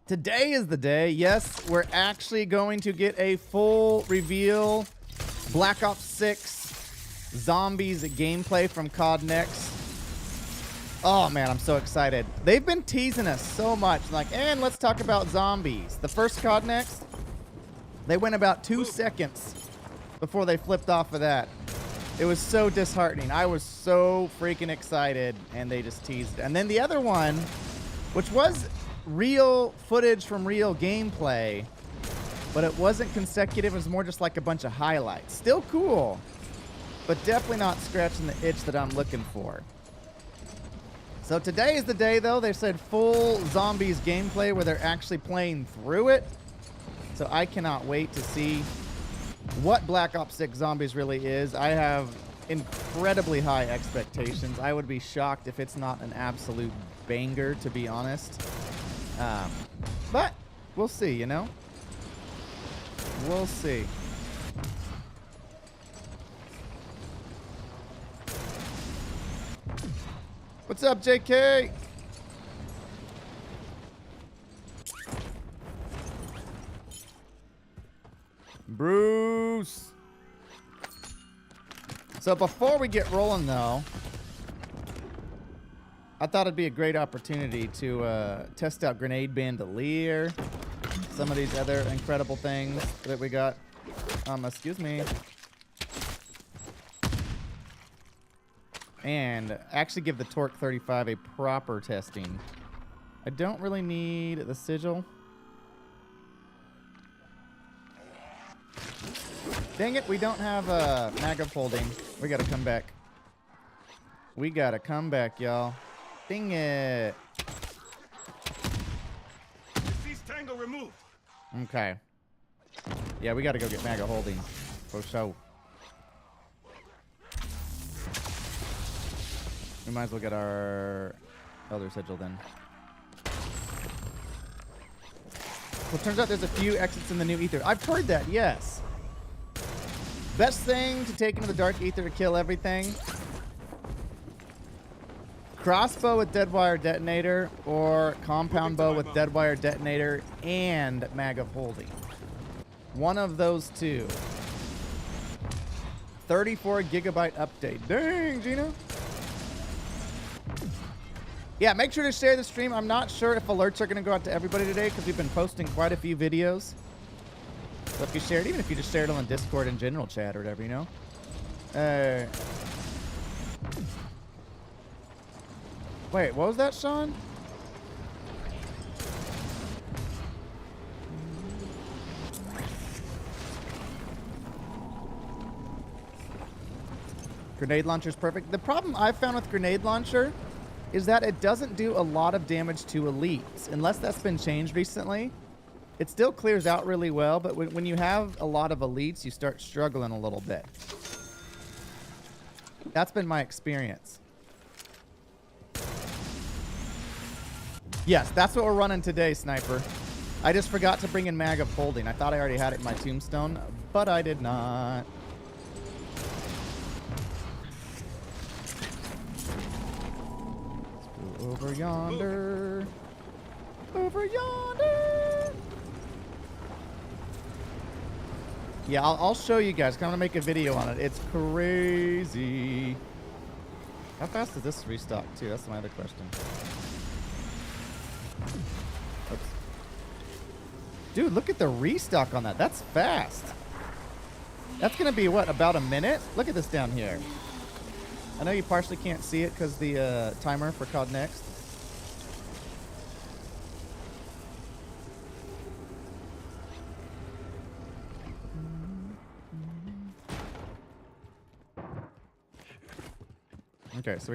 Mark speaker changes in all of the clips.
Speaker 1: Today is the day. Yes, we're actually going to get a full reveal. Black Ops 6 Zombies gameplay from COD Next. Oh man, I'm so excited. They've been teasing us so much. Like, and let's talk about zombies. The first COD Next, they went about 2 seconds before they flipped off of that. It was so disheartening. I was so freaking excited, and they just teased it. And then the other one, which was real footage from real gameplay, but it wasn't consecutive. It was more just like a bunch of highlights. Still cool, but definitely not scratching the itch that I'm looking for. So today is the day, though. They said full zombies gameplay where they're actually playing through it. So I cannot wait to see what Black Ops 6 Zombies really is. I have incredibly high expectations. I would be shocked if it's not an absolute banger, to be honest. But we'll see, you know? We'll see. What's up, JK? Bruce. So before we get rolling, though, I thought it'd be a great opportunity to test out Grenade Bandolier, some of these other incredible things that we got. Excuse me. And actually give the Torque 35 a proper testing. I don't really need the Sigil. Dang it, we don't have a mag of holding. We gotta come back. We gotta come back, y'all. Dang it.
Speaker 2: Tango removed.
Speaker 1: Okay. Yeah, we gotta go get mag of holding. For sure. We might as well get our Elder Sigil then. Well, it turns out there's a few exits in the new Ether. I've heard that, yes. Best thing to take into the Dark Ether to kill everything. Crossbow with Deadwire Detonator or Compound Bow with Deadwire Detonator and Mag of Holding. One of those two. 34 gigabyte update. Dang, Gina. Yeah, make sure to share the stream. I'm not sure if alerts are going to go out to everybody today because we've been posting quite a few videos. So if you share it, even if you just share it on the Discord and general chat or whatever, you know. Wait, what was that, Sean? Grenade launcher's perfect. The problem I've found with grenade launcher is that it doesn't do a lot of damage to elites, unless that's been changed recently. It still clears out really well, but when you have a lot of elites, you start struggling a little bit. That's been my experience. Yes, that's what we're running today, Sniper. I just forgot to bring in Mag of Holding. I thought I already had it in my Tombstone, but I did not. Over yonder. Over yonder. Yeah, I'll show you guys. I'm going to make a video on it. It's crazy. How fast does this restock, too? That's my other question. Oops. Dude, look at the restock on that. That's fast. That's going to be, what, about a minute? Look at this down here. I know you partially can't see it because the timer for COD Next. Okay, so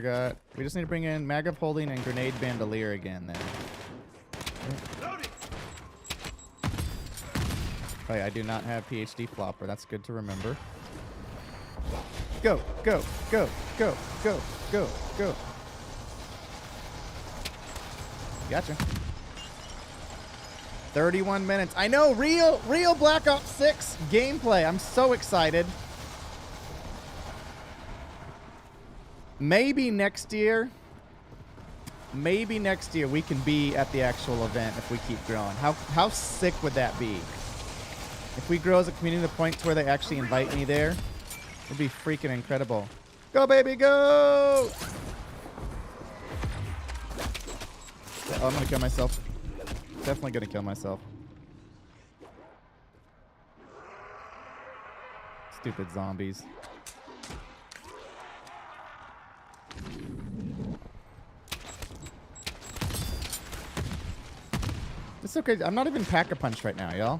Speaker 1: we just need to bring in Mag of Holding and Grenade Bandolier again then. Oh yeah, I do not have PhD Flopper. That's good to remember. Go, go, go, go, go, go, go. Gotcha. 31 minutes. I know, real Black Ops 6 gameplay. I'm so excited. Maybe next year. maybe next year we can be at the actual event if we keep growing. How sick would that be? If we grow as a community to the point to where they actually invite me there, it'd be freaking incredible. Go, baby, go! Oh, I'm gonna kill myself. Definitely gonna kill myself. Stupid zombies. It's okay. I'm not even pack-a-punched right now, y'all.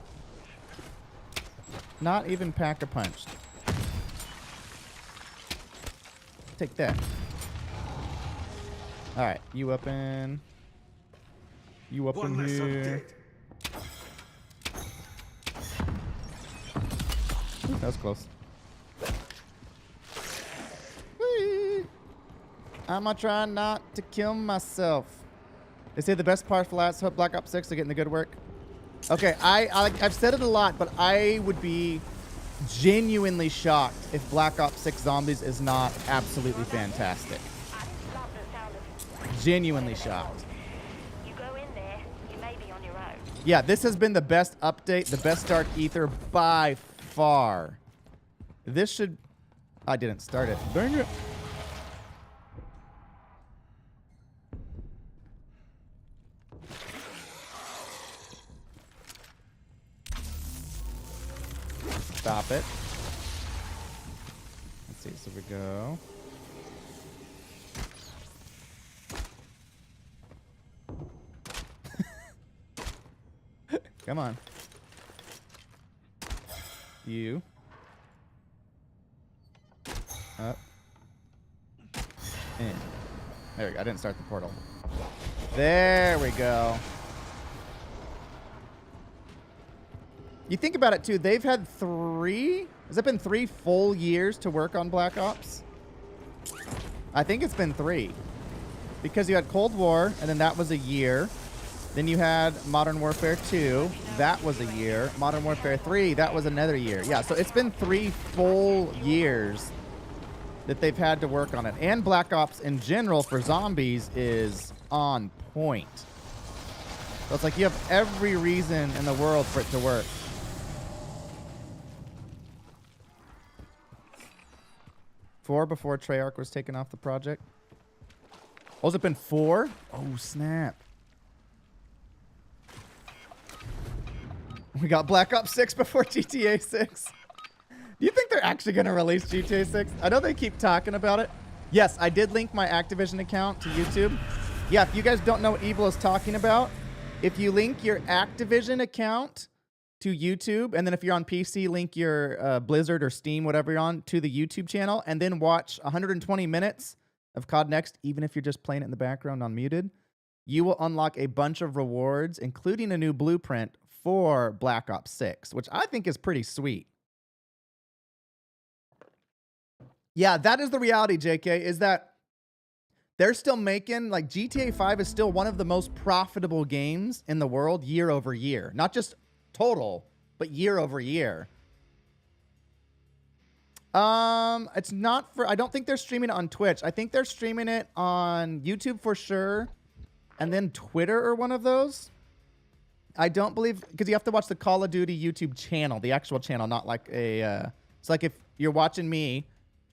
Speaker 1: Not even pack-a-punched. Take that. Alright, you up in... You up in here. Ooh, that was close. Whee! I'ma try not to kill myself. They say the best part for last Black Ops 6 are getting the good work. Okay, I've said it a lot, but I would be genuinely shocked if Black Ops 6 Zombies is not absolutely fantastic. Genuinely shocked.
Speaker 3: You go in there, you may be on your own.
Speaker 1: Yeah, this has been the best update, the best Dark Ether by far. This should... I didn't start it. Dang it. Stop it. Let's see, so we go. Come on. You. Up. In. There we go. I didn't start the portal. There we go. You think about it, too. They've had 3... Has it been 3 full years to work on Black Ops? I think it's been 3. Because you had Cold War, and then that was a year. Then you had Modern Warfare 2. That was a year. Modern Warfare 3, that was another year. Yeah, so it's been 3 full years that they've had to work on it. And Black Ops in general for zombies is on point. So it's like you have every reason in the world for it to work. Before Treyarch was taken off the project. Oh, has it been 4? Oh, snap. We got Black Ops 6 before GTA 6. Do you think they're actually going to release GTA 6? I know they keep talking about it. Yes, I did link my Activision account to YouTube. Yeah, if you guys don't know what Evil is talking about, if you link your Activision account to YouTube, and then if you're on PC, link your Blizzard or Steam, whatever you're on, to the YouTube channel, and then watch 120 minutes of COD Next, even if you're just playing it in the background unmuted, you will unlock a bunch of rewards, including a new blueprint for Black Ops 6, which I think is pretty sweet. Yeah, that is the reality, JK, is that they're still making, like, GTA 5 is still one of the most profitable games in the world year over year. Not just total, but year over year. It's not for... I don't think they're streaming it on Twitch. I think they're streaming it on YouTube for sure, and then Twitter or one of those. I don't believe... Because you have to watch the Call of Duty YouTube channel, the actual channel, not like a... It's like if you're watching me,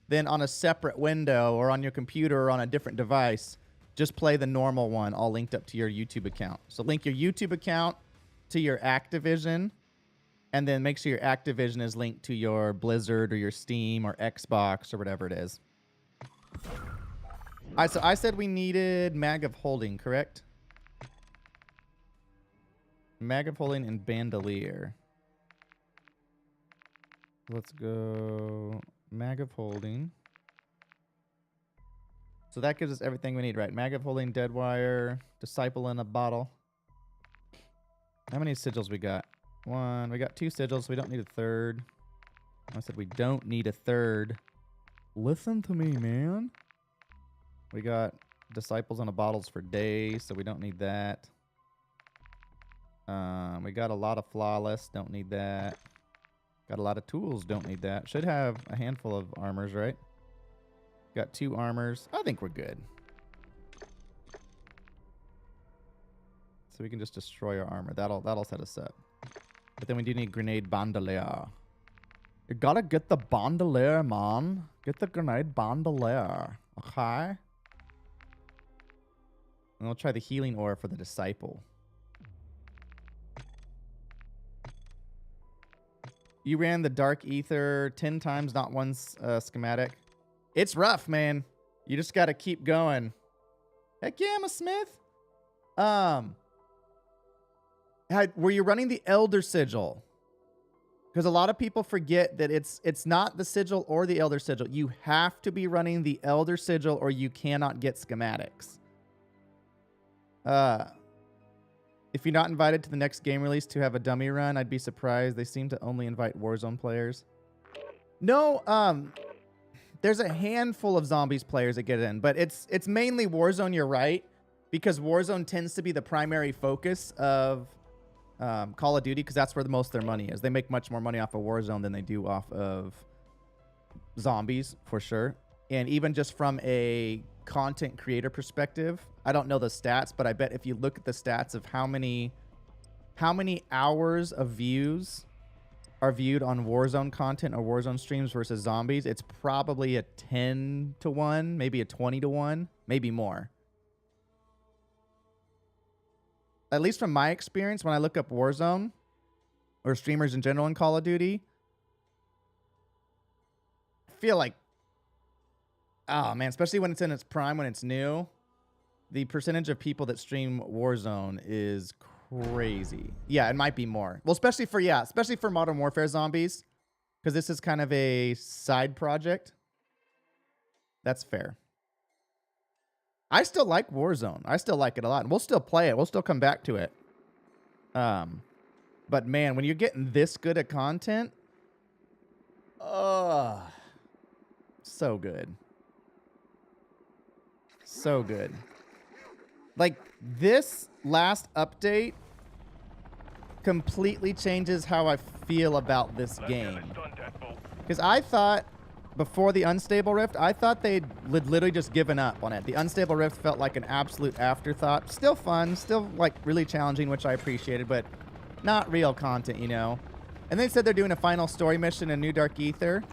Speaker 1: then on a separate window or on your computer or on a different device, just play the normal one all linked up to your YouTube account. So link your YouTube account to your Activision, and then make sure your Activision is linked to your Blizzard or your Steam or Xbox or whatever it is. All right, so I said we needed Mag of Holding, correct? Mag of Holding and Bandolier. Let's go Mag of Holding. So that gives us everything we need, right? Mag of Holding, Dead Wire, Disciple in a Bottle. How many sigils we got? 1. We got 2 sigils, so we don't need a third. I said we don't need a third. Listen to me, man. We got Disciples in a Bottles for days, so we don't need that. We got a lot of Flawless, don't need that. Got a lot of tools, don't need that. Should have a handful of armors, right? Got 2 armors. I think we're good. So we can just destroy our armor. That'll set us up. But then we do need grenade bandolier. You gotta get the bandolier, man. Get the grenade bandolier. Okay? And we'll try the healing ore for the disciple. You ran the dark ether 10 times, not one schematic. It's rough, man. You just gotta keep going. Heck yeah, I'm a smith. Were you running the Elder Sigil? Because a lot of people forget that it's not the Sigil or the Elder Sigil. You have to be running the Elder Sigil or you cannot get schematics. If you're not invited to the next game release to have a dummy run, I'd be surprised. They seem to only invite Warzone players. No, there's a handful of Zombies players that get in, but it's mainly Warzone, you're right, because Warzone tends to be the primary focus of Call of Duty, because that's where the most of their money is. They make much more money off of Warzone than they do off of Zombies, for sure. And even just from a content creator perspective, I don't know the stats, but I bet if you look at the stats of how many hours of views are viewed on Warzone content or Warzone streams versus Zombies, it's probably a 10 to 1, maybe a 20 to 1, maybe more. At least from my experience, when I look up Warzone or streamers in general in Call of Duty, I feel like, oh man, especially when it's in its prime, when it's new, the percentage of people that stream Warzone is crazy. Yeah, it might be more. Well, especially for Modern Warfare Zombies, because this is kind of a side project. That's fair. I still like Warzone. I still like it a lot, and we'll still play it. We'll still come back to it. But man, when you're getting this good at content, so good. So good. Like, this last update completely changes how I feel about this game. Because I thought, before the Unstable Rift, I thought they'd literally just given up on it. The Unstable Rift felt like an absolute afterthought. Still fun, still, like, really challenging, which I appreciated, but not real content, you know? And they said they're doing a final story mission in New Dark Ether.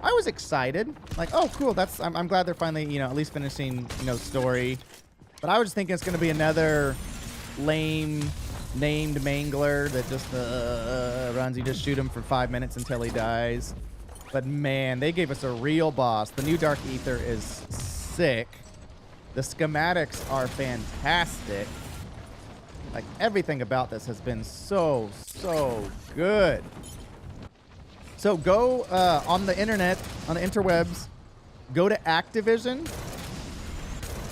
Speaker 1: I was excited. Like, oh, cool, I'm glad they're finally, you know, at least finishing, you know, story. But I was just thinking it's going to be another lame named mangler that just runs. You just shoot him for 5 minutes until he dies. But man, they gave us a real boss. The New Dark Ether is sick. The schematics are fantastic. Like, everything about this has been so good. So go on the internet, on the interwebs, go to Activision.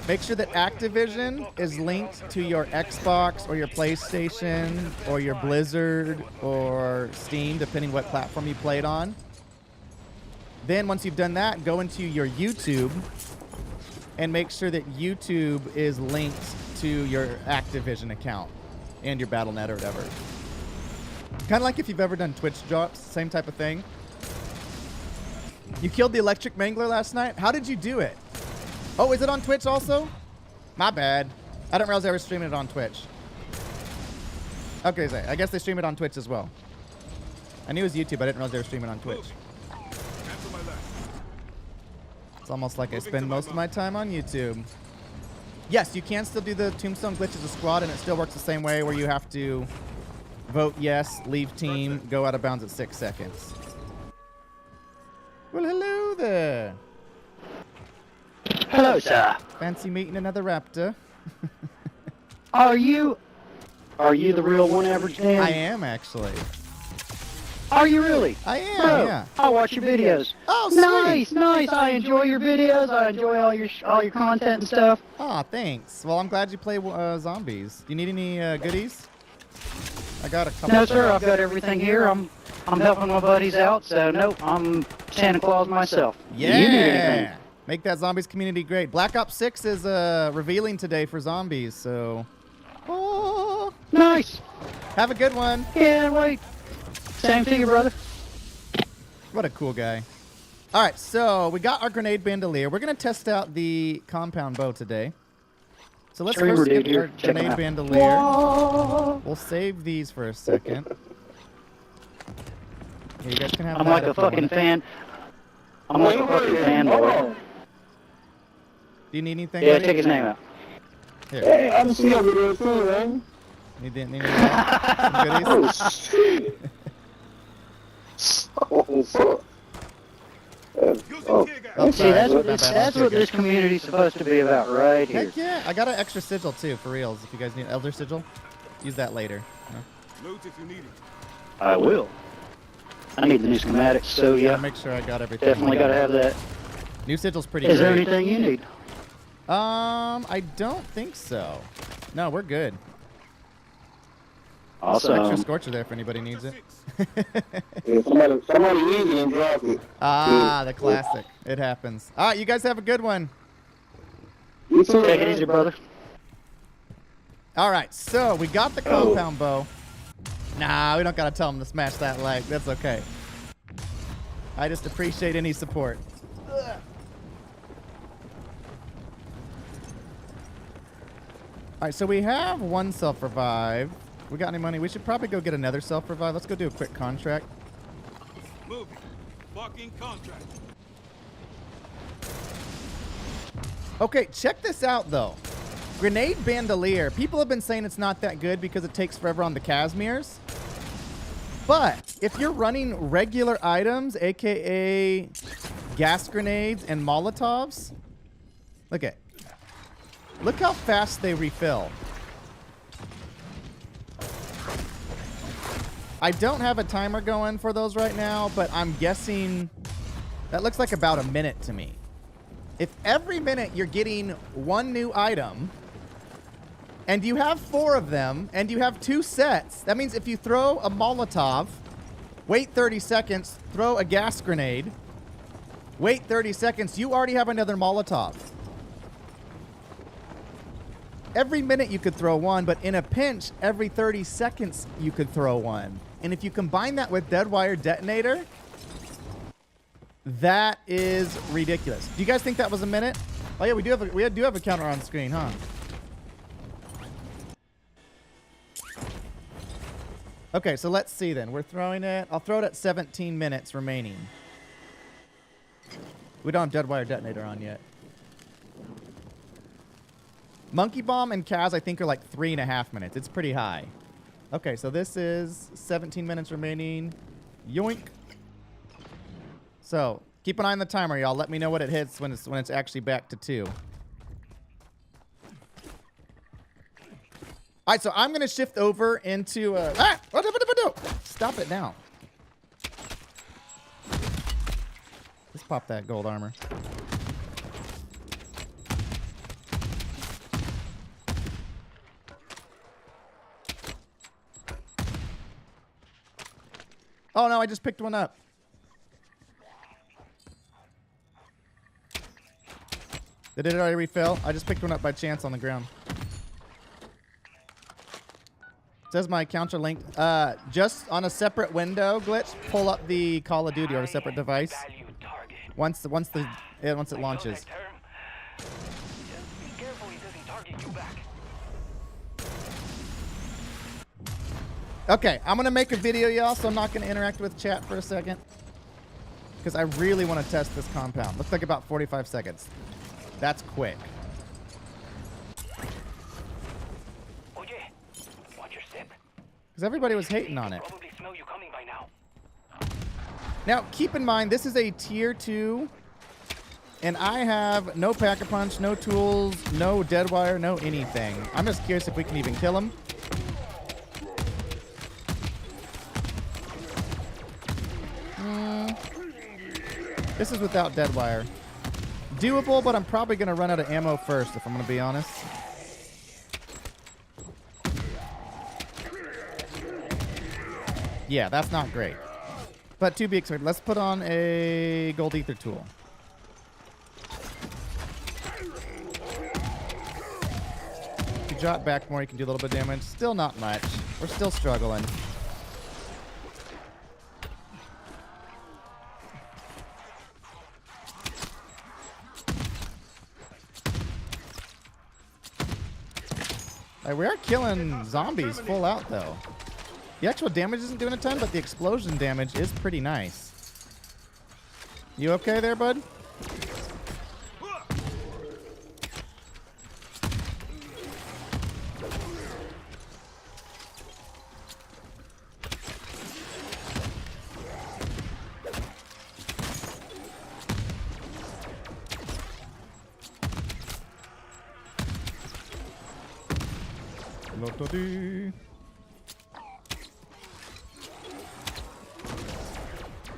Speaker 1: Make sure that Activision is linked to your Xbox or your PlayStation or your Blizzard or Steam, depending what platform you played on. Then once you've done that, go into your YouTube and make sure that YouTube is linked to your Activision account and your Battle.net or whatever. Kind of like if you've ever done Twitch drops, same type of thing. You killed the electric mangler last night? How did you do it? Oh, is it on Twitch also? My bad. I didn't realize they were streaming it on Twitch. Okay, so I guess they stream it on Twitch as well. I knew it was YouTube, I didn't realize they were streaming on Twitch. It's almost like I spend most of my time on YouTube. Yes, you can still do the Tombstone glitch as a squad, and it still works the same way where you have to vote yes, leave team, go out of bounds at 6 seconds. Well, hello there.
Speaker 4: Hello, sir.
Speaker 1: Fancy meeting another raptor?
Speaker 4: Are you the real OneAverageDan?
Speaker 1: I am, actually.
Speaker 4: Are you really?
Speaker 1: I am,
Speaker 4: Bro,
Speaker 1: yeah.
Speaker 4: I watch your videos.
Speaker 1: Oh, sweet.
Speaker 4: Nice. I enjoy your videos. I enjoy all your content and stuff.
Speaker 1: Aw, thanks. Well, I'm glad you play zombies. Do you need any goodies? I got a couple.
Speaker 4: No, sir. I've got everything here. I'm helping my buddies out, so nope. I'm Santa Claus myself.
Speaker 1: Yeah.
Speaker 4: Do you need anything?
Speaker 1: Make that zombies community great. Black Ops 6 is revealing today for zombies, so. Oh.
Speaker 4: Nice.
Speaker 1: Have a good one.
Speaker 4: Yeah, wait. Same to you, brother.
Speaker 1: What a cool guy. All right, so we got our grenade bandolier. We're going to test out the compound bow today. So let's
Speaker 4: Streamer
Speaker 1: first
Speaker 4: dude
Speaker 1: get our
Speaker 4: here. Check him
Speaker 1: grenade
Speaker 4: out.
Speaker 1: bandolier. We'll save these for a second. Yeah, you guys can have
Speaker 4: I'm
Speaker 1: that
Speaker 4: like
Speaker 1: if
Speaker 4: a
Speaker 1: you
Speaker 4: fucking
Speaker 1: want it.
Speaker 4: fan. I'm like a fucking fanboy.
Speaker 1: Do you need anything,
Speaker 4: Yeah,
Speaker 1: buddy?
Speaker 4: take his name out.
Speaker 1: Here.
Speaker 5: Hey, I'm seeing over there too, man.
Speaker 1: Need any some goodies?
Speaker 5: Oh shit. Oh fuck.
Speaker 2: Using tear gas.
Speaker 1: Oh,
Speaker 4: See,
Speaker 1: sorry.
Speaker 4: that's what this community's supposed to be about right here.
Speaker 1: Heck yeah! I got an extra sigil too, for reals. If you guys need elder sigil, use that later. No.
Speaker 2: Loot if you need it.
Speaker 4: I will. I need the new schematics, so
Speaker 1: Yeah,
Speaker 4: yeah,
Speaker 1: make sure I got everything.
Speaker 4: definitely gotta have that.
Speaker 1: New sigil's pretty
Speaker 4: Is there
Speaker 1: great.
Speaker 4: anything you need?
Speaker 1: I don't think so. No, we're good.
Speaker 4: Awesome.
Speaker 1: Extra scorcher there if anybody needs it.
Speaker 5: Yeah, somebody needs it and drop it.
Speaker 1: Ah, the classic. It happens. All right, you guys have a good one.
Speaker 5: You too,
Speaker 4: Take it
Speaker 5: man.
Speaker 4: easy, brother.
Speaker 1: All right, so we got the compound bow. Nah, we don't gotta tell them to smash that like. That's okay. I just appreciate any support. Ugh. All right, so we have one self-revive. We got any money? We should probably go get another self-revive. Let's go do a quick contract.
Speaker 2: Moving. Fucking contract.
Speaker 1: Okay, check this out, though. Grenade Bandolier. People have been saying it's not that good because it takes forever on the Casimirs. But if you're running regular items, a.k.a. gas grenades and Molotovs, look how fast they refill. I don't have a timer going for those right now, but I'm guessing that looks like about a minute to me. If every minute you're getting one new item, and you have 4 of them, and you have 2 sets, that means if you throw a Molotov, wait 30 seconds, throw a gas grenade, wait 30 seconds, you already have another Molotov. Every minute you could throw one, but in a pinch, every 30 seconds you could throw one. And if you combine that with Deadwire Detonator, that is ridiculous. Do you guys think that was a minute? Oh yeah, we do have a counter on screen, huh? Okay, so let's see then. We're throwing it. I'll throw it at 17 minutes remaining. We don't have Deadwire Detonator on yet. Monkey Bomb and Kaz, I think, are like 3.5 minutes. It's pretty high. Okay, so this is 17 minutes remaining. Yoink. So keep an eye on the timer, y'all. Let me know what it hits when it's actually back to 2. All right, so I'm gonna shift over into stop it now. Let's pop that gold armor. Oh no, I just picked one up. Did it already refill? I just picked one up by chance on the ground. Says my counter link. Just on a separate window glitch, pull up the Call of Duty on a separate device. Once it launches. Okay, I'm gonna make a video, y'all, so I'm not gonna interact with chat for a second. Because I really want to test this compound. Looks like about 45 seconds. That's quick. Because everybody was hating on it. Now, keep in mind, this is a tier 2. And I have no Pack-a-Punch, no tools, no Deadwire, no anything. I'm just curious if we can even kill him. This is without Deadwire. Doable, but I'm probably going to run out of ammo first, if I'm going to be honest. Yeah, that's not great. But to be expected, let's put on a gold ether tool. If you drop back more, you can do a little bit of damage. Still not much. We're still struggling. Like, we are killing zombies full out, though. The actual damage isn't doing a ton, but the explosion damage is pretty nice. You okay there, bud?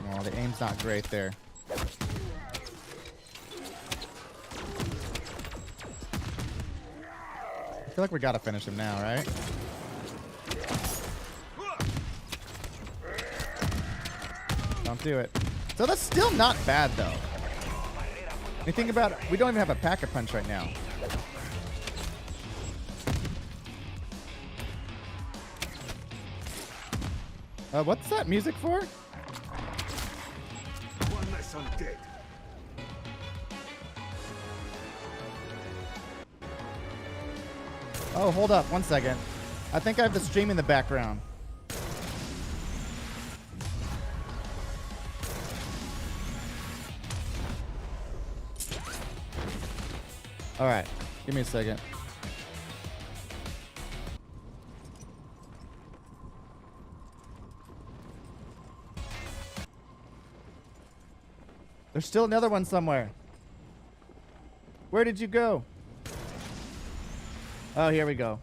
Speaker 1: Oh, the aim's not great there. I feel like we gotta finish him now, right? Don't do it. So that's still not bad, though. When you think about it, we don't even have a pack-a-punch right now. What's that music for?
Speaker 2: One less undead.
Speaker 1: Oh, hold up. 1 second. I think I have the stream in the background. All right. Give me a second. There's still another one somewhere. Where did you go? Oh, here we go.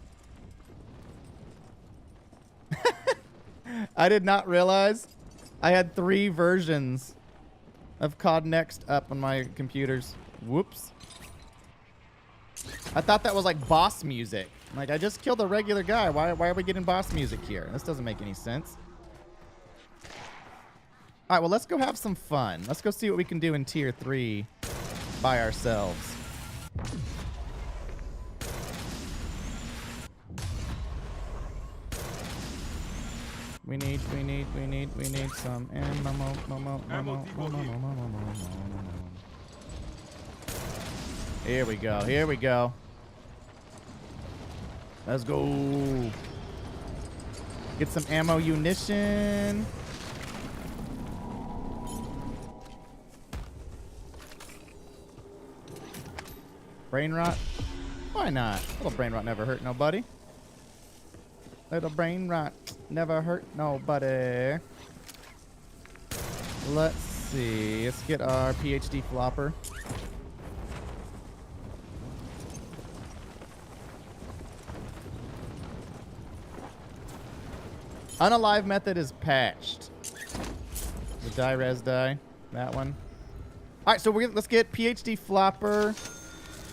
Speaker 1: I did not realize I had 3 versions of COD Next up on my computers. Whoops. I thought that was like boss music. Like, I just killed a regular guy. Why are we getting boss music here? This doesn't make any sense. All right, well, let's go have some fun. Let's go see what we can do in Tier 3 by ourselves. We need some ammo. Here we go. Here we go. Let's go. Get some ammo munition. Brain rot? Why not? Little brain rot never hurt nobody. Little brain rot never hurt nobody. Let's see. Let's get our PhD flopper. Unalive method is patched. The die res die. That one. All right, so let's get PhD flopper.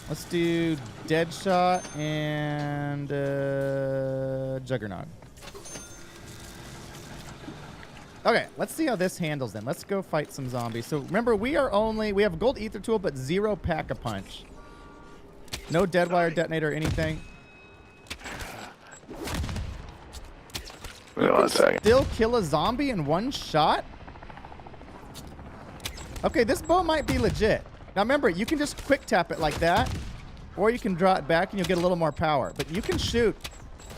Speaker 1: Let's do Deadshot and Juggernaut. Okay, let's see how this handles them. Let's go fight some zombies. So remember, we have gold ether tool, but 0 pack-a-punch. No dead wire detonator or anything.
Speaker 5: Wait 1 second.
Speaker 1: Still kill a zombie in 1 shot? Okay, this bow might be legit. Now remember, you can just quick tap it like that, or you can draw it back and you'll get a little more power. But you can shoot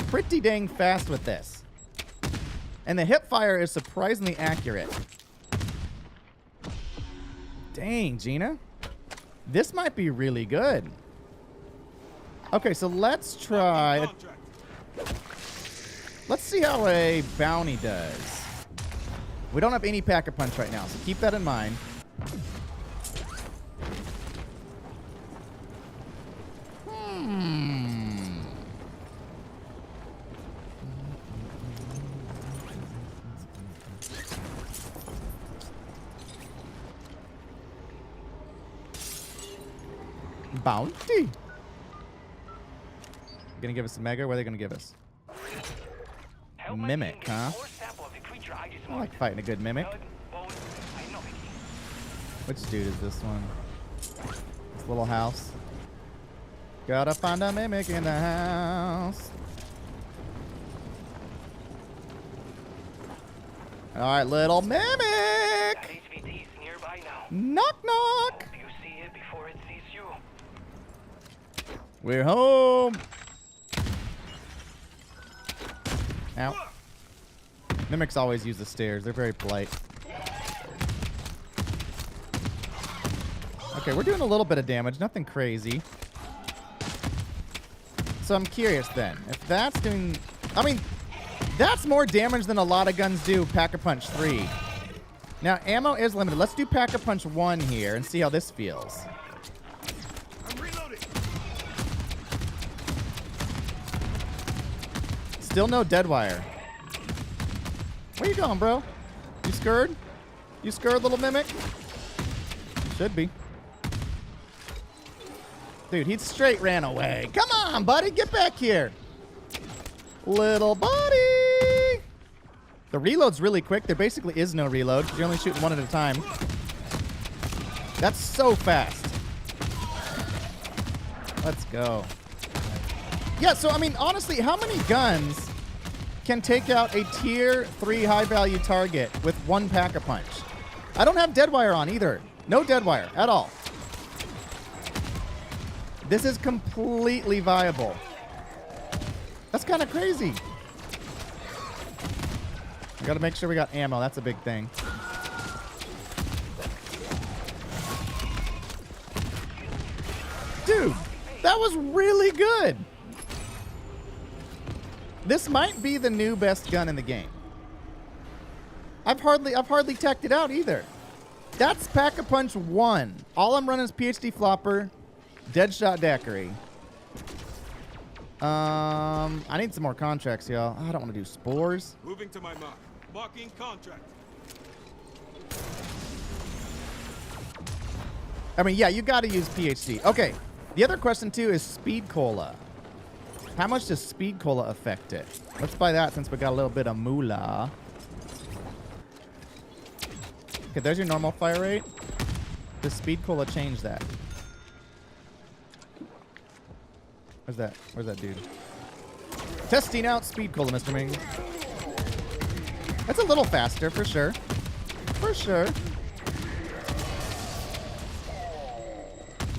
Speaker 1: pretty dang fast with this. And the hip fire is surprisingly accurate. Dang, Gina. This might be really good. Okay, so let's try. Let's see how a bounty does. We don't have any pack-a-punch right now, so keep that in mind. Bounty. Gonna give us a mega? What are they gonna give us? Mimic, huh? I like fighting a good mimic. Which dude is this one? This little house. Gotta find a mimic in the house. Alright, little mimic! Knock knock! We're home! Ow. Mimics always use the stairs. They're very polite. Okay, we're doing a little bit of damage. Nothing crazy. So I'm curious then. If that's doing... I mean, that's more damage than a lot of guns do Pack-a-Punch 3. Now, ammo is limited. Let's do Pack-a-Punch 1 here and see how this feels.
Speaker 2: I'm reloading.
Speaker 1: Still no dead wire. Where you going, bro? You scared? You scared, little mimic? Should be. Dude, he straight ran away. Come on, buddy. Get back here. Little buddy. The reload's really quick. There basically is no reload. You're only shooting one at a time. That's so fast. Let's go. Yeah, so, I mean, honestly, how many guns can take out a tier 3 high-value target with one Pack-a-Punch? I don't have Deadwire on either. No Deadwire at all. This is completely viable. That's kind of crazy. We got to make sure we got ammo. That's a big thing. Dude, that was really good. This might be the new best gun in the game. I've hardly teched it out either. That's Pack-a-Punch 1. All I'm running is PhD Flopper, Deadshot Daiquiri. I need some more contracts, y'all. I don't want to do spores.
Speaker 2: Moving to my mark. Marking contract.
Speaker 1: I mean, yeah, you got to use PhD. Okay. The other question, too, is Speed Cola. How much does Speed Cola affect it? Let's buy that since we got a little bit of moolah. Okay, there's your normal fire rate. Does Speed Cola change that? Where's that? Where's that dude? Testing out Speed Cola, Mr. Ming. That's a little faster, for sure. For sure.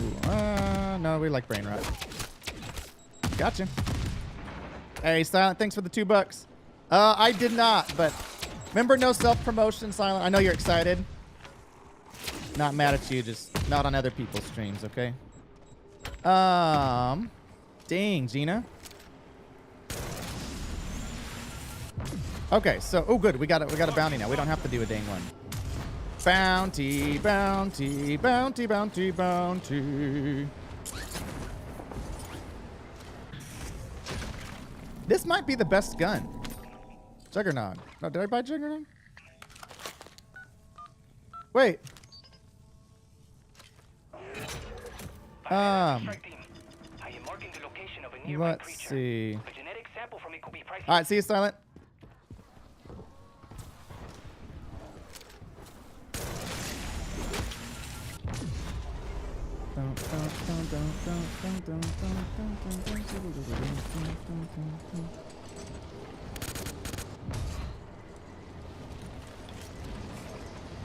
Speaker 1: Ooh, no, we like brain rot. Gotcha. Hey, Silent, thanks for the $2. I did not, but remember, no self-promotion, Silent. I know you're excited. Not mad at you, just not on other people's streams, okay? Dang, Gina. Okay, so oh good, we got a bounty now. We don't have to do a dang one. Bounty, bounty, bounty, bounty, bounty. This might be the best gun. Juggernaut. No, did I buy Juggernaut? Wait. Let's see. All right, see you, Silent.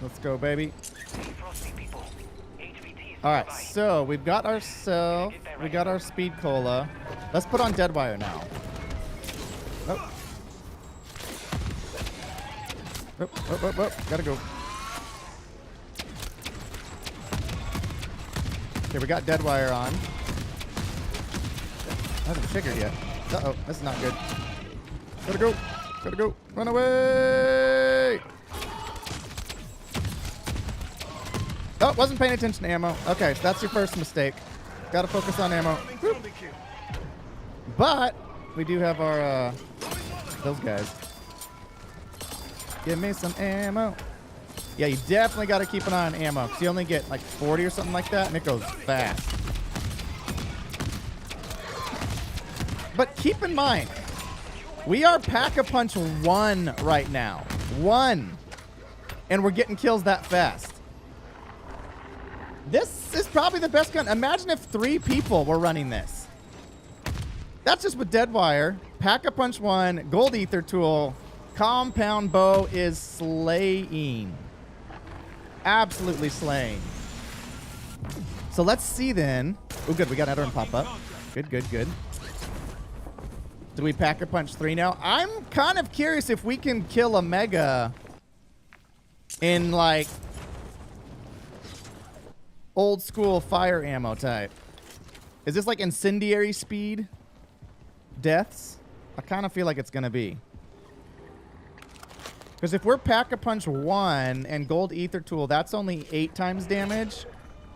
Speaker 1: Let's go, baby. All right, so we've got our Speed Cola. Let's put on Deadwire now. Oh. Oh. Gotta go. Okay, we got Deadwire on. Hasn't triggered yet. Uh-oh, this is not good. Gotta go. Gotta go. Run away! Oh, wasn't paying attention to ammo. Okay, so that's your first mistake. Gotta focus on ammo. Whoop. But we do have our those guys. Give me some ammo. Yeah, you definitely got to keep an eye on ammo because you only get like 40 or something like that, and it goes fast. But keep in mind, we are Pack-a-Punch 1 right now. 1. And we're getting kills that fast. This is probably the best gun. Imagine if 3 people were running this. That's just with Deadwire. Pack-a-Punch 1, Gold Ether Tool, Compound Bow is slaying. Absolutely slaying. So let's see then. Oh, good. We got another one pop up. Good. Do we pack a punch 3 now? I'm kind of curious if we can kill a mega in like old school fire ammo type. Is this like incendiary speed deaths? I kind of feel like it's gonna be. Because if we're pack a punch 1 and gold ether tool, that's only 8 times damage.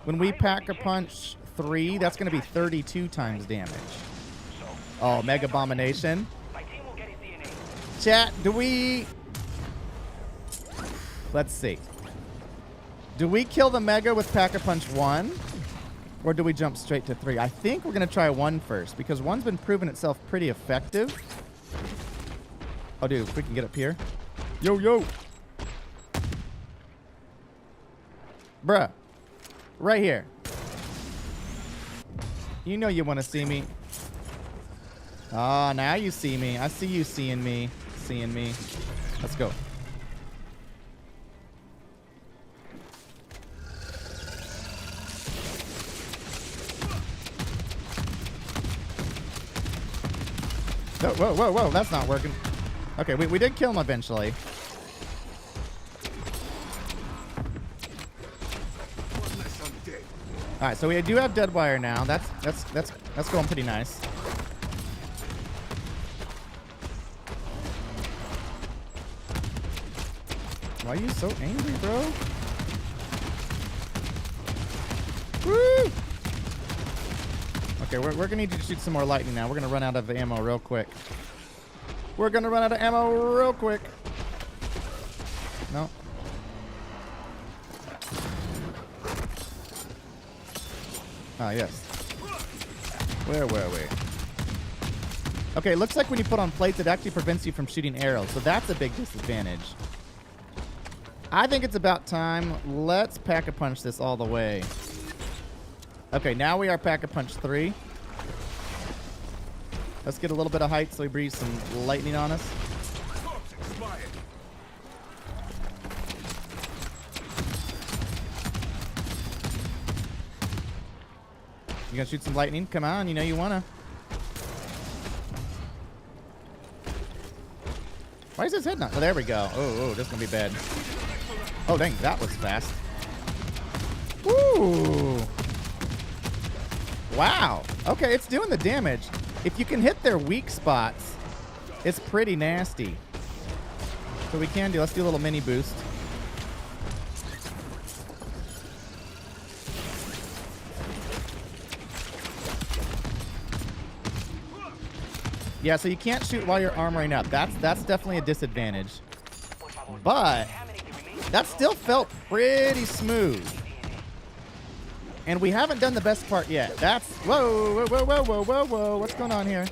Speaker 1: When we pack a punch 3, that's gonna be 32 times damage. Oh, mega abomination. Chat, do we... Let's see. Do we kill the mega with Pack-a-Punch 1? Or do we jump straight to 3? I think we're going to try 1 first, because 1's been proven itself pretty effective. Oh, dude, if we can get up here. Yo, yo. Bruh. Right here. You know you want to see me. Ah, now you see me. I see you seeing me. Seeing me. Let's go. Whoa, whoa, whoa, whoa. That's not working. Okay, we did kill him eventually. All right, so we do have dead wire now. That's going pretty nice. Why are you so angry, bro? Woo! Okay, we're gonna need to shoot some more lightning now. We're gonna run out of ammo real quick. We're gonna run out of ammo real quick. No. Ah, yes. Where were we? Okay, looks like when you put on plates, it actually prevents you from shooting arrows. So that's a big disadvantage. I think it's about time. Let's pack-a-punch this all the way. Okay, now we are pack-a-punch 3. Let's get a little bit of height so we breathe some lightning on us. You gonna shoot some lightning? Come on, you know you wanna. Why is his head not? Oh, there we go. Oh, this is gonna be bad. Oh, dang, that was fast. Woo! Wow. Okay, it's doing the damage. If you can hit their weak spots, it's pretty nasty. So we can do, let's do a little mini boost. Yeah, so you can't shoot while you're armoring up. That's definitely a disadvantage. But that still felt pretty smooth. And we haven't done the best part yet. That's... Whoa, whoa, whoa, whoa, whoa, whoa, whoa. What's going on here?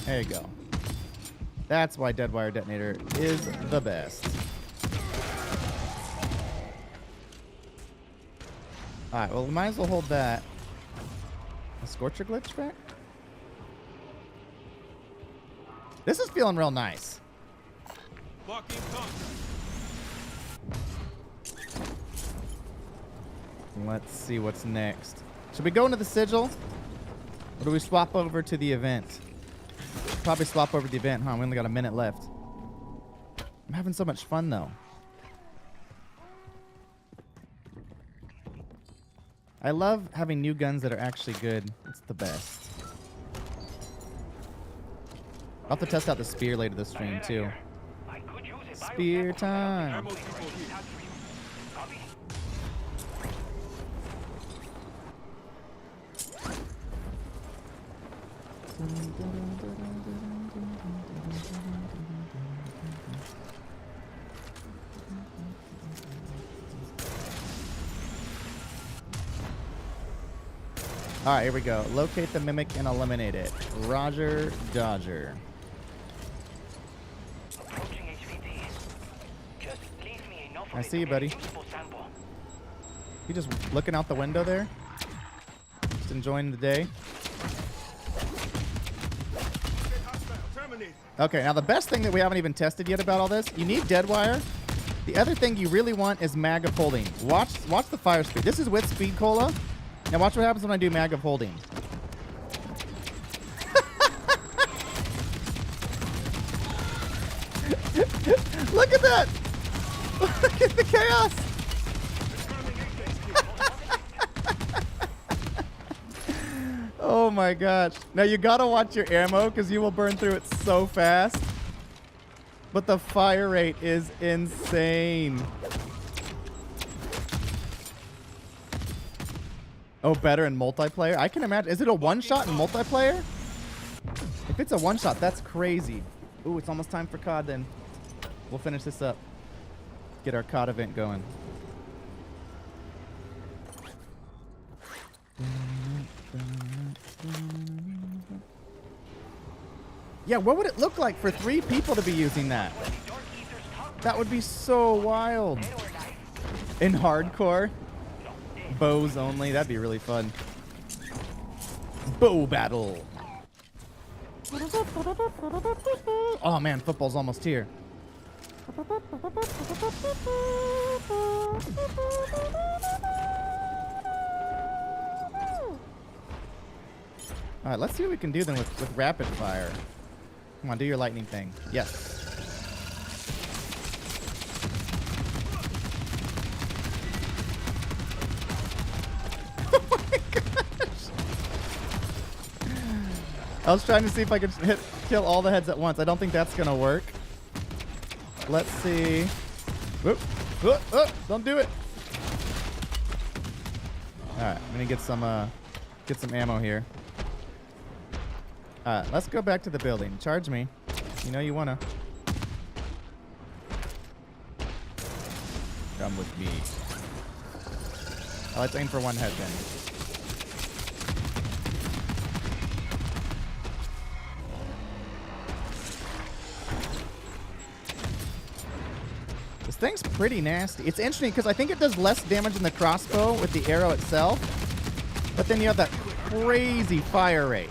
Speaker 1: There you go. That's why Deadwire Detonator is the best. Alright, well, we might as well hold that. A Scorcher glitch back? This is feeling real nice.
Speaker 2: Marking contract.
Speaker 1: Let's see what's next. Should we go into the Sigil? Or do we swap over to the event? Probably swap over to the event, huh? We only got a minute left. I'm having so much fun, though. I love having new guns that are actually good. It's the best. I'll have to test out the spear later this stream, too. Spear time.
Speaker 2: Ammo depot here.
Speaker 1: All right, here we go. Locate the mimic and eliminate it. Roger Dodger. I see you, buddy. You just looking out the window there? Just enjoying the day? Okay, now the best thing that we haven't even tested yet about all this, you need dead wire. The other thing you really want is mag of holding. Watch the fire speed. This is with speed cola. Now watch what happens when I do mag of holding. Look at that! Look at the chaos! Oh my gosh. Now you gotta watch your ammo because you will burn through it so fast. But the fire rate is insane. Oh, better in multiplayer? I can imagine. Is it a one-shot in multiplayer? If it's a one-shot, that's crazy. Ooh, it's almost time for COD then. We'll finish this up. Get our COD event going. Yeah, what would it look like for 3 people to be using that? That would be so wild. In hardcore? Bows only. That'd be really fun. Bow battle. Oh man, football's almost here. Alright, let's see what we can do then with rapid fire. Come on, do your lightning thing. Yes. Oh my gosh. I was trying to see if I could kill all the heads at once. I don't think that's gonna work. Let's see. Whoop. Whoop. Whoop. Don't do it. Alright, I'm gonna get some ammo here. Let's go back to the building. Charge me. You know you wanna. Come with me. Let's aim for one head then. This thing's pretty nasty. It's interesting because I think it does less damage in the crossbow with the arrow itself, but then you have that crazy fire rate.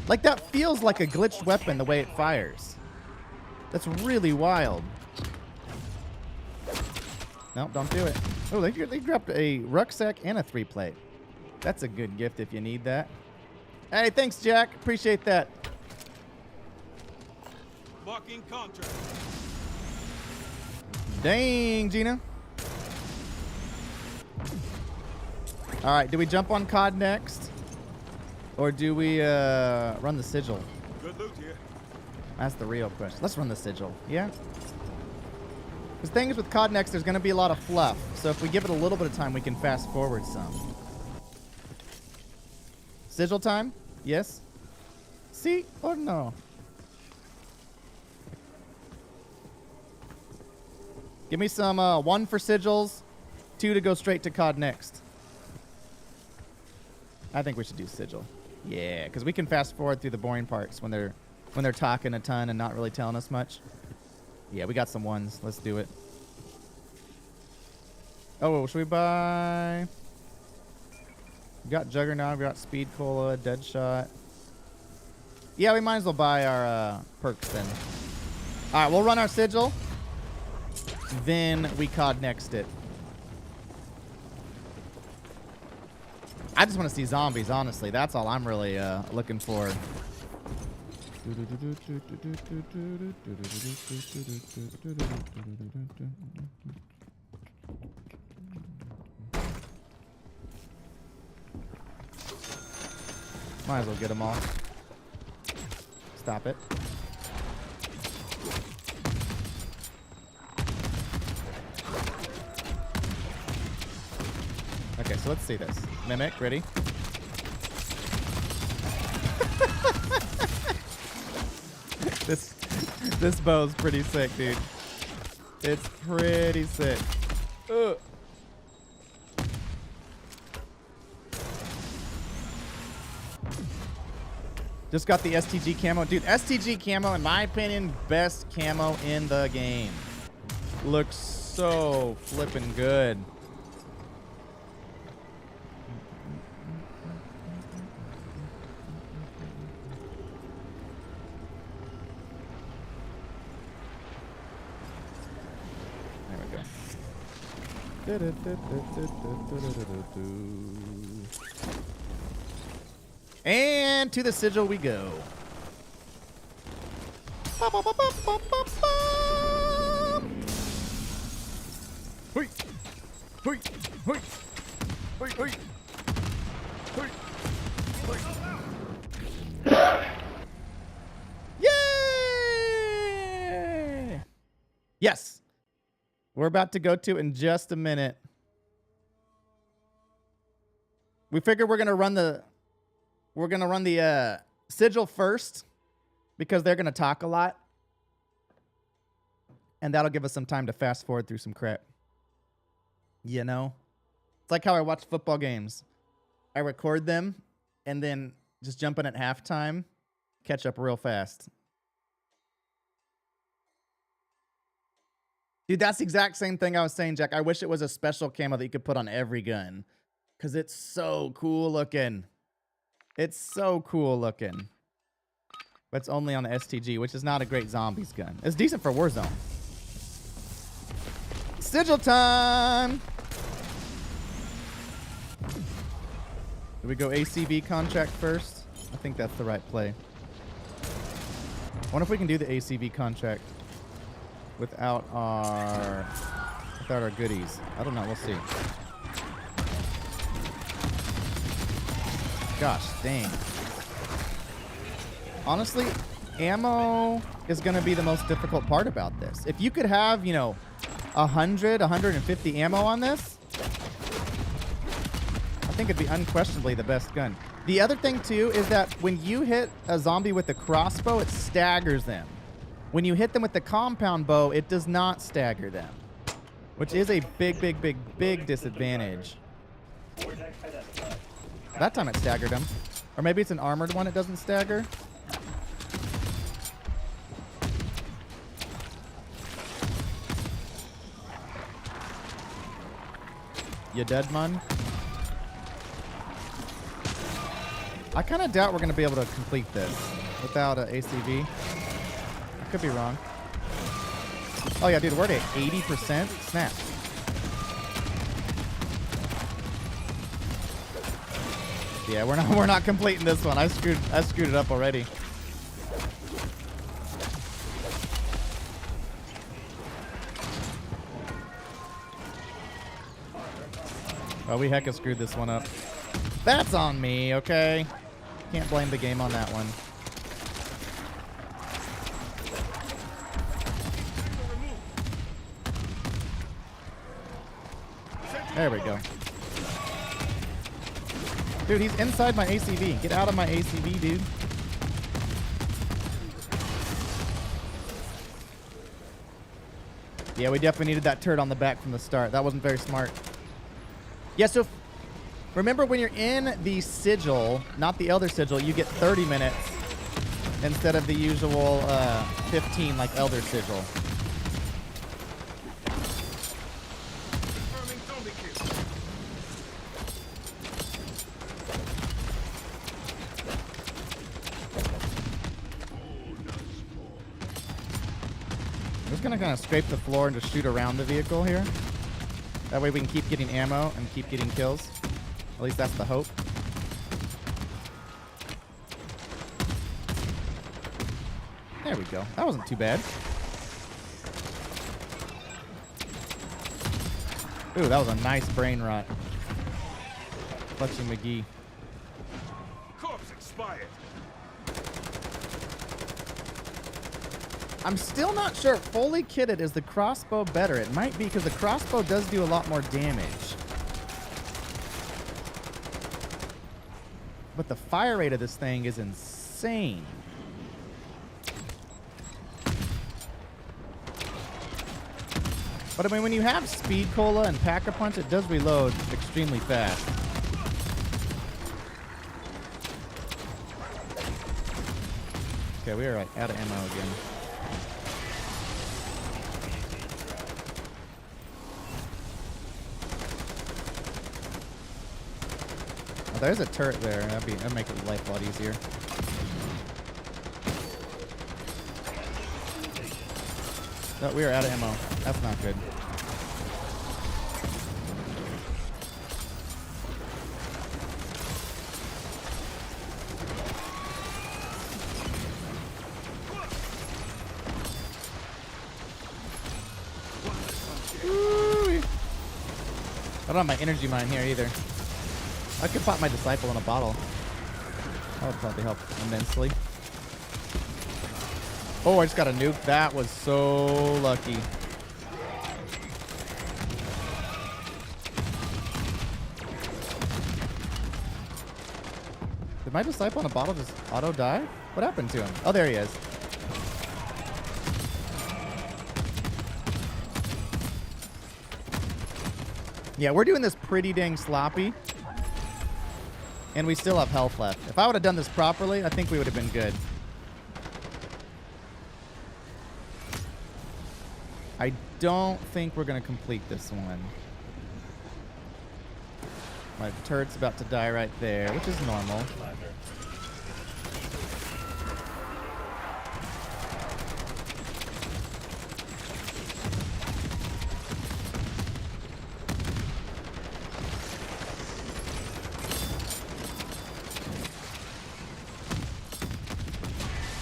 Speaker 1: Like, that feels like a glitched weapon the way it fires. That's really wild. Nope, don't do it. Oh, they dropped a rucksack and a 3-plate. That's a good gift if you need that. Hey, thanks, Jack. Appreciate that.
Speaker 2: Marking contract.
Speaker 1: Dang, Gina. All right, do we jump on COD next? Or do we run the Sigil?
Speaker 2: Good loot here.
Speaker 1: That's the real question. Let's run the Sigil. Yeah? Because the thing is with COD next, there's going to be a lot of fluff. So if we give it a little bit of time, we can fast forward some. Sigil time? Yes? See or no? Give me some 1 for Sigils, 2 to go straight to COD next. I think we should do Sigil. Yeah, because we can fast forward through the boring parts when they're talking a ton and not really telling us much. Yeah, we got some 1s. Let's do it. Oh, should we buy? We got Juggernaut, we got Speed Cola, Deadshot. Yeah, we might as well buy our perks then. All right, we'll run our Sigil. Then we COD next it. I just want to see zombies, honestly. That's all I'm really looking for. Might as well get them all. Stop it. Okay, so let's see this. Mimic, ready? This bow's pretty sick, dude. It's pretty sick. Ugh. Just got the STG camo. Dude, STG camo, in my opinion, best camo in the game. Looks so flippin' good. And to the Sigil we go. Hoi. Hoi. Hoi. Hoi. Hoi. Hoi. Hoi. Yay! Yes. We're about to go to in just a minute. We figure we're gonna run the Sigil first because they're gonna talk a lot. And that'll give us some time to fast forward through some crap. You know? It's like how I watch football games. I record them and then just jump in at halftime, catch up real fast. Dude, that's the exact same thing I was saying, Jack. I wish it was a special camo that you could put on every gun. Because it's so cool looking. It's so cool looking. But it's only on the STG, which is not a great zombies gun. It's decent for Warzone. Sigil time! Do we go ACV contract first? I think that's the right play. I wonder if we can do the ACV contract without our goodies. I don't know. We'll see. Gosh, dang. Honestly, ammo is going to be the most difficult part about this. If you could have, you know, 100, 150 ammo on this, I think it'd be unquestionably the best gun. The other thing, too, is that when you hit a zombie with a crossbow, it staggers them. When you hit them with the compound bow, it does not stagger them, which is a big, big, big, big disadvantage. That time it staggered him. Or maybe it's an armored one it doesn't stagger. You dead, man? I kind of doubt we're going to be able to complete this without an ACV. I could be wrong. Oh yeah, dude, we're at 80%. Snap. Yeah, we're not completing this one. I screwed it up already. Oh, we hecka screwed this one up. That's on me, okay? Can't blame the game on that one. There we go. Dude, he's inside my ACV. Get out of my ACV, dude. Yeah, we definitely needed that turret on the back from the start. That wasn't very smart. Yeah, so remember when you're in the Sigil, not the Elder Sigil, you get 30 minutes instead of the usual 15 like Elder Sigil. I'm just gonna kind of scrape the floor and just shoot around the vehicle here. That way we can keep getting ammo and keep getting kills. At least that's the hope. There we go. That wasn't too bad. Ooh, that was a nice brain rot. Clutching McGee.
Speaker 2: Corpse expired.
Speaker 1: I'm still not sure. Fully kitted, is the crossbow better? It might be because the crossbow does do a lot more damage. But the fire rate of this thing is insane. But I mean, when you have speed cola and pack-a-punch, it does reload extremely fast. Okay, we are out of ammo again. Oh, there's a turret there. That'd make life a lot easier. No, we are out of ammo. That's not good. don't have my energy mine here either. I could pop my disciple in a bottle. That would probably help immensely. Oh, I just got a nuke. That was so lucky. Did my disciple in a bottle just auto die? What happened to him? Oh, there he is. Yeah, we're doing this pretty dang sloppy. And we still have health left. If I would have done this properly, I think we would have been good. I don't think we're going to complete this one. My turret's about to die right there, which is normal.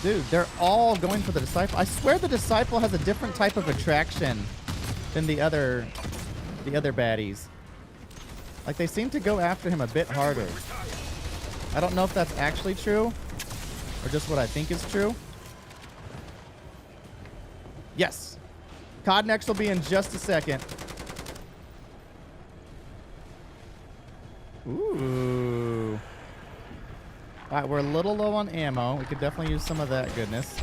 Speaker 1: Dude, they're all going for the disciple. I swear the disciple has a different type of attraction than the other baddies. Like, they seem to go after him a bit harder. I don't know if that's actually true or just what I think is true. Yes. COD next will be in just a second. Ooh. All right, we're a little low on ammo. We could definitely use some of that goodness.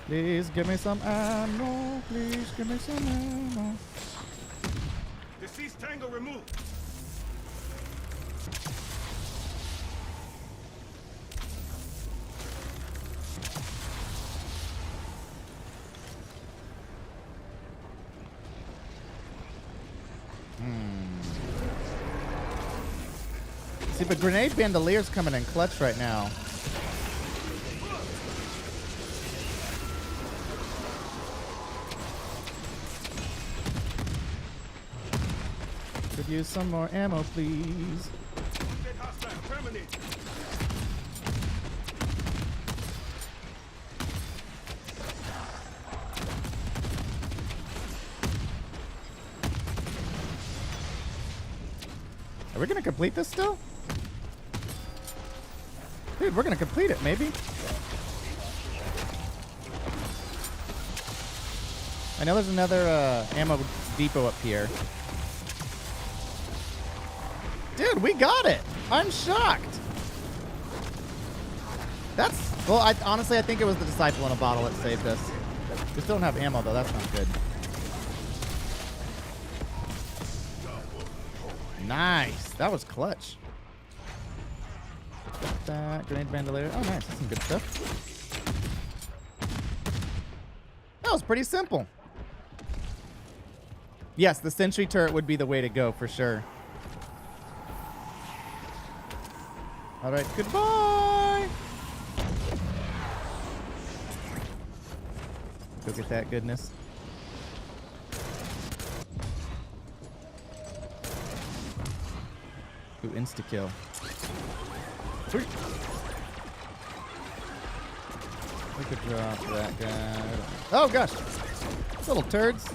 Speaker 1: Please give me some ammo. Please give me some ammo.
Speaker 2: Deceased tango removed.
Speaker 1: See, but Grenade Bandoleer's coming in clutch right now. Could use some more ammo, please.
Speaker 2: Dead hostile. Terminate.
Speaker 1: Are we gonna complete this still? Dude, we're gonna complete it, maybe. I know there's another ammo depot up here. Dude, we got it! I'm shocked! That's... Well, honestly, I think it was the disciple in a bottle that saved us. We still don't have ammo, though. That's not good. Nice. That was clutch. Got that. Grenade Bandolier. Oh, nice. That's some good stuff. That was pretty simple. Yes, the sentry turret would be the way to go for sure. All right, goodbye. Go get that goodness. Ooh, insta-kill. Sweet. We could drop that guy. Oh, gosh. Little turds.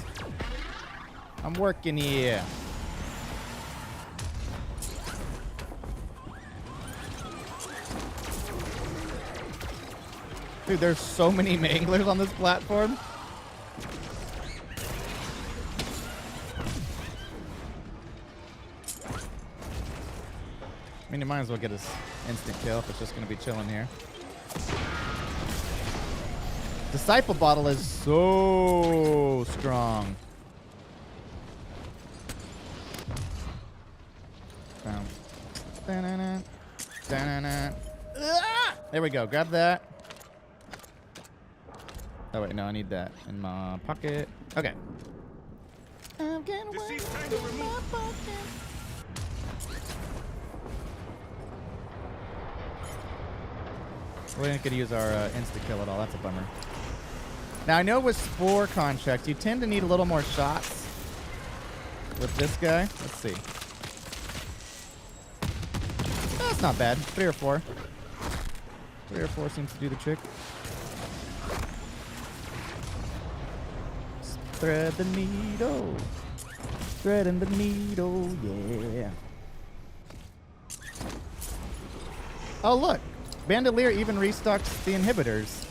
Speaker 1: I'm working here. Dude, there's so many manglers on this platform. I mean, you might as well get us instant kill if it's just going to be chilling here. Disciple bottle is so strong. There we go. Grab that. Oh, wait. No, I need that in my pocket. Okay. I'm getting away with my pocket. We ain't gonna use our insta-kill at all. That's a bummer. Now, I know with Spore contracts, you tend to need a little more shots with this guy. Let's see. That's not bad. 3 or 4. 3 or 4 seems to do the trick. Thread the needle. Threading the needle, yeah. Oh, look. Bandolier even restocks the inhibitors.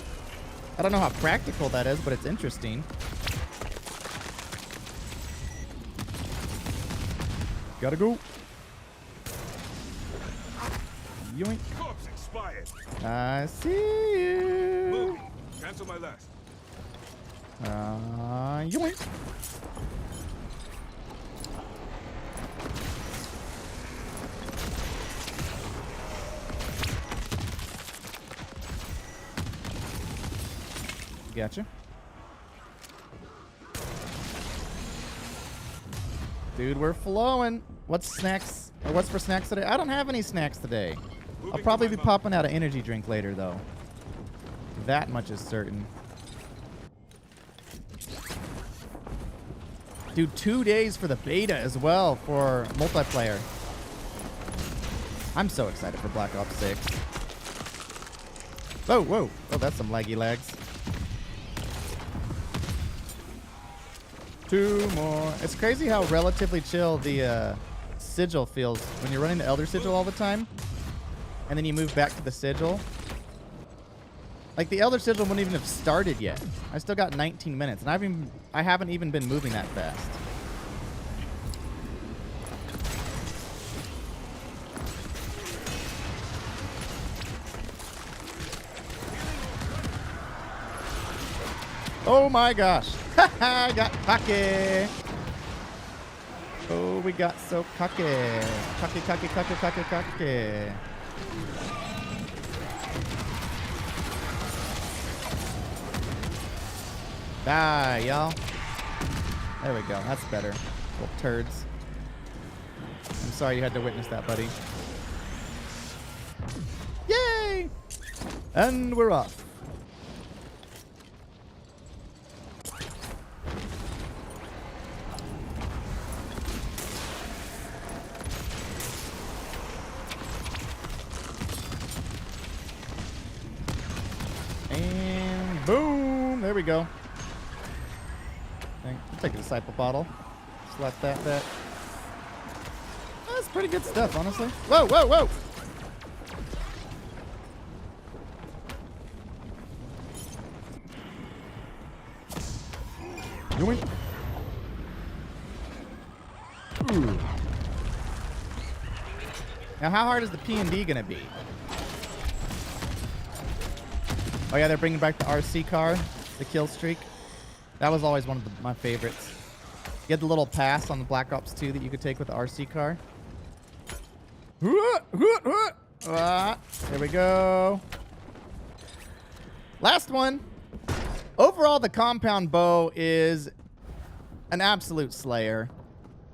Speaker 1: I don't know how practical that is, but it's interesting. Gotta go. Yoink.
Speaker 2: Corpse expired.
Speaker 1: I see you.
Speaker 2: Move. Cancel my last.
Speaker 1: Yoink. Gotcha. Dude, we're flowing. What's snacks? Or what's for snacks today? I don't have any snacks today. I'll probably be popping out an energy drink later, though. That much is certain. Dude, 2 days for the beta as well for multiplayer. I'm so excited for Black Ops 6. Whoa, whoa. Oh, that's some laggy lags. 2 more. It's crazy how relatively chill the Sigil feels when you're running the Elder Sigil all the time. And then you move back to the Sigil. Like, the Elder Sigil wouldn't even have started yet. I still got 19 minutes, and I haven't even been moving that fast. Oh my gosh. I got cocky. Oh, we got so cocky. Cocky, cocky, cocky, cocky, cocky. Die, y'all. There we go. That's better. Little turds. I'm sorry you had to witness that, buddy. Yay! And we're off. And boom! There we go. I'll take a disciple bottle. Slap that. That's pretty good stuff, honestly. Whoa, whoa, whoa! Yoink. Ooh. Now, how hard is the P&D gonna be? Oh yeah, they're bringing back the RC car, the kill streak. That was always one of my favorites. You had the little pass on the Black Ops 2 that you could take with the RC car. There we go. Last one. Overall, the compound bow is an absolute slayer.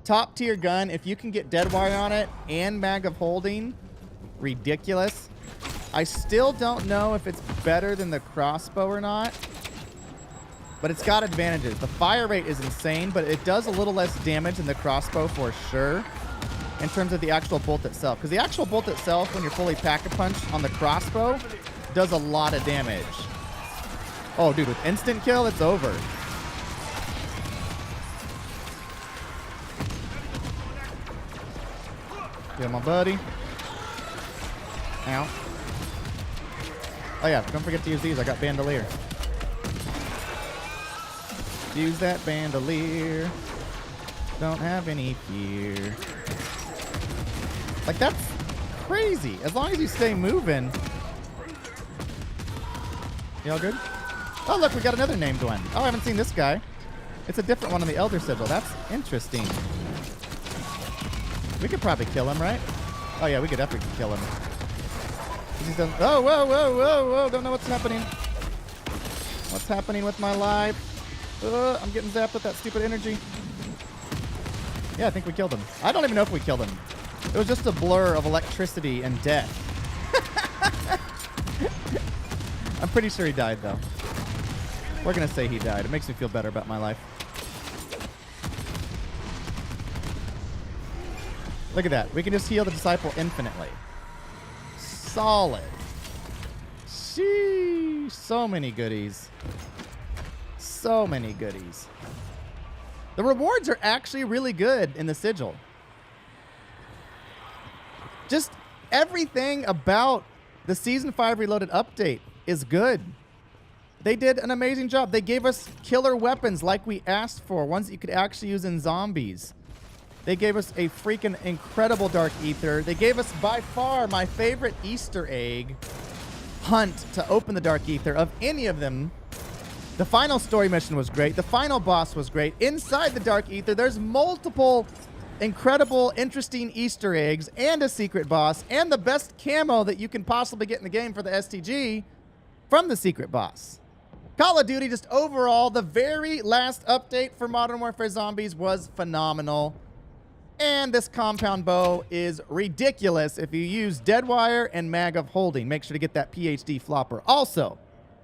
Speaker 1: Top tier gun. If you can get dead wire on it and mag of holding, ridiculous. I still don't know if it's better than the crossbow or not, but it's got advantages. The fire rate is insane, but it does a little less damage than the crossbow for sure in terms of the actual bolt itself. Because the actual bolt itself, when you're fully pack-a-punch on the crossbow, does a lot of damage. Oh, dude, with instant kill, it's over. Get my buddy. Ow. Oh yeah, don't forget to use these. I got bandolier. Use that bandolier. Don't have any fear. Like, that's crazy. As long as you stay moving. Y'all good? Oh, look, we got another named one. Oh, I haven't seen this guy. It's a different one on the Elder Sigil. That's interesting. We could probably kill him, right? Oh yeah, we could definitely kill him. Oh, whoa, whoa, whoa, whoa. Don't know what's happening. What's happening with my life? I'm getting zapped with that stupid energy. Yeah, I think we killed him. I don't even know if we killed him. It was just a blur of electricity and death. I'm pretty sure he died, though. We're going to say he died. It makes me feel better about my life. Look at that. We can just heal the disciple infinitely. Solid. Sheesh. So many goodies. So many goodies. The rewards are actually really good in the Sigil. Just everything about the Season 5 Reloaded update is good. They did an amazing job. They gave us killer weapons like we asked for, ones that you could actually use in zombies. They gave us a freaking incredible Dark Ether. They gave us by far my favorite Easter egg hunt to open the Dark Ether of any of them. The final story mission was great. The final boss was great. Inside the Dark Ether, there's multiple incredible, interesting Easter eggs and a secret boss and the best camo that you can possibly get in the game for the STG from the secret boss. Call of Duty, just overall, the very last update for Modern Warfare Zombies was phenomenal. And this compound bow is ridiculous if you use Deadwire and Mag of Holding. Make sure to get that PhD flopper. Also,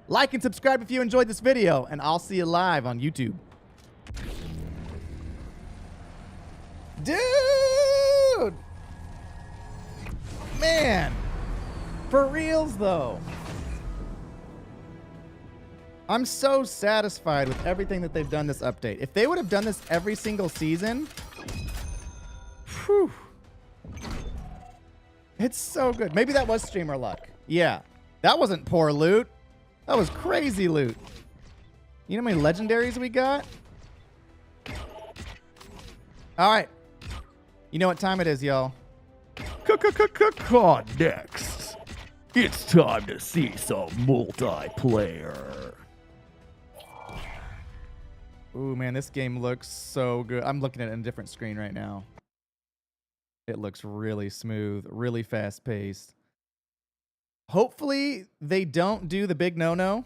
Speaker 1: like and subscribe if you enjoyed this video, and I'll see you live on YouTube. Dude! Man! For reals, though. I'm so satisfied with everything that they've done this update. If they would have done this every single season... Whew. It's so good. Maybe that was streamer luck. Yeah. That wasn't poor loot. That was crazy loot. You know how many legendaries we got? All right. You know what time it is, y'all.
Speaker 6: COD next. It's time to see some multiplayer.
Speaker 1: Ooh, man, this game looks so good. I'm looking at it on a different screen right now. It looks really smooth, really fast-paced. Hopefully, they don't do the big no-no.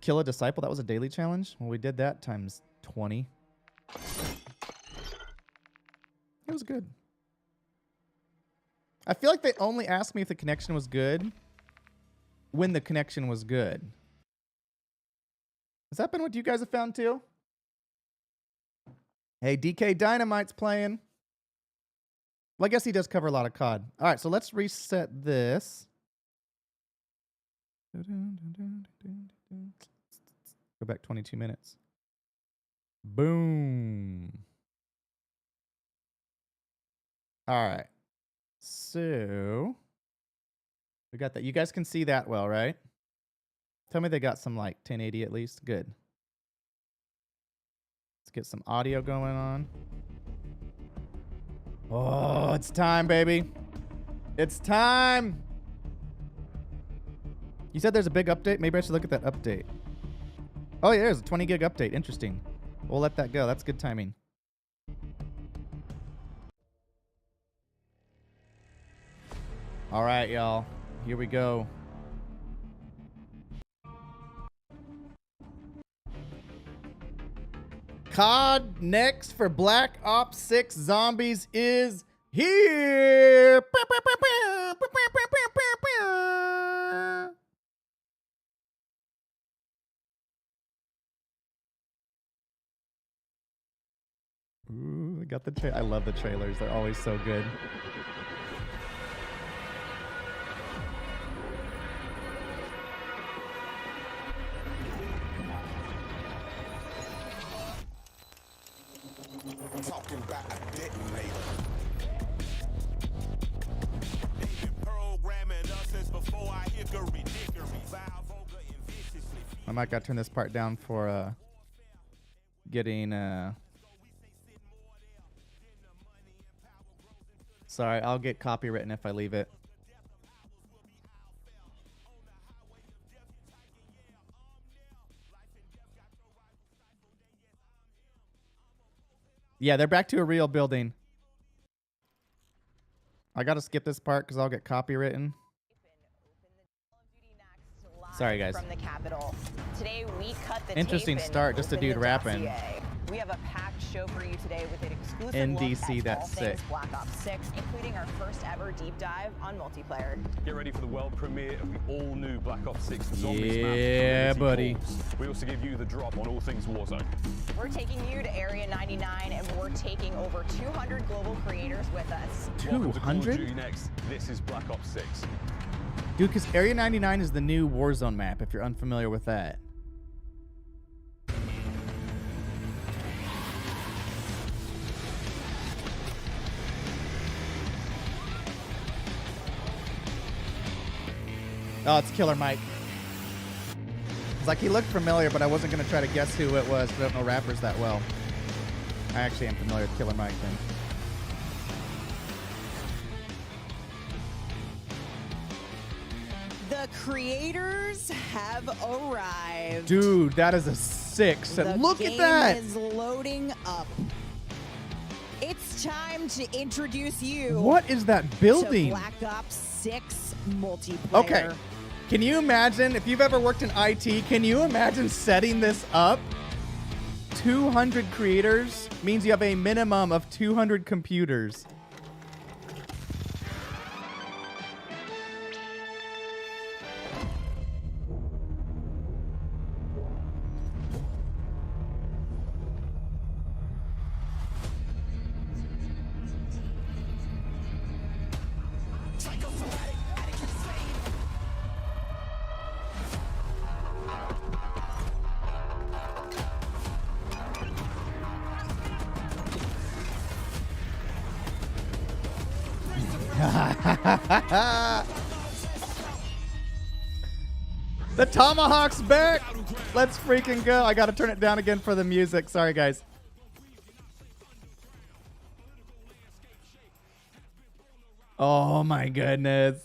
Speaker 1: Kill a disciple. That was a daily challenge. Well, we did that times 20. It was good. I feel like they only asked me if the connection was good when the connection was good. Has that been what you guys have found too? Hey, DK Dynamite's playing. Well, I guess he does cover a lot of COD. All right, so let's reset this. Go back 22 minutes. Boom. All right. So we got that. You guys can see that well, right? Tell me they got some like 1080 at least. Good. Let's get some audio going on. Oh, it's time, baby. It's time. You said there's a big update? Maybe I should look at that update. Oh, yeah, there's a 20 gig update. Interesting. We'll let that go. That's good timing. All right, y'all. Here we go. COD next for Black Ops 6 Zombies is here. Ooh, I got the I love the trailers. They're always so good.
Speaker 7: Talking about a detonator. They've been programming us since before I hickory dickory.
Speaker 1: I might gotta turn this part down for getting sorry, I'll get copywritten if I leave it. Yeah, they're back to a real building. I gotta skip this part because I'll get copywritten. Sorry, guys.
Speaker 8: From the Capitol. Today we cut the
Speaker 1: interesting
Speaker 8: tape
Speaker 1: start, just a dude rapping.
Speaker 8: Dossier. We have a packed show for you today with an exclusive
Speaker 1: NDC,
Speaker 8: look at
Speaker 1: that's
Speaker 8: all
Speaker 1: sick.
Speaker 8: things Black Ops 6, including our first ever deep dive on multiplayer.
Speaker 2: Get ready for the world premiere of the all-new Black Ops 6 Zombies map.
Speaker 1: Yeah, buddy.
Speaker 2: We also give you the drop on all things Warzone.
Speaker 8: We're taking you to Area 99, and we're taking over 200 global creators with us.
Speaker 2: Welcome to Call of
Speaker 1: 200?
Speaker 2: Duty next. This is Black Ops 6.
Speaker 1: Dude, because Area 99 is the new Warzone map, if you're unfamiliar with that. Oh, it's Killer Mike. It's like he looked familiar, but I wasn't going to try to guess who it was because I don't know rappers that well. I actually am familiar with Killer Mike then.
Speaker 8: The creators have arrived.
Speaker 1: Dude, that is a 6. And look at that.
Speaker 8: The game is loading up. It's time to introduce you.
Speaker 1: What is that building?
Speaker 8: To Black Ops 6 multiplayer.
Speaker 1: Okay. Can you imagine, if you've ever worked in IT, can you imagine setting this up? 200 creators means you have a minimum of 200 computers. The Tomahawk's back. Let's freaking go. I got to turn it down again for the music. Sorry, guys. Oh, my goodness.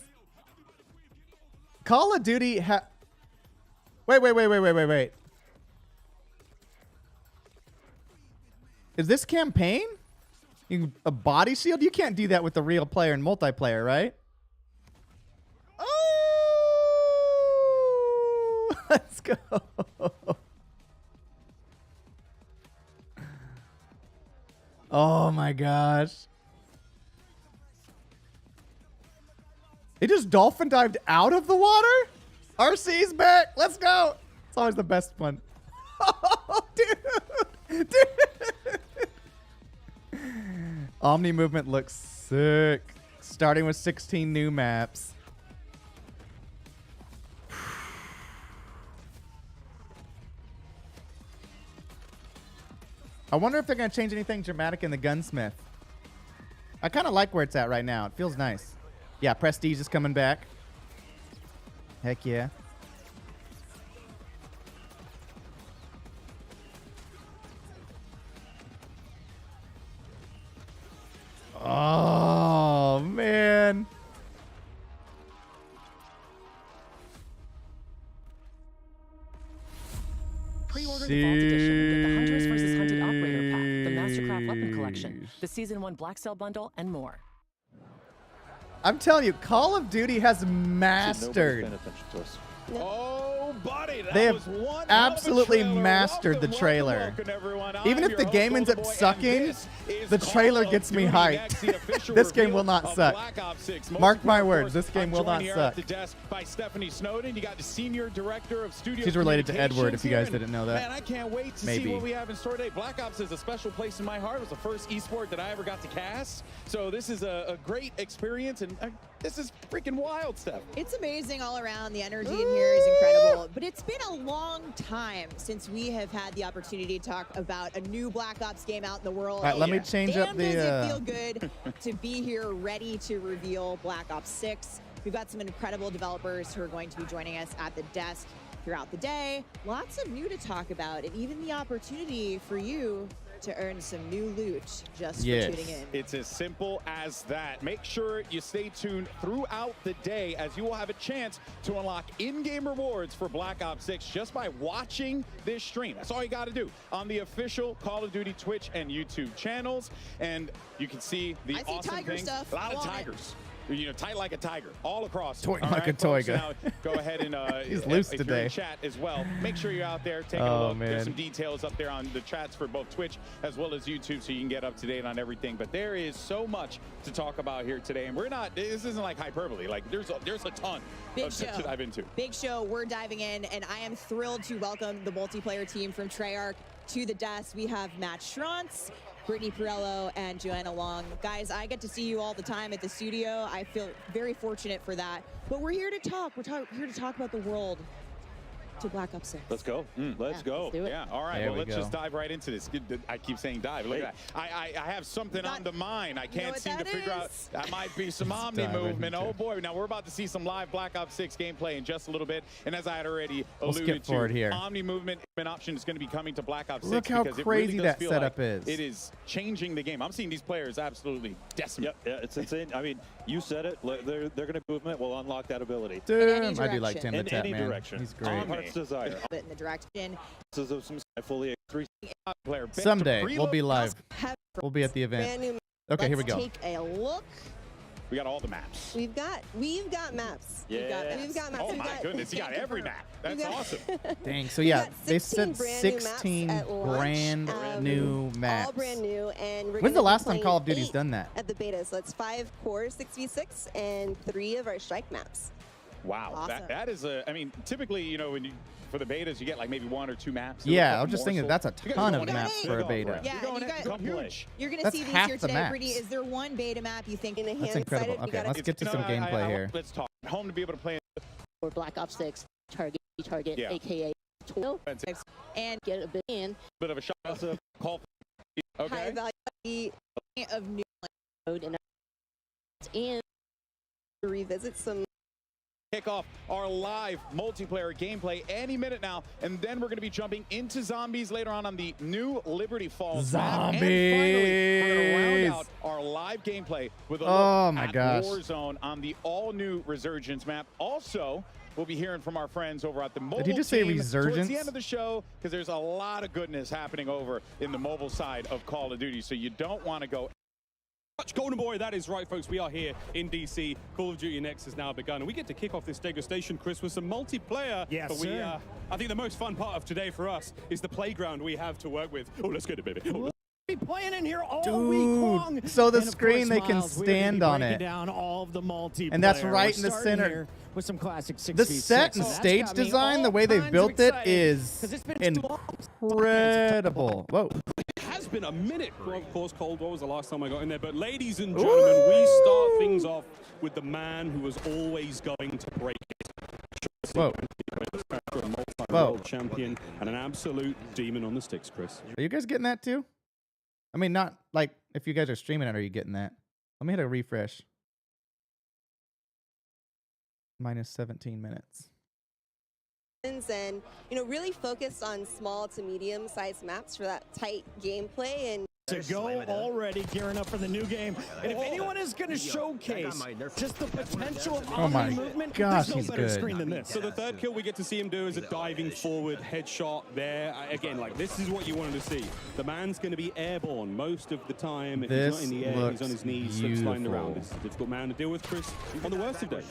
Speaker 1: Call of Duty Wait. Is this campaign? A body shield? You can't do that with the real player in multiplayer, right? Oh! Let's go. Oh my gosh. It just dolphin dived out of the water? RC's back. Let's go. It's always the best one. Oh, dude. Omni movement looks sick. Starting with 16 new maps. I wonder if they're going to change anything dramatic in the gunsmith. I kind of like where it's at right now. It feels nice. Yeah, Prestige is coming back. Heck yeah. Oh, man.
Speaker 9: Pre-order the Vault Edition and get the Hunters vs. Hunted Operator Pack, the Mastercraft Weapon Collection, the Season 1 Black Cell Bundle, and more.
Speaker 1: I'm telling you, Call of Duty has mastered.
Speaker 2: Oh, buddy, that
Speaker 1: They
Speaker 2: was
Speaker 1: have
Speaker 2: one
Speaker 1: absolutely
Speaker 2: hell of a trailer.
Speaker 1: mastered the
Speaker 2: Welcome,
Speaker 1: trailer.
Speaker 2: everyone.
Speaker 1: Even
Speaker 2: I'm
Speaker 1: if the
Speaker 2: your
Speaker 1: game
Speaker 2: host,
Speaker 1: ends up
Speaker 2: Golden Boy, and
Speaker 1: sucking,
Speaker 2: this is
Speaker 1: the
Speaker 2: Call
Speaker 1: trailer
Speaker 2: of
Speaker 1: gets me
Speaker 2: Duty
Speaker 1: hyped.
Speaker 2: Next, the official
Speaker 1: This game
Speaker 2: reveal
Speaker 1: will not
Speaker 2: of
Speaker 1: suck.
Speaker 2: Black Ops 6. Most
Speaker 1: Mark my
Speaker 2: important,
Speaker 1: words,
Speaker 2: of
Speaker 1: this
Speaker 2: course,
Speaker 1: game
Speaker 2: I'm
Speaker 1: will not
Speaker 2: joined here
Speaker 1: suck.
Speaker 2: at the desk by Stephanie Snowden. You got the senior director of studio.
Speaker 1: She's related to Edward, if you guys
Speaker 2: communications
Speaker 1: didn't know
Speaker 2: here.
Speaker 1: that.
Speaker 2: Man, I can't wait to
Speaker 1: Maybe.
Speaker 2: see what we have in store today. Black Ops is a special place in my heart. It was the first esport that I ever got to cast. So this is a great experience, and this is freaking wild stuff.
Speaker 8: It's amazing all around. The energy in here is incredible. But it's been a long time since we have had the opportunity to talk about a new Black Ops game out in the world.
Speaker 1: All right, let me change up
Speaker 8: Damn,
Speaker 1: the...
Speaker 8: does it feel good to be here ready to reveal Black Ops 6. We've got some incredible developers who are going to be joining us at the desk throughout the day. Lots of new to talk about, and even the opportunity for you to earn some new loot just for tuning in.
Speaker 2: It's as simple as that. Make sure you stay tuned throughout the day, as you will have a chance to unlock in-game rewards for Black Ops 6 just by watching this stream. That's all you got to do on the official Call of Duty Twitch and YouTube channels. And you can see the awesome
Speaker 8: tiger
Speaker 2: things.
Speaker 8: stuff.
Speaker 2: A lot
Speaker 8: I
Speaker 2: of
Speaker 8: want it.
Speaker 2: tigers. You know, tight like a tiger, all across.
Speaker 1: Toy
Speaker 2: All
Speaker 1: like a
Speaker 2: right, folks,
Speaker 1: toiga.
Speaker 2: so now go ahead and
Speaker 1: He's loose
Speaker 2: if you're
Speaker 1: today.
Speaker 2: in chat as well, make sure you're out there taking
Speaker 1: Oh,
Speaker 2: a look.
Speaker 1: man.
Speaker 2: There's some details up there on the chats for both Twitch as well as YouTube, so you can get up to date on everything. But there is so much to talk about here today, and we're not. This isn't like hyperbole. Like there's a ton
Speaker 8: Big
Speaker 2: of stuff
Speaker 8: show.
Speaker 2: to dive into.
Speaker 8: Big show. We're diving in, and I am thrilled to welcome the multiplayer team from Treyarch to the desk. We have Matt Schrantz, Brittany Perello, and Joanna Long. Guys, I get to see you all the time at the studio. I feel very fortunate for that. But we're here to talk. We're here to talk about the world to Black Ops 6.
Speaker 2: Let's go. Let's go.
Speaker 8: Let's do it.
Speaker 2: Yeah, all right.
Speaker 1: There
Speaker 2: Well,
Speaker 1: we
Speaker 2: let's
Speaker 1: go.
Speaker 2: just dive right into this. I keep saying dive. Look at that. I have something on the mind. I can't
Speaker 8: what
Speaker 2: seem to
Speaker 8: that
Speaker 2: figure out.
Speaker 8: is?
Speaker 2: That might be some Omni
Speaker 1: dive right
Speaker 2: movement.
Speaker 1: into
Speaker 2: Oh,
Speaker 1: it.
Speaker 2: boy. Now, we're about to see some live Black Ops 6 gameplay in just a little bit. And as I had already
Speaker 1: We'll
Speaker 2: alluded
Speaker 1: skip forward
Speaker 2: to,
Speaker 1: here.
Speaker 2: Omni movement option is going to be coming to Black Ops 6.
Speaker 1: Look how
Speaker 2: because
Speaker 1: crazy
Speaker 2: it really does
Speaker 1: that
Speaker 2: feel
Speaker 1: setup
Speaker 2: like
Speaker 1: is.
Speaker 2: It is changing the game. I'm seeing these players absolutely decimate.
Speaker 10: Yep, yeah, it's insane. I mean, you said it. They're going to movement. We'll unlock that ability.
Speaker 1: Damn, I do like Tim the
Speaker 10: In
Speaker 1: Tap
Speaker 10: any
Speaker 1: Man.
Speaker 10: direction.
Speaker 1: He's great.
Speaker 10: Heart's desire.
Speaker 8: Bit in the direction.
Speaker 10: This is some fully three.
Speaker 2: Player bent to
Speaker 1: Someday we'll
Speaker 2: preload.
Speaker 1: be live.
Speaker 8: Have
Speaker 1: We'll be at the
Speaker 8: brand
Speaker 1: event.
Speaker 8: new.
Speaker 1: Okay, here we
Speaker 8: Let's
Speaker 1: go.
Speaker 8: take a look.
Speaker 2: We got all the maps.
Speaker 11: We've got maps.
Speaker 8: We've got
Speaker 10: Yes.
Speaker 11: We've got maps.
Speaker 2: Oh,
Speaker 11: We've
Speaker 2: my
Speaker 11: got,
Speaker 2: goodness. You got every map. That's
Speaker 11: got-
Speaker 2: awesome.
Speaker 1: Dang. So yeah,
Speaker 11: got
Speaker 1: they
Speaker 11: 16
Speaker 1: said
Speaker 11: brand new maps
Speaker 1: 16
Speaker 11: at launch,
Speaker 1: brand new maps.
Speaker 11: all brand new, and we're
Speaker 1: When's
Speaker 11: gonna
Speaker 1: the
Speaker 11: be
Speaker 1: last time
Speaker 11: playing
Speaker 1: Call of Duty's
Speaker 11: 8
Speaker 1: done that?
Speaker 11: at the beta? So that's 5 core 6v6 and 3 of our strike maps.
Speaker 2: Wow.
Speaker 8: Awesome.
Speaker 2: That is a, I mean, typically, you know, when you, for the betas, you get like maybe 1 or 2 maps.
Speaker 1: Yeah, I was just thinking
Speaker 2: so
Speaker 1: that's a
Speaker 2: you guys
Speaker 1: ton
Speaker 2: are
Speaker 1: of
Speaker 2: going
Speaker 1: maps
Speaker 2: in.
Speaker 1: for a
Speaker 2: You're going
Speaker 1: beta.
Speaker 2: in.
Speaker 8: Yeah,
Speaker 2: You're
Speaker 8: and
Speaker 2: going
Speaker 8: you
Speaker 2: in.
Speaker 8: guys-
Speaker 2: Come play.
Speaker 10: Huge.
Speaker 8: You're going to
Speaker 1: That's
Speaker 8: see these
Speaker 1: half
Speaker 8: here
Speaker 1: the
Speaker 8: today, Pretty.
Speaker 1: maps.
Speaker 8: Is there one beta map you think?
Speaker 11: In the
Speaker 1: That's
Speaker 11: hand
Speaker 1: incredible.
Speaker 11: sided, we
Speaker 1: Okay,
Speaker 11: got
Speaker 1: let's get to some gameplay here.
Speaker 2: Let's talk. Home to be able to play.
Speaker 12: For Black Ops 6, target,
Speaker 2: Yeah.
Speaker 12: aka tool,
Speaker 8: And
Speaker 12: get a bit in
Speaker 2: Bit of a shot. Call.
Speaker 11: high
Speaker 2: Okay.
Speaker 11: value
Speaker 8: of new
Speaker 12: mode and
Speaker 11: to revisit some.
Speaker 2: Kick off our live multiplayer gameplay any minute now, and then we're going to be jumping into zombies later on the new Liberty Falls map. And finally, we're going to round out our live gameplay with a
Speaker 1: Oh
Speaker 2: look
Speaker 1: my
Speaker 2: at
Speaker 1: gosh.
Speaker 2: Warzone on the all-new Resurgence map. Also, we'll be hearing from our friends over at the mobile
Speaker 1: he just say
Speaker 2: team towards
Speaker 1: Resurgence?
Speaker 2: the end of the show, because there's a lot of goodness happening over in the mobile side of Call of Duty, so you don't want to go.
Speaker 13: Golden Boy, that is right, folks. We are here in DC. Call of Duty Next has now begun, and we get to kick off this degustation, Chris, with some multiplayer.
Speaker 14: Yes,
Speaker 13: but
Speaker 14: sir.
Speaker 13: I think the most fun part of today for us is the playground we have to work with. Oh, let's get it, baby. Oh,
Speaker 14: Be playing in here all
Speaker 1: Dude,
Speaker 14: week long.
Speaker 1: so the
Speaker 14: And of
Speaker 1: screen,
Speaker 14: course,
Speaker 1: they can
Speaker 14: Miles, we're gonna
Speaker 1: stand
Speaker 14: be
Speaker 1: on
Speaker 14: breaking
Speaker 1: it.
Speaker 14: down all of the multiplayer.
Speaker 1: And that's
Speaker 14: We're
Speaker 1: right in the
Speaker 14: starting
Speaker 1: center.
Speaker 14: here with some classic 6v6.
Speaker 1: The set and
Speaker 14: So that's
Speaker 1: stage
Speaker 14: got me
Speaker 1: design, the
Speaker 14: all
Speaker 1: way they
Speaker 14: kinds
Speaker 1: built
Speaker 14: of
Speaker 1: it
Speaker 14: excited,
Speaker 1: is
Speaker 14: 'cause it's been too long.
Speaker 1: incredible. Whoa.
Speaker 13: It has been a minute. Well, of course, Cold War was the last time I got in there. But ladies and gentlemen, we start things off with the man who was always going to break it.
Speaker 1: Whoa.
Speaker 13: A multi-world champion and an absolute demon on the sticks, Chris.
Speaker 1: Are you guys getting that too? I mean, not like if you guys are streaming it, are you getting that? Let me hit a refresh. Minus 17 minutes.
Speaker 11: And really focused on small to medium sized maps for that tight gameplay and
Speaker 14: To go already gearing up for the new game. And if anyone is going to showcase just the potential of
Speaker 1: Oh my
Speaker 14: Omni movement,
Speaker 1: gosh,
Speaker 14: there's no
Speaker 1: he's
Speaker 14: better
Speaker 1: good.
Speaker 14: screen than this.
Speaker 13: So the third kill we get to see him do is a diving forward headshot there. Again, like this is what you wanted to see. The man's going to be airborne most of the time. If
Speaker 1: This
Speaker 13: he's not in the air, he's
Speaker 1: looks
Speaker 13: on his knees, slips sliding around.
Speaker 1: beautiful.
Speaker 13: It's a difficult man to deal with, Chris, on the worst of days.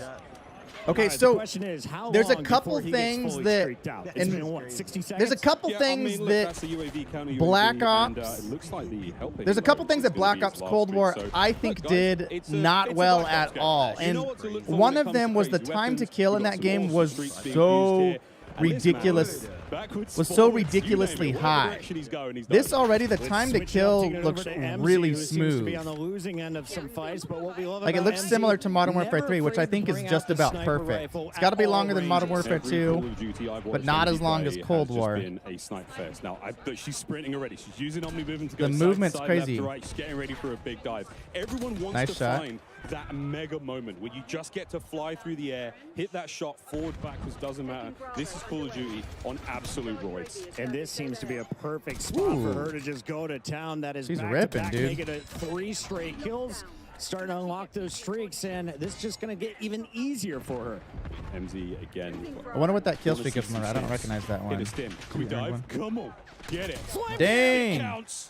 Speaker 1: Okay,
Speaker 14: The
Speaker 1: so
Speaker 14: question is, how
Speaker 1: there's a
Speaker 14: long
Speaker 1: couple
Speaker 14: before he gets
Speaker 1: things
Speaker 14: fully
Speaker 1: that
Speaker 14: streaked out? It's been, what, 60 seconds?
Speaker 1: there's a couple
Speaker 13: Yeah, I
Speaker 1: things
Speaker 13: mean, look,
Speaker 1: that
Speaker 13: that's a UAV, counter UAV,
Speaker 1: Black
Speaker 13: and,
Speaker 1: Ops.
Speaker 13: it looks like the helping
Speaker 1: There's a couple things that
Speaker 13: is gonna
Speaker 1: Black
Speaker 13: be
Speaker 1: Ops
Speaker 13: his last
Speaker 1: Cold
Speaker 13: streak.
Speaker 1: War
Speaker 13: So,
Speaker 1: I think
Speaker 13: look, guys,
Speaker 1: did
Speaker 13: it's
Speaker 1: not
Speaker 13: a
Speaker 1: well
Speaker 13: Black Ops
Speaker 1: at
Speaker 13: game.
Speaker 1: all.
Speaker 13: You
Speaker 1: And
Speaker 13: know what to look for
Speaker 1: one
Speaker 13: when it
Speaker 1: of
Speaker 13: comes
Speaker 1: them
Speaker 13: to
Speaker 1: was the
Speaker 13: crazy
Speaker 1: time to
Speaker 13: weapons.
Speaker 1: kill
Speaker 13: We've
Speaker 1: in
Speaker 13: got
Speaker 1: that
Speaker 13: some
Speaker 1: game
Speaker 13: awesome
Speaker 1: was
Speaker 13: streaks being used
Speaker 1: so
Speaker 13: here. And this man,
Speaker 1: ridiculous.
Speaker 13: backwards,
Speaker 1: Was so
Speaker 13: forwards, you name
Speaker 1: ridiculously
Speaker 13: it, whatever
Speaker 1: high.
Speaker 13: direction he's going, he's
Speaker 1: This
Speaker 13: done it.
Speaker 1: already, the
Speaker 14: Let's
Speaker 1: time to
Speaker 14: switch it up,
Speaker 1: kill
Speaker 14: taking it
Speaker 1: looks
Speaker 14: over to MC,
Speaker 1: really
Speaker 14: who seems to be
Speaker 1: smooth.
Speaker 14: on the losing end of some fights, but what we love
Speaker 1: Like it
Speaker 14: about
Speaker 1: looks
Speaker 14: MC,
Speaker 1: similar to Modern Warfare
Speaker 14: never
Speaker 1: 3, which I
Speaker 14: afraid to
Speaker 1: think is
Speaker 14: bring
Speaker 1: just
Speaker 14: out the
Speaker 1: about
Speaker 14: sniper
Speaker 1: perfect.
Speaker 14: rifle
Speaker 1: It's got to
Speaker 14: at
Speaker 1: be
Speaker 14: all
Speaker 1: longer than Modern
Speaker 14: ranges.
Speaker 1: Warfare
Speaker 13: Every
Speaker 1: 2.
Speaker 13: Call of Duty I've
Speaker 1: but
Speaker 13: watched
Speaker 1: not
Speaker 13: MD
Speaker 1: as long
Speaker 13: play
Speaker 1: as
Speaker 13: has
Speaker 1: Cold
Speaker 13: just
Speaker 1: War.
Speaker 13: been a sniper fest. Now, she's sprinting already. She's using Omni movement to go
Speaker 1: The
Speaker 13: side to
Speaker 1: movement's
Speaker 13: side,
Speaker 1: crazy.
Speaker 13: left to right. She's getting ready for a big dive. Everyone wants
Speaker 1: Nice
Speaker 13: to
Speaker 1: shot.
Speaker 13: find that mega moment where you just get to fly through the air, hit that shot, forward, backwards, doesn't matter. This is Call of Duty on absolute roids.
Speaker 14: And this seems to be a perfect spot for her to just go to town. That is
Speaker 1: She's
Speaker 14: back
Speaker 1: ripping,
Speaker 14: to back,
Speaker 1: dude.
Speaker 14: making it 3 straight kills, starting to unlock those streaks, and this is just going to get even easier for her.
Speaker 13: MZ again.
Speaker 1: I wonder what that kill
Speaker 13: Wanna
Speaker 1: streak
Speaker 13: see
Speaker 1: is from her. I
Speaker 13: some
Speaker 1: don't
Speaker 13: shots.
Speaker 1: recognize that
Speaker 13: Hit
Speaker 1: one.
Speaker 13: a stim. Can we
Speaker 1: Third
Speaker 13: dive?
Speaker 1: one.
Speaker 13: Come on. Get it.
Speaker 1: Dang.
Speaker 13: It counts.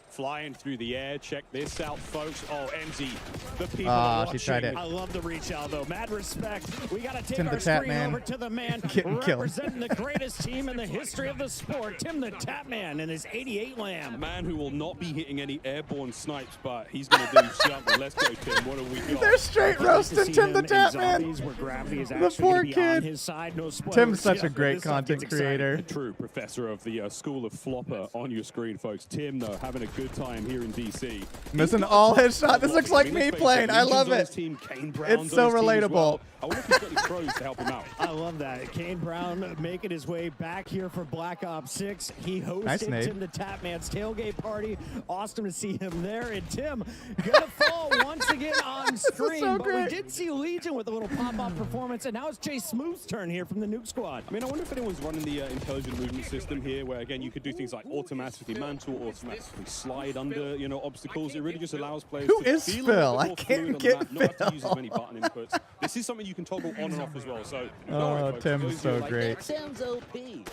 Speaker 13: Flying through the air. Check this out, folks. Oh, MZ. The people
Speaker 1: Ah,
Speaker 13: are
Speaker 1: she
Speaker 13: watching.
Speaker 1: tried it.
Speaker 14: I love the reach out, though. Mad respect. We got to take
Speaker 1: Tim the
Speaker 14: our
Speaker 1: Tap
Speaker 14: screen
Speaker 1: Man
Speaker 14: over to the man
Speaker 1: getting killed.
Speaker 14: representing the greatest team in the history of the sport, Tim the Tap Man and his 88
Speaker 13: A
Speaker 14: lamb.
Speaker 13: man who will not be hitting any airborne snipes, but he's going to do something. Let's go, Tim. What have we got?
Speaker 1: They're straight roasting Tim the Tap Man.
Speaker 14: Where gravity is
Speaker 1: The
Speaker 14: actually
Speaker 1: poor
Speaker 14: gonna be on
Speaker 1: kid.
Speaker 14: his side. No spoilers.
Speaker 1: Tim's such
Speaker 14: Yeah,
Speaker 1: a great
Speaker 14: this stuff
Speaker 1: content
Speaker 14: gets exciting.
Speaker 1: creator.
Speaker 13: A true professor of the School of Flopper on your screen, folks. Tim, though, having a good good time here in DC.
Speaker 1: Missing all his shots. This looks like me playing. I love it. It's so relatable.
Speaker 13: I wonder if he's got any pros to help him out.
Speaker 14: I love that. Kane Brown making his way back here for Black Ops 6. He hosted Tim the Tapman's tailgate party. Awesome to see him there. And Tim gonna fall once again on screen.
Speaker 1: So
Speaker 14: but we did see Legion with a little pop-up performance, and now it's Jay Smooth's turn here from the Nuke Squad.
Speaker 13: I mean, I wonder if anyone's running the intelligent movement system here, where again you could do things like automatically mantle, automatically slide under, you know, obstacles. It really just allows players
Speaker 1: Who
Speaker 13: to
Speaker 1: is
Speaker 13: feel
Speaker 1: Phil?
Speaker 13: a bit
Speaker 1: I
Speaker 13: more
Speaker 1: can't
Speaker 13: fluid on
Speaker 1: get
Speaker 13: the map, not have to use as many button inputs. This is something you can toggle on and off as well. So,
Speaker 1: Oh, Tim's so
Speaker 13: like,
Speaker 1: great.
Speaker 12: Sounds OP.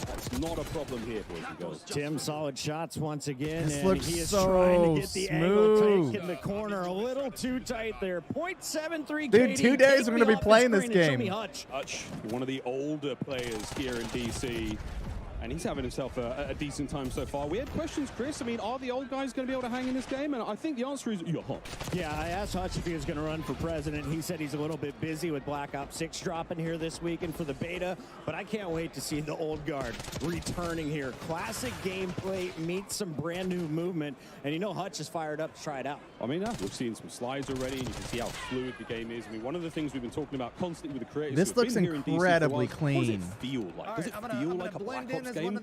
Speaker 13: That's not a problem here, boys and girls.
Speaker 14: Tim, solid shots once again.
Speaker 1: This
Speaker 14: and
Speaker 1: looks
Speaker 14: he is
Speaker 1: so
Speaker 14: trying to get the angle
Speaker 1: smooth.
Speaker 14: tight in the corner. A little too tight there. 0.73
Speaker 1: Dude,
Speaker 14: KD.
Speaker 1: 2 days
Speaker 14: Take
Speaker 1: I'm
Speaker 14: me
Speaker 1: going to be
Speaker 14: off the
Speaker 1: playing this
Speaker 14: screen and show me
Speaker 1: game.
Speaker 14: Hutch.
Speaker 13: One of the older players here in DC. And he's having himself a decent time so far. We had questions, Chris. I mean, are the old guys going to be able to hang in this game? And I think the answer is, yeah.
Speaker 14: Yeah, I asked Hutch if he was going to run for president. He said he's a little bit busy with Black Ops 6 dropping here this weekend for the beta. But I can't wait to see the old guard returning here. Classic gameplay meets some brand new movement. And you know Hutch is fired up to try it out.
Speaker 13: I mean, we've seen some slides already, and you can see how fluid the game is. I mean, one of the things we've been talking about constantly with the creators.
Speaker 1: This looks incredibly
Speaker 13: What does
Speaker 1: clean.
Speaker 13: it feel like? Does it feel like a Black Ops game?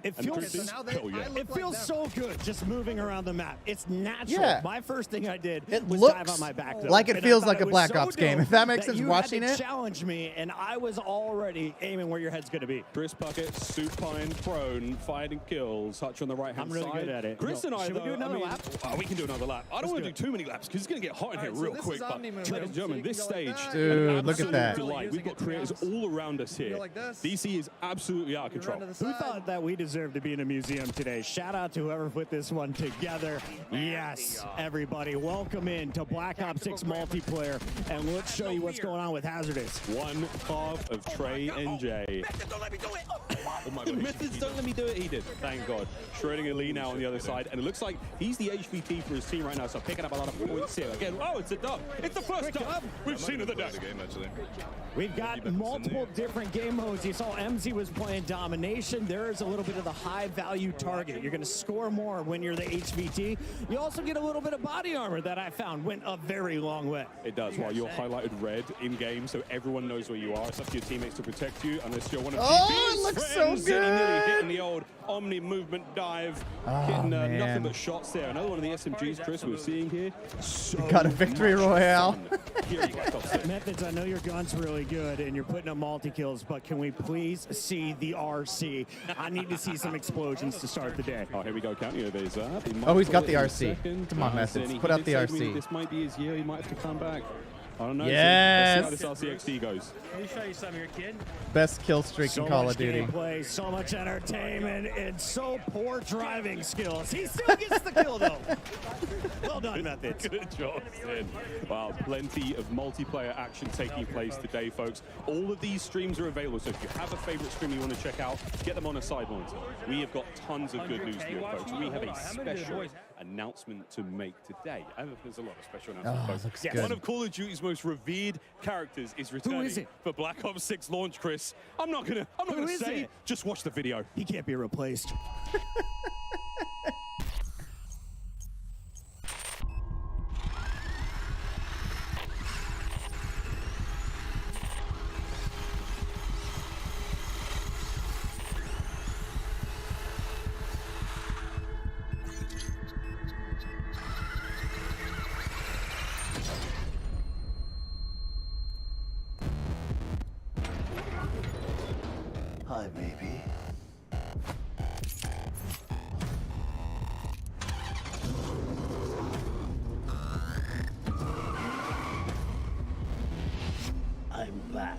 Speaker 14: It feels so good just moving around the map. It's natural.
Speaker 1: Yeah.
Speaker 14: My first thing I did
Speaker 1: It
Speaker 14: was
Speaker 1: looks
Speaker 14: dive on my back, though.
Speaker 1: like it
Speaker 14: And I
Speaker 1: feels
Speaker 14: thought
Speaker 1: like a
Speaker 14: was
Speaker 1: Black
Speaker 14: so
Speaker 1: Ops game.
Speaker 14: dope
Speaker 1: If that makes sense,
Speaker 14: you
Speaker 1: watching
Speaker 14: had
Speaker 1: it.
Speaker 14: to challenge me, and I was already aiming where your head's going to be.
Speaker 13: Chris Puckett, supine, prone, fired and kills. Hutch on the right hand side.
Speaker 14: I'm really good at it.
Speaker 13: Chris and I,
Speaker 14: Should we
Speaker 13: though,
Speaker 14: do another lap?
Speaker 13: We can do another lap. I don't want to do too many laps because it's going to get hot in here real quick. But ladies and gentlemen, this stage,
Speaker 1: Dude, look at that.
Speaker 13: delight. We've got creators all around us here. DC is absolutely out of control.
Speaker 14: Who thought that we deserved to be in a museum today? Shout out to whoever put this one together. Yes, everybody, welcome in to Black Ops 6 multiplayer, and let's show you what's going on with Hazardous.
Speaker 13: One half of Trey and Jay. Oh my God. Methods don't let me do it. He did. Thank God. Schrodinger Lee now on the other side, and it looks like he's the HVT for his team right now, so picking up a lot of points here. Again, oh, it's a dub. It's the first dub we've seen of the day.
Speaker 14: We've got multiple different game modes. You saw MZ was playing Domination. There is a little bit of the high-value target. You're going to score more when you're the HVT. You also get a little bit of body armor that I found went a very long way.
Speaker 13: It does, while you're highlighted red in-game, so everyone knows where you are. It's up to your teammates to protect you, unless you're one of
Speaker 1: Oh, it looks so
Speaker 13: friends. And he nearly
Speaker 1: good.
Speaker 13: hitting the old Omni movement dive, getting nothing but shots there. Another one of the SMGs, Chris, we're seeing here. So
Speaker 1: Got a victory royale.
Speaker 13: Here you go.
Speaker 14: Methods, I know your gun's really good and you're putting up multi-kills, but can we please see the RC? I need to see some explosions to start the day.
Speaker 13: Oh, here we go. Counting over his up.
Speaker 1: Oh, he's got the RC. Come on, Methods. Put out the RC.
Speaker 13: This might be his year. He might have to come back. I don't know.
Speaker 1: Yes.
Speaker 13: Let's see how this RCXD goes.
Speaker 14: Let me show you some of your kid.
Speaker 1: Best kill streak in Call of Duty.
Speaker 14: Gameplay, so much entertainment, and so poor driving skills. He still gets the kill, though. Well done, Methods.
Speaker 13: Good job, Sid. Wow, plenty of multiplayer action taking place today, folks. All of these streams are available, so if you have a favorite stream you want to check out, get them on a side monitor. We have got tons of good news for you, folks. We have a special announcement to make today. There's a lot of special announcements, folks.
Speaker 1: Looks good.
Speaker 13: One of Call of Duty's most revered characters is returning
Speaker 14: is it?
Speaker 13: for Black Ops 6 launch, Chris. I'm not gonna
Speaker 14: is
Speaker 13: say.
Speaker 14: it?
Speaker 13: Just watch the video.
Speaker 14: He can't be replaced.
Speaker 6: Hi, baby. I'm back.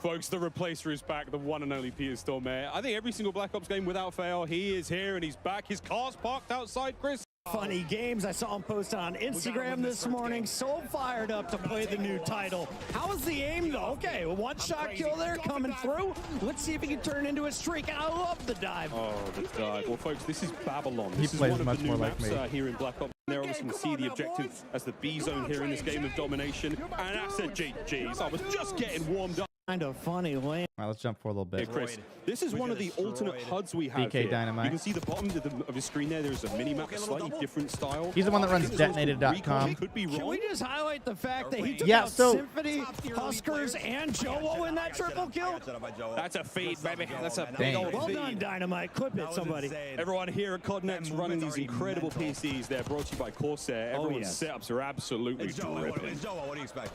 Speaker 13: Folks, the replacer is back, the one and only Peter Stormare. I think every single Black Ops game without fail, he is here and he's back. His car's parked outside, Chris.
Speaker 14: Funny games. I saw him post on Instagram this morning. So fired up to play the new title. How is the aim, though? Okay, one shot kill there coming through. Let's see if he can turn into a streak. And I love the dive.
Speaker 13: Oh, the dive. Well, folks, this is Babylon.
Speaker 1: He
Speaker 13: This is
Speaker 1: plays
Speaker 13: one of
Speaker 1: much
Speaker 13: the new
Speaker 1: more like
Speaker 13: maps
Speaker 1: me.
Speaker 13: here in Black Ops. There, obviously, can see the objective as the B zone here in this game of domination. And that's a GG's. I was just getting warmed up.
Speaker 14: kind of funny lane.
Speaker 1: All right, let's jump for a little bit.
Speaker 13: Hey, Chris, this is one of the alternate HUDs we have
Speaker 1: DK
Speaker 13: here.
Speaker 1: Dynamite.
Speaker 13: You can see the bottom of the screen there. There's a mini-map, a slightly different style.
Speaker 1: He's the one that runs detonated.com.
Speaker 13: Could be
Speaker 14: Can
Speaker 13: wrong.
Speaker 14: we just highlight the fact that he took
Speaker 1: Yeah,
Speaker 14: out
Speaker 1: so-
Speaker 14: Symphony, Huskers, and Joe in that triple kill?
Speaker 13: That's a feed, baby. That's a big
Speaker 1: Dang.
Speaker 13: old
Speaker 14: Well
Speaker 13: feed.
Speaker 14: done, Dynamite. Clip it, somebody.
Speaker 13: Everyone here at COD Next running these incredible PCs. They're brought to you by Corsair. Everyone's setups are absolutely dripping.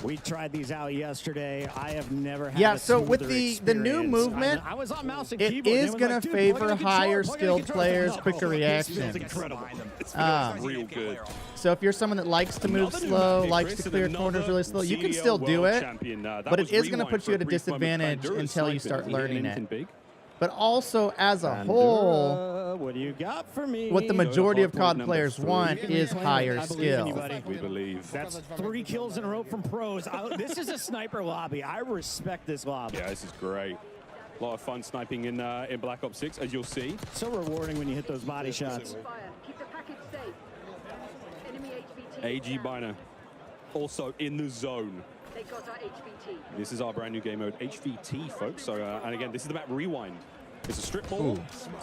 Speaker 14: We tried these out yesterday. I have never had
Speaker 1: Yeah,
Speaker 14: a
Speaker 1: so with
Speaker 14: smoother
Speaker 1: the new
Speaker 14: experience.
Speaker 1: movement,
Speaker 14: I was on mouse and
Speaker 1: it
Speaker 14: keyboard, and
Speaker 1: is
Speaker 14: was
Speaker 1: going
Speaker 14: like,
Speaker 1: to
Speaker 14: dude, plug in
Speaker 1: favor
Speaker 14: the controller,
Speaker 1: higher
Speaker 14: plug in the
Speaker 1: skilled
Speaker 14: controller.
Speaker 1: players,
Speaker 14: No,
Speaker 1: quicker
Speaker 14: this feels
Speaker 1: reactions.
Speaker 14: incredible.
Speaker 13: It's
Speaker 1: Um,
Speaker 13: real good.
Speaker 1: So if you're someone that likes to move slow, likes to clear corners really slow, you can still do it, but it is going to put you at a disadvantage until you start learning it. But also, as a whole,
Speaker 14: what do you got for me?
Speaker 1: what the majority of COD players want is higher skill.
Speaker 13: We believe.
Speaker 14: That's 3 kills in a row from pros. This is a sniper lobby. I respect this lobby.
Speaker 13: Yeah, this is great. A lot of fun sniping in Black Ops 6, as you'll see.
Speaker 14: So rewarding when you hit those body shots.
Speaker 13: AG Biner, also in the zone. This is our brand new game mode, HVT, folks. So, and again, this is the map Rewind. It's a strip mall,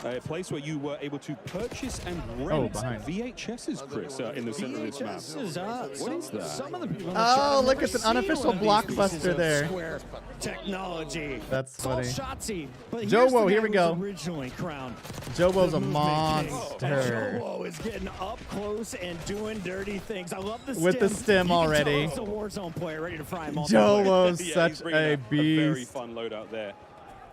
Speaker 13: a place where you were able to purchase and rent VHSs, Chris, in the center of this map. What is that?
Speaker 14: Some of the people
Speaker 1: Oh, look, it's an unofficial blockbuster there.
Speaker 14: Square technology.
Speaker 1: That's funny.
Speaker 14: Shotzi, but
Speaker 1: Joe, here we go.
Speaker 14: Originally crowned.
Speaker 1: Jowo's a
Speaker 14: the movement
Speaker 1: monster.
Speaker 14: Joe is getting up close and doing dirty things. I love the stim.
Speaker 1: With the stim
Speaker 14: You can
Speaker 1: already.
Speaker 14: tell it's a Warzone player ready to fry him all.
Speaker 1: Jowo's
Speaker 13: Yeah,
Speaker 1: such
Speaker 13: he's bringing
Speaker 1: a
Speaker 13: a very
Speaker 1: beast.
Speaker 13: fun loadout there.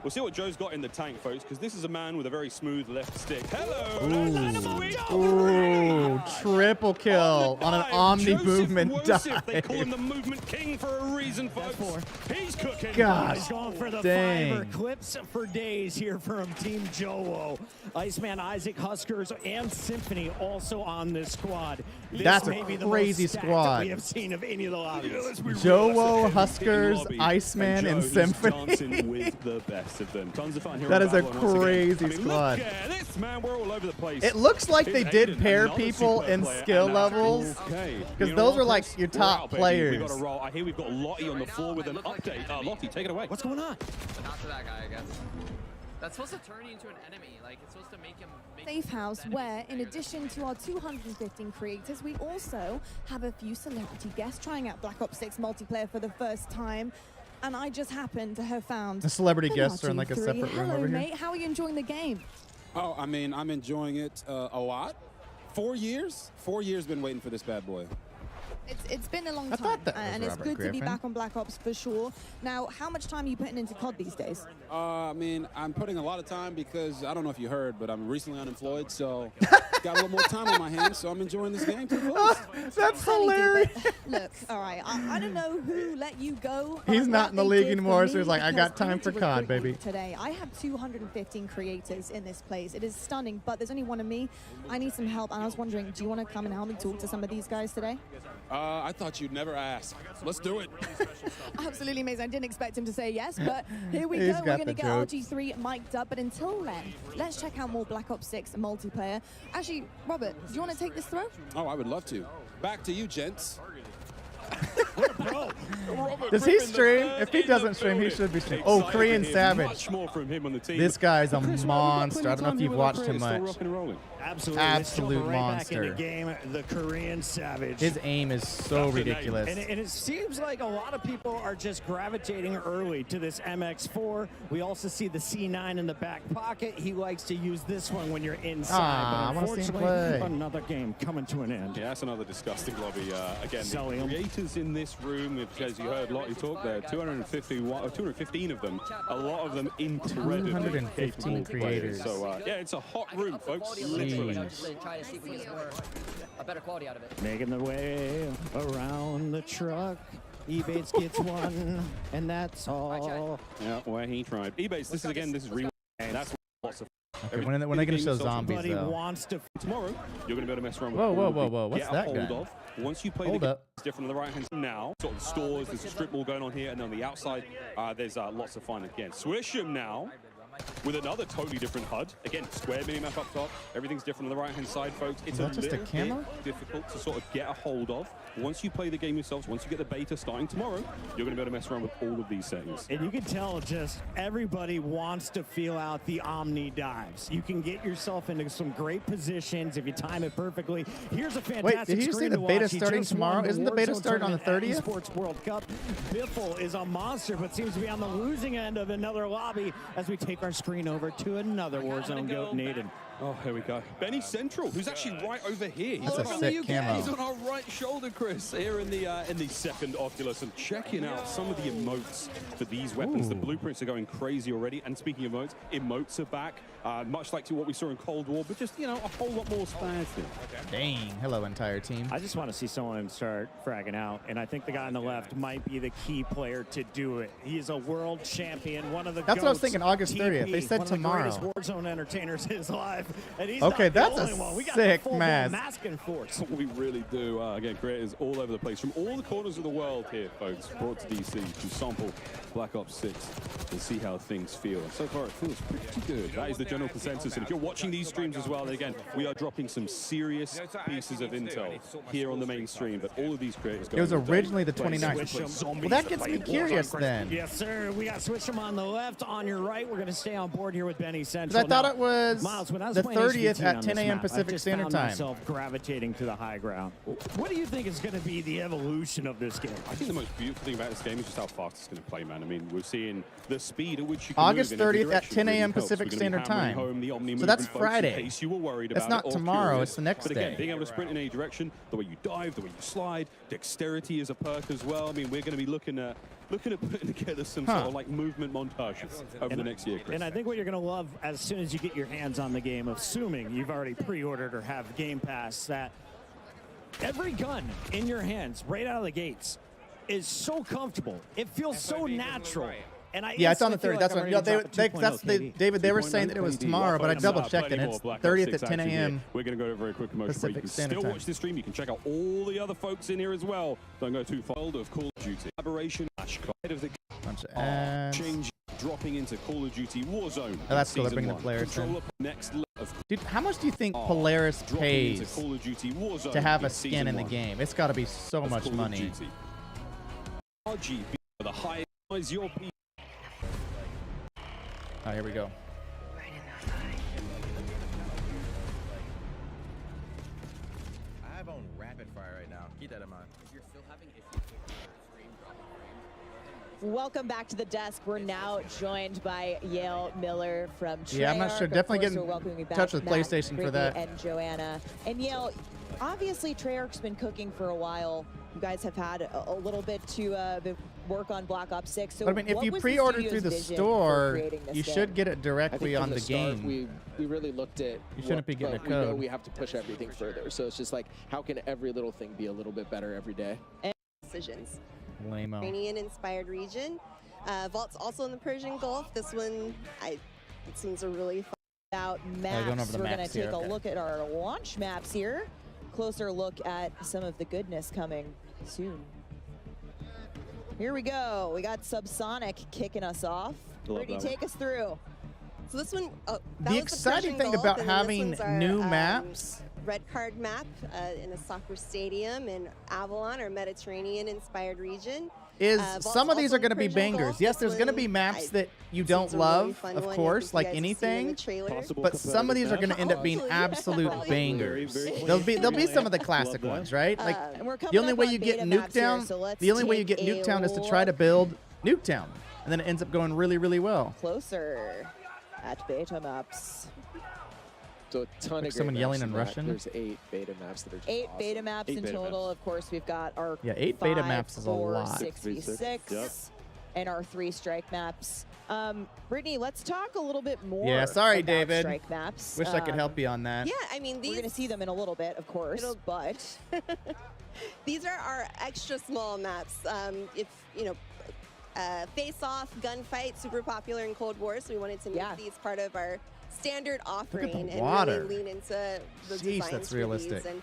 Speaker 13: We'll see what Joe's got in the tank, folks, because this is a man with a very smooth left stick. Hello!
Speaker 1: Ooh, triple kill on an Omni movement dive.
Speaker 13: They call him the movement king for a reason, folks. He's cooking.
Speaker 1: God,
Speaker 14: He's going for the
Speaker 1: dang.
Speaker 14: fiver clips for days here from Team Jowo. Iceman, Isaac, Huskers, and Symphony also on this squad. This
Speaker 1: That's
Speaker 14: may
Speaker 1: a
Speaker 14: be the
Speaker 1: crazy
Speaker 14: most stacked
Speaker 1: squad.
Speaker 14: that we have seen of any of the lobbies.
Speaker 1: Jowo, Huskers, Iceman, and
Speaker 13: Joe,
Speaker 1: Symphony.
Speaker 13: He's dancing with the best of them. Tons of fun here
Speaker 1: That
Speaker 13: on
Speaker 1: is a
Speaker 13: Battle once again.
Speaker 1: crazy
Speaker 13: I mean,
Speaker 1: squad.
Speaker 13: Look at this, man. We're all over the place.
Speaker 1: It looks like they
Speaker 13: It's
Speaker 1: did
Speaker 13: Aiden,
Speaker 1: pair
Speaker 13: another
Speaker 1: people
Speaker 13: super
Speaker 1: in
Speaker 13: player,
Speaker 1: skill
Speaker 13: and
Speaker 1: levels,
Speaker 13: okay.
Speaker 1: because
Speaker 13: You know
Speaker 1: those
Speaker 13: what,
Speaker 1: are like
Speaker 13: Chris?
Speaker 1: your
Speaker 13: We're
Speaker 1: top
Speaker 13: out, baby.
Speaker 1: players.
Speaker 13: We got to roll. I hear we've got Lottie on the floor with an update. Lottie, take it away.
Speaker 14: What's going on?
Speaker 15: Not to that guy, I guess. That's supposed to turn you into an enemy. Like, it's supposed to make him...
Speaker 16: Safe house where, in addition to our 215 creators, we also have a few celebrity guests trying out Black Ops 6 multiplayer for the first time. And I just happen to have found
Speaker 1: The celebrity
Speaker 16: the
Speaker 1: guests are in like a
Speaker 16: RG3.
Speaker 1: separate room
Speaker 16: Hello,
Speaker 1: over here.
Speaker 16: mate. How are you enjoying the game?
Speaker 17: Oh, I mean, I'm enjoying it a lot. 4 years? 4 years been waiting for this bad boy.
Speaker 16: It's been a long
Speaker 1: I
Speaker 16: time,
Speaker 1: thought that was
Speaker 16: and it's
Speaker 1: Robert
Speaker 16: good to be
Speaker 1: Griffin.
Speaker 16: back on Black Ops for sure. Now, how much time are you putting into COD these days?
Speaker 17: I mean, I'm putting a lot of time because I don't know if you heard, but I'm recently unemployed, so got a little more time on my hands, so I'm enjoying this game to the fullest.
Speaker 1: That's
Speaker 16: Funny, dude,
Speaker 1: hilarious.
Speaker 16: but look, all right, I don't know who let you go. but
Speaker 1: He's not
Speaker 16: what
Speaker 1: in the
Speaker 16: they
Speaker 1: league
Speaker 16: did for
Speaker 1: anymore, so
Speaker 16: me,
Speaker 1: he's like, I
Speaker 16: because
Speaker 1: got time
Speaker 16: need
Speaker 1: for
Speaker 16: to
Speaker 1: COD,
Speaker 16: recruit
Speaker 1: baby.
Speaker 16: you today. I have 215 creators in this place. It is stunning, but there's only one of me. I need some help, and I was wondering, do you want to come and help me talk to some of these guys today?
Speaker 17: I thought you'd never ask. Let's do it.
Speaker 16: Absolutely amazing. I didn't expect him to say yes, but here we
Speaker 1: He's
Speaker 16: go. We're
Speaker 1: got
Speaker 16: going to
Speaker 1: the
Speaker 16: get
Speaker 1: jokes.
Speaker 16: RG3 mic'd up, but until then, let's check out more Black Ops 6 multiplayer. Actually, Robert, do you want to take this throw?
Speaker 17: Oh, I would love to. Back to you, gents.
Speaker 1: Does he stream? If he doesn't stream, he should be streaming. Oh, Korean Savage.
Speaker 13: Much more from him on the team.
Speaker 1: This guy's a
Speaker 13: Chris,
Speaker 1: monster. I don't know if
Speaker 13: plenty
Speaker 1: you've
Speaker 13: of time
Speaker 1: watched
Speaker 13: here
Speaker 1: him
Speaker 13: with our
Speaker 1: much.
Speaker 13: crew, still rocking and rolling.
Speaker 14: Absolutely.
Speaker 1: Absolute
Speaker 14: Let's jump right back into
Speaker 1: monster.
Speaker 14: game, the Korean Savage.
Speaker 1: His aim is so ridiculous.
Speaker 14: And it seems like a lot of people are just gravitating early to this MX4. We also see the C9 in the back pocket. He likes to use this one when you're inside.
Speaker 1: Ah, I
Speaker 14: but
Speaker 1: wanna see him
Speaker 14: unfortunately,
Speaker 1: play.
Speaker 14: another game coming to an end.
Speaker 13: Yeah, that's another disgusting lobby. Again,
Speaker 14: Selling
Speaker 13: the
Speaker 14: 'em.
Speaker 13: creators in this room, as you heard Lottie talk there, 215 of them, a lot of them incredibly
Speaker 1: 215
Speaker 13: capable
Speaker 1: creators.
Speaker 13: players. So, yeah, it's a hot room, folks. Literally.
Speaker 15: Try to see if we can get a better quality out of it.
Speaker 14: Making the way around the truck. Ebates gets one, and that's all.
Speaker 13: Yeah, where he tried. Ebates, this is real. That's lots of.
Speaker 1: Okay, when are they going to show zombies,
Speaker 14: Everybody
Speaker 1: though?
Speaker 14: wants to.
Speaker 13: Tomorrow, you're going to be able to mess around with
Speaker 1: Whoa,
Speaker 13: all
Speaker 1: whoa,
Speaker 13: of
Speaker 1: whoa,
Speaker 13: the
Speaker 1: whoa, what's
Speaker 13: get a
Speaker 1: that
Speaker 13: hold
Speaker 1: guy?
Speaker 13: of. Once you play
Speaker 1: Hold
Speaker 13: the game,
Speaker 1: up.
Speaker 13: it's different on the right hand side now. Sort of stores, there's a strip mall going on here, and on the outside, there's lots of fun again. Swish'em now. with another totally different HUD. Again, square minimap up top. Everything's different on the right-hand side, folks. It's
Speaker 1: Is that just a
Speaker 13: little
Speaker 1: camo?
Speaker 13: bit difficult to sort of get a hold of. Once you play the game yourselves, once you get the beta starting tomorrow, you're going to be able to mess around with all of these settings.
Speaker 14: And you can tell just everybody wants to feel out the Omni dives. You can get yourself into some great positions if you time it perfectly. Here's a fantastic
Speaker 1: Wait, did you say
Speaker 14: screen
Speaker 1: the
Speaker 14: to
Speaker 1: beta
Speaker 14: watch. He
Speaker 1: starting
Speaker 14: just
Speaker 1: tomorrow?
Speaker 14: won the
Speaker 1: Isn't the beta
Speaker 14: Warzone
Speaker 1: starting on the
Speaker 14: tournament at
Speaker 1: 30th?
Speaker 14: Esports World Cup. Biffle is a monster, but seems to be on the losing end of another lobby as we take our screen over to another Warzone goat, Naden.
Speaker 13: Oh, here we go. Benny Central, who's actually right over here.
Speaker 1: That's a
Speaker 13: from
Speaker 1: sick
Speaker 13: the UK.
Speaker 1: camo.
Speaker 13: He's on our right shoulder, Chris, here in the second Oculus, and checking out some of the emotes for these weapons.
Speaker 1: Ooh.
Speaker 13: The blueprints are going crazy already. And speaking of emotes are back, much like to what we saw in Cold War, but just, you know, a whole lot more spaz here.
Speaker 1: Dang. Hello, entire team.
Speaker 14: I just want to see someone start fragging out, and I think the guy on the left might be the key player to do it. He is a world champion, one of the
Speaker 1: That's what I was
Speaker 14: GOATs,
Speaker 1: thinking, August 30th. They said
Speaker 14: one
Speaker 1: tomorrow.
Speaker 14: Of the greatest Warzone entertainers is live, and he's
Speaker 1: Okay,
Speaker 14: not the
Speaker 1: that's a
Speaker 14: only one. We got
Speaker 1: sick
Speaker 14: the full
Speaker 1: mask.
Speaker 14: mask and force.
Speaker 13: We really do. Again, creators all over the place from all the corners of the world here, folks. Brought to DC to sample Black Ops 6 and see how things feel. And so far, it feels pretty good. That is the general consensus. And if you're watching these streams as well, then again, we are dropping some serious pieces of intel here on the main stream. But all of these creators
Speaker 1: It was originally the 29th. Well, that gets me curious then.
Speaker 14: Yes, sir. We got switch them on the left, on your right. We're going to stay on board here with Benny Central.
Speaker 1: Because I thought
Speaker 14: Now,
Speaker 1: it was
Speaker 14: Miles, when I was
Speaker 1: the
Speaker 14: playing
Speaker 1: 30th
Speaker 14: HVT
Speaker 1: at
Speaker 14: on
Speaker 1: 10
Speaker 14: this
Speaker 1: a.m.
Speaker 14: map,
Speaker 1: Pacific
Speaker 14: I just
Speaker 1: Standard
Speaker 14: found
Speaker 1: Time.
Speaker 14: myself gravitating to the high ground. What do you think is going to be the evolution of this game?
Speaker 13: I think the most beautiful thing about this game is just how fast it's going to play, man. I mean, we're seeing the speed at which you can
Speaker 1: August
Speaker 13: move in every
Speaker 1: 30th at
Speaker 13: direction
Speaker 1: 10
Speaker 13: really
Speaker 1: a.m.
Speaker 13: helps.
Speaker 1: Pacific
Speaker 13: We're gonna be
Speaker 1: Standard
Speaker 13: hammering
Speaker 1: Time.
Speaker 13: home the Omni
Speaker 1: So that's
Speaker 13: movement, folks,
Speaker 1: Friday.
Speaker 13: in case you were worried
Speaker 1: That's
Speaker 13: about
Speaker 1: not
Speaker 13: it or
Speaker 1: tomorrow,
Speaker 13: curious.
Speaker 1: it's the next
Speaker 13: But again,
Speaker 1: day.
Speaker 13: being able to sprint in any direction, the way you dive, the way you slide, dexterity is a perk as well. I mean, we're going to be looking at putting together some sort of like movement montages over the next year, Chris.
Speaker 14: And I think what you're going to love as soon as you get your hands on the game, assuming you've already pre-ordered or have Game Pass, that every gun in your hands right out of the gates is so comfortable. It feels so natural. And I
Speaker 1: Yeah, it's on the 30th.
Speaker 14: instantly feel
Speaker 1: That's
Speaker 14: like
Speaker 1: what.
Speaker 14: I'm ready to drop a 2.0 KD.
Speaker 1: David. They were saying that it was tomorrow, but I double checked it.
Speaker 13: Plenty
Speaker 1: It's
Speaker 13: more Black Ops
Speaker 1: 30th
Speaker 13: 6
Speaker 1: at 10
Speaker 13: action here.
Speaker 1: a.m.
Speaker 13: We're going to go to a very quick commercial break. You can
Speaker 1: Pacific
Speaker 13: still
Speaker 1: Standard
Speaker 13: watch the stream. You can check out all the other folks in here as well. Don't go too far. Of Call of Duty collaboration. Of the
Speaker 1: Bunch of ads.
Speaker 13: change dropping into Call of Duty Warzone.
Speaker 1: Oh, that's cool. They're
Speaker 13: Season
Speaker 1: bringing the
Speaker 13: 1.
Speaker 1: players in.
Speaker 13: Controller next level of
Speaker 1: Dude, how much do you think Polaris
Speaker 13: dropping into
Speaker 1: pays
Speaker 13: Call of Duty Warzone
Speaker 1: to have a
Speaker 13: in
Speaker 1: skin
Speaker 13: Season
Speaker 1: in the
Speaker 13: 1
Speaker 1: game? It's got to be so
Speaker 13: of
Speaker 1: much
Speaker 13: Call of
Speaker 1: money.
Speaker 13: Duty. RGB for the highest size your PC.
Speaker 1: Oh, here we go.
Speaker 15: I have on rapid fire right now. Keep that in mind. If you're still having issues with your stream dropping frames,
Speaker 8: Welcome back to the desk. We're now joined by Yale Miller from Treyarch.
Speaker 1: Yeah, I'm not sure.
Speaker 8: Of
Speaker 1: Definitely
Speaker 8: course,
Speaker 1: get
Speaker 8: we're welcoming
Speaker 1: in
Speaker 8: back
Speaker 1: touch with
Speaker 8: Matt,
Speaker 1: PlayStation for
Speaker 8: Brittany,
Speaker 1: that.
Speaker 8: and Joanna. And Yale, obviously Treyarch's been cooking for a while. You guys have had a little bit to work on Black Ops 6. So
Speaker 1: But I mean, if
Speaker 8: what
Speaker 1: you
Speaker 8: was
Speaker 1: pre-order
Speaker 8: studio's
Speaker 1: through the
Speaker 8: vision for
Speaker 1: store,
Speaker 8: creating this
Speaker 1: you
Speaker 8: game?
Speaker 1: should get it
Speaker 18: I think
Speaker 1: directly
Speaker 18: from
Speaker 1: on the
Speaker 18: start,
Speaker 1: game.
Speaker 18: we really looked at
Speaker 1: You shouldn't be getting a
Speaker 18: we know
Speaker 1: code.
Speaker 18: we have to push everything further. So it's just like, how can every little thing be a little bit better every day?
Speaker 11: Decisions.
Speaker 1: Lame-o.
Speaker 11: Iranian-inspired region. Vault's also in the Persian Gulf. This one, it seems a really fun.
Speaker 8: About
Speaker 1: going over
Speaker 8: maps,
Speaker 1: the
Speaker 8: we're going
Speaker 1: maps
Speaker 8: to
Speaker 1: here,
Speaker 8: take
Speaker 1: okay.
Speaker 8: a look at our launch maps here. Closer look at some of the goodness coming soon. Here we go. We got Subsonic kicking us off.
Speaker 18: Love
Speaker 8: Brittany,
Speaker 18: that one.
Speaker 8: take us through.
Speaker 11: So this one,
Speaker 1: The exciting thing about having new maps,
Speaker 11: red card map in a soccer stadium in Avalon, or Mediterranean-inspired region.
Speaker 1: is
Speaker 11: Vault's
Speaker 1: some of these
Speaker 11: also
Speaker 1: are going to
Speaker 11: in
Speaker 1: be
Speaker 11: Persian
Speaker 1: bangers.
Speaker 11: Gulf.
Speaker 1: Yes,
Speaker 11: This
Speaker 1: there's going to
Speaker 11: one,
Speaker 1: be maps that you
Speaker 11: seems
Speaker 1: don't
Speaker 11: a really
Speaker 1: love,
Speaker 11: fun
Speaker 1: of
Speaker 11: one. I
Speaker 1: course,
Speaker 11: think
Speaker 1: like
Speaker 11: you guys have seen it in the
Speaker 1: anything.
Speaker 11: trailer.
Speaker 1: But some of these are going to end up being absolute bangers. There'll be some of the classic ones, right? Like
Speaker 8: And we're coming
Speaker 1: the only
Speaker 8: up
Speaker 1: way
Speaker 8: on
Speaker 1: you get
Speaker 8: beta maps here,
Speaker 1: Nuketown,
Speaker 8: so let's
Speaker 1: the only way you
Speaker 8: take
Speaker 1: get
Speaker 8: a
Speaker 1: Nuketown is to try to
Speaker 8: look
Speaker 1: build Nuketown, and then it ends up going really, really well.
Speaker 8: Closer at beta maps.
Speaker 18: So a ton
Speaker 1: Like
Speaker 18: of
Speaker 1: someone
Speaker 18: great
Speaker 1: yelling
Speaker 18: maps
Speaker 1: in
Speaker 18: that.
Speaker 1: Russian?
Speaker 18: There's 8 beta maps that are just
Speaker 8: 8
Speaker 18: awesome.
Speaker 8: beta maps
Speaker 18: 8
Speaker 8: in
Speaker 18: beta
Speaker 8: total.
Speaker 18: maps.
Speaker 8: Of course, we've got our
Speaker 1: Yeah, 8 beta
Speaker 8: 5,
Speaker 1: maps is a
Speaker 8: 4,
Speaker 1: lot.
Speaker 8: 6v6,
Speaker 18: Yep.
Speaker 8: and our 3 strike maps. Brittany, let's talk a little bit more.
Speaker 1: Yeah, sorry,
Speaker 8: about
Speaker 1: David.
Speaker 8: Strike maps.
Speaker 1: Wish I could help you on that.
Speaker 11: Yeah, I mean,
Speaker 8: We're going to see them in a little bit, of course, but
Speaker 11: these are our extra small maps. If you know, face off, gunfight, super popular in Cold War, so we wanted to make these part of our standard offering and
Speaker 1: water.
Speaker 11: really lean into the
Speaker 1: Jeez,
Speaker 11: designs
Speaker 1: that's
Speaker 11: for
Speaker 1: realistic.
Speaker 11: these. And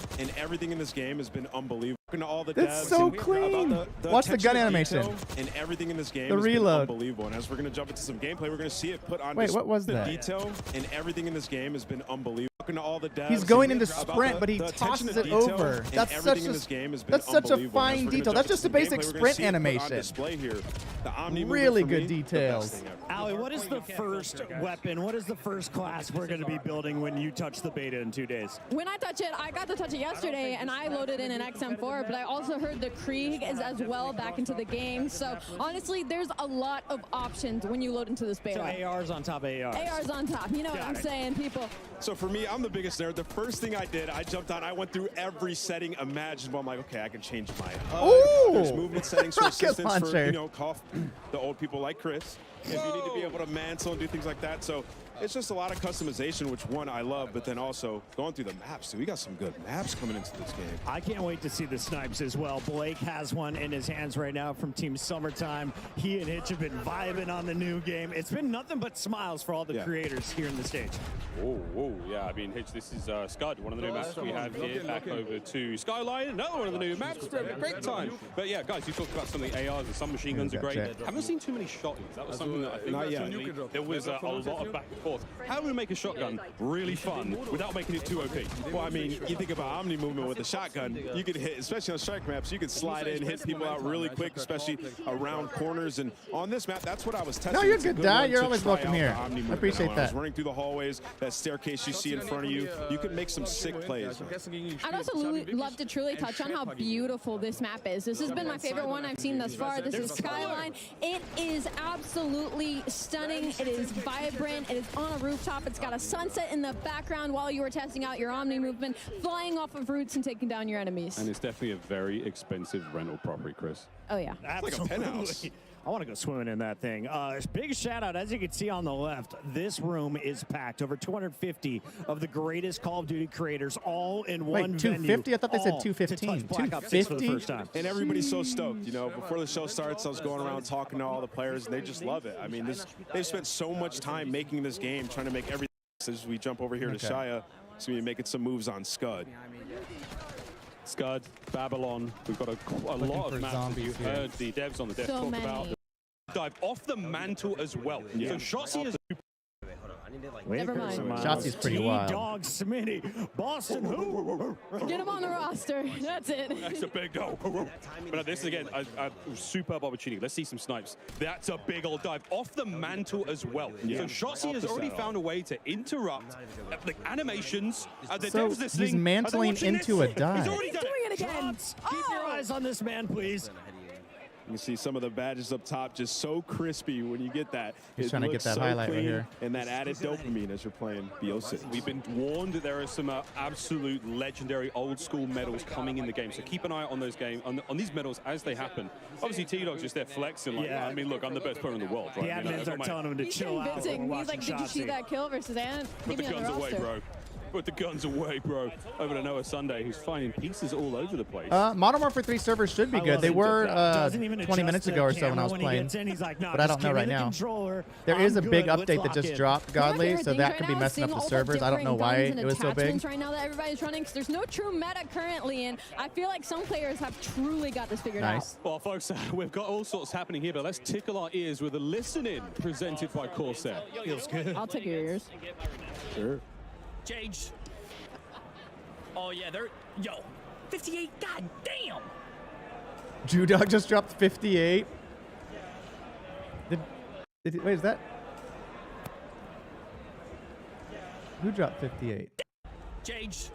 Speaker 19: and everything in this game has been unbelievable. To all the
Speaker 1: That's
Speaker 19: devs
Speaker 1: so
Speaker 19: and
Speaker 1: clean.
Speaker 19: about
Speaker 1: Watch the
Speaker 19: attention
Speaker 1: gun
Speaker 19: to
Speaker 1: animation.
Speaker 19: detail and everything in this game
Speaker 1: The
Speaker 19: has
Speaker 1: reload.
Speaker 19: been unbelievable. And as we're going to jump into some gameplay, we're going to see it put on
Speaker 1: Wait,
Speaker 19: display.
Speaker 1: what was
Speaker 19: The
Speaker 1: that?
Speaker 19: detail and everything in this game has been unbelievable. Talking to all the devs
Speaker 1: He's going
Speaker 19: and
Speaker 1: into
Speaker 19: about
Speaker 1: sprint, but he
Speaker 19: the attention
Speaker 1: tosses
Speaker 19: to
Speaker 1: it
Speaker 19: detail
Speaker 1: over.
Speaker 19: in
Speaker 1: That's
Speaker 19: everything
Speaker 1: such
Speaker 19: in this game has been
Speaker 1: that's such a
Speaker 19: unbelievable. As
Speaker 1: fine
Speaker 19: we're gonna
Speaker 1: detail.
Speaker 19: jump
Speaker 1: That's just a
Speaker 19: into some
Speaker 1: basic
Speaker 19: gameplay, we're gonna
Speaker 1: sprint
Speaker 19: see it put on
Speaker 1: animation.
Speaker 19: display here. The Omni movement
Speaker 1: Really
Speaker 19: for
Speaker 1: good
Speaker 19: me, the best
Speaker 1: details.
Speaker 19: thing ever.
Speaker 14: Ali, what is the first weapon? What is the first class we're going to be building when you touch the beta in 2 days?
Speaker 20: When I touch it, I got to touch it yesterday, and I loaded in an XM4, but I also heard the Krieg is as well back into the game. So honestly, there's a lot of options when you load into this beta.
Speaker 14: So ARs on top of ARs.
Speaker 20: ARs on top. You know what I'm saying, people?
Speaker 19: So for me, I'm the biggest nerd. The first thing I did, I jumped on, I went through every setting imaginable. I'm like, okay, I can change my HUD. There's movement settings for
Speaker 1: Rocket
Speaker 19: assistance for,
Speaker 1: launcher.
Speaker 19: you know, the old people like Chris. If you need to be able to mantle and do things like that. So it's just a lot of customization, which one I love, but then also going through the maps. So we got some good maps coming into this game.
Speaker 14: I can't wait to see the snipes as well. Blake has one in his hands right now from Team Summertime. He and Hitch have been vibing on the new game. It's been nothing but smiles for all the creators here in the stage.
Speaker 13: Oh, yeah. I mean, Hitch, this is Scud, one of the new maps we have here. Back over to Skyline, another one of the new maps. Great time. But yeah, guys, you talked about some of the ARs and some machine guns are great. Haven't seen too many shotguns. That was something that I think actually there was a lot of back and forth. How do we make a shotgun really fun without making it too OP?
Speaker 19: Well, I mean, you think about Omni movement with a shotgun, you could hit, especially on strike maps, you could slide in, hit people out really quick, especially around corners. And on this map, that's what I was testing.
Speaker 1: No, you're
Speaker 19: It's a
Speaker 1: good, Dad.
Speaker 19: one
Speaker 1: You're
Speaker 19: to
Speaker 1: always
Speaker 19: try
Speaker 1: welcome
Speaker 19: out
Speaker 1: here.
Speaker 19: the Omni
Speaker 1: I
Speaker 19: movement.
Speaker 1: appreciate
Speaker 19: When I was
Speaker 1: that.
Speaker 19: running through the hallways, that staircase you see in front of you, you could make some sick plays.
Speaker 20: I'd also love to truly touch on how beautiful this map is. This has been my favorite one I've seen thus far. This is Skyline. It is absolutely stunning. It is vibrant. It is on a rooftop. It's got a sunset in the background while you were testing out your Omni movement, flying off of roofs and taking down your enemies.
Speaker 13: And it's definitely a very expensive rental property, Chris.
Speaker 20: Oh, yeah.
Speaker 19: Like a penthouse.
Speaker 14: I want to go swimming in that thing. Big shout out, as you can see on the left, this room is packed. Over 250 of the greatest Call of Duty creators all in one venue.
Speaker 1: 250? I thought they said
Speaker 14: all to
Speaker 1: 215.
Speaker 14: touch Black Ops 6 for the
Speaker 1: 250?
Speaker 14: first time.
Speaker 19: And everybody's so stoked, you know. Before the show starts, I was going around talking to all the players, and they just love it. I mean, they've spent so much time making this game, trying to make everything. As we jump over here to Shia, so we're making some moves on Scud.
Speaker 13: Scud, Babylon, we've got a lot of maps that you heard the devs on the desk talk about. Dive off the mantle as well. So Shotzi is
Speaker 20: Never mind.
Speaker 1: Shotzi's pretty wild.
Speaker 14: Dog Smitty, Boston, who?
Speaker 20: Get him on the roster. That's it.
Speaker 13: That's a big dog. But this is, again, a superb opportunity. Let's see some snipes. That's a big old dive off the mantle as well. So Shotzi has already found a way to interrupt the animations. The
Speaker 1: So
Speaker 13: devs listening.
Speaker 1: he's mantling into a dive.
Speaker 13: He's already done
Speaker 20: Doing it again.
Speaker 14: Keep your eyes on this man, please.
Speaker 19: You can see some of the badges up top just so crispy when you get that.
Speaker 1: He's
Speaker 19: It
Speaker 1: trying to get
Speaker 19: looks
Speaker 1: that
Speaker 19: so
Speaker 1: highlight right
Speaker 19: clean,
Speaker 1: here.
Speaker 19: And that added dopamine as you're playing BO6.
Speaker 13: We've been warned that there are some absolute legendary old school medals coming in the game. So keep an eye on those on these medals as they happen. Obviously, T-Dog's just there flexing like, I mean, look, I'm the best player in the world. Right?
Speaker 14: The admins are telling him to
Speaker 20: He's
Speaker 14: chill out.
Speaker 20: convincing. He's like, did you see that kill versus Ant?
Speaker 13: Put the
Speaker 20: Get me on
Speaker 13: guns
Speaker 20: the
Speaker 13: away,
Speaker 20: roster.
Speaker 13: bro. Put the guns away, bro. Over to Noah Sunday, who's finding pieces all over the place.
Speaker 1: Modern Warfare 3 servers should be good. They were 20 minutes ago or so when I was playing, but I don't know right now. There is a big update that just dropped, Godly, so that could be messing up the servers. I don't know why it was so big.
Speaker 20: Right now that everybody's running, because there's no true meta currently, and I feel like some players have truly got this figured out.
Speaker 13: Well, folks, we've got all sorts happening here, but let's tickle our ears with a listen-in presented by Corsair.
Speaker 14: Feels good.
Speaker 20: I'll tickle your ears.
Speaker 19: Sure.
Speaker 21: Jage. Oh, yeah, they're... Yo, 58, god damn!
Speaker 1: Judog just dropped 58. Wait, is that... Who dropped 58?
Speaker 21: Jage.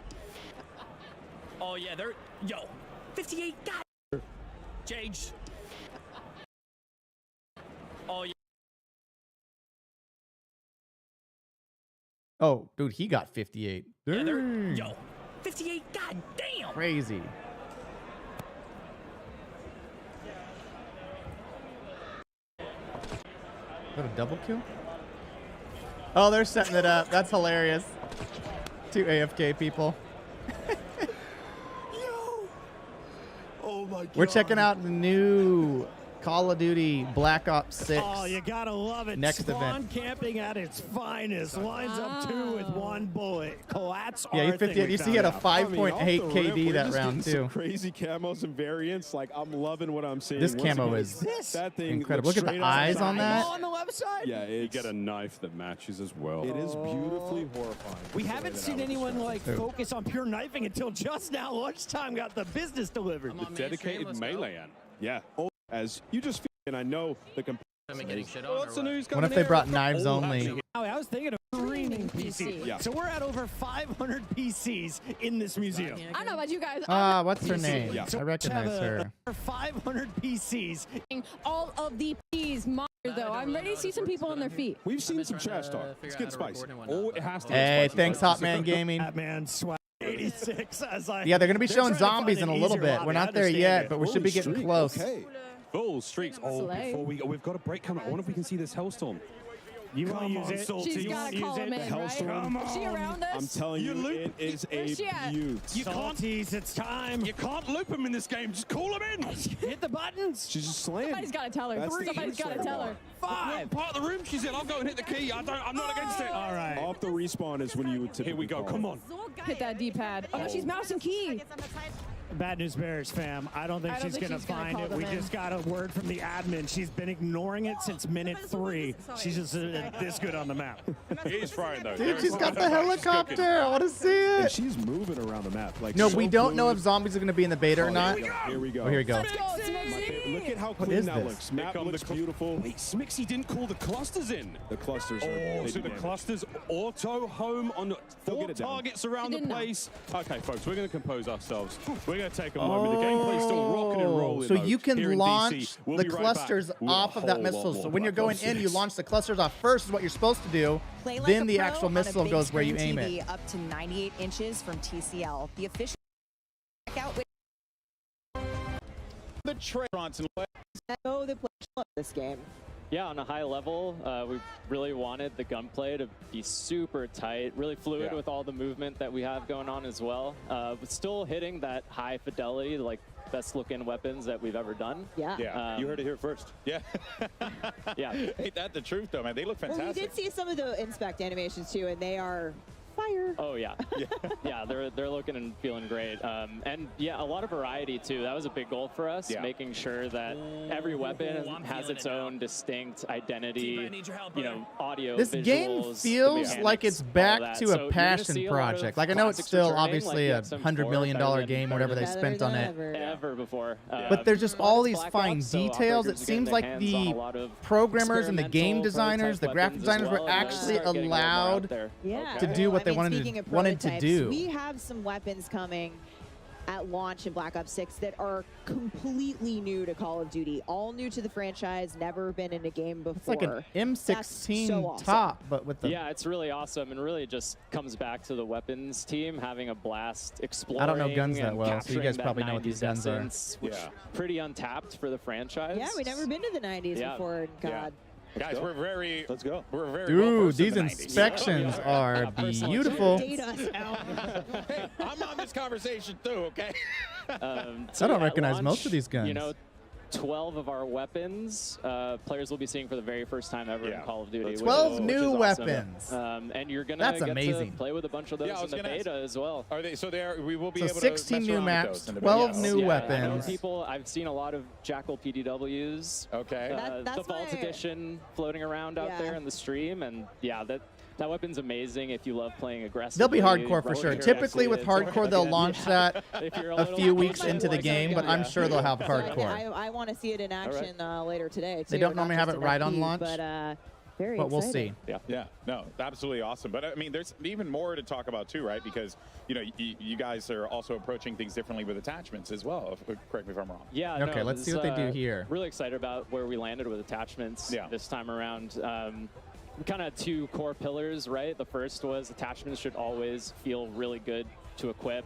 Speaker 21: Oh, yeah, they're... Yo, 58, god... Jage. Oh, yeah.
Speaker 1: Oh, dude, he got 58.
Speaker 21: Yeah, they're...
Speaker 1: Dang.
Speaker 21: Yo, 58, god damn!
Speaker 1: Crazy. Is that a double kill? Oh, they're setting it up. That's hilarious. Two AFK people.
Speaker 21: Oh my God.
Speaker 1: We're checking out the new Call of Duty Black Ops 6.
Speaker 14: Oh, you gotta love it.
Speaker 1: Next
Speaker 14: Spawn
Speaker 1: event.
Speaker 14: camping at its finest. Lines up 2 with 1 bullet. Collapse.
Speaker 1: Yeah, he 58. You see, he had a 5.8
Speaker 19: off the
Speaker 1: KD
Speaker 19: rip,
Speaker 1: that
Speaker 19: we're just
Speaker 1: round
Speaker 19: getting some
Speaker 1: too.
Speaker 19: crazy camos and variants. Like, I'm loving what I'm seeing.
Speaker 1: This
Speaker 19: Once
Speaker 1: camo
Speaker 19: again,
Speaker 1: is
Speaker 19: that thing
Speaker 1: incredible.
Speaker 19: looks
Speaker 1: Look at the
Speaker 19: straight out of
Speaker 1: eyes
Speaker 19: the
Speaker 1: on
Speaker 19: Bible.
Speaker 1: that.
Speaker 14: On the left side.
Speaker 19: Yeah,
Speaker 13: You get a knife that matches as well.
Speaker 19: It is beautifully horrifying.
Speaker 14: We haven't seen anyone like focus on pure knifing until just now. Lunchtime got the business delivered.
Speaker 13: The dedicated melee.
Speaker 19: Yeah. As you just feel, and I know the
Speaker 13: What's the news
Speaker 1: What if they brought knives only?
Speaker 14: I was thinking of streaming PC.
Speaker 19: Yeah.
Speaker 14: So we're at over 500 PCs in this museum.
Speaker 20: I don't know about you guys.
Speaker 1: What's her name?
Speaker 19: Yeah.
Speaker 1: I recognize her.
Speaker 14: Over 500 PCs.
Speaker 20: All of the P's, though. I'm ready to see some people on their feet.
Speaker 19: We've seen some trash talk. It's getting spicy.
Speaker 13: Oh, it has to.
Speaker 1: Hey, thanks, Hot Man Gaming.
Speaker 14: Batman swag 86. As I,
Speaker 1: Yeah, they're gonna be showing
Speaker 14: trying to
Speaker 1: zombies
Speaker 14: find
Speaker 1: in a
Speaker 14: an
Speaker 1: little
Speaker 14: easier
Speaker 1: bit.
Speaker 14: lobby.
Speaker 1: We're
Speaker 14: I
Speaker 1: not there
Speaker 14: understand
Speaker 1: yet,
Speaker 14: it.
Speaker 1: but we should be getting close.
Speaker 19: Okay.
Speaker 13: Full streaks. Oh,
Speaker 20: Slay.
Speaker 13: before we've got a break coming. I wonder if we can see this Hellstorm.
Speaker 14: You want to use it?
Speaker 13: Salty.
Speaker 20: She's got to call him in, right? Is she around us?
Speaker 19: I'm telling you, it is
Speaker 20: Where's she
Speaker 19: a
Speaker 20: at?
Speaker 19: beaut.
Speaker 14: You Salties, it's time.
Speaker 13: You can't loop him in this game. Just call him in.
Speaker 14: Hit the buttons.
Speaker 19: She's just slaying.
Speaker 20: Somebody's got to tell her.
Speaker 19: That's the
Speaker 20: Somebody's got to tell her.
Speaker 13: What part of the room she's in? I'll go and hit the key. I'm not against it.
Speaker 14: All right.
Speaker 19: Off the respawn is when you would typically
Speaker 13: Here we go.
Speaker 19: call
Speaker 13: Come
Speaker 19: it.
Speaker 13: on.
Speaker 20: Hit that D-pad. Oh, she's mouse and key.
Speaker 14: Bad news bears, fam. I don't think
Speaker 20: I don't
Speaker 14: she's
Speaker 20: think
Speaker 14: going to
Speaker 20: she's gonna
Speaker 14: find
Speaker 20: call
Speaker 14: it.
Speaker 20: them
Speaker 14: We
Speaker 20: in.
Speaker 14: just got a word from the admin. She's been ignoring it since minute 3. She's just this good on the map.
Speaker 13: It is frying though.
Speaker 1: Dude, she's got the helicopter. I want to see
Speaker 19: And
Speaker 1: it.
Speaker 19: she's moving around the map. Like
Speaker 1: No,
Speaker 19: so
Speaker 1: we don't know if
Speaker 19: fluid.
Speaker 1: zombies are gonna be in the beta or not.
Speaker 19: Here we go.
Speaker 1: Oh, here we go.
Speaker 20: Let's go, Smixy.
Speaker 19: Look at how
Speaker 1: What
Speaker 19: clean
Speaker 1: is
Speaker 19: that
Speaker 1: this?
Speaker 19: looks. Map
Speaker 13: come
Speaker 19: looks
Speaker 13: the
Speaker 19: beautiful.
Speaker 13: Wait, Smixy didn't call the clusters in.
Speaker 19: The clusters are
Speaker 13: Oh,
Speaker 19: big
Speaker 13: so the
Speaker 19: damage.
Speaker 13: clusters auto home on
Speaker 19: They'll
Speaker 13: 4
Speaker 19: get it down.
Speaker 13: targets around the
Speaker 20: Didn't know.
Speaker 13: place. Okay, folks, we're going to compose ourselves. We're going to take a moment. The gameplay's still rocking and rolling.
Speaker 1: So
Speaker 13: though,
Speaker 1: you can
Speaker 13: here in
Speaker 1: launch
Speaker 13: DC. We'll
Speaker 1: the
Speaker 13: be right
Speaker 1: clusters
Speaker 13: back with
Speaker 1: off
Speaker 13: a
Speaker 1: of that
Speaker 13: whole
Speaker 1: missile.
Speaker 13: lot
Speaker 1: So
Speaker 13: more
Speaker 1: when you're
Speaker 13: Black
Speaker 1: going
Speaker 13: Ops
Speaker 1: in, you
Speaker 13: 6.
Speaker 1: launch the clusters off first, is what you're supposed to do.
Speaker 8: Play like
Speaker 1: Then
Speaker 8: a
Speaker 1: the
Speaker 8: pro
Speaker 1: actual
Speaker 8: on a
Speaker 1: missile
Speaker 8: big
Speaker 1: goes where you
Speaker 8: screen
Speaker 1: aim
Speaker 8: TV
Speaker 1: it.
Speaker 8: Up to 98 inches from TCL. The official checkout with
Speaker 2: The Trayons and
Speaker 8: know the players love this game.
Speaker 3: Yeah, on a high level, we really wanted the gunplay to be super tight, really fluid with all the movement that we have going on as well. But still hitting that high fidelity, like best looking weapons that we've ever done.
Speaker 2: Yeah, you heard it here first. Yeah.
Speaker 3: Yeah.
Speaker 2: Ain't that the truth, though, man? They look
Speaker 8: Well, we
Speaker 2: fantastic.
Speaker 8: did see some of the inspect animations too, and they are fire.
Speaker 3: Oh yeah, yeah, they're looking and feeling great, and yeah, a lot of variety too. That was a big goal for us, making sure that every weapon has its own distinct identity, you know, audio.
Speaker 1: This
Speaker 3: visuals,
Speaker 1: game
Speaker 3: the
Speaker 1: feels
Speaker 3: mechanics,
Speaker 1: like it's
Speaker 3: all
Speaker 1: back
Speaker 3: that.
Speaker 1: to
Speaker 3: So
Speaker 1: a
Speaker 3: you're gonna
Speaker 1: passion
Speaker 3: see a lot of
Speaker 1: project. Like I know it's
Speaker 3: classics
Speaker 1: still
Speaker 3: returning,
Speaker 1: obviously
Speaker 3: like
Speaker 1: a
Speaker 3: Sim
Speaker 1: $100
Speaker 3: 4,
Speaker 1: million
Speaker 3: better than-
Speaker 1: game, whatever they
Speaker 3: better
Speaker 1: spent
Speaker 3: than
Speaker 1: on it.
Speaker 3: ever before.
Speaker 1: But there's just all these
Speaker 3: Black
Speaker 1: fine
Speaker 3: Ops, so
Speaker 1: details. It
Speaker 3: operators are
Speaker 1: seems
Speaker 3: getting
Speaker 1: like
Speaker 3: their hands on
Speaker 1: the
Speaker 3: a lot of
Speaker 1: programmers and the game
Speaker 3: experimental
Speaker 1: designers, the
Speaker 3: prototype
Speaker 1: graphic
Speaker 3: weapons as
Speaker 1: designers were
Speaker 3: well, and those
Speaker 1: actually
Speaker 3: start getting a little more out
Speaker 1: allowed
Speaker 3: there.
Speaker 8: Yeah.
Speaker 1: to do what they
Speaker 8: I mean, speaking of
Speaker 1: wanted to
Speaker 8: prototypes,
Speaker 1: do.
Speaker 8: We have some weapons coming at launch in Black Ops 6 that are completely new to Call of Duty, all new to the franchise, never been in a game before.
Speaker 1: It's like an M16
Speaker 8: so awesome.
Speaker 1: top, but with the
Speaker 3: Yeah, it's really awesome, and really just comes back to the weapons team having a blast exploring.
Speaker 1: I don't know guns that
Speaker 3: and
Speaker 1: well, so you
Speaker 3: capturing
Speaker 1: guys
Speaker 3: that
Speaker 1: probably know what these
Speaker 3: 90s
Speaker 1: guns are.
Speaker 3: essence, which pretty untapped for the franchise.
Speaker 8: Yeah, we've never been to the 90s
Speaker 3: Yeah.
Speaker 8: before in COD.
Speaker 2: Guys, we're very. Let's go. We're very.
Speaker 1: Dude,
Speaker 2: well-versed in
Speaker 1: these
Speaker 2: the 90s.
Speaker 1: inspections are beautiful.
Speaker 2: Hey, I'm on this conversation too, okay?
Speaker 3: So
Speaker 1: I don't
Speaker 3: at
Speaker 1: recognize
Speaker 3: launch,
Speaker 1: most of these guns.
Speaker 3: You know, 12 of our weapons players will be seeing for the very first time ever in Call of Duty.
Speaker 1: 12 new
Speaker 3: which is awesome.
Speaker 1: weapons.
Speaker 3: And you're gonna
Speaker 1: That's
Speaker 3: get
Speaker 1: amazing.
Speaker 3: to play with a bunch of those
Speaker 2: I
Speaker 3: in
Speaker 2: was
Speaker 3: the
Speaker 2: gonna
Speaker 3: beta as well.
Speaker 2: Are they? So there, we will be
Speaker 1: So
Speaker 2: able
Speaker 1: 16
Speaker 2: to mess
Speaker 1: new
Speaker 2: around with
Speaker 1: maps,
Speaker 2: those in the
Speaker 1: 12
Speaker 2: beta.
Speaker 1: new
Speaker 3: I know
Speaker 1: weapons.
Speaker 3: people. I've seen a lot of Jackal PDWs.
Speaker 2: Okay.
Speaker 8: That's
Speaker 3: the Vault
Speaker 8: my-
Speaker 3: Edition floating around out
Speaker 8: Yeah.
Speaker 3: there in the stream, and yeah, that weapon's amazing if you love playing aggressive.
Speaker 1: They'll be hardcore for sure. Typically with hardcore, they'll launch that a few weeks into the game, but I'm sure they'll have hardcore.
Speaker 8: I want to see it in action later today.
Speaker 1: They
Speaker 8: too,
Speaker 1: don't
Speaker 8: not
Speaker 1: normally have
Speaker 8: just
Speaker 1: it
Speaker 8: an
Speaker 1: right on
Speaker 8: FP,
Speaker 1: launch,
Speaker 8: but very
Speaker 1: but we'll
Speaker 8: exciting.
Speaker 1: see.
Speaker 2: Yeah, no, absolutely awesome. But I mean, there's even more to talk about too, right? Because you know, you guys are also approaching things differently with attachments as well. Correct me if I'm wrong.
Speaker 3: Yeah.
Speaker 1: Okay,
Speaker 3: no,
Speaker 1: let's see what they do here.
Speaker 3: Really excited about where we landed with attachments this time around. Kind of two core pillars, right? The first was attachments should always feel really good to equip,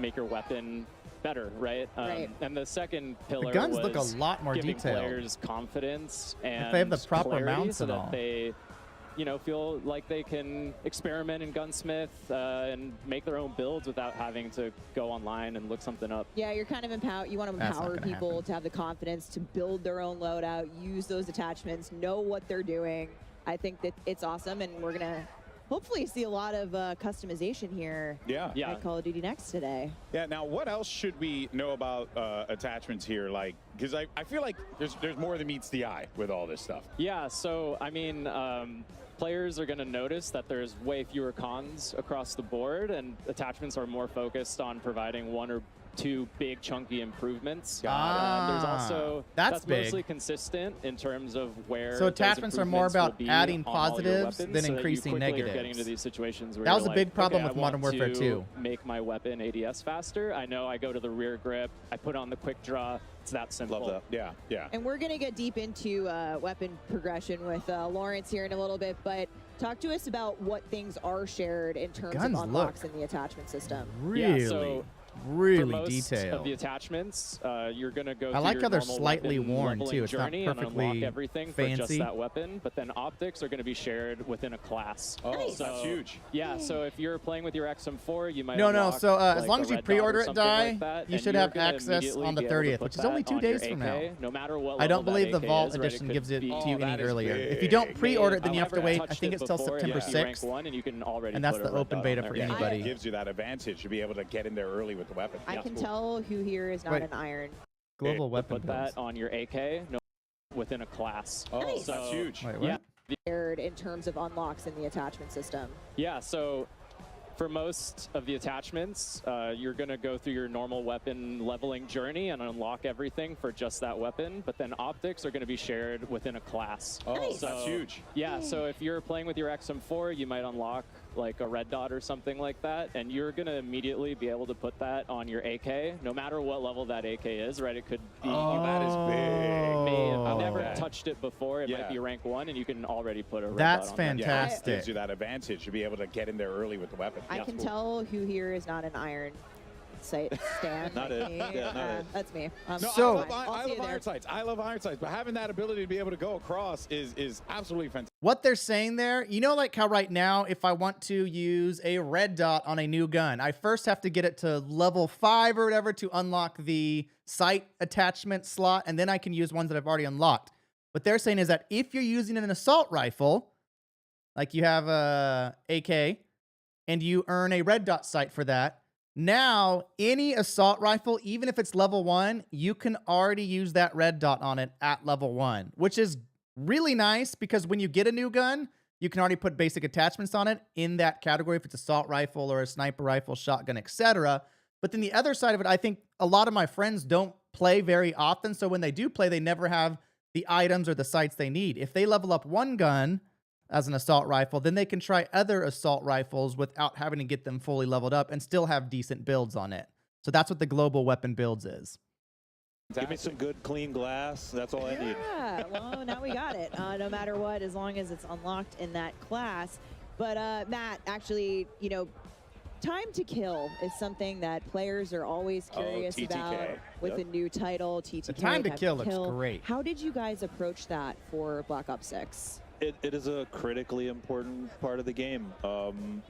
Speaker 3: make your weapon better, right? And the second pillar
Speaker 1: guns
Speaker 3: was
Speaker 1: look a lot more
Speaker 3: giving
Speaker 1: detailed.
Speaker 3: players confidence and
Speaker 1: If they have the proper
Speaker 3: clarity
Speaker 1: mounts
Speaker 3: so
Speaker 1: and
Speaker 3: that
Speaker 1: all.
Speaker 3: they you know, feel like they can experiment in Gunsmith and make their own builds without having to go online and look something up.
Speaker 8: Yeah, you're kind of you want to empower people to have the confidence to build their own loadout, use those attachments, know what they're doing. I think that it's awesome, and we're gonna hopefully see a lot of customization here at Call of Duty Next today.
Speaker 2: Yeah, now what else should we know about attachments here? Like, because I feel like there's more than meets the eye with all this stuff.
Speaker 3: Yeah, so I mean, players are going to notice that there's way fewer cons across the board, and attachments are more focused on providing one or two big chunky improvements. There's also that's mostly
Speaker 1: big.
Speaker 3: Consistent in terms of where
Speaker 1: So attachments are more about adding positives than
Speaker 3: so
Speaker 1: increasing negatives.
Speaker 3: Getting into these situations where
Speaker 1: that was a
Speaker 3: like,
Speaker 1: big problem
Speaker 3: okay,
Speaker 1: with Modern Warfare 2.
Speaker 3: Make my weapon ADS faster. I know I go to the rear grip, I put on the quick draw. It's that simple.
Speaker 2: Love that. Yeah, yeah.
Speaker 8: And we're gonna get deep into weapon progression with Lawrence here in a little bit, but talk to us about what things are shared in terms of unlocks in the attachment system.
Speaker 1: Really?
Speaker 3: Yeah, so
Speaker 1: really
Speaker 3: for most
Speaker 1: detailed.
Speaker 3: Of the attachments, you're gonna go.
Speaker 1: I like
Speaker 3: through
Speaker 1: how they're
Speaker 3: your normal
Speaker 1: slightly
Speaker 3: weapon
Speaker 1: worn
Speaker 3: leveling
Speaker 1: too. It's not
Speaker 3: journey and
Speaker 1: perfectly
Speaker 3: unlock everything
Speaker 1: fancy.
Speaker 3: for just that weapon. But then optics are going to be shared within a class.
Speaker 2: Oh,
Speaker 8: nice.
Speaker 3: So,
Speaker 2: that's huge.
Speaker 3: Yeah. So if you're playing with your XM4, you might
Speaker 1: No.
Speaker 3: unlock,
Speaker 1: So
Speaker 3: like,
Speaker 1: as long
Speaker 3: a
Speaker 1: as you
Speaker 3: red
Speaker 1: pre-order
Speaker 3: dot or
Speaker 1: it,
Speaker 3: something
Speaker 1: Die,
Speaker 3: like that,
Speaker 1: you
Speaker 3: and
Speaker 1: should
Speaker 3: you're
Speaker 1: have
Speaker 3: gonna
Speaker 1: access
Speaker 3: immediately
Speaker 1: on the
Speaker 3: be able to
Speaker 1: 30th,
Speaker 3: put
Speaker 1: which is
Speaker 3: that
Speaker 1: only 2
Speaker 3: on your
Speaker 1: days from now.
Speaker 3: AK, no matter what
Speaker 1: I don't
Speaker 3: level
Speaker 1: believe
Speaker 3: that
Speaker 1: the
Speaker 3: AK
Speaker 1: Vault
Speaker 3: is, right?
Speaker 1: Edition
Speaker 3: could
Speaker 1: gives it
Speaker 3: be
Speaker 1: to you
Speaker 2: that
Speaker 1: any
Speaker 2: is
Speaker 1: earlier.
Speaker 2: big.
Speaker 1: If you don't pre-order it, then you have to
Speaker 3: However,
Speaker 1: wait. I
Speaker 3: touched
Speaker 1: think
Speaker 3: it
Speaker 1: it's till
Speaker 3: before,
Speaker 1: September
Speaker 3: yeah, you rank
Speaker 1: 6th.
Speaker 3: 1 and you can already
Speaker 1: And that's
Speaker 3: put a
Speaker 1: the
Speaker 3: red
Speaker 1: open
Speaker 3: dot
Speaker 1: beta
Speaker 3: on
Speaker 1: for
Speaker 3: there.
Speaker 1: anybody.
Speaker 2: It gives you that advantage to be able to get in there early with the weapon.
Speaker 8: I can tell who here is not
Speaker 1: Wait.
Speaker 8: an iron.
Speaker 1: Global weapon
Speaker 3: Put that on your AK within a class.
Speaker 2: Oh,
Speaker 8: Nice.
Speaker 2: that's huge.
Speaker 1: Wait, what?
Speaker 3: Yeah.
Speaker 8: Shared in terms of unlocks in the attachment system.
Speaker 3: Yeah, so for most of the attachments, you're going to go through your normal weapon leveling journey and unlock everything for just that weapon, but then optics are going to be shared within a class.
Speaker 2: Oh,
Speaker 8: Nice.
Speaker 2: that's huge.
Speaker 3: Yeah, so if you're playing with your XM4, you might unlock like a red dot or something like that, and you're going to immediately be able to put that on your AK, no matter what level that AK is, right? It could be...
Speaker 2: that is big.
Speaker 3: I've never touched it before. It might be rank 1, and you can already put a red
Speaker 1: That's
Speaker 3: dot on there.
Speaker 1: fantastic.
Speaker 2: It gives you that advantage to be able to get in there early with the weapon.
Speaker 8: I can tell who here is not an iron stand.
Speaker 10: Not
Speaker 8: like
Speaker 10: it.
Speaker 8: me.
Speaker 10: Yeah, not it.
Speaker 8: That's me.
Speaker 2: No,
Speaker 1: So-
Speaker 2: I love iron sights. I love iron sights, but having that ability to be able to go across is absolutely fantastic.
Speaker 1: What they're saying there, you know, like how right now, if I want to use a red dot on a new gun, I first have to get it to level 5 or whatever to unlock the sight attachment slot, and then I can use ones that I've already unlocked. What they're saying is that if you're using an assault rifle, like you have a AK, and you earn a red dot sight for that, now any assault rifle, even if it's level 1, you can already use that red dot on it at level 1, which is really nice because when you get a new gun, you can already put basic attachments on it in that category if it's assault rifle or a sniper rifle, shotgun, etc. But then the other side of it, I think a lot of my friends don't play very often, so when they do play, they never have the items or the sights they need. If they level up one gun as an assault rifle, then they can try other assault rifles without having to get them fully leveled up and still have decent builds on it. So that's what the global weapon builds is.
Speaker 10: Give me some good, clean glass. That's all I need.
Speaker 8: Yeah, well, now we got it. No matter what, as long as it's unlocked in that class. But Matt, actually, you know, time to kill is something that players are always curious about with a new title, TTK.
Speaker 1: The time to kill looks great.
Speaker 8: How did you guys approach that for Black Ops 6?
Speaker 10: It is a critically important part of the game.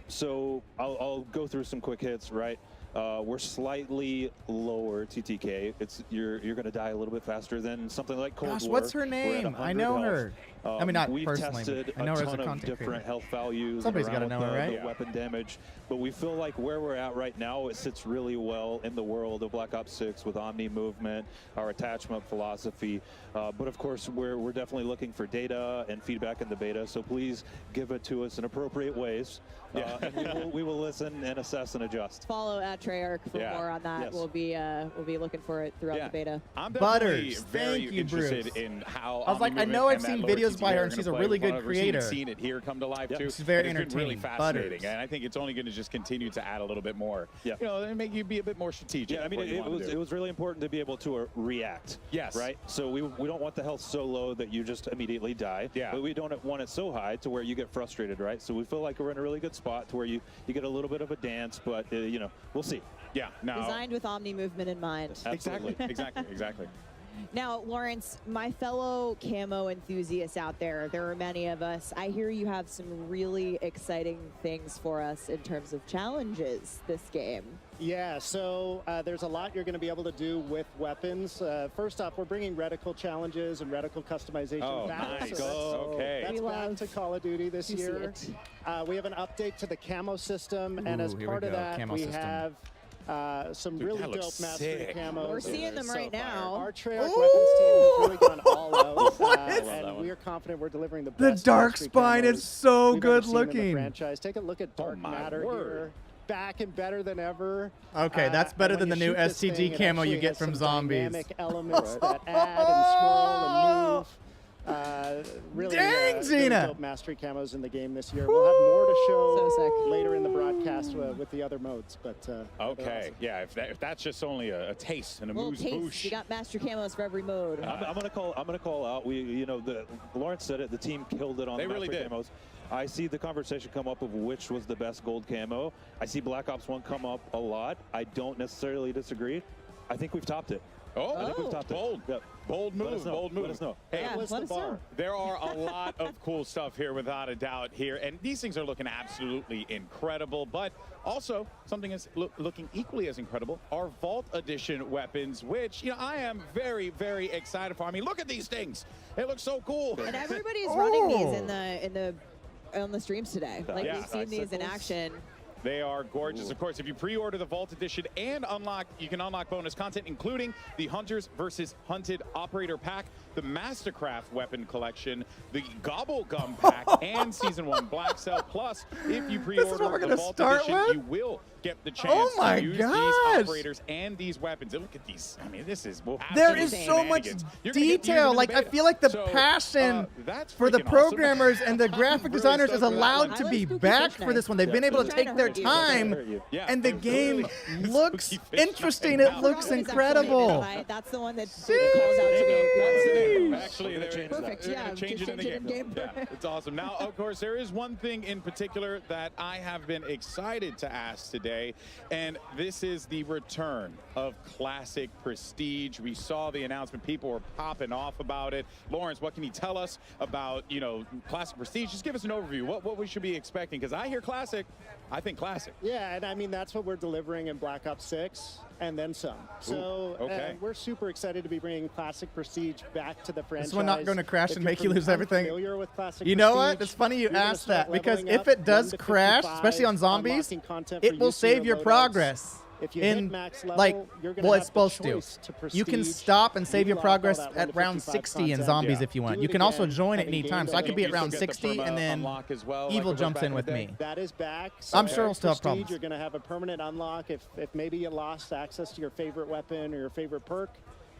Speaker 10: So I'll go through some quick hits, right? We're slightly lower TTK. You're going to die a little bit faster than something like Cold
Speaker 1: Gosh,
Speaker 10: War.
Speaker 1: what's her
Speaker 10: We're at
Speaker 1: name?
Speaker 10: 100
Speaker 1: I know
Speaker 10: health.
Speaker 1: her. I mean, not
Speaker 10: we've
Speaker 1: personally,
Speaker 10: tested
Speaker 1: but I know
Speaker 10: a
Speaker 1: her as a
Speaker 10: ton of
Speaker 1: content
Speaker 10: different
Speaker 1: creator.
Speaker 10: health values.
Speaker 1: Somebody's
Speaker 10: got to
Speaker 1: know her, right?
Speaker 10: The weapon damage, but we feel like where we're at right now, it sits really well in the world of Black Ops 6 with Omni movement, our attachment philosophy. But of course, we're definitely looking for data and feedback in the beta. So please give it to us in appropriate ways, and we will listen and assess and adjust.
Speaker 8: Follow at Treyarch for more on that.
Speaker 10: Yes.
Speaker 8: We'll be looking for it throughout the beta.
Speaker 2: I'm definitely
Speaker 1: Butters,
Speaker 2: very
Speaker 1: thank you,
Speaker 2: interested
Speaker 1: Bruce.
Speaker 2: in how
Speaker 1: I was like, I know I've seen videos by her, and she's a really good
Speaker 2: We've
Speaker 1: creator.
Speaker 2: seen it here come to life too.
Speaker 1: She's very
Speaker 2: and it's been really
Speaker 1: entertaining.
Speaker 2: fascinating,
Speaker 1: Butters.
Speaker 2: and I think it's only going to just continue to add a little bit more. You know, and make you be a bit more strategic.
Speaker 10: Yeah, I mean, it was really important to be able to react.
Speaker 2: Yes.
Speaker 10: Right? So we don't want the health so low that you just immediately die.
Speaker 2: Yeah.
Speaker 10: But we don't want it so high to where you get frustrated, right? So we feel like we're in a really good spot to where you get a little bit of a dance, but, you know, we'll see.
Speaker 2: Yeah. No.
Speaker 8: Designed with Omni movement in mind.
Speaker 10: Absolutely.
Speaker 2: Exactly.
Speaker 8: Now, Lawrence, my fellow camo enthusiasts out there are many of us. I hear you have some really exciting things for us in terms of challenges this game.
Speaker 4: Yeah, so there's a lot you're going to be able to do with weapons. First off, we're bringing reticle challenges and reticle customization back.
Speaker 2: Nice.
Speaker 4: So
Speaker 2: Okay.
Speaker 4: that's back to Call of Duty this year. We have an update to the camo system, and as part of that, we have some really dope mastery camos.
Speaker 8: We're seeing them right now.
Speaker 4: Our Treyarch weapons team has really gone all out, and we are confident we're delivering the best.
Speaker 1: The dark
Speaker 4: mastery
Speaker 1: spine
Speaker 4: camos
Speaker 1: is so
Speaker 4: we've
Speaker 1: good
Speaker 4: ever seen in the
Speaker 1: looking.
Speaker 4: franchise. Take a look at Dark Matter here. Back and better than ever.
Speaker 1: Okay, that's better than the new STG camo you get from zombies.
Speaker 4: Dynamic elements that add and swirl and move. Really,
Speaker 1: Dang,
Speaker 4: really
Speaker 1: Xena!
Speaker 4: dope mastery camos in the game this year. We'll have more to show later in the broadcast with the other modes. But
Speaker 2: okay,
Speaker 4: awesome.
Speaker 2: yeah. If that's just only a taste and a
Speaker 8: Little
Speaker 2: moose
Speaker 8: taste.
Speaker 2: boosh.
Speaker 8: You got master camos for every mode.
Speaker 10: I'm gonna call out. Lawrence said it. The team killed it on
Speaker 2: They
Speaker 10: the
Speaker 2: really
Speaker 10: master
Speaker 2: did.
Speaker 10: camos. I see the conversation come up of which was the best gold camo. I see Black Ops 1 come up a lot. I don't necessarily disagree. I think we've topped it. I think we've topped
Speaker 2: bold.
Speaker 10: it. Yep.
Speaker 2: Bold move, bold move.
Speaker 10: Let us know.
Speaker 2: Hey,
Speaker 8: Yeah, let us know.
Speaker 2: there are a lot of cool stuff here, without a doubt here, and these things are looking absolutely incredible, but also something is looking equally as incredible, our Vault Edition weapons, which, I am very, very excited for. I mean, look at these things. It looks so cool.
Speaker 8: And everybody's running these on the streams today. Like,
Speaker 2: Yeah.
Speaker 8: we've seen these in action.
Speaker 2: They are gorgeous. Of course, if you pre-order the Vault Edition and you can unlock bonus content, including the Hunters versus Hunted Operator Pack, the Mastercraft Weapon Collection, the Gobble Gum Pack, and Season 1 Black Cell. Plus, if you pre-order the Vault Edition, you will get the chance to use these operators and these weapons. And look at these. I mean, this is
Speaker 1: There is so much detail. Like, I feel like the passion for the programmers and the graphic designers is allowed to be backed for this one. They've been able to take their time, and the game looks interesting. It looks incredible.
Speaker 8: That's the one that calls out to me.
Speaker 2: Actually, they're
Speaker 8: perfect. Yeah,
Speaker 2: change it in the game. Yeah, it's awesome. Now, of course, there is one thing in particular that I have been excited to ask today, and this is the return of Classic Prestige. We saw the announcement. People were popping off about it. Lawrence, what can you tell us about, Classic Prestige? Just give us an overview. What we should be expecting, because I hear Classic, I think Classic.
Speaker 4: Yeah, and I mean, that's what we're delivering in Black Ops 6 and then some. So we're super excited to be bringing Classic Prestige back to the franchise.
Speaker 1: This one not going to crash and make you lose everything.
Speaker 4: With Classic
Speaker 1: You know
Speaker 4: Prestige,
Speaker 1: what? It's funny you
Speaker 4: you're gonna
Speaker 1: asked
Speaker 4: start
Speaker 1: that, because
Speaker 4: leveling
Speaker 1: if
Speaker 4: up
Speaker 1: it does
Speaker 4: 1 to
Speaker 1: crash,
Speaker 4: 55,
Speaker 1: especially on zombies,
Speaker 4: unlocking content
Speaker 1: it
Speaker 4: for
Speaker 1: will
Speaker 4: use
Speaker 1: save
Speaker 4: in
Speaker 1: your
Speaker 4: loadouts.
Speaker 1: progress.
Speaker 4: If you hit max level, you're gonna
Speaker 1: well,
Speaker 4: have
Speaker 1: it's supposed
Speaker 4: the choice to
Speaker 1: You can
Speaker 4: prestige,
Speaker 1: stop and save your
Speaker 4: relock all
Speaker 1: progress
Speaker 4: that 1
Speaker 1: at
Speaker 4: to
Speaker 1: round
Speaker 4: 55
Speaker 1: 60 in
Speaker 4: content.
Speaker 1: zombies if you want.
Speaker 4: Do
Speaker 1: You
Speaker 4: it
Speaker 1: can also
Speaker 4: again,
Speaker 1: join at
Speaker 4: having
Speaker 1: any time.
Speaker 4: gained
Speaker 1: So I could be at
Speaker 4: that
Speaker 1: round
Speaker 4: you
Speaker 1: 60, and then
Speaker 2: unlock as well,
Speaker 1: Evil
Speaker 2: like it was
Speaker 1: jumps
Speaker 2: back
Speaker 1: in
Speaker 2: in
Speaker 1: with
Speaker 2: the day.
Speaker 1: me.
Speaker 4: That is back.
Speaker 1: I'm sure we'll still have
Speaker 4: Prestige,
Speaker 1: problems.
Speaker 4: You're going to have a permanent unlock. If maybe you lost access to your favorite weapon or your favorite perk,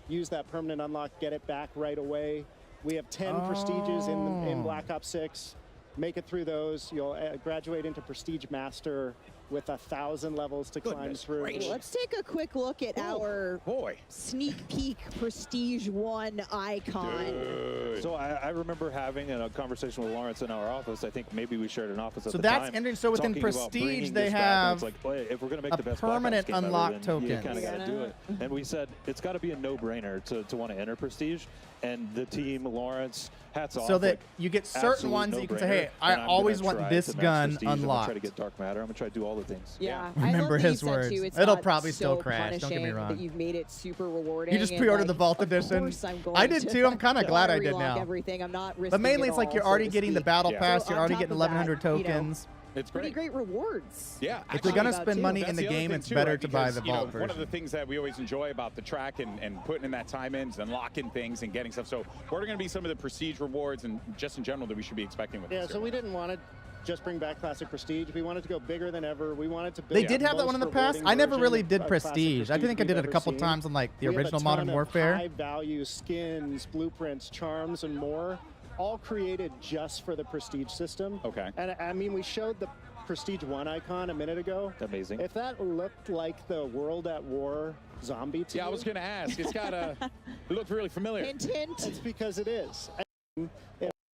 Speaker 4: use that permanent unlock, get it back right away. We have 10 prestiges in Black Ops 6. Make it through those. You'll graduate into Prestige Master with 1,000 levels to climb through.
Speaker 8: Let's take a quick look at our sneak peek Prestige 1 icon.
Speaker 10: So I remember having a conversation with Lawrence in our office. I think maybe we shared an office at
Speaker 1: So
Speaker 10: the
Speaker 1: that's
Speaker 10: time.
Speaker 1: interesting. So within
Speaker 10: talking about
Speaker 1: Prestige,
Speaker 10: bringing
Speaker 1: they
Speaker 10: this back, and
Speaker 1: have
Speaker 10: it's like, boy, if we're going to make
Speaker 1: a
Speaker 10: the best Black Ops
Speaker 1: permanent
Speaker 10: game ever,
Speaker 1: unlock
Speaker 10: then
Speaker 1: token.
Speaker 10: you kind of got to do it. And we said it's got to be a no-brainer to want to enter Prestige. And the team, Lawrence, hats off.
Speaker 1: So that
Speaker 10: like,
Speaker 1: you get certain
Speaker 10: absolute
Speaker 1: ones that you can say,
Speaker 10: no-brainer.
Speaker 1: hey, I
Speaker 10: And I'm
Speaker 1: always
Speaker 10: gonna
Speaker 1: want
Speaker 10: try
Speaker 1: this
Speaker 10: to max
Speaker 1: gun
Speaker 10: Prestige. I'm going to
Speaker 1: unlocked.
Speaker 10: try to get Dark Matter. I'm going to try to do all the things.
Speaker 8: Yeah,
Speaker 1: Remember
Speaker 8: I love that you
Speaker 1: his
Speaker 8: said,
Speaker 1: words.
Speaker 8: Too, it's
Speaker 1: It'll
Speaker 8: not
Speaker 1: probably
Speaker 8: so
Speaker 1: still crash, don't get me
Speaker 8: punishing
Speaker 1: wrong.
Speaker 8: That you've made it super rewarding.
Speaker 1: You just
Speaker 8: and,
Speaker 1: pre-ordered
Speaker 8: like,
Speaker 1: the Vault
Speaker 8: of
Speaker 1: Edition.
Speaker 8: course I'm going
Speaker 1: I did
Speaker 8: to
Speaker 1: too. I'm kind of glad I did
Speaker 8: relock
Speaker 1: now.
Speaker 8: Everything. I'm not risking
Speaker 1: But mainly
Speaker 8: it
Speaker 1: it's like
Speaker 8: all,
Speaker 1: you're
Speaker 8: so
Speaker 1: already
Speaker 8: to
Speaker 1: getting the
Speaker 8: speak.
Speaker 1: battle pass.
Speaker 8: So
Speaker 1: You're
Speaker 8: on
Speaker 1: already
Speaker 8: top
Speaker 1: getting
Speaker 8: of that,
Speaker 1: 1,100
Speaker 8: you know,
Speaker 1: tokens.
Speaker 2: It's
Speaker 8: pretty
Speaker 2: great.
Speaker 8: great rewards.
Speaker 2: Yeah,
Speaker 1: If you're gonna
Speaker 2: actually,
Speaker 1: spend money
Speaker 2: that's
Speaker 1: in the
Speaker 2: the other
Speaker 1: game,
Speaker 2: thing
Speaker 1: it's
Speaker 2: too,
Speaker 1: better
Speaker 2: right?
Speaker 1: to buy
Speaker 2: Because,
Speaker 1: the Vault
Speaker 2: One of
Speaker 1: version.
Speaker 2: the things that we always enjoy about the track and putting in that time in is unlocking things and getting stuff. So what are going to be some of the Prestige rewards and just in general that we should be expecting with this?
Speaker 4: So we didn't want to just bring back Classic Prestige. We wanted to go bigger than ever. We wanted to build
Speaker 1: They did have that one in the past. I never really did Prestige. I think I did it a couple times on like the original Modern Warfare.
Speaker 4: High value skins, blueprints, charms, and more, all created just for the Prestige system.
Speaker 2: Okay.
Speaker 4: And I mean, we showed the Prestige 1 icon a minute ago.
Speaker 10: Amazing.
Speaker 4: If that looked like the World at War zombie to
Speaker 2: Yeah, I
Speaker 4: you,
Speaker 2: was going to ask. It's got a it looked really familiar.
Speaker 8: Hint, hint.
Speaker 4: It's because it is.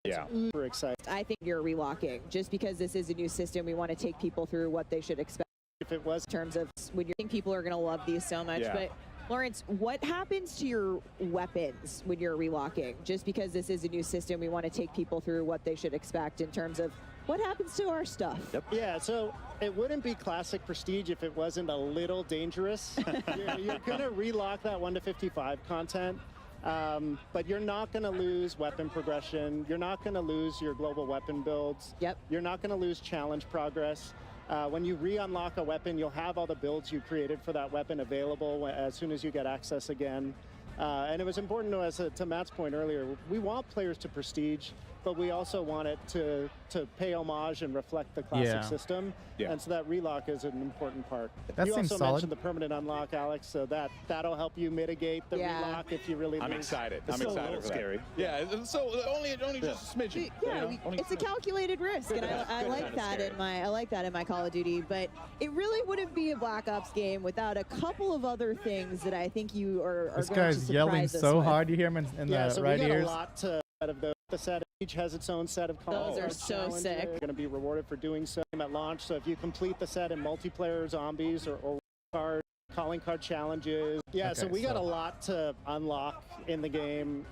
Speaker 2: Yeah.
Speaker 4: Super excited.
Speaker 8: I think you're relocking. Just because this is a new system, we want to take people through what they should expect.
Speaker 4: If it was
Speaker 8: in terms of when you think people are going to love these so much,
Speaker 2: Yeah.
Speaker 8: but Lawrence, what happens to your weapons when you're relocking? Just because this is a new system, we want to take people through what they should expect in terms of what happens to our stuff.
Speaker 4: Yeah, so it wouldn't be classic Prestige if it wasn't a little dangerous. You're going to relock that 1 to 55 content, but you're not going to lose weapon progression. You're not going to lose your global weapon builds. You're not going to lose challenge progress. When you re-unlock a weapon, you'll have all the builds you created for that weapon available as soon as you get access again. And it was important to us, to Matt's point earlier, we want players to Prestige, but we also want it to pay homage and reflect the classic system. And so that relock is an important part.
Speaker 1: That
Speaker 4: you
Speaker 1: seems
Speaker 4: also
Speaker 1: solid.
Speaker 4: mentioned the permanent unlock, Alex, so that'll help you mitigate the relock if you really
Speaker 2: I'm
Speaker 4: lose.
Speaker 2: excited.
Speaker 4: It's
Speaker 2: I'm
Speaker 4: still a
Speaker 2: excited
Speaker 4: little
Speaker 2: for that.
Speaker 4: scary.
Speaker 2: Yeah, so only just a smidgen.
Speaker 8: It's a calculated risk, and I like that in my Call of Duty. But it really wouldn't be a Black Ops game without a couple of other things that I think you are
Speaker 1: This
Speaker 8: going to
Speaker 1: guy's yelling
Speaker 8: surprise us
Speaker 1: so
Speaker 8: with.
Speaker 1: hard. You hear him in
Speaker 4: Yeah,
Speaker 1: the
Speaker 4: so
Speaker 1: right
Speaker 4: we got
Speaker 1: ears.
Speaker 4: a lot to out of those. The set each has its own set of
Speaker 8: Those are so sick.
Speaker 4: You're going to be rewarded for doing so at launch. So if you complete the set in multiplayer, zombies, or calling card challenges. Yeah, so we got a lot to unlock in the game.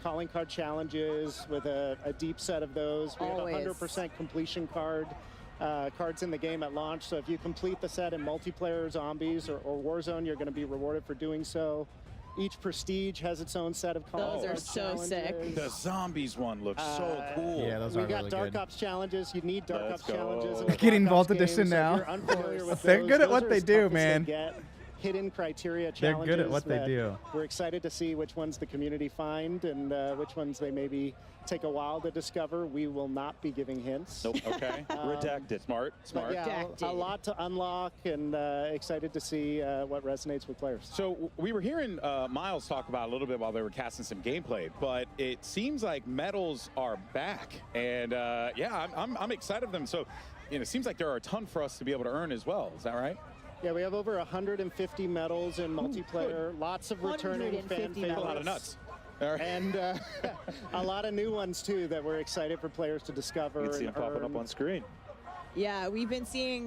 Speaker 4: Calling card challenges with a deep set of those. We have a 100% completion cards in the game at launch. So if you complete the set in multiplayer, zombies, or Warzone, you're going to be rewarded for doing so. Each Prestige has its own set of calling
Speaker 8: Those are
Speaker 4: card
Speaker 8: so
Speaker 4: challenges.
Speaker 8: sick.
Speaker 2: The zombies one looks so cool.
Speaker 1: Yeah, those
Speaker 4: we
Speaker 1: are
Speaker 4: got
Speaker 1: really
Speaker 4: Dark
Speaker 1: good.
Speaker 4: Ops challenges. You need Dark
Speaker 2: Let's
Speaker 4: Ops challenges. In
Speaker 1: We're getting
Speaker 4: Black Ops
Speaker 1: Vault Edition
Speaker 4: games, so if
Speaker 1: now.
Speaker 4: you're unfamiliar with
Speaker 1: They're
Speaker 4: those,
Speaker 1: good at
Speaker 4: those
Speaker 1: what
Speaker 4: are
Speaker 1: they
Speaker 4: as
Speaker 1: do,
Speaker 4: tough as they
Speaker 1: man.
Speaker 4: get. Hidden criteria
Speaker 1: They're
Speaker 4: challenges.
Speaker 1: good at what they
Speaker 4: that
Speaker 1: do.
Speaker 4: We're excited to see which ones the community find and which ones they maybe take a while to discover. We will not be giving hints.
Speaker 2: Nope. Okay. Redacted. Smart.
Speaker 4: But yeah, a lot to unlock, and excited to see what resonates with players.
Speaker 2: So we were hearing Miles talk about a little bit while they were casting some gameplay, but it seems like medals are back, and yeah, I'm excited for them. So it seems like there are a ton for us to be able to earn as well. Is that right?
Speaker 4: Yeah, we have over 150 medals in multiplayer. Lots of returning fan favorites.
Speaker 2: A lot of nuts.
Speaker 4: And a lot of new ones too that we're excited for players to discover.
Speaker 10: You can see them popping up on screen.
Speaker 8: Yeah, we've been seeing,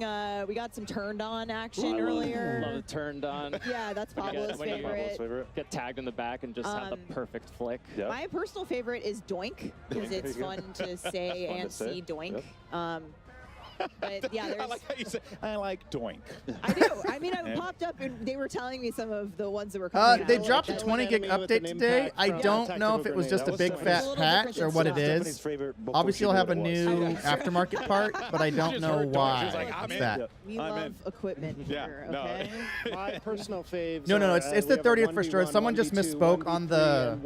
Speaker 8: we got some turned on action earlier.
Speaker 3: Love it turned on.
Speaker 8: Yeah, that's Pablo's favorite.
Speaker 3: Get tagged in the back and just have the perfect flick.
Speaker 8: My personal favorite is Doink, because it's fun to say and see Doink. But yeah, there's...
Speaker 2: I like how you say, I like Doink.
Speaker 8: I do. I mean, I popped up and they were telling me some of the ones that were coming out.
Speaker 1: They dropped a 20 gig update today. I don't know if it was just a big fat patch or what it is. Obviously, you'll have a new aftermarket part, but I don't know why it's that.
Speaker 8: We love equipment here, okay?
Speaker 4: My personal faves.
Speaker 1: No, it's the 30th for sure. Someone just misspoke on the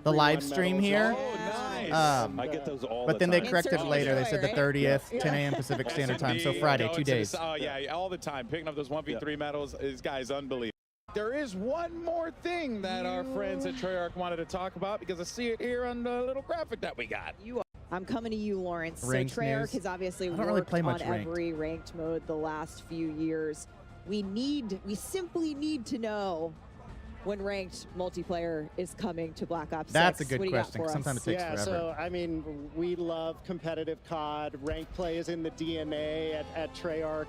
Speaker 1: live stream here.
Speaker 10: I get those all
Speaker 1: But
Speaker 10: the
Speaker 1: then they
Speaker 10: time.
Speaker 1: corrected later. They said the 30th, 10 a.m. Pacific Standard Time, so Friday, 2 days.
Speaker 2: Oh yeah, all the time. Picking up those 1v3 medals, this guy's unbelievable. There is one more thing that our friends at Treyarch wanted to talk about, because I see it here on the little graphic that we got.
Speaker 8: I'm coming to you, Lawrence.
Speaker 1: Ranked
Speaker 8: so Treyarch
Speaker 1: news.
Speaker 8: has obviously
Speaker 1: I don't
Speaker 8: worked
Speaker 1: really play
Speaker 8: on
Speaker 1: much ranked.
Speaker 8: every ranked mode the last few years. We simply need to know when ranked multiplayer is coming to Black Ops 6.
Speaker 1: That's a good
Speaker 8: What do you got
Speaker 1: question,
Speaker 8: for
Speaker 1: 'cause sometimes
Speaker 8: us?
Speaker 1: it takes
Speaker 4: Yeah, so I mean, we love competitive COD. Ranked play is in the DNA at Treyarch.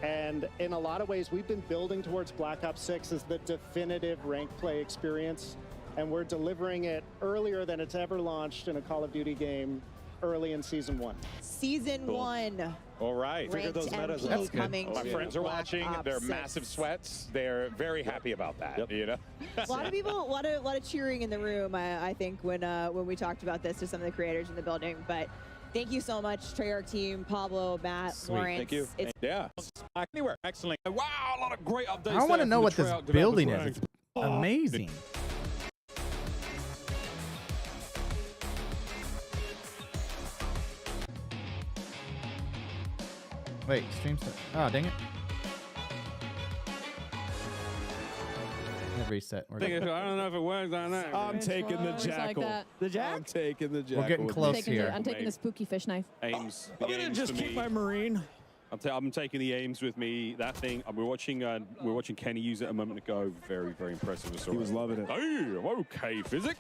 Speaker 4: And in a lot of ways, we've been building towards Black Ops 6 as the definitive ranked play experience. And we're delivering it earlier than it's ever launched in a Call of Duty game, early in Season 1.
Speaker 8: Season 1.
Speaker 2: All right.
Speaker 8: Ranked MP coming
Speaker 2: My
Speaker 8: to
Speaker 2: friends are
Speaker 8: Black
Speaker 2: watching.
Speaker 8: Ops
Speaker 2: They're
Speaker 8: 6.
Speaker 2: massive sweats. They're very happy about that. You know.
Speaker 8: A lot of people, a lot of cheering in the room. I think when we talked about this to some of the creators in the building. But thank you so much, Treyarch team, Pablo, Matt, Lawrence.
Speaker 2: Thank you.
Speaker 8: It's
Speaker 2: Anywhere. Excellent.
Speaker 13: Wow, a lot of great updates.
Speaker 1: I want to know what this
Speaker 13: Treyarch
Speaker 1: building
Speaker 13: developers.
Speaker 1: is. It's amazing. Wait, stream start. Oh, dang it. Reset. We're
Speaker 17: I
Speaker 1: good.
Speaker 17: don't know if it works on that.
Speaker 14: I'm taking the
Speaker 20: Works like
Speaker 14: jackal.
Speaker 20: that.
Speaker 14: The jack? I'm taking the jackal.
Speaker 1: We're getting close here.
Speaker 20: I'm taking the spooky fish knife.
Speaker 13: Aims.
Speaker 14: I'm gonna just keep my marine.
Speaker 13: I'm taking the aims with me. That thing. We're watching Kenny use it a moment ago. Very, very impressive.
Speaker 14: He was loving it.
Speaker 13: Hey, okay, Physic.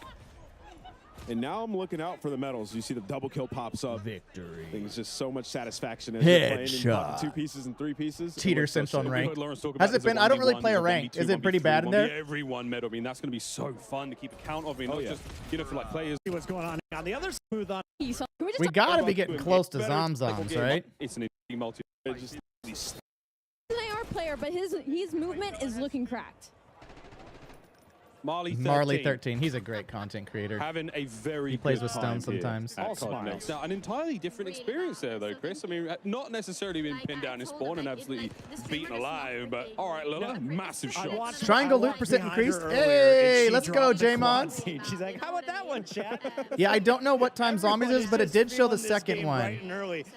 Speaker 19: And now I'm looking out for the medals. You see the double kill pops up.
Speaker 6: Victory.
Speaker 19: I think it's just so much satisfaction as you're playing and
Speaker 6: Headshot.
Speaker 19: popping 2 pieces and 3 pieces.
Speaker 1: Teeter since on
Speaker 13: We
Speaker 1: rank.
Speaker 13: heard Lawrence talk
Speaker 1: Has
Speaker 13: about
Speaker 1: it been? I don't really
Speaker 13: 1v1,
Speaker 1: play a
Speaker 13: there's
Speaker 1: rank.
Speaker 13: 1v2,
Speaker 1: Is it pretty
Speaker 13: 1v3,
Speaker 1: bad in there?
Speaker 13: 1v everyone medal. I mean, that's going to be so fun to keep account of. I mean, not just, you know, for like players.
Speaker 14: See what's going on the other smooth on.
Speaker 1: We gotta be getting close to Zomzoms, right?
Speaker 13: It's an multi.
Speaker 20: An AR player, but his movement is looking cracked.
Speaker 13: Marley
Speaker 1: 13. He's a great content creator.
Speaker 13: Having a very
Speaker 1: He plays
Speaker 13: good
Speaker 1: with Stone
Speaker 13: time here
Speaker 1: sometimes.
Speaker 13: at COD Next. Now, an entirely different experience there, though, Chris. I mean, not necessarily being pinned down in spawn and absolutely beaten alive, but all right, Lola, massive shots.
Speaker 1: Triangle loot percent increased. Hey, let's go, J-Mon.
Speaker 14: She's like, how about that one, chat?
Speaker 1: Yeah, I don't know what time Zombies is, but it did show the second one.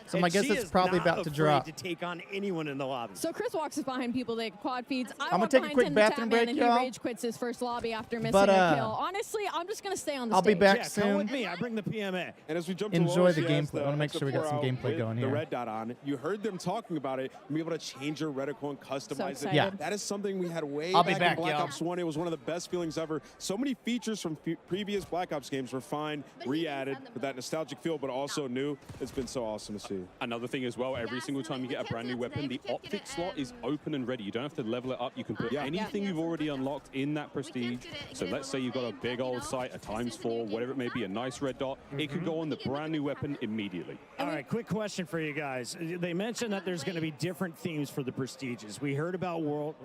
Speaker 1: So my guess it's probably about to drop.
Speaker 14: To take on anyone in the lobby.
Speaker 20: So Chris walks behind people that quad feeds.
Speaker 1: I'm gonna take a quick bathroom break,
Speaker 20: and
Speaker 1: y'all.
Speaker 20: he rage quits his first lobby after missing
Speaker 1: But,
Speaker 20: a kill. Honestly, I'm just gonna stay on the
Speaker 1: I'll
Speaker 20: stage.
Speaker 1: be back
Speaker 14: Come
Speaker 1: soon.
Speaker 14: with me. I bring the PMA.
Speaker 19: And as we jump
Speaker 1: Enjoy
Speaker 19: to
Speaker 1: the
Speaker 19: Lola, she has
Speaker 1: gameplay. I wanna make sure we got some
Speaker 19: extra
Speaker 1: gameplay
Speaker 19: with
Speaker 1: going
Speaker 19: the
Speaker 1: here.
Speaker 19: red dot on. You heard them talking about it. And be able to change your reticle and customize it.
Speaker 20: excited.
Speaker 1: Yeah.
Speaker 19: That is something we had way
Speaker 1: I'll be
Speaker 19: back
Speaker 1: back,
Speaker 19: in Black
Speaker 1: y'all.
Speaker 19: Ops 1. It was one of the best feelings ever. So many features from previous Black Ops games were fine, re-added with that nostalgic feel, but also new. It's been so awesome to see.
Speaker 13: Another thing as well, every single time you get a brand new weapon, the optic slot is open and ready. You don't have to level it up. You can put anything you've already unlocked in that prestige. So let's say you've got a big old sight, a ×4, whatever it may be, a nice red dot. It could go on the brand new weapon immediately.
Speaker 14: All right, quick question for you guys. They mentioned that there's going to be different themes for the prestiges. We heard about World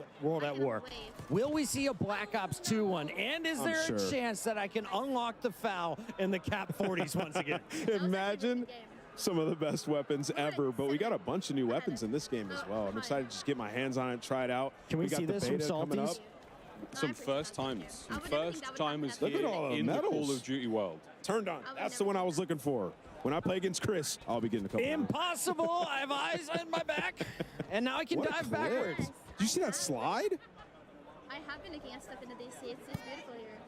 Speaker 14: at War. Will we see a Black Ops 2 one? And is there a chance that I can unlock the FAL in the Cap 40s once again?
Speaker 19: Imagine some of the best weapons ever, but we got a bunch of new weapons in this game as well. I'm excited to just get my hands on it, try it out.
Speaker 14: Can we
Speaker 19: got
Speaker 14: see
Speaker 19: the
Speaker 14: this from
Speaker 19: beta coming up.
Speaker 14: Salties?
Speaker 13: Some first timers. Some first timers
Speaker 19: Look at
Speaker 13: here
Speaker 19: all the
Speaker 13: in the
Speaker 19: medals.
Speaker 13: Call of Duty world.
Speaker 19: Turned on. That's the one I was looking for. When I play against Chris, I'll be getting a couple.
Speaker 14: Impossible. I have eyes on my back. And now I can
Speaker 19: What a
Speaker 14: dive
Speaker 19: clip.
Speaker 14: backwards.
Speaker 19: Did you see that slide?
Speaker 5: I have been looking at stuff in the DC. It's beautiful here.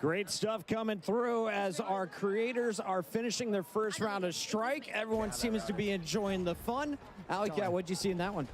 Speaker 14: Great stuff coming through as our creators are finishing their first round of Strike. Everyone seems to be enjoying the fun. Alec, what'd you see in that one?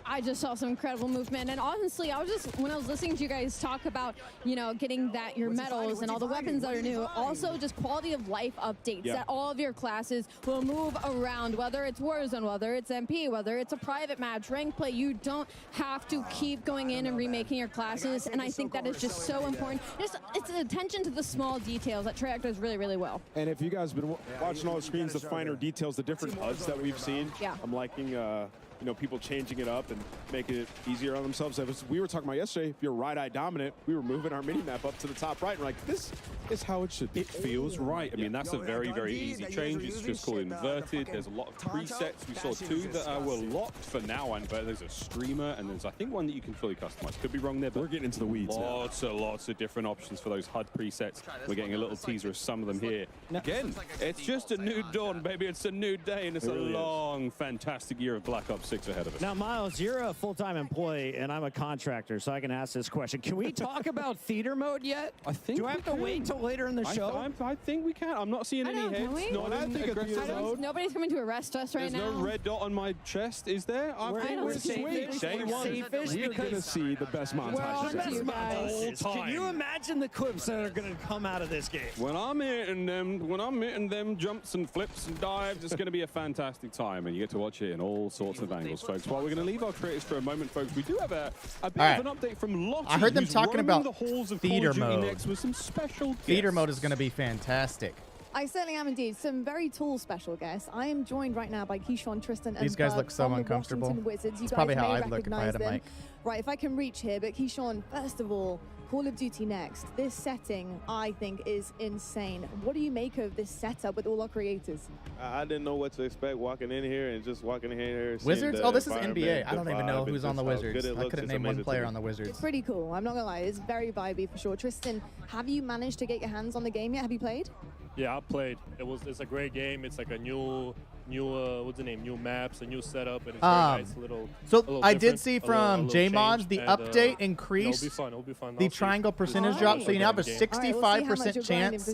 Speaker 20: I just saw some incredible movement, and honestly, when I was listening to you guys talk about, you know, getting your medals and all the weapons that are new, also just quality of life updates that all of your classes will move around, whether it's Warzone, whether it's MP, whether it's a private match, rank play. You don't have to keep going in and remaking your classes, and I think that is just so important. It's attention to the small details that Treyarch does really, really well.
Speaker 19: And if you guys have been watching all the screens, the finer details, the different HUDs that we've seen, I'm liking you know, people changing it up and making it easier on themselves. We were talking about yesterday, if you're right-eye dominant, we were moving our mini-map up to the top right. And we're like, this is how it should be.
Speaker 13: It feels right. I mean, that's a very, very easy change. It's just called inverted. There's a lot of presets. We saw 2 that were locked for now, but there's a streamer, and there's, I think, one that you can fully customize. Could be wrong there, but
Speaker 19: we're getting into the weeds now.
Speaker 13: Lots of different options for those HUD presets. We're getting a little teaser of some of them here. Again, it's just a new dawn, baby. It's a new day, and it's a long, fantastic year of Black Ops 6 ahead of us.
Speaker 14: Now, Miles, you're a full-time employee, and I'm a contractor, so I can ask this question. Can we talk about theater mode yet?
Speaker 13: I think
Speaker 14: Do I have to wait till later in the show?
Speaker 13: I think we can. I'm not seeing any heads.
Speaker 20: Nobody's coming to arrest us right now.
Speaker 13: There's no red dot on my chest, is there?
Speaker 14: We're going to see
Speaker 19: the best montages.
Speaker 14: Can you imagine the clips that are going to come out of this game?
Speaker 13: When I'm hitting them jumps and flips and dives, it's going to be a fantastic time, and you get to watch it in all sorts of angles, folks. While we're going to leave our creators for a moment, folks, we do have a bit of an update from Lottie.
Speaker 1: I heard them talking about
Speaker 13: the halls of
Speaker 1: theater
Speaker 13: Call of Duty
Speaker 1: mode.
Speaker 13: next with some special
Speaker 1: Theater
Speaker 13: guests.
Speaker 1: mode is going to be fantastic.
Speaker 16: I certainly am indeed. Some very tall special guests. I am joined right now by Keyshawn, Tristan, and
Speaker 1: These guys
Speaker 16: Berg
Speaker 1: look so
Speaker 16: from the
Speaker 1: uncomfortable.
Speaker 16: Washington Wizards. You
Speaker 1: It's
Speaker 16: guys
Speaker 1: probably how
Speaker 16: may
Speaker 1: I'd look if I had a
Speaker 16: recognize them.
Speaker 1: mic.
Speaker 16: Right, if I can reach here, but Keyshawn, first of all, Call of Duty Next. This setting, I think, is insane. What do you make of this setup with all our creators?
Speaker 22: I didn't know what to expect walking in here and just walking in here.
Speaker 1: Wizards? Oh, this is NBA. I don't even know who's on the Wizards. I couldn't name one player on the Wizards.
Speaker 16: It's pretty cool. I'm not gonna lie. It's very vibey for sure. Tristan, have you managed to get your hands on the game yet? Have you played?
Speaker 23: Yeah, I played. It's a great game. It's like a new what's the name? New maps, a new setup, and it's very nice.
Speaker 1: So I did see from J-Mods the update increased
Speaker 23: it'll be fun.
Speaker 1: the triangle percentage drop, so you now have a 65% chance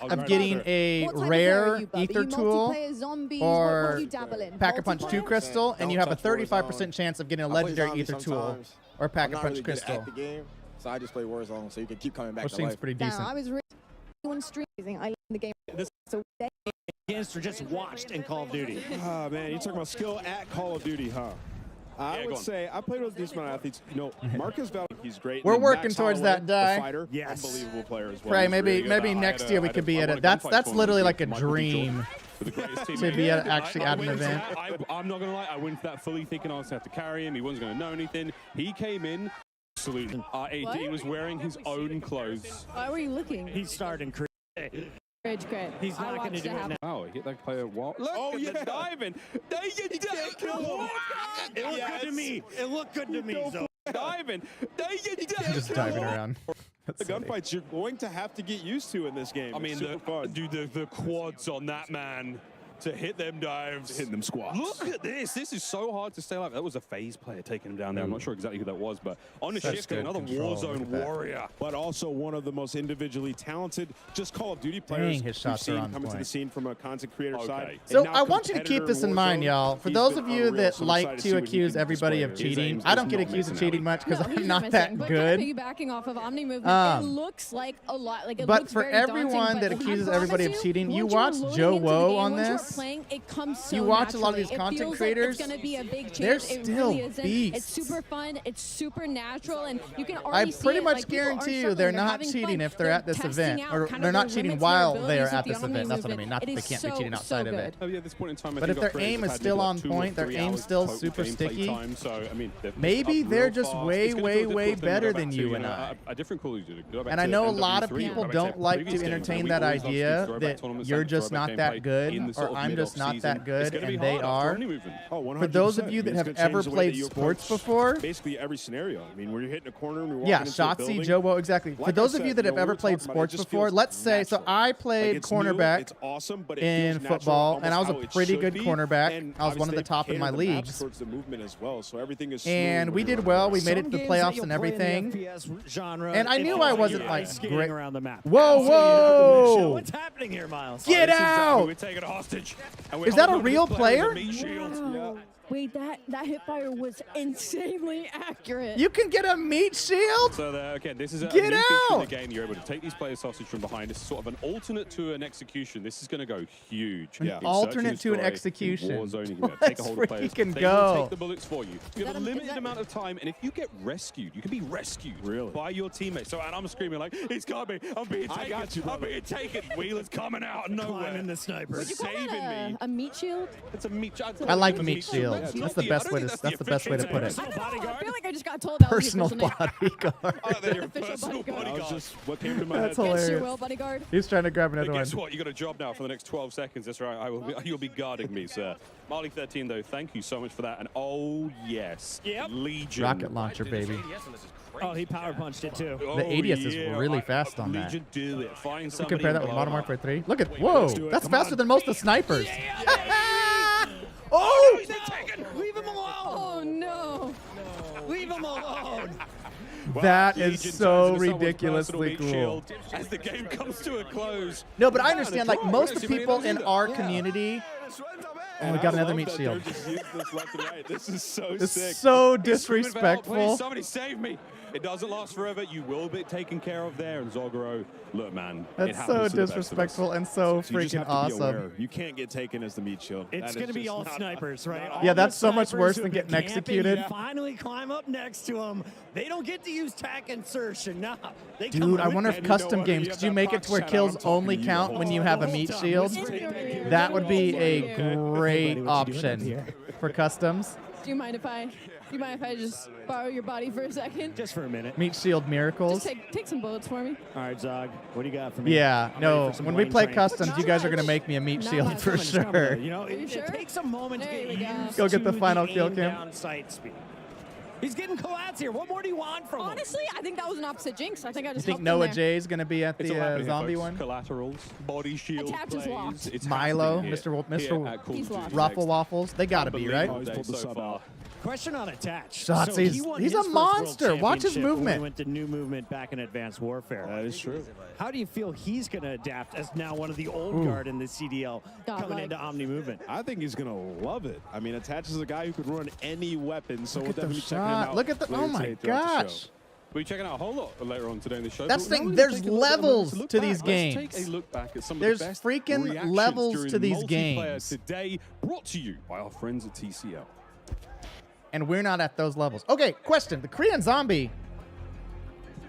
Speaker 1: of getting a rare ether tool or Pack-a-Punch 2 crystal, and you have a 35% chance of getting a legendary ether tool or Pack-a-Punch crystal.
Speaker 24: So I just play Warzone, so you can keep coming back
Speaker 1: Which
Speaker 24: to
Speaker 1: seems
Speaker 24: life.
Speaker 1: pretty decent.
Speaker 16: Anyone streaming, I learned the game. So
Speaker 14: Against or just watched in Call of Duty.
Speaker 19: Oh, man, you're talking about skill at Call of Duty, huh? I would say I played with a decent amount of athletes. You know, Marcus Val, he's great.
Speaker 1: We're working towards that die.
Speaker 19: Fighter, unbelievable player as well.
Speaker 1: Pray, maybe next year we could be at it. That's literally like a dream to be at actually at an event.
Speaker 13: I'm not gonna lie, I went for that fully thinking I was gonna have to carry him. He wasn't gonna know anything. He came in. Absolutely. Our AD was wearing his own clothes.
Speaker 20: Why were you looking?
Speaker 14: He's starting crazy.
Speaker 20: Great.
Speaker 14: He's not going to do it now.
Speaker 23: Oh, hit that player. Look
Speaker 13: at the diving.
Speaker 14: It looked good to me. It looked good to me. So.
Speaker 13: Diving.
Speaker 1: Just diving around.
Speaker 19: The gunfights you're going to have to get used to in this game.
Speaker 13: I mean, the quads on that man to hit them dives.
Speaker 19: Hitting them squats.
Speaker 13: Look at this. This is so hard to stay alive. That was a phase player taking him down there. I'm not sure exactly who that was, but on the shift, another Warzone warrior.
Speaker 19: But also one of the most individually talented, just Call of Duty players
Speaker 1: his shots are on
Speaker 19: coming to the scene from a content creator side.
Speaker 1: So I want you to keep this in mind, y'all. For those of you that like to accuse everybody of cheating, I don't get accused of cheating much because I'm not that good.
Speaker 20: Piggybacking off of Omni movement, it looks like a lot. Like it
Speaker 1: but
Speaker 20: looks
Speaker 1: for
Speaker 20: very
Speaker 1: everyone
Speaker 20: daunting,
Speaker 1: that
Speaker 20: but
Speaker 1: accuses
Speaker 20: I
Speaker 1: everybody of
Speaker 20: promise
Speaker 1: cheating, you
Speaker 20: once you're
Speaker 1: watch
Speaker 20: loading
Speaker 1: Joe
Speaker 20: into the
Speaker 1: Woe
Speaker 20: game,
Speaker 1: on
Speaker 20: once you're
Speaker 1: this.
Speaker 20: Playing, it comes so
Speaker 1: You watch a lot of
Speaker 20: naturally.
Speaker 1: these
Speaker 20: It
Speaker 1: content
Speaker 20: feels
Speaker 1: creators,
Speaker 20: like it's gonna be a big change.
Speaker 1: they're
Speaker 20: It
Speaker 1: still
Speaker 20: really isn't.
Speaker 1: beasts.
Speaker 20: It's super fun. It's super natural, and you can
Speaker 1: I
Speaker 20: already see
Speaker 1: pretty
Speaker 20: it.
Speaker 1: much
Speaker 20: Like, people are
Speaker 1: guarantee you
Speaker 20: struggling,
Speaker 1: they're
Speaker 20: they're
Speaker 1: not
Speaker 20: having
Speaker 1: cheating
Speaker 20: fun.
Speaker 1: if they're at this
Speaker 20: testing
Speaker 1: event,
Speaker 20: out
Speaker 1: or
Speaker 20: kind of
Speaker 1: they're not
Speaker 20: their
Speaker 1: cheating
Speaker 20: limits,
Speaker 1: while
Speaker 20: their
Speaker 1: they're
Speaker 20: abilities
Speaker 1: at
Speaker 20: with
Speaker 1: this
Speaker 20: the Omni
Speaker 1: event. That's what I
Speaker 20: movement.
Speaker 1: mean. Not that
Speaker 20: It
Speaker 1: they
Speaker 20: is
Speaker 1: can't be cheating
Speaker 20: so
Speaker 1: outside of
Speaker 20: good.
Speaker 1: it.
Speaker 13: Oh yeah, at this point in time, I
Speaker 1: But
Speaker 13: think
Speaker 1: if their
Speaker 13: our players
Speaker 1: aim
Speaker 13: have
Speaker 1: is
Speaker 13: had
Speaker 1: still
Speaker 13: maybe
Speaker 1: on
Speaker 13: 2 or
Speaker 1: point, their
Speaker 13: 3
Speaker 1: aim's
Speaker 13: hours
Speaker 1: still
Speaker 13: total
Speaker 1: super
Speaker 13: gameplay
Speaker 1: sticky,
Speaker 13: time, so, I mean,
Speaker 1: maybe they're just way, way, way better than you and I.
Speaker 13: A different Call of Duty.
Speaker 1: And I know a lot of people don't like to entertain that idea that you're just not that good, or I'm just not that good, and they are. For those of you that have ever played sports before,
Speaker 19: basically every scenario. I mean, where you're hitting a corner and you're walking
Speaker 1: yeah,
Speaker 19: into a
Speaker 1: Shotzi,
Speaker 19: building.
Speaker 1: Joe Woe, exactly. For those of you that have ever played sports before, let's say, so I played cornerback in football, and I was a pretty good cornerback. I was one of the top in my leagues. And we did well. We made it to the playoffs and everything. And I knew I wasn't like great. Whoa!
Speaker 14: What's happening here, Miles?
Speaker 1: Get out!
Speaker 13: We're taking a hostage.
Speaker 1: Is that a real player?
Speaker 20: Wow. Wait, that hipfire was insanely accurate.
Speaker 1: You can get a meat shield?
Speaker 13: So again, this is a
Speaker 1: Get
Speaker 13: new feature in
Speaker 1: out!
Speaker 13: the game. You're able to take these players hostage from behind. This is sort of an alternate to an execution. This is going to go huge.
Speaker 1: An alternate to an execution.
Speaker 13: Warzone, you can take a hold of players.
Speaker 1: freaking
Speaker 13: They
Speaker 1: go.
Speaker 13: will take the bullets for you. You have a limited amount of time, and if you get rescued, you can be rescued by your teammates. So, and I'm screaming like, "He's got me! I'm being taken!
Speaker 19: I got you,
Speaker 13: I'm being taken!" Wheeler's coming out of nowhere.
Speaker 14: Climbing the sniper.
Speaker 20: Would you call
Speaker 13: saving
Speaker 20: that
Speaker 13: me.
Speaker 20: a meat shield?
Speaker 13: It's a meat.
Speaker 1: I like meat shields. That's the best way to. That's the best way to put it.
Speaker 20: I don't know. I feel like I just got told that
Speaker 1: Personal
Speaker 20: was the official name.
Speaker 1: bodyguard.
Speaker 20: Official bodyguard.
Speaker 19: That was just what came to my
Speaker 1: That's
Speaker 19: head.
Speaker 20: Yes, you
Speaker 1: hilarious.
Speaker 20: will, bodyguard.
Speaker 1: He's trying to grab another
Speaker 13: But
Speaker 1: one.
Speaker 13: guess what? You got a job now for the next 12 seconds. That's right. You'll be guarding me, sir. Marley 13, though, thank you so much for that. And oh yes, Legion.
Speaker 1: Rocket launcher, baby.
Speaker 14: Oh, he power punched it too.
Speaker 1: The ADS is really fast on that.
Speaker 13: Legion, do it. Find
Speaker 1: You
Speaker 13: somebody.
Speaker 1: compare that
Speaker 13: and
Speaker 1: with
Speaker 13: blow
Speaker 1: Modern
Speaker 13: them up.
Speaker 1: Warfare 3. Look at, whoa, that's faster than most of the snipers. Oh!
Speaker 14: Leave him alone.
Speaker 20: Oh no!
Speaker 14: Leave him alone.
Speaker 1: That
Speaker 13: Legion
Speaker 1: is
Speaker 13: turns
Speaker 1: so
Speaker 13: into someone's
Speaker 1: ridiculously
Speaker 13: personal meat
Speaker 1: cool.
Speaker 13: shield as the game comes to a close.
Speaker 1: No, but I understand, like, most of the people in our community. Oh, we got another meat shield.
Speaker 19: This is so
Speaker 1: It's
Speaker 19: sick.
Speaker 1: so
Speaker 13: He's screaming for help.
Speaker 1: disrespectful.
Speaker 13: Please, somebody save me. It doesn't last forever. You will be taken care of there. And Zogoro, look, man. it
Speaker 1: That's
Speaker 13: happens
Speaker 1: so
Speaker 13: to the best of us.
Speaker 1: disrespectful and so
Speaker 19: You just
Speaker 1: freaking
Speaker 19: have to be
Speaker 1: awesome.
Speaker 19: aware. You can't get taken as the meat shield.
Speaker 14: It's going to be all snipers, right?
Speaker 1: Yeah,
Speaker 14: All
Speaker 1: that's
Speaker 14: the
Speaker 1: so much
Speaker 14: snipers
Speaker 1: worse
Speaker 14: who
Speaker 1: than
Speaker 14: have been
Speaker 1: getting
Speaker 14: camping,
Speaker 1: executed.
Speaker 14: you finally climb up next to them. They don't get to use tack insertion. Nah, they come
Speaker 1: Dude, I
Speaker 14: with
Speaker 1: wonder
Speaker 14: it.
Speaker 1: if custom games, could you make it to where kills only count when you have a meat shield? That would be a great option for customs.
Speaker 20: Do you mind if I just borrow your body for a second?
Speaker 14: Just for a minute.
Speaker 1: Meat shield miracles.
Speaker 20: Just take some bullets for me.
Speaker 14: All right, Zog, what do you got for me?
Speaker 1: Yeah,
Speaker 14: I'm
Speaker 1: no,
Speaker 14: ready for some
Speaker 1: when we
Speaker 14: lane
Speaker 1: play
Speaker 14: training.
Speaker 1: customs, you guys are going to make me a meat
Speaker 20: Not
Speaker 1: shield
Speaker 20: much.
Speaker 1: for sure.
Speaker 14: You know,
Speaker 20: Are you
Speaker 14: it
Speaker 20: sure?
Speaker 14: takes a moment to
Speaker 20: There
Speaker 14: get
Speaker 20: we go.
Speaker 14: used
Speaker 1: Go get the
Speaker 14: to
Speaker 1: final
Speaker 14: the
Speaker 1: kill
Speaker 14: aim
Speaker 1: cam.
Speaker 14: down sight speed. He's getting collabs here. What more do you want from him?
Speaker 20: Honestly, I think that was an opposite jinx. I think I
Speaker 1: You
Speaker 20: just
Speaker 1: think
Speaker 20: helped
Speaker 1: Noah
Speaker 20: him there.
Speaker 1: J is going to be at
Speaker 13: It's all
Speaker 1: the
Speaker 13: happening,
Speaker 1: zombie
Speaker 13: folks.
Speaker 1: one?
Speaker 13: Collaterals, body shield
Speaker 20: Attach is
Speaker 13: plays.
Speaker 20: locked.
Speaker 13: It's
Speaker 1: Milo,
Speaker 13: happening
Speaker 1: Mr.
Speaker 13: here at Call of
Speaker 20: He's
Speaker 13: Duty
Speaker 20: locked.
Speaker 1: Ruffle
Speaker 13: next.
Speaker 1: Waffles. They got to be, right?
Speaker 13: Unbelievable day so far.
Speaker 14: Question on attach.
Speaker 1: Shots,
Speaker 14: So he
Speaker 1: he's-
Speaker 14: won
Speaker 1: he's
Speaker 14: his
Speaker 1: a
Speaker 14: first world
Speaker 1: monster. Watch his
Speaker 14: championship when
Speaker 1: movement.
Speaker 14: We went to new movement back in Advanced Warfare.
Speaker 19: That is true.
Speaker 14: How do you feel he's going to adapt as now one of the old guard in the CDL coming into Omni movement?
Speaker 19: I think he's going to love it. I mean, Attach is a guy who could run any weapon, so
Speaker 1: Look
Speaker 19: we'll
Speaker 1: at the
Speaker 19: definitely be checking him
Speaker 1: shot.
Speaker 19: out.
Speaker 1: Look at the,
Speaker 19: later
Speaker 1: oh my
Speaker 19: today throughout the show.
Speaker 1: gosh.
Speaker 13: We'll be checking out a whole lot later on today in the show.
Speaker 1: That's the
Speaker 13: but now
Speaker 1: thing.
Speaker 13: we're
Speaker 1: There's
Speaker 13: gonna take a little bit of a
Speaker 1: levels
Speaker 13: look
Speaker 1: to
Speaker 13: back.
Speaker 1: these
Speaker 13: Let's
Speaker 1: games.
Speaker 13: take a look back at some
Speaker 1: There's
Speaker 13: of the best
Speaker 1: freaking
Speaker 13: reactions
Speaker 1: levels
Speaker 13: during
Speaker 1: to these
Speaker 13: multiplayer
Speaker 1: games.
Speaker 13: today, brought to you by our friends at TCL.
Speaker 1: And we're not at those levels. Okay, question. The Korean zombie.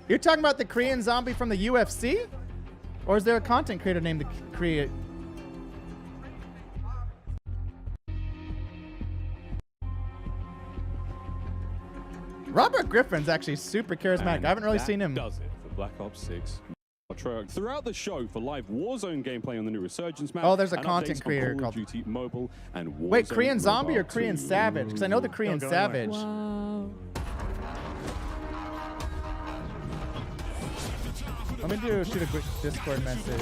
Speaker 1: You're talking about the Korean zombie from the UFC? Or is there a content creator named the Korea? Robert Griffin's actually super charismatic.
Speaker 13: And
Speaker 1: I haven't really
Speaker 13: that
Speaker 1: seen him.
Speaker 13: Does it for Black Ops 6. Throughout the show for live Warzone gameplay on the new Resurgence map.
Speaker 1: Oh, there's a
Speaker 13: and
Speaker 1: content
Speaker 13: updates on
Speaker 1: creator
Speaker 13: Call
Speaker 1: called
Speaker 13: of Duty Mobile and Warzone
Speaker 1: Wait, Korean zombie or
Speaker 13: Mobile
Speaker 1: Korean
Speaker 13: 2.
Speaker 1: savage? Because I know the Korean savage.
Speaker 20: Wow.
Speaker 1: Let me shoot a quick Discord message.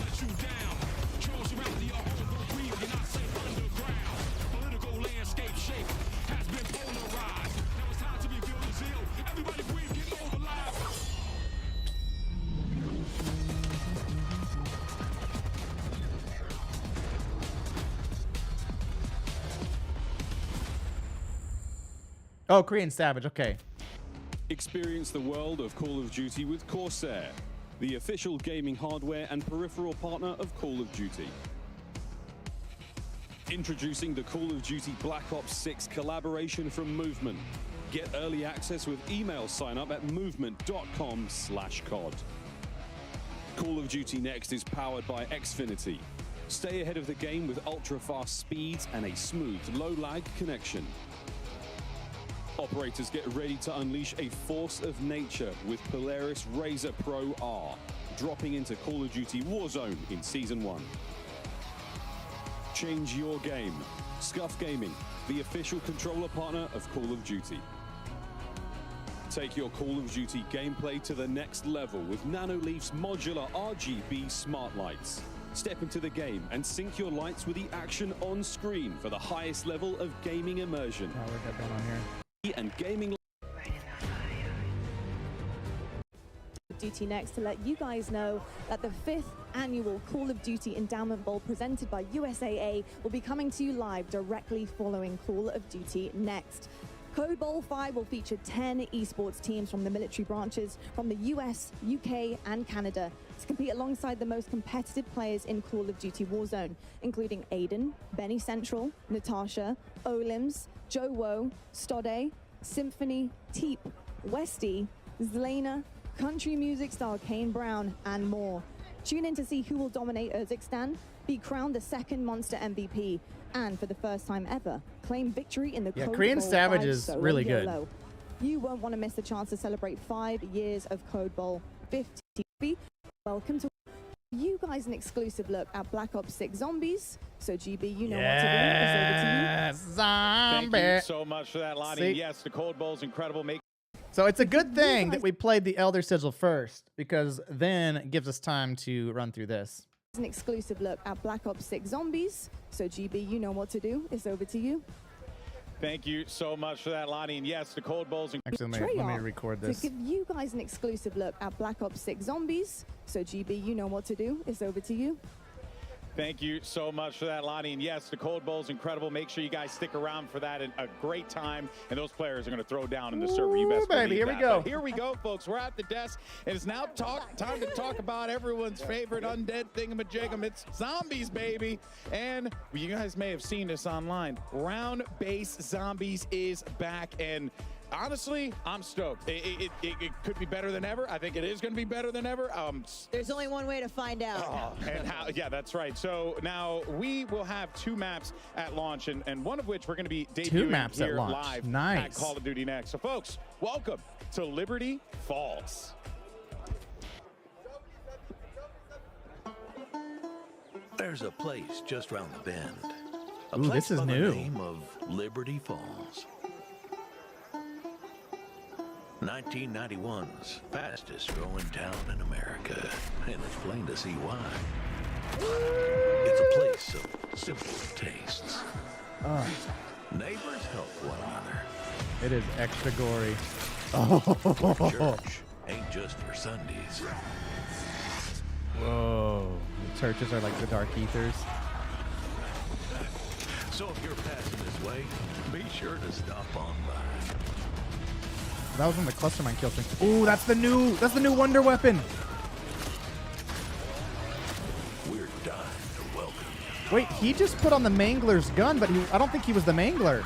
Speaker 1: Oh, Korean Savage, okay.
Speaker 13: Experience the world of Call of Duty with Corsair, the official gaming hardware and peripheral partner of Call of Duty. Introducing the Call of Duty Black Ops 6 collaboration from Movement. Get early access with email sign up at movement.com/COD. Call of Duty Next is powered by Xfinity. Stay ahead of the game with ultra-fast speeds and a smooth, low-lag connection. Operators get ready to unleash a force of nature with Polaris Razor Pro R, dropping into Call of Duty Warzone in Season 1. Change your game. Scuff Gaming, the official controller partner of Call of Duty. Take your Call of Duty gameplay to the next level with Nanoleaf's modular RGB smart lights. Step into the game and sync your lights with the action on screen for the highest level of gaming immersion.
Speaker 1: Oh, we got going on here.
Speaker 13: And gaming.
Speaker 16: Duty Next to let you guys know that the 5th annual Call of Duty Endowment Bowl presented by USAA will be coming to you live directly following Call of Duty Next. Code Bowl 5 will feature 10 esports teams from the military branches from the US, UK, and Canada to compete alongside the most competitive players in Call of Duty Warzone, including Aiden, Benny Central, Natasha, Olims, Joe Woe, Stode, Symphony, Teep, Westy, Zelena, country music star Kane Brown, and more. Tune in to see who will dominate Urzikstan, be crowned the second Monster MVP, and for the first time ever, claim victory in the Code
Speaker 1: Korean
Speaker 16: Bowl
Speaker 1: Savage
Speaker 16: 5
Speaker 1: is
Speaker 16: solo
Speaker 1: really good.
Speaker 16: YOLO. You won't want to miss the chance to celebrate 5 years of Code Bowl 50. Welcome to you guys an exclusive look at Black Ops 6 Zombies. So GB, you know what to do. It's over to you.
Speaker 1: Zombie.
Speaker 2: Thank you so much for that, Lonnie.
Speaker 1: See?
Speaker 2: Yes, the Cold Bowl's incredible.
Speaker 1: So it's a good thing that we played the Elder Sigil first, because then it gives us time to run through this.
Speaker 16: An exclusive look at Black Ops 6 Zombies. So GB, you know what to do. It's over to you.
Speaker 2: Thank you so much for that, Lonnie. And yes, the Cold Bowl's
Speaker 1: Actually, let me record this.
Speaker 16: To give you guys an exclusive look at Black Ops 6 Zombies. So GB, you know what to do. It's over to you.
Speaker 2: Thank you so much for that, Lonnie. And yes, the Cold Bowl's incredible. Make sure you guys stick around for that. And a great time. And those players are going to throw down in the server. You best
Speaker 1: baby,
Speaker 2: believe
Speaker 1: here we
Speaker 2: that.
Speaker 1: go.
Speaker 2: But here we go, folks. We're at the desk. And it's now time to talk about everyone's favorite undead thingamajigam. It's zombies, baby. And you guys may have seen this online. Round-based zombies is back. And honestly, I'm stoked. It could be better than ever. I think it is going to be better than ever.
Speaker 8: There's only one way to find out.
Speaker 2: Yeah, that's right. So now we will have 2 maps at launch, and one of which we're going to be debuting
Speaker 1: 2 maps
Speaker 2: here
Speaker 1: at launch.
Speaker 2: live
Speaker 1: Nice.
Speaker 2: at Call of Duty Next. So folks, welcome to Liberty Falls.
Speaker 7: There's a place just around the bend. A
Speaker 1: Ooh,
Speaker 7: place
Speaker 1: this is
Speaker 7: by the
Speaker 1: new.
Speaker 7: name of Liberty Falls. 1991's fastest growing town in America, and it's plain to see why. It's a place of simple tastes. Neighbors help one another.
Speaker 1: It is extra gory.
Speaker 7: Where church ain't just for Sundays.
Speaker 1: Whoa. The churches are like the dark ethers.
Speaker 7: So if you're passing this way, be sure to stop on by.
Speaker 1: That was in the cluster mine kill thing. Ooh, that's the new wonder weapon.
Speaker 7: We're dying to welcome you.
Speaker 1: Wait, he just put on the Mangler's gun, but I don't think he was the Mangler.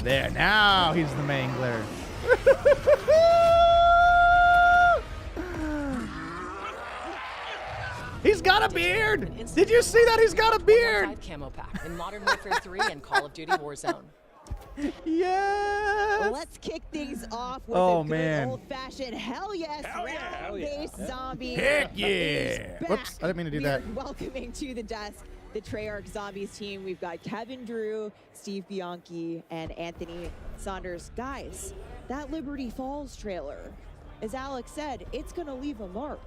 Speaker 1: There, now he's the Mangler. He's got a beard! Did you see that? He's got a beard!
Speaker 9: Camo pack in Modern Warfare 3 and Call of Duty Warzone.
Speaker 1: Yes!
Speaker 8: Let's kick things off with
Speaker 1: Oh,
Speaker 8: a good
Speaker 1: man.
Speaker 8: old-fashioned hell yes round-based zombie.
Speaker 1: Heck yeah! Whoops, I didn't mean to do that.
Speaker 8: We are welcoming to the desk the Treyarch Zombies team. We've got Kevin Drew, Steve Bianchi, and Anthony Saunders. Guys, that Liberty Falls trailer, as Alex said, it's going to leave a mark.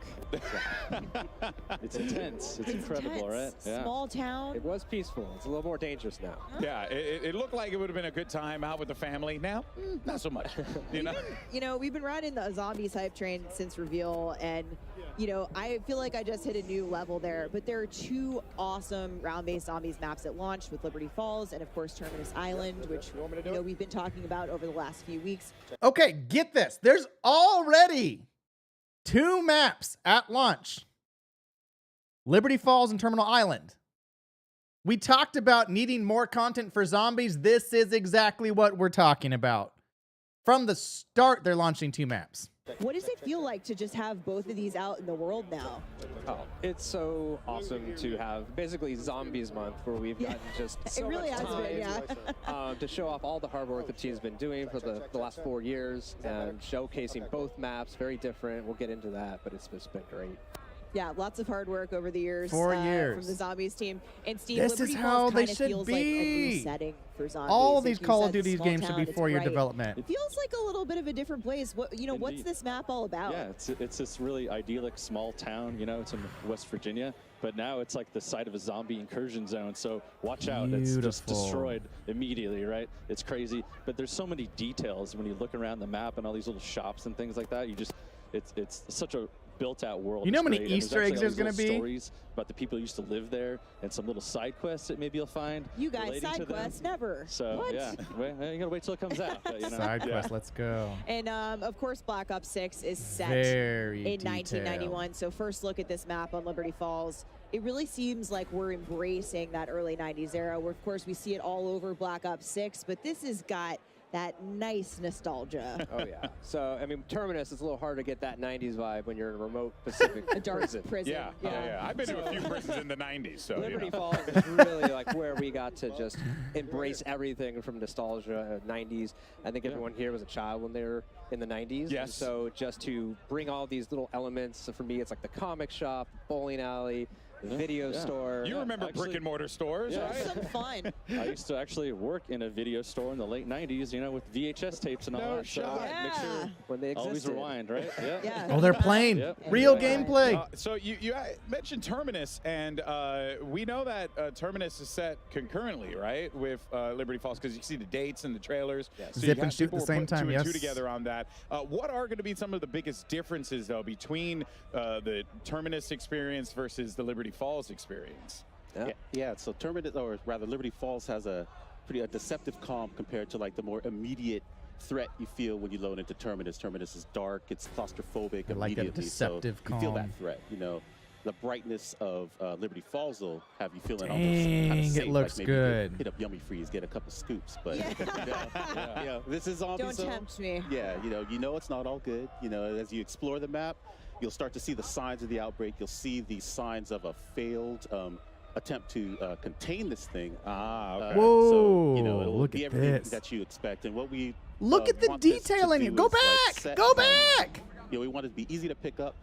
Speaker 11: It's intense. It's incredible, right? Yeah.
Speaker 8: Small town.
Speaker 11: It was peaceful. It's a little more dangerous now.
Speaker 2: Yeah, it looked like it would have been a good time out with the family. Now, not so much. You know?
Speaker 8: You know, we've been riding the Zombies hype train since reveal, and, you know, I feel like I just hit a new level there. But there are two awesome round-based Zombies maps that launched with Liberty Falls and, of course, Terminus Island, which, you know, we've been talking about over the last few weeks.
Speaker 1: Okay, get this. There's already 2 maps at launch. Liberty Falls and Terminal Island. We talked about needing more content for zombies. This is exactly what we're talking about. From the start, they're launching 2 maps.
Speaker 8: What does it feel like to just have both of these out in the world now?
Speaker 11: Oh, it's so awesome to have basically Zombies Month, where we've gotten just so
Speaker 8: It really
Speaker 11: much
Speaker 8: has
Speaker 11: time
Speaker 8: been, yeah.
Speaker 11: to show off all the hard work the team's been doing for the last 4 years and showcasing both maps, very different. We'll get into that, but it's just been great.
Speaker 8: Yeah, lots of hard work over the years.
Speaker 1: 4 years.
Speaker 8: From the Zombies team. And Steve,
Speaker 1: This
Speaker 8: Liberty
Speaker 1: is
Speaker 8: Falls
Speaker 1: how they
Speaker 8: kinda
Speaker 1: should
Speaker 8: feels like a new
Speaker 1: be.
Speaker 8: setting for zombies.
Speaker 1: All
Speaker 8: Like
Speaker 1: these
Speaker 8: you
Speaker 1: Call of
Speaker 8: said,
Speaker 1: Duty
Speaker 8: small
Speaker 1: games should
Speaker 8: town,
Speaker 1: be
Speaker 8: it's
Speaker 1: 4-year
Speaker 8: bright.
Speaker 1: development.
Speaker 8: It feels like a little bit of a different place. What, you know, what's
Speaker 15: Indeed.
Speaker 8: this map all about?
Speaker 15: Yeah, it's this really idyllic small town. You know, it's in West Virginia, but now it's like the site of a zombie incursion zone. So watch out, it's just
Speaker 1: Beautiful.
Speaker 15: destroyed immediately, right? It's crazy, but there's so many details when you look around the map and all these little shops and things like that. You just, it's such a built-out world.
Speaker 1: You know
Speaker 15: It's
Speaker 1: how many
Speaker 15: great. And
Speaker 1: Easter
Speaker 15: actually
Speaker 1: eggs
Speaker 15: all
Speaker 1: there's
Speaker 15: these
Speaker 1: gonna
Speaker 15: little
Speaker 1: be?
Speaker 15: Stories about the people who used to live there, and some little side quests that maybe you'll find.
Speaker 8: You guys,
Speaker 15: relating to
Speaker 8: side
Speaker 15: them.
Speaker 8: quests, never.
Speaker 15: So
Speaker 8: What?
Speaker 15: yeah, you gotta wait till it comes out. But, you know,
Speaker 1: Side
Speaker 15: yeah.
Speaker 1: quest, let's go.
Speaker 8: And of course, Black Ops 6 is set
Speaker 1: Very
Speaker 8: in
Speaker 1: detailed.
Speaker 8: 1991. So first look at this map on Liberty Falls. It really seems like we're embracing that early 90s era, where of course we see it all over Black Ops 6, but this has got that nice nostalgia.
Speaker 11: Oh yeah. So I mean, Terminus is a little hard to get that '90s vibe when you're in a remote Pacific
Speaker 8: A dark prison.
Speaker 2: Yeah. I've been to a few prisons in the 90s, so
Speaker 11: Liberty
Speaker 2: you know.
Speaker 11: Falls is really like where we got to just embrace everything from nostalgia, 90s. I think everyone here was a child when they were in the 90s.
Speaker 2: Yes.
Speaker 11: And so just to bring all these little elements, so for me, it's like the comic shop, bowling alley, the video store.
Speaker 2: You remember brick and mortar stores,
Speaker 15: Yeah.
Speaker 2: right?
Speaker 8: Some fun.
Speaker 15: I used to actually work in a video store in the late 90s, you know, with VHS tapes and all
Speaker 2: No
Speaker 15: that. So
Speaker 2: shot.
Speaker 15: make sure
Speaker 11: when they
Speaker 15: always
Speaker 11: existed.
Speaker 15: rewind, right? Yeah.
Speaker 8: Yeah.
Speaker 1: Oh, they're playing.
Speaker 15: Yep.
Speaker 1: Real gameplay.
Speaker 2: So you mentioned Terminus, and we know that Terminus is set concurrently, right, with Liberty Falls, because you see the dates and the trailers.
Speaker 11: Yes.
Speaker 2: So
Speaker 1: Zip
Speaker 2: you
Speaker 1: and
Speaker 2: got
Speaker 1: shoot at
Speaker 2: people
Speaker 1: the same
Speaker 2: putting
Speaker 1: time,
Speaker 2: two and
Speaker 1: yes.
Speaker 2: two together on that. What are going to be some of the biggest differences, though, between the Terminus experience versus the Liberty Falls experience?
Speaker 24: Yeah, so Terminus, or rather Liberty Falls, has a pretty deceptive calm compared to like the more immediate threat you feel when you load into Terminus. Terminus is dark, it's claustrophobic
Speaker 1: I like
Speaker 24: immediately,
Speaker 1: that deceptive
Speaker 24: so you feel that
Speaker 1: calm.
Speaker 24: threat, you know. The brightness of Liberty Falls will have you feeling
Speaker 1: Dang,
Speaker 24: almost kind of
Speaker 1: it
Speaker 24: safe,
Speaker 1: looks
Speaker 24: like maybe
Speaker 1: good.
Speaker 24: hit up Yummy Freeze, get a couple scoops, but you know, this is zombie
Speaker 8: Don't
Speaker 24: zone.
Speaker 8: tempt me.
Speaker 24: Yeah, you know it's not all good. You know, as you explore the map, you'll start to see the signs of the outbreak. You'll see the signs of a failed attempt to contain this thing.
Speaker 2: Okay.
Speaker 1: Whoa,
Speaker 24: so, you know, it'll
Speaker 1: look
Speaker 24: be
Speaker 1: at
Speaker 24: everything
Speaker 1: this.
Speaker 24: that you expect. And what we
Speaker 1: Look at the
Speaker 24: want this to
Speaker 1: detail in
Speaker 24: do
Speaker 1: here. Go
Speaker 24: is, like,
Speaker 1: back.
Speaker 24: set
Speaker 1: Go
Speaker 24: some-
Speaker 1: back.
Speaker 24: You know, we want it to be easy to pick up.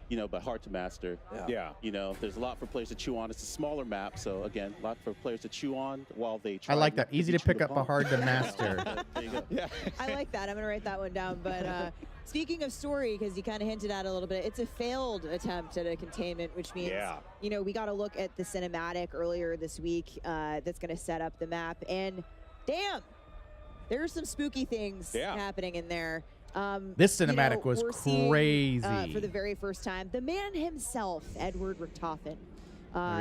Speaker 24: You know, but hard to master.
Speaker 2: Yeah.
Speaker 24: You know, there's a lot for players to chew on. It's a smaller map, so again, a lot for players to chew on while they try.
Speaker 1: I like
Speaker 24: not
Speaker 1: that. Easy to
Speaker 24: beat you
Speaker 1: pick up, but
Speaker 24: bomb.
Speaker 1: hard to master.
Speaker 24: There you go.
Speaker 2: Yeah.
Speaker 8: I like that. I'm going to write that one down. But speaking of story, because you kind of hinted at it a little bit, it's a failed attempt at a containment, which means, you know, we got to look at the cinematic earlier this week that's going to set up the map. And damn, there's some spooky things happening in there.
Speaker 1: This cinematic
Speaker 8: you know,
Speaker 1: was
Speaker 8: we're seeing,
Speaker 1: crazy.
Speaker 8: for the very first time, the man himself, Edward Richtofen,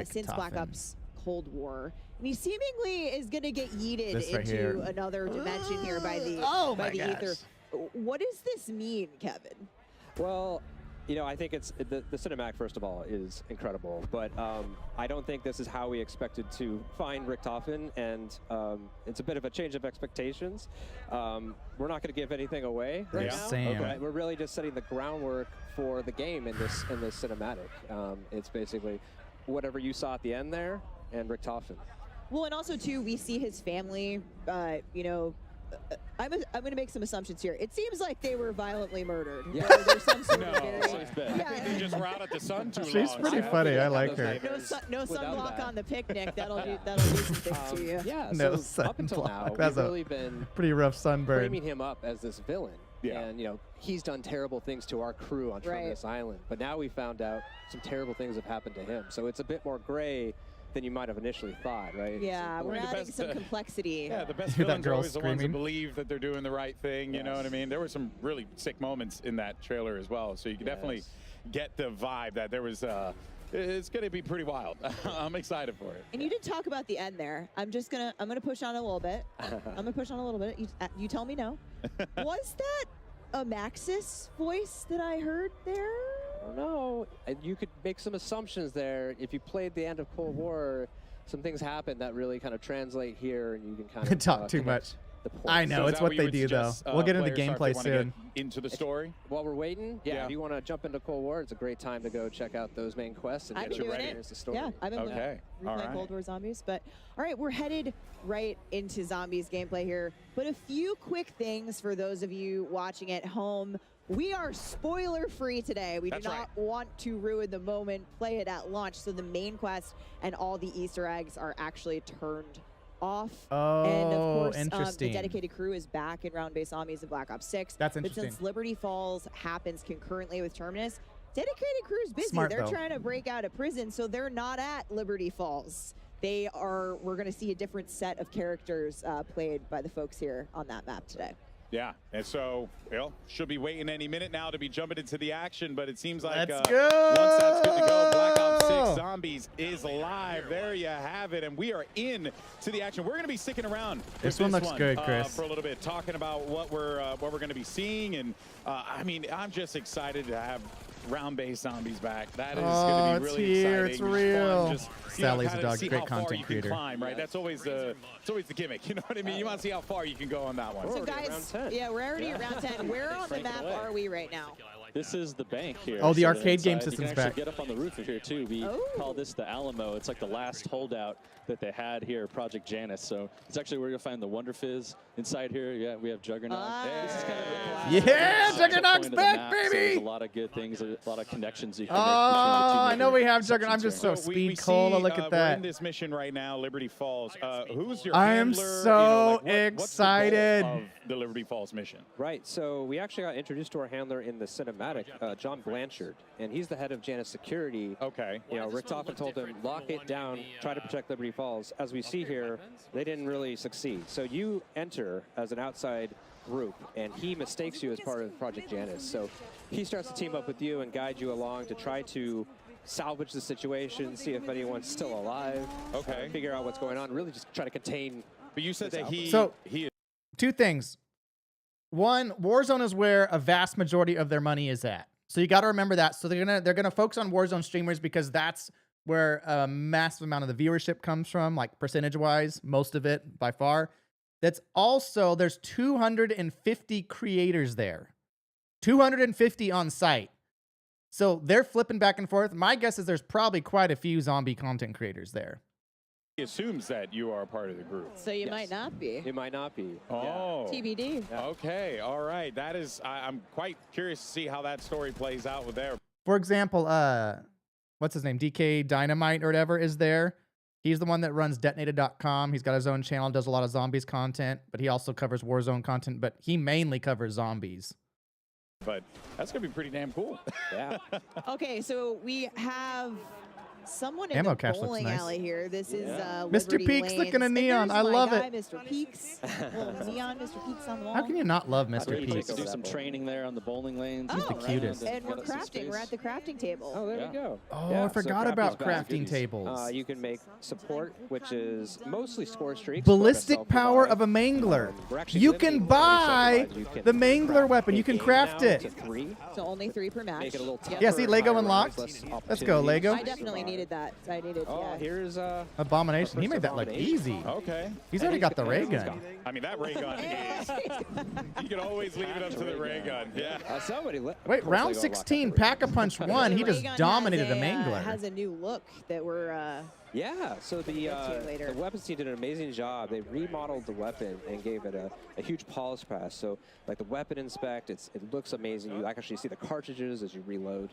Speaker 8: since Black
Speaker 1: Richtofen.
Speaker 8: Ops Cold War. And he seemingly is going to get yeeted
Speaker 1: This right
Speaker 8: into
Speaker 1: here.
Speaker 8: another dimension here by the,
Speaker 1: my
Speaker 8: ether. What does this mean, Kevin?
Speaker 11: Well, you know, I think it's the cinematic, first of all, is incredible, but I don't think this is how we expected to find Richtofen, and it's a bit of a change of expectations. We're not going to give anything away right now.
Speaker 1: Sam.
Speaker 11: We're really just setting the groundwork for the game in this cinematic. It's basically whatever you saw at the end there, and Richtofen.
Speaker 8: Well, and also, too, we see his family, you know, I'm going to make some assumptions here. It seems like they were violently murdered.
Speaker 11: Yeah.
Speaker 8: Or there's some sort of very,
Speaker 2: I think they just were out at the sun too long.
Speaker 1: She's pretty funny. I like her.
Speaker 8: No sunblock on the picnic. That'll do some things to you.
Speaker 11: Yeah,
Speaker 1: No
Speaker 11: so up until now,
Speaker 1: sunblock. That's
Speaker 11: we've
Speaker 1: a
Speaker 11: really been
Speaker 1: pretty rough sunburn.
Speaker 11: framing him up as this villain. Yeah. And, you know, he's done terrible things to our crew on this island. But now we found out some terrible things have happened to him. So it's a bit more gray than you might have initially thought, right?
Speaker 8: Yeah, we're adding some complexity.
Speaker 2: Yeah, the best
Speaker 1: That
Speaker 2: villains are
Speaker 1: girl
Speaker 2: always the ones that
Speaker 1: screaming.
Speaker 2: believe that they're doing the right thing, you know what I mean? There were some really sick moments in that trailer as well, so you can definitely get the vibe that there was, it's going to be pretty wild. I'm excited for it.
Speaker 8: And you did talk about the end there. I'm gonna push on a little bit. I'm gonna push on a little bit. You tell me no. Was that a Maxis voice that I heard there?
Speaker 11: I don't know. You could make some assumptions there. If you played the end of Cold War, some things happen that really kind of translate here, and you can kind of
Speaker 1: Talk too much. I know,
Speaker 2: So is
Speaker 1: it's
Speaker 2: that
Speaker 1: what
Speaker 2: you
Speaker 1: they
Speaker 2: would
Speaker 1: do, though.
Speaker 2: suggest,
Speaker 1: We'll get into
Speaker 2: players,
Speaker 1: gameplay
Speaker 2: if they wanna
Speaker 1: soon.
Speaker 2: get into the story?
Speaker 11: While we're waiting,
Speaker 2: Yeah.
Speaker 11: if you want to jump into Cold War, it's a great time to go check out those main quests and
Speaker 8: I've
Speaker 11: get
Speaker 8: been
Speaker 11: you
Speaker 8: doing
Speaker 11: ready.
Speaker 8: it.
Speaker 11: The story.
Speaker 8: Yeah, I've been
Speaker 2: Okay. All
Speaker 8: replaying
Speaker 2: right.
Speaker 8: Cold War Zombies. But all right, we're headed right into Zombies gameplay here. But a few quick things for those of you watching at home. We are spoiler free today. We do not want to ruin the moment, play it at launch. So the main quest and all the Easter eggs are actually turned off. And of course,
Speaker 1: interesting.
Speaker 8: the dedicated crew is back in Round-Based Zombies and Black Ops 6.
Speaker 1: That's
Speaker 8: But
Speaker 1: interesting.
Speaker 8: since Liberty Falls happens concurrently with Terminus, dedicated crew's busy.
Speaker 1: Smart,
Speaker 8: They're
Speaker 1: though.
Speaker 8: trying to break out of prison, so they're not at Liberty Falls. We're going to see a different set of characters played by the folks here on that map today.
Speaker 2: Yeah, and so, well, should be waiting any minute now to be jumping into the action, but it seems like
Speaker 1: Let's go!
Speaker 2: once that's good to go, Black Ops 6 Zombies is live. There you have it, and we are in to the action. We're going to be sticking around with
Speaker 1: This one looks good, Chris.
Speaker 2: for a little bit, talking about what we're going to be seeing, and I mean, I'm just excited to have round-based zombies back. That is going to be really
Speaker 1: here.
Speaker 2: exciting.
Speaker 1: It's real.
Speaker 2: Fun. Just,
Speaker 1: Sally's
Speaker 2: kinda
Speaker 1: a dog,
Speaker 2: see
Speaker 1: great
Speaker 2: how far
Speaker 1: content
Speaker 2: you
Speaker 1: creator.
Speaker 2: can climb, right? That's always the gimmick. You know what I mean? You want to see how far you can go on that one.
Speaker 8: So guys, yeah, we're already at round 10. Where on the map are we right now?
Speaker 15: This is the bank here.
Speaker 1: Oh, the
Speaker 15: So
Speaker 1: arcade game
Speaker 15: inside,
Speaker 1: system's
Speaker 15: you can
Speaker 1: back.
Speaker 15: actually get up on the roof of here too. We call this the Alamo. It's like the last holdout that they had here, Project Janus. So it's actually where you'll find the Wonder Fizz inside here. Yeah, we have Juggernaut. This is kind of the classic
Speaker 1: Juggernaut's
Speaker 15: point of the
Speaker 1: back,
Speaker 15: map. So
Speaker 1: baby!
Speaker 15: there's a lot of good things, a lot of connections you can
Speaker 1: Oh,
Speaker 15: make between the two
Speaker 1: I know
Speaker 15: major
Speaker 1: we have Juggernaut. I'm just so
Speaker 15: sections
Speaker 2: we
Speaker 1: speed
Speaker 2: see,
Speaker 1: cola. Look at
Speaker 2: We're
Speaker 1: that.
Speaker 2: in this mission right now, Liberty Falls. Who's your
Speaker 1: I am
Speaker 2: handler?
Speaker 1: so
Speaker 2: what's the goal
Speaker 1: excited.
Speaker 2: of the Liberty Falls mission?
Speaker 11: Right, so we actually got introduced to our handler in the cinematic, John Blanchard, and he's the head of Janus Security.
Speaker 2: Okay.
Speaker 11: You know, Richtofen told him, lock it down, try to protect Liberty Falls. As we see here, they didn't really succeed. So you enter as an outside group, and he mistakes you as part of Project Janus. So he starts to team up with you and guide you along to try to salvage the situation, see if anyone's still alive, figure out what's going on, really just try to contain.
Speaker 2: But you said that he is.
Speaker 1: Two things. One, Warzone is where a vast majority of their money is at. So you got to remember that. So they're gonna focus on Warzone streamers because that's where a massive amount of the viewership comes from, like percentage-wise, most of it by far. That's also, there's 250 creators there. 250 on site. So they're flipping back and forth. My guess is there's probably quite a few zombie content creators there.
Speaker 2: He assumes that you are a part of the group.
Speaker 8: So you might not be.
Speaker 11: You might not be.
Speaker 2: Oh.
Speaker 8: TBD.
Speaker 2: Okay, all right. That is, I'm quite curious to see how that story plays out with there.
Speaker 1: For example, what's his name? DK Dynamite or whatever is there. He's the one that runs detonated.com. He's got his own channel, does a lot of zombies content, but he also covers Warzone content, but he mainly covers zombies.
Speaker 2: But that's going to be pretty damn cool.
Speaker 11: Yeah.
Speaker 8: Okay, so we have Someone in
Speaker 1: Ammo
Speaker 8: the
Speaker 1: cache looks
Speaker 8: bowling
Speaker 1: nice.
Speaker 8: alley here. This is
Speaker 1: Mr.
Speaker 8: Liberty
Speaker 1: Peaks
Speaker 8: Lanes.
Speaker 1: looking a
Speaker 8: And
Speaker 1: neon.
Speaker 8: there's
Speaker 1: I
Speaker 8: my
Speaker 1: love
Speaker 8: guy,
Speaker 1: it.
Speaker 8: Mr. Peaks. Little neon Mr. Peaks on the wall.
Speaker 1: How can you not love
Speaker 15: I
Speaker 1: Mr.
Speaker 15: really
Speaker 1: Peaks?
Speaker 15: do some training there on the bowling lanes.
Speaker 1: He's the cutest.
Speaker 8: And we're crafting. We're at the crafting table.
Speaker 11: Oh, there we go.
Speaker 1: Oh, I forgot about crafting tables.
Speaker 11: You can make support, which is mostly score streaks.
Speaker 1: Ballistic power of a mangler. You can buy the mangler weapon. You can craft it.
Speaker 8: So only 3 per match.
Speaker 11: Make it a little tougher.
Speaker 1: Yeah, see, Lego unlocked. Let's go, Lego.
Speaker 8: I definitely needed that. I needed.
Speaker 11: Oh, here's
Speaker 1: Abomination. He made that look easy.
Speaker 2: Okay.
Speaker 1: He's already got the ray gun.
Speaker 2: I mean, that ray gun is. You can always leave it up to the ray gun. Yeah.
Speaker 11: Somebody.
Speaker 1: Wait, round 16, Pack-a-Punch 1. He just dominated a mangler.
Speaker 8: Has a new look that we're.
Speaker 11: Yeah, so the
Speaker 8: later.
Speaker 11: weapons team did an amazing job. They remodeled the weapon and gave it a huge polish pass. So, like the weapon inspect, it looks amazing. You actually see the cartridges as you reload.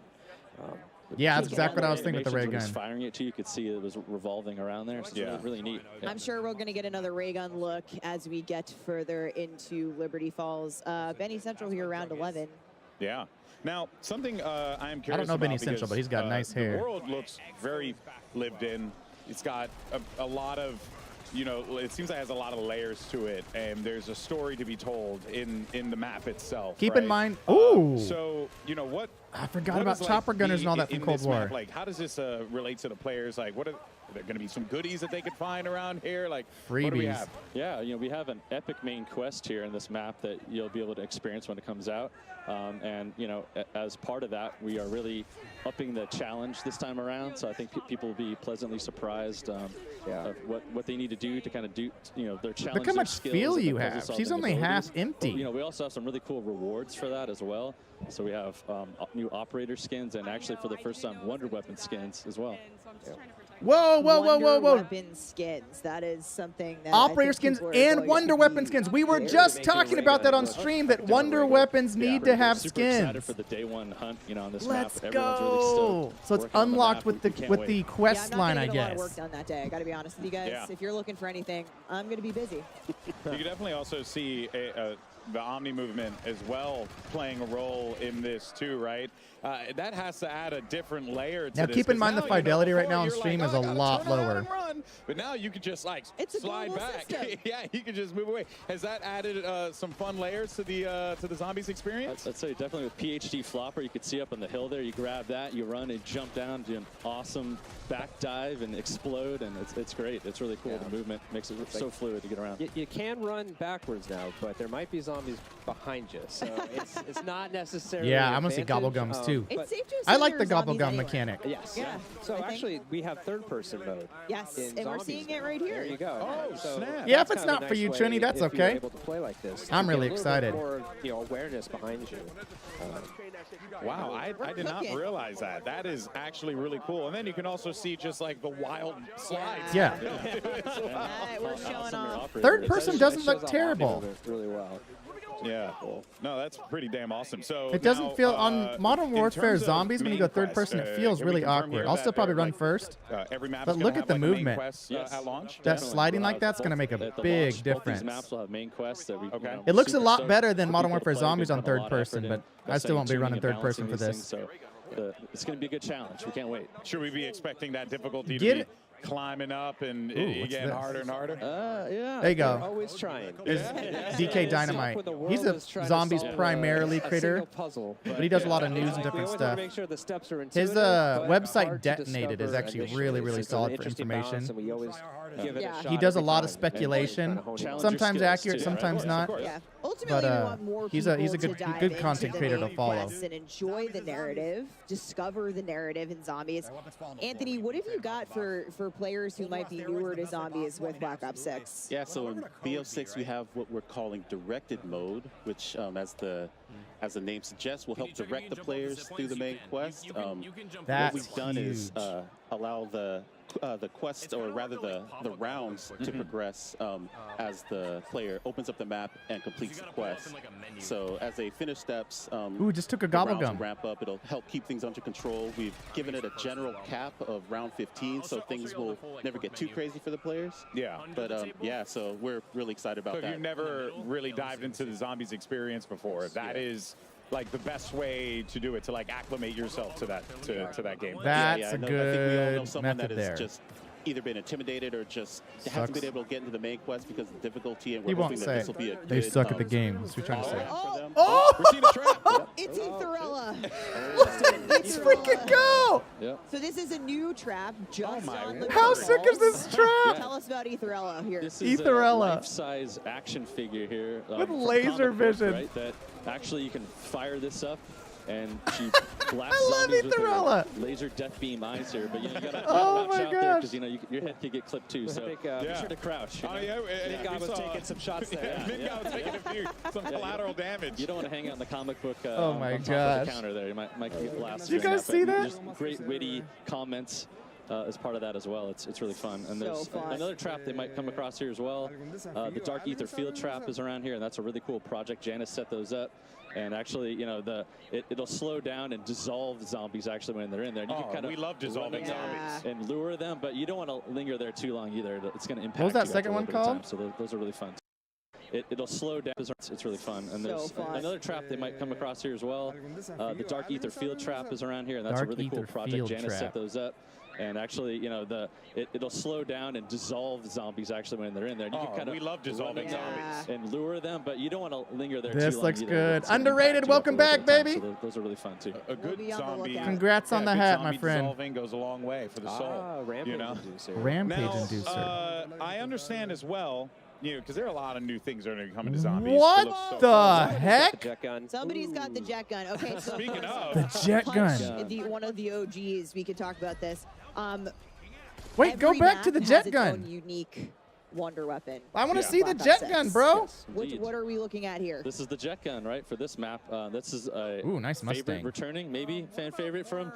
Speaker 1: Yeah, that's exactly what I was thinking with the ray
Speaker 15: When he was
Speaker 1: gun.
Speaker 15: firing it too, you could see it was revolving around there. So it's really, really neat. Yeah.
Speaker 8: I'm sure we're going to get another ray gun look as we get further into Liberty Falls. Benny Central here, round 11.
Speaker 2: Yeah. Now, something I am curious about.
Speaker 1: I don't know Benny Central, but he's got nice hair.
Speaker 2: The world looks very lived in. It's got a lot of, you know, it seems like it has a lot of layers to it, and there's a story to be told in the map itself.
Speaker 1: Keep
Speaker 2: right?
Speaker 1: in mind, ooh.
Speaker 2: So, you know, what?
Speaker 1: I forgot
Speaker 2: what
Speaker 1: about
Speaker 2: is,
Speaker 1: chopper gunners
Speaker 2: the-
Speaker 1: and all that from
Speaker 2: in
Speaker 1: Cold
Speaker 2: this
Speaker 1: War.
Speaker 2: map, like, how does this relate to the players? Like, what are there going to be some goodies that they could find around here? Like, what do we
Speaker 1: Freebies.
Speaker 2: have?
Speaker 15: Yeah, you know, we have an epic main quest here in this map that you'll be able to experience when it comes out. And, you know, as part of that, we are really upping the challenge this time around. So I think people will be pleasantly surprised of what they need to do to kind of do, you know, their challenge.
Speaker 1: Look how
Speaker 15: their
Speaker 1: much
Speaker 15: skills
Speaker 1: fuel
Speaker 15: and
Speaker 1: you
Speaker 15: their
Speaker 1: have.
Speaker 15: puzzle
Speaker 1: She's
Speaker 15: solving
Speaker 1: only half
Speaker 15: abilities.
Speaker 1: empty.
Speaker 15: But, you know, we also have some really cool rewards for that as well. So we have new operator skins and actually for the first time Wonder Weapon skins as well.
Speaker 1: Whoa, whoa, whoa, whoa, whoa.
Speaker 8: Weapon skins. That is something that
Speaker 1: Operator skins and Wonder Weapon skins. We were just talking about that on stream, that Wonder Weapons need to have
Speaker 15: Super excited
Speaker 1: skins.
Speaker 15: for the day one hunt, you know, on this
Speaker 1: Let's
Speaker 15: map. Everyone's really
Speaker 1: go.
Speaker 15: stoked
Speaker 1: So it's
Speaker 15: working on the
Speaker 1: unlocked
Speaker 15: map.
Speaker 1: with
Speaker 15: We can't
Speaker 1: the
Speaker 15: wait.
Speaker 1: quest line, I
Speaker 8: I'm not gonna get a lot of work
Speaker 1: guess.
Speaker 8: done that day. I got to be honest with you guys.
Speaker 2: Yeah.
Speaker 8: If you're looking for anything, I'm going to be busy.
Speaker 2: You can definitely also see the Omni movement as well playing a role in this too, right? That has to add a different layer to
Speaker 1: Now
Speaker 2: this.
Speaker 1: keep in
Speaker 2: 'cause
Speaker 1: mind the
Speaker 2: now, you know,
Speaker 1: fidelity right
Speaker 2: before
Speaker 1: now on
Speaker 2: you're
Speaker 1: stream
Speaker 2: like,
Speaker 1: is
Speaker 2: "Oh,
Speaker 1: a
Speaker 2: I gotta
Speaker 1: lot
Speaker 2: turn around
Speaker 1: lower.
Speaker 2: and run." But now you can just like slide back. Yeah, you can just move away. Has that added some fun layers to the zombies experience?
Speaker 15: I'd say definitely with PhD Flopper, you could see up on the hill there, you grab that, you run and jump down, do an awesome back dive and explode, and it's great. It's really cool.
Speaker 11: Yeah.
Speaker 15: The movement makes it so fluid to get around.
Speaker 11: You can run backwards now, but there might be zombies behind you, so it's not necessarily.
Speaker 1: Yeah,
Speaker 11: an
Speaker 1: I'm gonna see
Speaker 11: advantage,
Speaker 1: Gobblegums too.
Speaker 8: It's
Speaker 11: but-
Speaker 8: safe to
Speaker 1: I
Speaker 8: assume
Speaker 1: like the
Speaker 8: there's zombies
Speaker 1: Gobblegum
Speaker 8: anywhere.
Speaker 1: mechanic.
Speaker 11: Yes.
Speaker 8: Yeah.
Speaker 11: So
Speaker 8: I think-
Speaker 11: actually, we have third-person mode.
Speaker 8: Yes,
Speaker 11: in
Speaker 8: and we're
Speaker 11: zombies
Speaker 8: seeing
Speaker 11: now.
Speaker 8: it right here.
Speaker 11: There you go.
Speaker 2: Oh,
Speaker 11: So
Speaker 2: snap.
Speaker 1: Yeah,
Speaker 11: that's
Speaker 1: if it's
Speaker 11: kind of a
Speaker 1: not for
Speaker 11: nice
Speaker 1: you,
Speaker 11: way
Speaker 1: Trini, that's
Speaker 11: if you're
Speaker 1: okay.
Speaker 11: able to play like this.
Speaker 1: I'm
Speaker 11: to get
Speaker 1: really
Speaker 11: a little bit
Speaker 1: excited.
Speaker 11: More, you know, awareness behind you.
Speaker 2: Wow, I did not realize that. That is actually really cool. And then you can also see just like the wild slides.
Speaker 1: Yeah.
Speaker 8: We're showing off.
Speaker 1: Third person doesn't
Speaker 11: It
Speaker 1: look
Speaker 11: shows off
Speaker 1: terrible.
Speaker 11: movement really well.
Speaker 2: Yeah. No, that's pretty damn awesome. So
Speaker 1: It doesn't
Speaker 2: now,
Speaker 1: feel on Modern
Speaker 2: in
Speaker 1: Warfare
Speaker 2: terms of
Speaker 1: Zombies when you go
Speaker 2: main
Speaker 1: third
Speaker 2: quest,
Speaker 1: person. It feels
Speaker 2: can we
Speaker 1: really
Speaker 2: confirm
Speaker 1: awkward.
Speaker 2: here
Speaker 1: I'll
Speaker 2: that,
Speaker 1: still probably run
Speaker 2: like,
Speaker 1: first.
Speaker 2: Every map's
Speaker 1: But
Speaker 2: gonna
Speaker 1: look
Speaker 2: have,
Speaker 1: at the
Speaker 2: like, a main
Speaker 1: movement.
Speaker 2: quest, at launch.
Speaker 1: That
Speaker 15: Definitely.
Speaker 1: sliding
Speaker 15: We'll
Speaker 1: like
Speaker 15: have
Speaker 1: that's gonna make a
Speaker 15: at the
Speaker 1: big
Speaker 15: launch, both
Speaker 1: difference.
Speaker 15: These maps will have main quests that we.
Speaker 2: Okay.
Speaker 15: You know,
Speaker 1: It looks a
Speaker 15: super
Speaker 1: lot
Speaker 15: stoked
Speaker 1: better than
Speaker 15: for
Speaker 1: Modern
Speaker 15: people
Speaker 1: Warfare
Speaker 15: to play.
Speaker 1: Zombies
Speaker 15: We've
Speaker 1: on
Speaker 15: put a
Speaker 1: third
Speaker 15: lot of effort
Speaker 1: person,
Speaker 15: in
Speaker 1: but I
Speaker 15: by
Speaker 1: still won't be
Speaker 15: tuning
Speaker 1: running
Speaker 15: and
Speaker 1: third person
Speaker 15: balancing
Speaker 1: for
Speaker 15: these
Speaker 1: this.
Speaker 15: things, so it's going to be a good challenge. We can't wait.
Speaker 2: Should we be expecting that difficulty
Speaker 1: Get
Speaker 2: to
Speaker 1: it.
Speaker 2: be climbing up and
Speaker 1: Ooh, what's
Speaker 2: getting
Speaker 1: this?
Speaker 2: harder and harder?
Speaker 11: Yeah.
Speaker 1: There you go.
Speaker 11: They're always trying.
Speaker 1: There's DK Dynamite.
Speaker 11: When the world
Speaker 1: He's a
Speaker 11: is trying to
Speaker 1: zombies
Speaker 11: solve
Speaker 1: primarily
Speaker 11: a
Speaker 1: critter,
Speaker 11: single puzzle,
Speaker 1: but he does a lot of
Speaker 11: yeah,
Speaker 1: news and
Speaker 11: we
Speaker 1: different
Speaker 11: always
Speaker 1: stuff.
Speaker 11: wanna make sure the steps are
Speaker 1: His
Speaker 11: intuitive, but
Speaker 1: website
Speaker 11: hard to
Speaker 1: Detonated is
Speaker 11: discover
Speaker 1: actually
Speaker 11: initially.
Speaker 1: really, really
Speaker 11: It's an
Speaker 1: solid for
Speaker 11: interesting balance,
Speaker 1: information.
Speaker 11: and we always give it a
Speaker 8: Yeah.
Speaker 11: shot
Speaker 1: He does a
Speaker 11: every
Speaker 1: lot of
Speaker 11: time.
Speaker 1: speculation,
Speaker 11: And kind of hone in on
Speaker 1: sometimes
Speaker 15: skills
Speaker 1: accurate,
Speaker 15: too,
Speaker 1: sometimes
Speaker 15: right?
Speaker 1: not.
Speaker 8: Yeah. Ultimately,
Speaker 1: But,
Speaker 8: we want more
Speaker 1: he's
Speaker 8: people
Speaker 1: a good
Speaker 8: to dive
Speaker 1: good
Speaker 8: into
Speaker 1: content
Speaker 8: the
Speaker 1: creator to
Speaker 8: main
Speaker 1: follow.
Speaker 8: quests and enjoy the narrative, discover the narrative in zombies. Anthony, what have you got for players who might be newer to zombies with Black Ops 6?
Speaker 24: Yeah, so in BO6 we have what we're calling directed mode, which as the name suggests, will help direct the players through the main quest. What we've done is allow the quest, or rather the rounds, to progress as the player opens up the map and completes the quest. So as they finish steps,
Speaker 1: Ooh, just took a
Speaker 24: the rounds
Speaker 1: Gobblegum.
Speaker 24: will ramp up. It'll help keep things under control. We've given it a general cap of round 15, so things will never get too crazy for the players.
Speaker 2: Yeah.
Speaker 24: But yeah, so we're really excited about
Speaker 2: So if
Speaker 24: that.
Speaker 2: you've never really dived into the zombies experience before, that is like the best way to do it, to like acclimate yourself to that to that game.
Speaker 1: That's
Speaker 24: I
Speaker 1: a
Speaker 24: think we all know
Speaker 1: good
Speaker 24: someone
Speaker 1: method
Speaker 24: that
Speaker 1: there.
Speaker 24: has just either been intimidated or just hasn't been able to get into the main quest because of the difficulty, and
Speaker 1: He
Speaker 24: we're
Speaker 1: won't
Speaker 24: hoping
Speaker 1: say
Speaker 24: that this will be a
Speaker 1: they
Speaker 24: good,
Speaker 1: suck at the game. That's what you're trying to say.
Speaker 24: Oh!
Speaker 2: We're seeing a trap.
Speaker 8: It's Etherella.
Speaker 1: Let's freaking go!
Speaker 15: Yep.
Speaker 8: So this is a new trap just on the
Speaker 1: How sick is this trap?
Speaker 8: Tell us about Etherella here.
Speaker 15: This is
Speaker 1: Etherella.
Speaker 15: a life-size action figure here.
Speaker 1: With
Speaker 15: from
Speaker 1: laser
Speaker 15: comic book,
Speaker 1: vision.
Speaker 15: Right, that actually you can fire this up and she blasts
Speaker 1: I love
Speaker 15: zombies with her
Speaker 1: Etherella.
Speaker 15: laser death beam eyes here. But you gotta
Speaker 1: Oh
Speaker 15: watch
Speaker 1: my
Speaker 15: out there
Speaker 1: gosh.
Speaker 15: because your head could get clipped too. So be sure to crouch.
Speaker 2: Oh, yeah,
Speaker 11: Big guy was taking some shots there.
Speaker 2: Big guy was taking some collateral damage.
Speaker 15: You don't want to hang out in the comic book
Speaker 1: Oh my
Speaker 15: on top of
Speaker 1: gosh.
Speaker 15: the counter there. You might get blasted.
Speaker 1: Did you guys see that?
Speaker 15: Just great witty comments. As part of that as well. It's really fun. And there's another trap they might come across here as well. The Dark Ether Field Trap is around here, and that's a really cool project. Janice set those up. And actually, you know, it'll slow down and dissolve zombies actually when they're in there. And you can kind of
Speaker 2: we love dissolving zombies.
Speaker 15: and lure them, but you don't want to linger there too long either. It's going to impact.
Speaker 1: What was that
Speaker 15: you
Speaker 1: second
Speaker 15: after a
Speaker 1: one
Speaker 15: little bit of
Speaker 1: called?
Speaker 15: time. So those are really fun. It'll slow down. It's really fun. And there's another trap they might come across here as well. The Dark Ether Field Trap is around here, and that's
Speaker 1: Dark
Speaker 15: a really cool
Speaker 1: Ether
Speaker 15: project.
Speaker 1: Field
Speaker 15: Janice
Speaker 1: Trap.
Speaker 15: set those up. And actually, you know, it'll slow down and dissolve zombies actually when they're in there. And you can kind of
Speaker 2: we love dissolving zombies.
Speaker 15: and lure them, but you don't want to linger there
Speaker 1: This
Speaker 15: too long
Speaker 1: looks
Speaker 15: either.
Speaker 1: good.
Speaker 15: It's gonna
Speaker 1: Underrated.
Speaker 15: impact you
Speaker 1: Welcome
Speaker 15: after a
Speaker 1: back,
Speaker 15: little bit of
Speaker 1: baby.
Speaker 15: time, so those are really fun too.
Speaker 2: A good zombie.
Speaker 1: Congrats on the
Speaker 2: good
Speaker 1: hat, my
Speaker 2: zombie
Speaker 1: friend.
Speaker 2: Dissolving goes a long way for the soul.
Speaker 11: Rampage
Speaker 2: you know?
Speaker 11: inducer.
Speaker 1: Rampage
Speaker 2: Now,
Speaker 1: inducer.
Speaker 2: I understand as well, you know, because there are a lot of new things that are going to come into zombies.
Speaker 1: What
Speaker 2: It looks so
Speaker 1: the
Speaker 2: cool.
Speaker 1: heck?
Speaker 11: Jet gun.
Speaker 8: Somebody's got the jet gun. Okay, so
Speaker 2: Speaking of.
Speaker 1: The jet
Speaker 8: Punch,
Speaker 1: gun.
Speaker 8: one of the OGs. We could talk about this.
Speaker 1: Wait, go
Speaker 8: Every
Speaker 1: back to
Speaker 8: map
Speaker 1: the jet
Speaker 8: has its
Speaker 1: gun.
Speaker 8: own unique wonder weapon.
Speaker 1: I want to
Speaker 2: Yeah.
Speaker 1: see the
Speaker 8: Black
Speaker 1: jet
Speaker 8: Ops
Speaker 1: gun,
Speaker 8: 6.
Speaker 1: bro.
Speaker 8: What are we looking at here?
Speaker 15: This is the jet gun, right, for this map. This is a
Speaker 1: Ooh, nice
Speaker 15: favorite
Speaker 1: Mustang.
Speaker 15: returning, maybe fan favorite from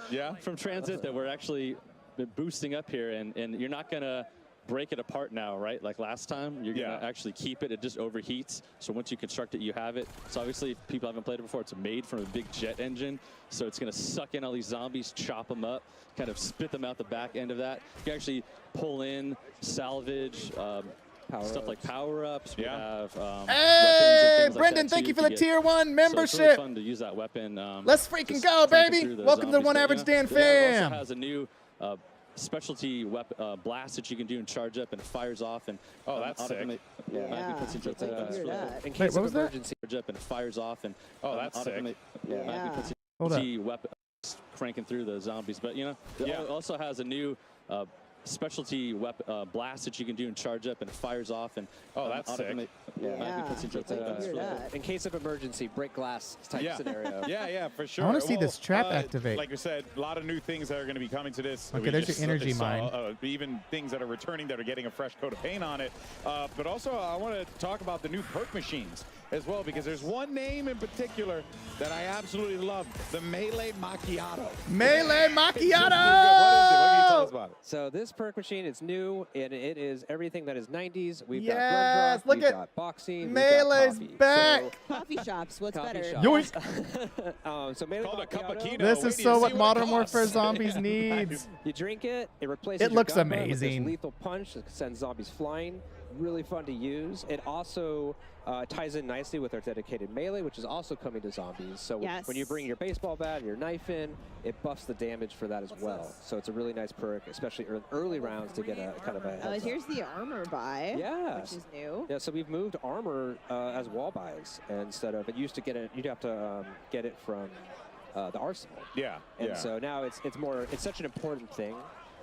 Speaker 15: Transit that we're actually been boosting up here, and you're not gonna break it apart now, right? Like last time, you're gonna actually keep it. It just overheats. So once you construct it, you have it. So obviously, if people haven't played it before, it's made from a big jet engine. So it's gonna suck in all these zombies, chop them up, kind of spit them out the back end of that. You can actually pull in, salvage, stuff like power-ups. We have
Speaker 1: Hey,
Speaker 15: weapons and things like
Speaker 1: Brendan,
Speaker 15: that,
Speaker 1: thank
Speaker 15: too,
Speaker 1: you for
Speaker 15: to
Speaker 1: the
Speaker 15: get.
Speaker 1: tier 1
Speaker 15: So it's
Speaker 1: membership.
Speaker 15: really fun to use that weapon.
Speaker 1: Let's freaking
Speaker 15: just
Speaker 1: go,
Speaker 15: cranking
Speaker 1: baby.
Speaker 2: through
Speaker 15: those
Speaker 1: Welcome to
Speaker 15: zombies. But,
Speaker 1: OneAverageDan
Speaker 15: the map
Speaker 1: fam.
Speaker 15: also has a new specialty weapon blast that you can do and charge up, and it fires off. And
Speaker 2: that's sick.
Speaker 15: puts into
Speaker 8: It's like you hear that.
Speaker 11: In
Speaker 1: Wait,
Speaker 11: case
Speaker 1: what
Speaker 11: of
Speaker 1: was that?
Speaker 11: emergency.
Speaker 15: charge up, and it fires off. And
Speaker 2: that's sick.
Speaker 15: puts
Speaker 1: Hold up.
Speaker 15: into weapon cranking through the zombies. But you know, it also has a new specialty weapon blast that you can do and charge up, and it fires off. And
Speaker 2: that's sick.
Speaker 15: puts into
Speaker 8: It's like you hear that.
Speaker 11: In case of emergency, break glass type scenario.
Speaker 2: Yeah, for sure.
Speaker 1: I want to see this trap activate.
Speaker 2: Like I said, a lot of new things that are going to be coming to this.
Speaker 1: Okay,
Speaker 2: We
Speaker 1: there's
Speaker 2: just
Speaker 1: your energy
Speaker 2: saw,
Speaker 1: mine.
Speaker 2: even things that are returning that are getting a fresh coat of paint on it. But also, I want to talk about the new perk machines as well, because there's one name in particular that I absolutely love, the Melee Macchiato.
Speaker 1: Melee
Speaker 2: What is it? What can you
Speaker 1: Macchiato.
Speaker 2: tell us about it?
Speaker 11: So this perk machine is new, and it is everything that is 90s. We've
Speaker 1: Yes,
Speaker 11: got drum
Speaker 1: look
Speaker 11: drop,
Speaker 1: at
Speaker 11: we've got boxing,
Speaker 1: Melee's
Speaker 11: we've got coffee.
Speaker 1: back.
Speaker 8: Coffee shops. What's
Speaker 11: Coffee
Speaker 8: better?
Speaker 11: shops. So Melee
Speaker 2: Called a cappuccino.
Speaker 11: Macchiato,
Speaker 1: This
Speaker 2: Wait
Speaker 1: is
Speaker 2: till
Speaker 1: so
Speaker 2: you
Speaker 1: what
Speaker 2: see
Speaker 1: Modern
Speaker 2: it
Speaker 1: Warfare
Speaker 2: costs.
Speaker 1: Zombies needs.
Speaker 11: You drink it, it replaces
Speaker 1: It
Speaker 11: your
Speaker 1: looks
Speaker 11: gun butt with this
Speaker 1: amazing.
Speaker 11: lethal punch that sends zombies flying. Really fun to use. It also ties in nicely with our dedicated melee, which is also coming to zombies. So when you bring your baseball bat and your knife in, it buffs the damage for that as well. So it's a really nice perk, especially in early rounds to get a kind of a heads up.
Speaker 8: Here's the armor buy.
Speaker 11: Yeah.
Speaker 8: Which is new.
Speaker 11: Yeah, so we've moved armor as wall buys instead of, it used to get it, you'd have to get it from the arsenal. And so now it's such an important thing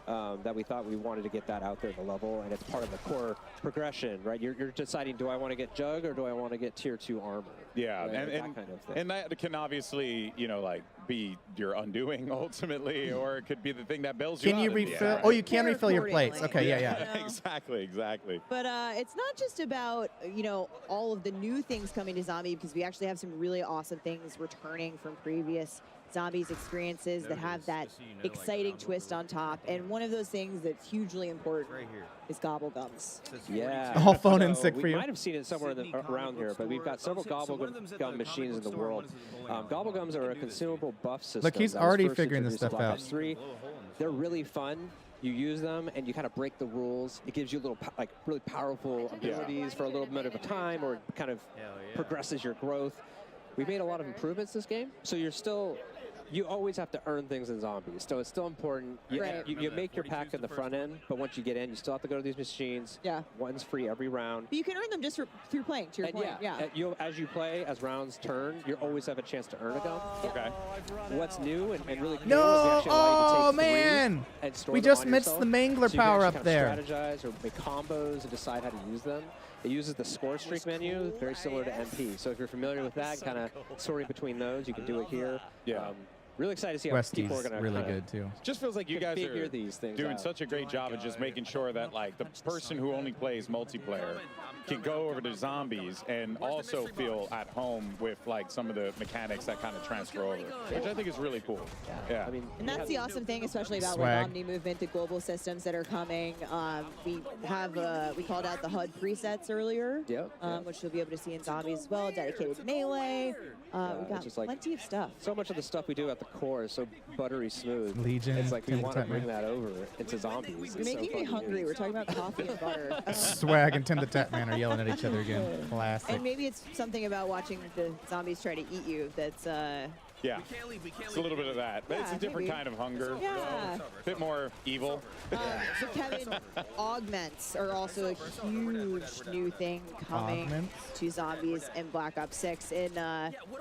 Speaker 11: that we thought we wanted to get that out there at the level, and it's part of the core progression, right? You're deciding, do I want to get Jug or do I want to get tier 2 armor?
Speaker 2: Yeah,
Speaker 11: right?
Speaker 2: and
Speaker 11: That kind of thing.
Speaker 2: and that can obviously, you know, like be your undoing ultimately, or it could be the thing that builds you
Speaker 1: Can you
Speaker 2: up in the
Speaker 1: refill?
Speaker 2: end.
Speaker 1: Oh, you can refill your plates. Okay, yeah.
Speaker 2: Exactly.
Speaker 8: But it's not just about, you know, all of the new things coming to Zombie, because we actually have some really awesome things returning from previous Zombies experiences that have that exciting twist on top. And one of those things that's hugely important is Gobblegums.
Speaker 11: Yeah.
Speaker 1: All phone in sick for
Speaker 11: We
Speaker 1: you.
Speaker 11: might have seen it somewhere around here, but we've got several Gobblegum machines in the world. Gobblegums are a consumable buff system.
Speaker 1: Look, he's
Speaker 11: that was
Speaker 1: already
Speaker 11: first
Speaker 1: figuring this
Speaker 11: introduced in
Speaker 1: stuff
Speaker 11: Black
Speaker 1: out.
Speaker 11: Ops 3. They're really fun. You use them and you kind of break the rules. It gives you little really powerful abilities for a little bit of a time, or kind of progresses your growth. we made a lot of improvements this game. So you always have to earn things in zombies. So it's still important. You make your pack in the front end, but once you get in, you still have to go to these machines.
Speaker 8: Yeah.
Speaker 11: One's free every round.
Speaker 8: But you can earn them just through playing, to your point.
Speaker 11: As you play, as rounds turn, you always have a chance to earn a gun.
Speaker 2: Okay.
Speaker 11: What's new and really cool
Speaker 1: No!
Speaker 11: is we actually allow you to take
Speaker 1: Man!
Speaker 11: and store
Speaker 1: We
Speaker 11: them
Speaker 1: just
Speaker 11: on
Speaker 1: missed
Speaker 11: yourself.
Speaker 1: the Mangler
Speaker 11: So you can
Speaker 1: power
Speaker 11: actually
Speaker 1: up
Speaker 11: kind
Speaker 1: there.
Speaker 11: of strategize or make combos and decide how to use them. It uses the score streak menu, very similar to MP. So if you're familiar with that, kind of sorting between those, you can do it here.
Speaker 2: Yeah.
Speaker 11: Really excited to see how
Speaker 1: Westy's
Speaker 11: people are going to
Speaker 1: really good too.
Speaker 2: Just feels like you guys
Speaker 11: configure
Speaker 2: are
Speaker 11: these things
Speaker 2: doing
Speaker 11: out.
Speaker 2: such a great job of just making sure that like the person who only plays multiplayer can go over to zombies and also feel at home with like some of the mechanics that kind of transfer over, which I think is really cool. Yeah.
Speaker 11: I mean,
Speaker 8: And that's the awesome thing, especially about
Speaker 1: Swag.
Speaker 8: like Omni movement, the global systems that are coming. We called out the HUD presets earlier, which you'll be able to see in zombies as well. Dedicated melee. We've got
Speaker 11: just like
Speaker 8: plenty of stuff.
Speaker 11: so much of the stuff we do at the core is so buttery smooth.
Speaker 1: Legion,
Speaker 11: It's like we want to
Speaker 1: Tim the
Speaker 11: bring that over into zombies.
Speaker 8: You're
Speaker 11: It's
Speaker 8: making
Speaker 11: so
Speaker 8: me
Speaker 11: fun to
Speaker 8: hungry.
Speaker 11: use.
Speaker 8: We're talking about coffee and butter.
Speaker 1: Swag and Tim the Tatman are yelling at each other again. Classic.
Speaker 8: And maybe it's something about watching the zombies try to eat you that's
Speaker 2: Yeah, it's a little bit of that, but it's a different kind of hunger.
Speaker 8: Yeah.
Speaker 2: A bit more evil.
Speaker 8: So Kevin, augments are also a huge new thing coming to zombies in Black Ops 6. And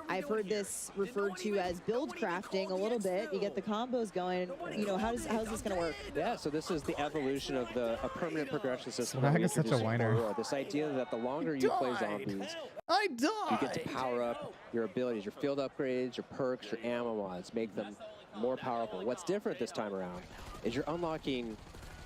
Speaker 8: I've heard this referred to as build crafting a little bit. You get the combos going. You know, how's this going to work?
Speaker 11: Yeah, so this is the evolution of a permanent progression system.
Speaker 1: Swag
Speaker 11: that we
Speaker 1: is such a
Speaker 11: introduced in
Speaker 1: whiner.
Speaker 11: Core. This idea that the longer you play zombies,
Speaker 1: I died.
Speaker 11: you get to power up your abilities, your field upgrades, your perks, your ammo mods, make them more powerful. What's different this time around is you're unlocking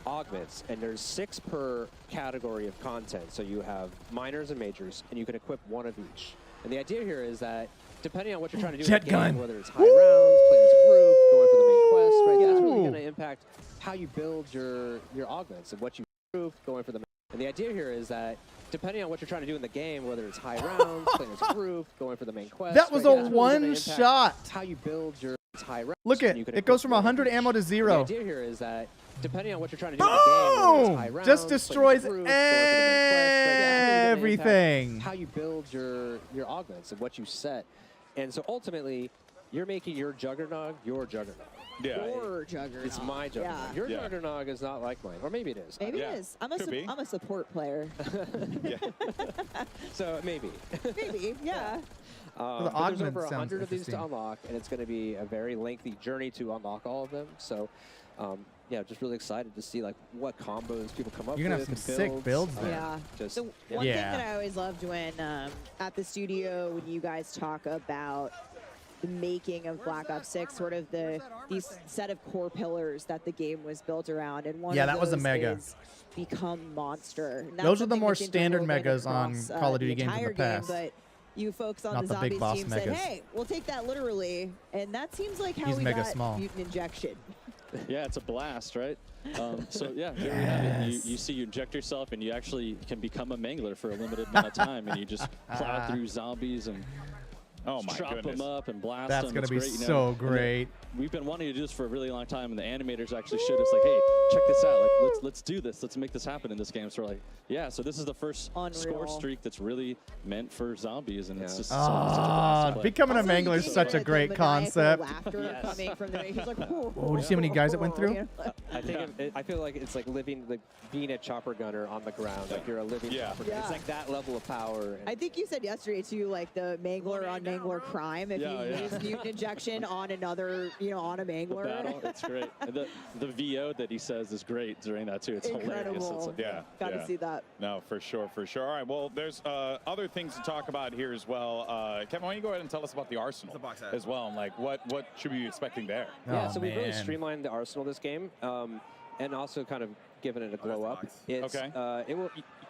Speaker 11: augments, and there's 6 per category of content. So you have minors and majors, and you can equip one of each. And the idea here is that depending on what you're trying to do
Speaker 1: Jet
Speaker 11: in the game,
Speaker 1: gun.
Speaker 11: whether it's high rounds, playing as a group, going for the main quest, right, that's really going to impact how you build your augments and what you group, going for the main. And the idea here is that depending on what you're trying to do in the game, whether it's high rounds, playing as a group, going for the main quest.
Speaker 1: That was
Speaker 11: right,
Speaker 1: a
Speaker 11: that's really gonna impact
Speaker 1: one-shot.
Speaker 11: How you build your high rounds.
Speaker 1: Look at it goes from 100 ammo to 0.
Speaker 11: The idea here is that depending on what you're trying to do in the game, whether it's high rounds,
Speaker 1: Just
Speaker 11: playing as a
Speaker 1: destroys
Speaker 11: group, going for the main quest, right, that's really gonna impact
Speaker 1: everything.
Speaker 11: How you build your augments and what you set. And so ultimately, you're making your Juggernog your Juggernog.
Speaker 2: Yeah.
Speaker 8: Your Juggernog.
Speaker 11: It's my Juggernog.
Speaker 8: Yeah.
Speaker 11: Your Juggernog is not like mine. Or maybe it is.
Speaker 8: Maybe it is. I'm a support player.
Speaker 11: So maybe.
Speaker 8: Maybe, yeah.
Speaker 1: The
Speaker 11: But there's
Speaker 1: augment
Speaker 11: over
Speaker 1: sounds
Speaker 11: 100 of these to
Speaker 1: interesting.
Speaker 11: unlock, and it's going to be a very lengthy journey to unlock all of them. So, yeah, just really excited to see like what combos people come up with.
Speaker 1: You're gonna have some
Speaker 11: and
Speaker 1: sick builds there.
Speaker 8: Yeah.
Speaker 11: Just,
Speaker 8: So one thing that I always loved when at the studio, when you guys talk about the making of Black Ops 6, sort of these set of core pillars that the game was built around, and one
Speaker 1: Yeah,
Speaker 8: of
Speaker 1: that was a
Speaker 8: those
Speaker 1: mega.
Speaker 8: is become monster. And that's
Speaker 1: Those are the
Speaker 8: something
Speaker 1: more
Speaker 8: that's
Speaker 1: standard
Speaker 8: interwoven
Speaker 1: megas on
Speaker 8: across,
Speaker 1: Call of
Speaker 8: the
Speaker 1: Duty games in the
Speaker 8: entire game,
Speaker 1: past.
Speaker 8: but you folks on
Speaker 1: Not
Speaker 8: the
Speaker 1: the big
Speaker 8: Zombies
Speaker 1: boss
Speaker 8: team said,
Speaker 1: megas.
Speaker 8: hey, we'll take that literally, and that seems like how
Speaker 1: He's
Speaker 8: we
Speaker 1: mega
Speaker 8: got
Speaker 1: small.
Speaker 8: Mutant Injection.
Speaker 15: Yeah, it's a blast, right? So yeah, there we have it. You see, you inject yourself, and you actually can become a mangler for a limited amount of time, and you just plow through zombies and chop
Speaker 2: goodness.
Speaker 15: them up and blast
Speaker 1: That's
Speaker 15: them.
Speaker 1: gonna
Speaker 15: It's
Speaker 1: be
Speaker 15: great, you know?
Speaker 1: so
Speaker 15: And
Speaker 1: great.
Speaker 15: we've been wanting to do this for a really long time, and the animators actually showed us like, hey, check this out. Like, let's do this. Let's make this happen in this game. So we're like, yeah. So this is the first score
Speaker 8: Unreal.
Speaker 15: streak that's really meant for zombies, and it's just such a blast to play.
Speaker 1: Becoming a mangler is such a great concept.
Speaker 8: Laughter coming from the he's like,
Speaker 1: Oh, did you see how many guys it went through?
Speaker 11: I think I feel like it's like being a chopper gunner on the ground. Like you're a living chopper gunner. It's like that level of power. And
Speaker 8: I think you said yesterday too, like the mangler on mangler crime. If
Speaker 15: Yeah,
Speaker 8: you
Speaker 15: yeah.
Speaker 8: use mutant injection on another, on a
Speaker 15: The
Speaker 8: mangler.
Speaker 15: battle, it's great. And the VO that he says is great during that too. It's hilarious.
Speaker 8: Incredible.
Speaker 15: It's like,
Speaker 8: Got to see that.
Speaker 2: No, for sure, for sure. All right, well, there's other things to talk about here as well. Kevin, why don't you go ahead and tell us about the Arsenal as well, and like what should we be expecting there?
Speaker 11: Yeah, so we've really streamlined the arsenal this game, and also kind of given it a glow up. It's,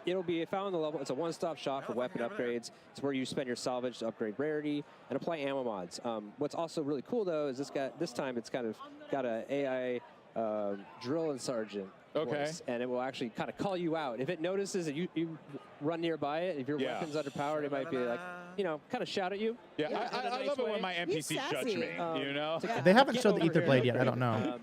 Speaker 11: it'll be found on the level. It's a one-stop shop for weapon upgrades. It's where you spend your salvage to upgrade rarity and apply ammo mods. What's also really cool though is this time it's kind of got a AI drill and sergeant. Voice, and it will actually kind of call you out. If it notices that you run nearby it, if your weapon's underpowered, it might be like, kind of shout at you.
Speaker 2: Yeah, I love it when my NPCs judge me,
Speaker 1: They haven't showed the Ether Blade yet. I don't know.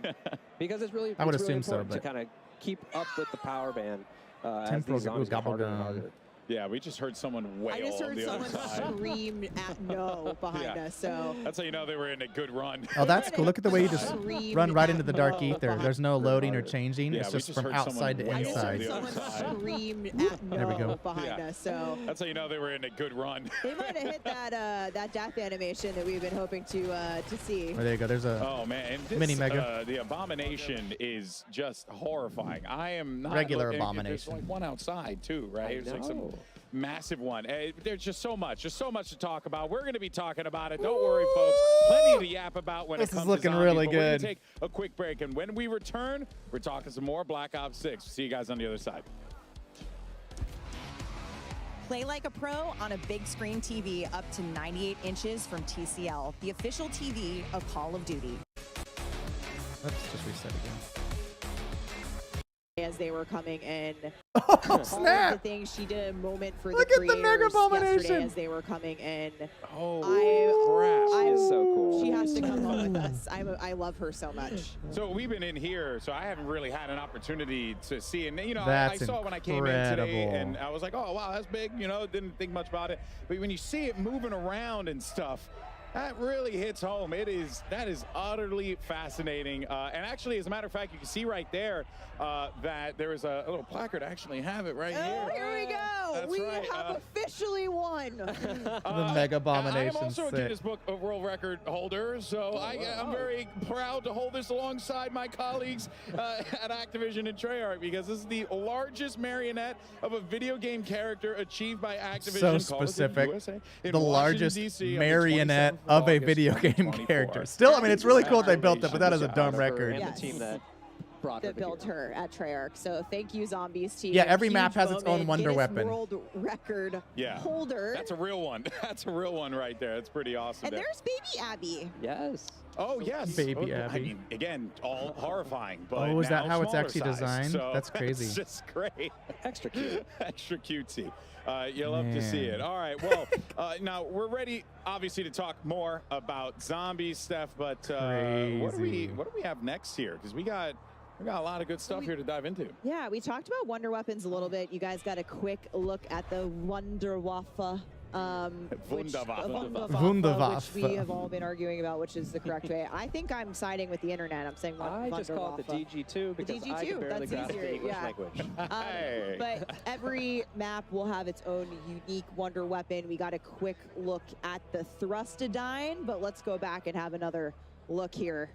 Speaker 11: Because it's really,
Speaker 1: I would
Speaker 11: it's really
Speaker 1: assume so,
Speaker 11: important to
Speaker 1: but
Speaker 11: kind of keep up with the power band as
Speaker 1: Temporal
Speaker 11: these zombies get
Speaker 1: gobble
Speaker 11: harder and
Speaker 1: gum.
Speaker 11: harder.
Speaker 2: Yeah, we just heard someone wail
Speaker 8: I just
Speaker 2: on
Speaker 8: heard
Speaker 2: the other
Speaker 8: someone
Speaker 2: side.
Speaker 8: scream at no behind us. So
Speaker 2: That's how you know they were in a good run.
Speaker 1: Oh, that's cool. Look at the way you just
Speaker 8: Scream
Speaker 1: run right into
Speaker 8: at
Speaker 1: the dark
Speaker 8: no
Speaker 1: ether. There's no loading or changing.
Speaker 2: Yeah,
Speaker 1: It's
Speaker 2: we
Speaker 1: just
Speaker 2: just
Speaker 1: from
Speaker 2: heard someone
Speaker 1: outside to
Speaker 2: wail on
Speaker 1: inside.
Speaker 2: the other
Speaker 8: someone
Speaker 2: side.
Speaker 8: scream at
Speaker 1: There we go.
Speaker 8: no behind us. So
Speaker 2: That's how you know they were in a good run.
Speaker 8: they might have hit that death animation that we've been hoping to see.
Speaker 1: Oh, there you go. There's a
Speaker 2: Oh man, and this,
Speaker 1: mini mega.
Speaker 2: the abomination is just horrifying. I am not
Speaker 1: Regular
Speaker 2: looking-
Speaker 1: abomination.
Speaker 2: There's like one outside too, right? There's like some massive one. There's just so much to talk about. We're going to be talking about it. Don't worry, folks. Plenty to yap about when
Speaker 1: This
Speaker 2: it
Speaker 1: is
Speaker 2: comes
Speaker 1: looking
Speaker 2: to zombies,
Speaker 1: really
Speaker 2: but we're gonna
Speaker 1: good.
Speaker 2: take a quick break, and when we return, we're talking some more Black Ops 6. See you guys on the other side.
Speaker 8: Play like a pro on a big screen TV up to 98 inches from TCL, the official TV of Call of Duty.
Speaker 1: Let's just reset again.
Speaker 8: As they were coming in,
Speaker 1: Oh,
Speaker 8: all of
Speaker 1: snap!
Speaker 8: the things she did a moment for
Speaker 1: Look
Speaker 8: the
Speaker 1: at the
Speaker 8: creators
Speaker 1: Mega Abomination!
Speaker 8: yesterday as they were coming in.
Speaker 2: Oh,
Speaker 8: crap!
Speaker 11: She is so cool.
Speaker 8: She has to come home with us. I love her so much.
Speaker 2: So we've been in here, so I haven't really had an opportunity to see. And you know, I
Speaker 1: That's
Speaker 2: saw it when I came in today,
Speaker 1: incredible.
Speaker 2: and I was like, oh wow, that's big. You know, didn't think much about it. But when you see it moving around and stuff, that really hits home. That is utterly fascinating. And actually, as a matter of fact, you can see right there that there is a little placard. I actually have it right here.
Speaker 8: Oh, here we go.
Speaker 2: That's
Speaker 8: We
Speaker 2: right.
Speaker 8: have officially won.
Speaker 1: The Mega
Speaker 2: I
Speaker 1: Abomination.
Speaker 2: am also a
Speaker 1: sick.
Speaker 2: Guinness Book of World Record holder, so I'm very proud to hold this alongside my colleagues at Activision and Treyarch, because this is the largest marionette of a video game character achieved by Activision.
Speaker 1: So
Speaker 2: Call of Duty
Speaker 1: specific.
Speaker 2: USA in
Speaker 1: The
Speaker 2: Washington,
Speaker 1: largest
Speaker 2: DC on the
Speaker 1: marionette
Speaker 2: 27th
Speaker 1: of a
Speaker 2: August,
Speaker 1: video game
Speaker 2: 2024.
Speaker 1: character. Still, I mean, it's really cool they built it, but that is a dumb record.
Speaker 11: And the team that brought her
Speaker 8: That built her at Treyarch. So thank you, Zombies team.
Speaker 1: Yeah, every
Speaker 8: Huge
Speaker 1: map has its own
Speaker 8: moment.
Speaker 1: wonder
Speaker 8: Guinness
Speaker 1: weapon.
Speaker 8: World record holder.
Speaker 2: That's a real one. That's a real one right there. That's pretty awesome.
Speaker 8: And
Speaker 2: there.
Speaker 8: there's baby Abby.
Speaker 11: Yes.
Speaker 2: Oh, yes.
Speaker 1: Baby
Speaker 2: I
Speaker 1: Abby.
Speaker 2: mean, again, all horrifying. But
Speaker 1: Oh, is that
Speaker 2: now
Speaker 1: how it's
Speaker 2: smaller
Speaker 1: actually
Speaker 2: size,
Speaker 1: designed?
Speaker 2: so
Speaker 1: That's crazy.
Speaker 2: It's just great.
Speaker 11: Extra cute.
Speaker 2: Extra cutesy. You love to see it. All right. Well, now we're ready, obviously, to talk more about zombies, Steph. But what do we have next here? Because we got a lot of good stuff here to dive into.
Speaker 8: Yeah, we talked about wonder weapons a little bit. You guys got a quick look at the Wunderwaffe.
Speaker 1: Wunderwaffe.
Speaker 8: Which we have all been arguing about, which is the correct way. I think I'm siding with the internet. I'm saying
Speaker 11: I just call it the
Speaker 8: Wunderwaffe.
Speaker 11: DG2 because
Speaker 8: DG2,
Speaker 11: I can barely
Speaker 8: that's
Speaker 11: grasp
Speaker 8: easier,
Speaker 11: the English
Speaker 8: yeah.
Speaker 11: language.
Speaker 8: But every map will have its own unique wonder weapon. We got a quick look at the Thrustodyne, but let's go back and have another look here.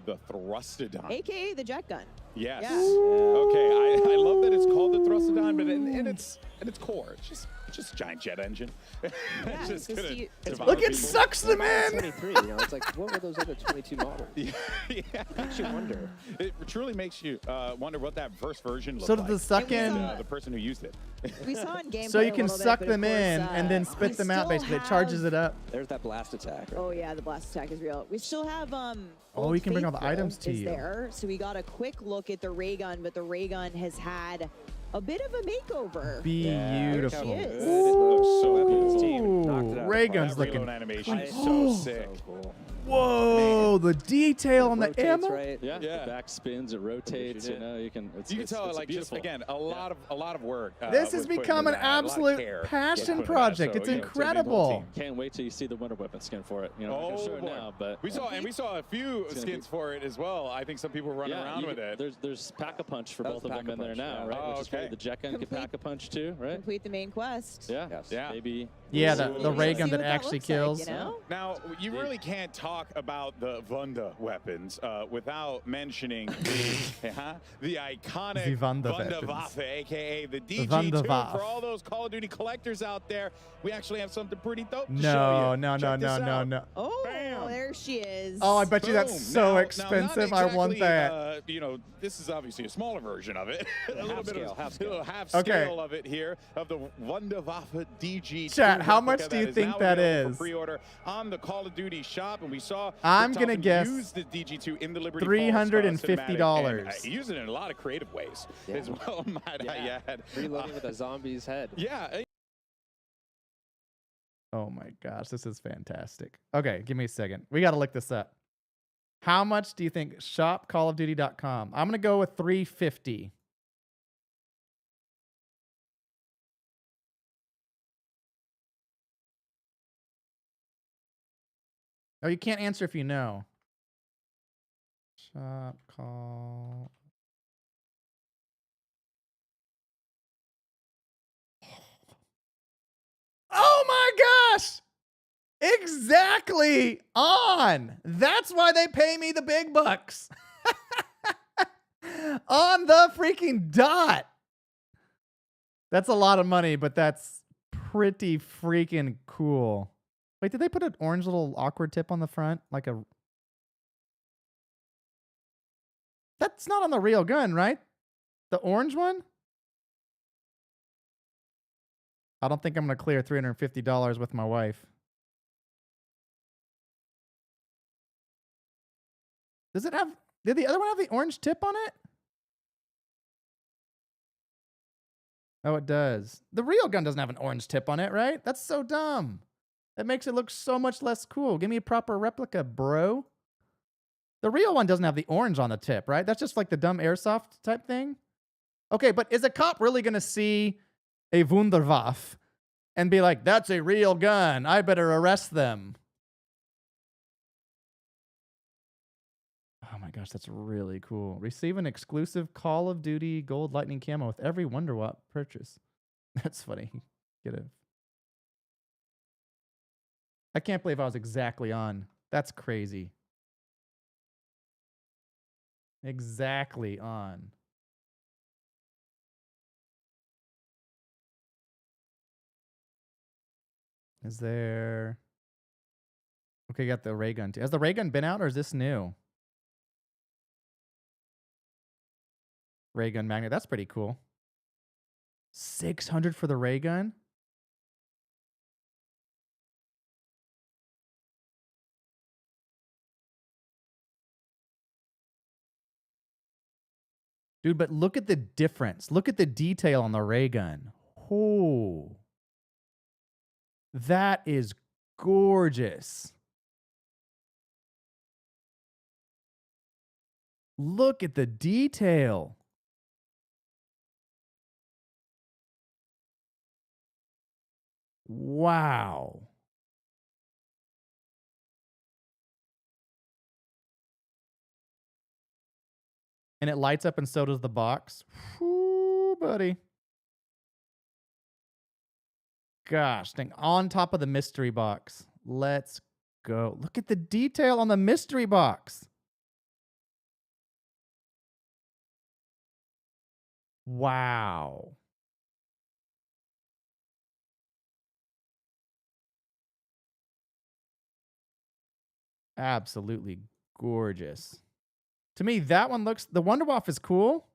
Speaker 2: The Thrustodyne.
Speaker 8: AKA the jet gun.
Speaker 2: Yes.
Speaker 8: Yeah.
Speaker 2: Okay. I love that it's called the Thrustodyne, but in its core, it's just a giant jet engine. It's just
Speaker 8: it's
Speaker 2: gonna
Speaker 8: just
Speaker 2: devour
Speaker 1: Look, it
Speaker 2: people.
Speaker 1: sucks them in.
Speaker 11: 23, you know, it's like, what were those other 22 models?
Speaker 2: Yeah.
Speaker 11: Makes you wonder.
Speaker 2: It truly makes you wonder what that first version looked
Speaker 1: So
Speaker 2: like.
Speaker 1: does the suck in-
Speaker 2: The person who used it.
Speaker 8: We saw in gameplay
Speaker 1: So you
Speaker 8: a
Speaker 1: can
Speaker 8: little bit,
Speaker 1: suck
Speaker 8: but
Speaker 1: them
Speaker 8: of course,
Speaker 1: in and then
Speaker 8: we
Speaker 1: spit them out.
Speaker 8: still
Speaker 1: Basically, it charges
Speaker 8: have-
Speaker 1: it up.
Speaker 11: There's that blast attack. Right?
Speaker 8: Oh yeah, the blast attack is real. We still have
Speaker 1: Oh,
Speaker 8: Old
Speaker 1: you can bring all the
Speaker 8: Faithful
Speaker 1: items to
Speaker 8: is
Speaker 1: you.
Speaker 8: there. So we got a quick look at the ray gun, but the ray gun has had a bit of a makeover.
Speaker 1: Beautiful.
Speaker 8: There she is.
Speaker 2: It looks so
Speaker 11: Weapons team
Speaker 2: cool.
Speaker 11: knocked it out of
Speaker 1: Ray
Speaker 11: the
Speaker 1: gun's
Speaker 11: park.
Speaker 1: looking
Speaker 2: Reload animation is
Speaker 1: clean.
Speaker 2: so sick.
Speaker 11: So cool.
Speaker 1: Whoa, the detail on the
Speaker 11: Rotates,
Speaker 1: ammo.
Speaker 11: right?
Speaker 15: Yeah,
Speaker 2: Yeah.
Speaker 15: the back spins, it rotates. You know, you can. It's,
Speaker 2: You can tell,
Speaker 15: it's
Speaker 2: like, just
Speaker 15: beautiful.
Speaker 2: again, a lot of work.
Speaker 1: This has
Speaker 2: was put into
Speaker 1: become an
Speaker 2: that. A lot of
Speaker 1: absolute
Speaker 2: care
Speaker 1: passion
Speaker 2: was put into that.
Speaker 1: project.
Speaker 2: So,
Speaker 1: It's
Speaker 2: you know, to the whole
Speaker 1: incredible.
Speaker 2: team.
Speaker 15: Can't wait till you see the Wonder Weapon skin for it. You know, I'm not gonna show it
Speaker 2: boy.
Speaker 15: now, but
Speaker 2: we saw a few
Speaker 15: It's gonna
Speaker 2: skins for it as well. I think some people were running around
Speaker 15: you
Speaker 2: with
Speaker 15: can-
Speaker 2: it.
Speaker 15: There's Pack-a-Punch for
Speaker 11: That
Speaker 15: both
Speaker 11: was
Speaker 15: of them in there
Speaker 11: Pack-a-Punch,
Speaker 15: now,
Speaker 11: yeah.
Speaker 15: right?
Speaker 2: Oh,
Speaker 15: Which is great.
Speaker 2: okay.
Speaker 15: The jet gun can
Speaker 8: Complete-
Speaker 15: Pack-a-Punch too, right?
Speaker 8: Complete the main quest.
Speaker 15: Yeah.
Speaker 11: Yes.
Speaker 2: Yeah.
Speaker 15: Maybe.
Speaker 1: Yeah,
Speaker 15: we'll
Speaker 1: the
Speaker 15: see.
Speaker 1: ray
Speaker 8: See
Speaker 1: gun that
Speaker 8: what
Speaker 1: actually
Speaker 8: looks like,
Speaker 1: kills.
Speaker 8: you know?
Speaker 2: Now, you really can't talk about the Wunda weapons without mentioning the iconic
Speaker 1: The Wunda
Speaker 2: Wunderwaffe,
Speaker 1: weapons.
Speaker 2: a.k.a. the DG2.
Speaker 1: Wunderwaffe.
Speaker 2: For all those Call of Duty collectors out there, we actually have something pretty dope to show
Speaker 1: No,
Speaker 2: you.
Speaker 1: no, no,
Speaker 2: Check
Speaker 1: no,
Speaker 2: this
Speaker 1: no,
Speaker 2: out.
Speaker 1: no.
Speaker 8: Oh,
Speaker 2: Bam.
Speaker 8: there she is.
Speaker 1: Oh, I bet you that's
Speaker 2: Boom.
Speaker 1: so
Speaker 2: Now, not
Speaker 1: expensive. I want
Speaker 2: exactly,
Speaker 1: that.
Speaker 2: you know, this is obviously a smaller version of it. a little
Speaker 11: half
Speaker 2: bit
Speaker 11: scale,
Speaker 2: of
Speaker 11: half scale.
Speaker 2: little half
Speaker 1: Okay.
Speaker 2: scale of it here of the Wunderwaffe DG2.
Speaker 1: Chat, how
Speaker 2: replica
Speaker 1: much do you
Speaker 2: is
Speaker 1: think
Speaker 2: now
Speaker 1: that
Speaker 2: available
Speaker 1: is?
Speaker 2: for pre-order on the Call of Duty shop, and we saw
Speaker 1: I'm
Speaker 2: Rick
Speaker 1: gonna
Speaker 2: Toppin
Speaker 1: guess
Speaker 2: use the DG2 in the Liberty
Speaker 1: $350.
Speaker 2: Falls cinematic, and, he used it in a lot of creative ways as well. Might I add?
Speaker 11: Reloading with a zombie's head.
Speaker 2: Yeah.
Speaker 1: Oh my gosh, this is fantastic. Okay, give me a second. We got to look this up. How much do you think shopcallofduty.com? I'm going to go with $350. Oh, you can't answer if you know. Shop call. Oh my gosh! Exactly on. That's why they pay me the big bucks. On the freaking dot. That's a lot of money, but that's pretty freaking cool. Wait, did they put an orange little awkward tip on the front? Like a... That's not on the real gun, right? The orange one? I don't think I'm going to clear $350 with my wife. Does it have... Did the other one have the orange tip on it? Oh, it does. The real gun doesn't have an orange tip on it, right? That's so dumb. That makes it look so much less cool. Give me a proper replica, bro. The real one doesn't have the orange on the tip, right? That's just like the dumb airsoft type thing. Okay, but is a cop really going to see a Wunderwaffe and be like, that's a real gun, I better arrest them? Oh my gosh, that's really cool. Receive an exclusive Call of Duty Gold Lightning camo with every Wonderwap purchase. That's funny. Get it. I can't believe I was exactly on. That's crazy. Exactly on. Is there... Okay, got the ray gun too. Has the ray gun been out or is this new? Ray gun magnet. That's pretty cool. 600 for the ray gun? Dude, but look at the difference. Look at the detail on the ray gun. Oh. That is gorgeous. Look at the detail. Wow. And it lights up and so does the box. Whoo, buddy. Gosh, dang. On top of the mystery box. Let's go. Look at the detail on the mystery box. Wow. Absolutely gorgeous. To me, that one looks... The Wonderwaffe is cool.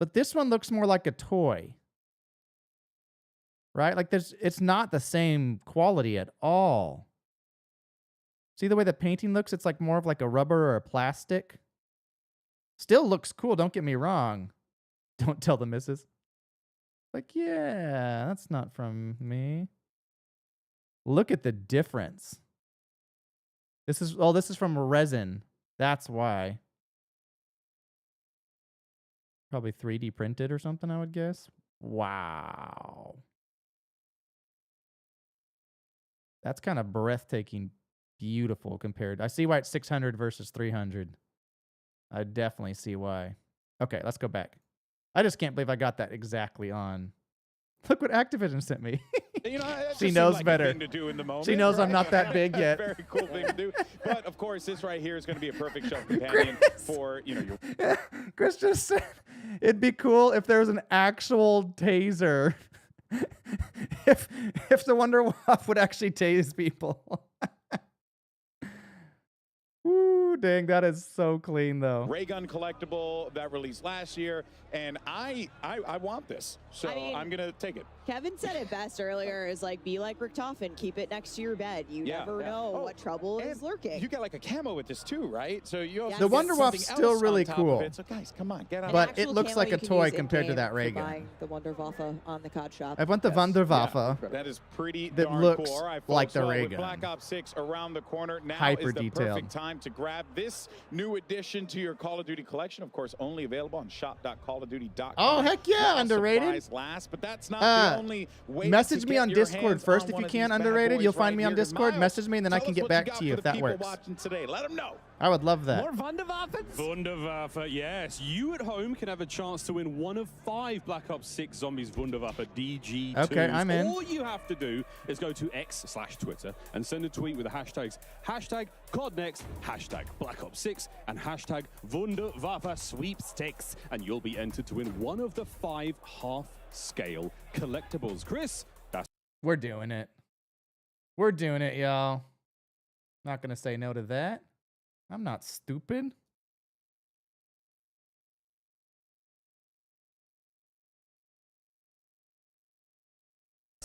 Speaker 1: But this one looks more like a toy. Right? Like it's not the same quality at all. See the way the painting looks? It's like more of like a rubber or a plastic. Still looks cool, don't get me wrong. Don't tell the missus. Like, yeah, that's not from me. Look at the difference. This is from resin. That's why. Probably 3D printed or something, I would guess. Wow. That's kind of breathtaking, beautiful compared. I see why it's 600 versus 300. I definitely see why. Okay, let's go back. I just can't believe I got that exactly on. Look what Activision sent me.
Speaker 2: You know,
Speaker 1: she knows
Speaker 2: like
Speaker 1: better.
Speaker 2: A thing to do in the moment,
Speaker 1: she knows
Speaker 2: right?
Speaker 1: I'm not that big yet.
Speaker 2: Very cool thing to do. But of course, this right here is going to be a perfect shelf companion for your.
Speaker 1: Chris just said it'd be cool if there was an actual taser. if the Wonderwaffe would actually tase people. Woo, dang, that is so clean though.
Speaker 2: Ray gun collectible that released last year, and I want this, so I'm gonna take it.
Speaker 8: Kevin said it best earlier, is like, be like Richtofen, keep it next to your bed. You never know what trouble is lurking.
Speaker 2: You get like a camo with this too, right? So you also
Speaker 1: The
Speaker 2: get
Speaker 1: Wonderwaffe's
Speaker 2: something
Speaker 1: still
Speaker 2: else
Speaker 1: really
Speaker 2: on top
Speaker 1: cool.
Speaker 2: of it. So guys, come on, get on.
Speaker 1: But it looks like a toy compared to that ray gun.
Speaker 8: Buying the Wonderwaffe on the COD shop.
Speaker 1: I want the Wonderwaffe.
Speaker 2: Yeah, that is pretty
Speaker 1: that
Speaker 2: darn
Speaker 1: looks
Speaker 2: cool. All right,
Speaker 1: like
Speaker 2: folks,
Speaker 1: the
Speaker 2: so
Speaker 1: ray
Speaker 2: with
Speaker 1: gun.
Speaker 2: Black Ops 6 around the corner, now
Speaker 1: Hyper
Speaker 2: is the
Speaker 1: detailed.
Speaker 2: perfect time time to grab this new addition to your Call of Duty collection. Of course, only available on shop.callofduty.com.
Speaker 1: Oh, heck yeah,
Speaker 2: While
Speaker 1: underrated.
Speaker 2: supplies last, but that's not the only way
Speaker 1: message
Speaker 2: to
Speaker 1: me
Speaker 2: get
Speaker 1: on
Speaker 2: your
Speaker 1: Discord
Speaker 2: hands
Speaker 1: first
Speaker 2: on
Speaker 1: if
Speaker 2: one
Speaker 1: you
Speaker 2: of
Speaker 1: can,
Speaker 2: these bad
Speaker 1: underrated.
Speaker 2: boys
Speaker 1: You'll find
Speaker 2: right
Speaker 1: me on
Speaker 2: here.
Speaker 1: Discord.
Speaker 2: Miles,
Speaker 1: Message me, and then I
Speaker 2: tell
Speaker 1: can
Speaker 2: us
Speaker 1: get
Speaker 2: what
Speaker 1: back
Speaker 2: got
Speaker 1: to you
Speaker 2: for
Speaker 1: if
Speaker 2: the
Speaker 1: that
Speaker 2: people
Speaker 1: works.
Speaker 2: watching today. Let them know.
Speaker 1: I would love that.
Speaker 14: More Wunderwaffen?
Speaker 13: Wunderwaffe, yes. You at home can have a chance to win one of 5 Black Ops 6 Zombies Wunderwaffe DG2s.
Speaker 1: Okay, I'm in.
Speaker 13: All you have to do is go to X/Twitter and send a tweet with the hashtags #CODNext, #Black Ops 6, and #Wunderwaffe sweepstakes, and you'll be entered to win one of the 5 half-scale collectibles. Chris, that's...
Speaker 1: We're doing it. We're doing it, y'all. Not going to say no to that. I'm not stupid.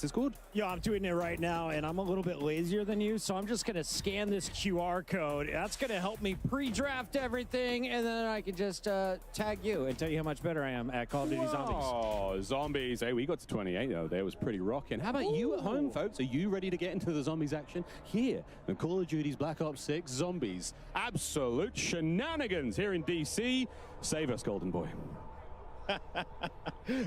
Speaker 13: Is good.
Speaker 14: Yo, I'm doing it right now, and I'm a little bit lazier than you, so I'm just going to scan this QR code. That's going to help me pre-draft everything, and then I can just tag you and tell you how much better I am at Call of Duty Zombies.
Speaker 13: Oh, Zombies. Hey, we got to 28, though. That was pretty rocking. How about you at home, folks? Are you ready to get into the Zombies action? Here, the Call of Duty's Black Ops 6 Zombies. Absolute shenanigans here in DC. Save us, Golden Boy.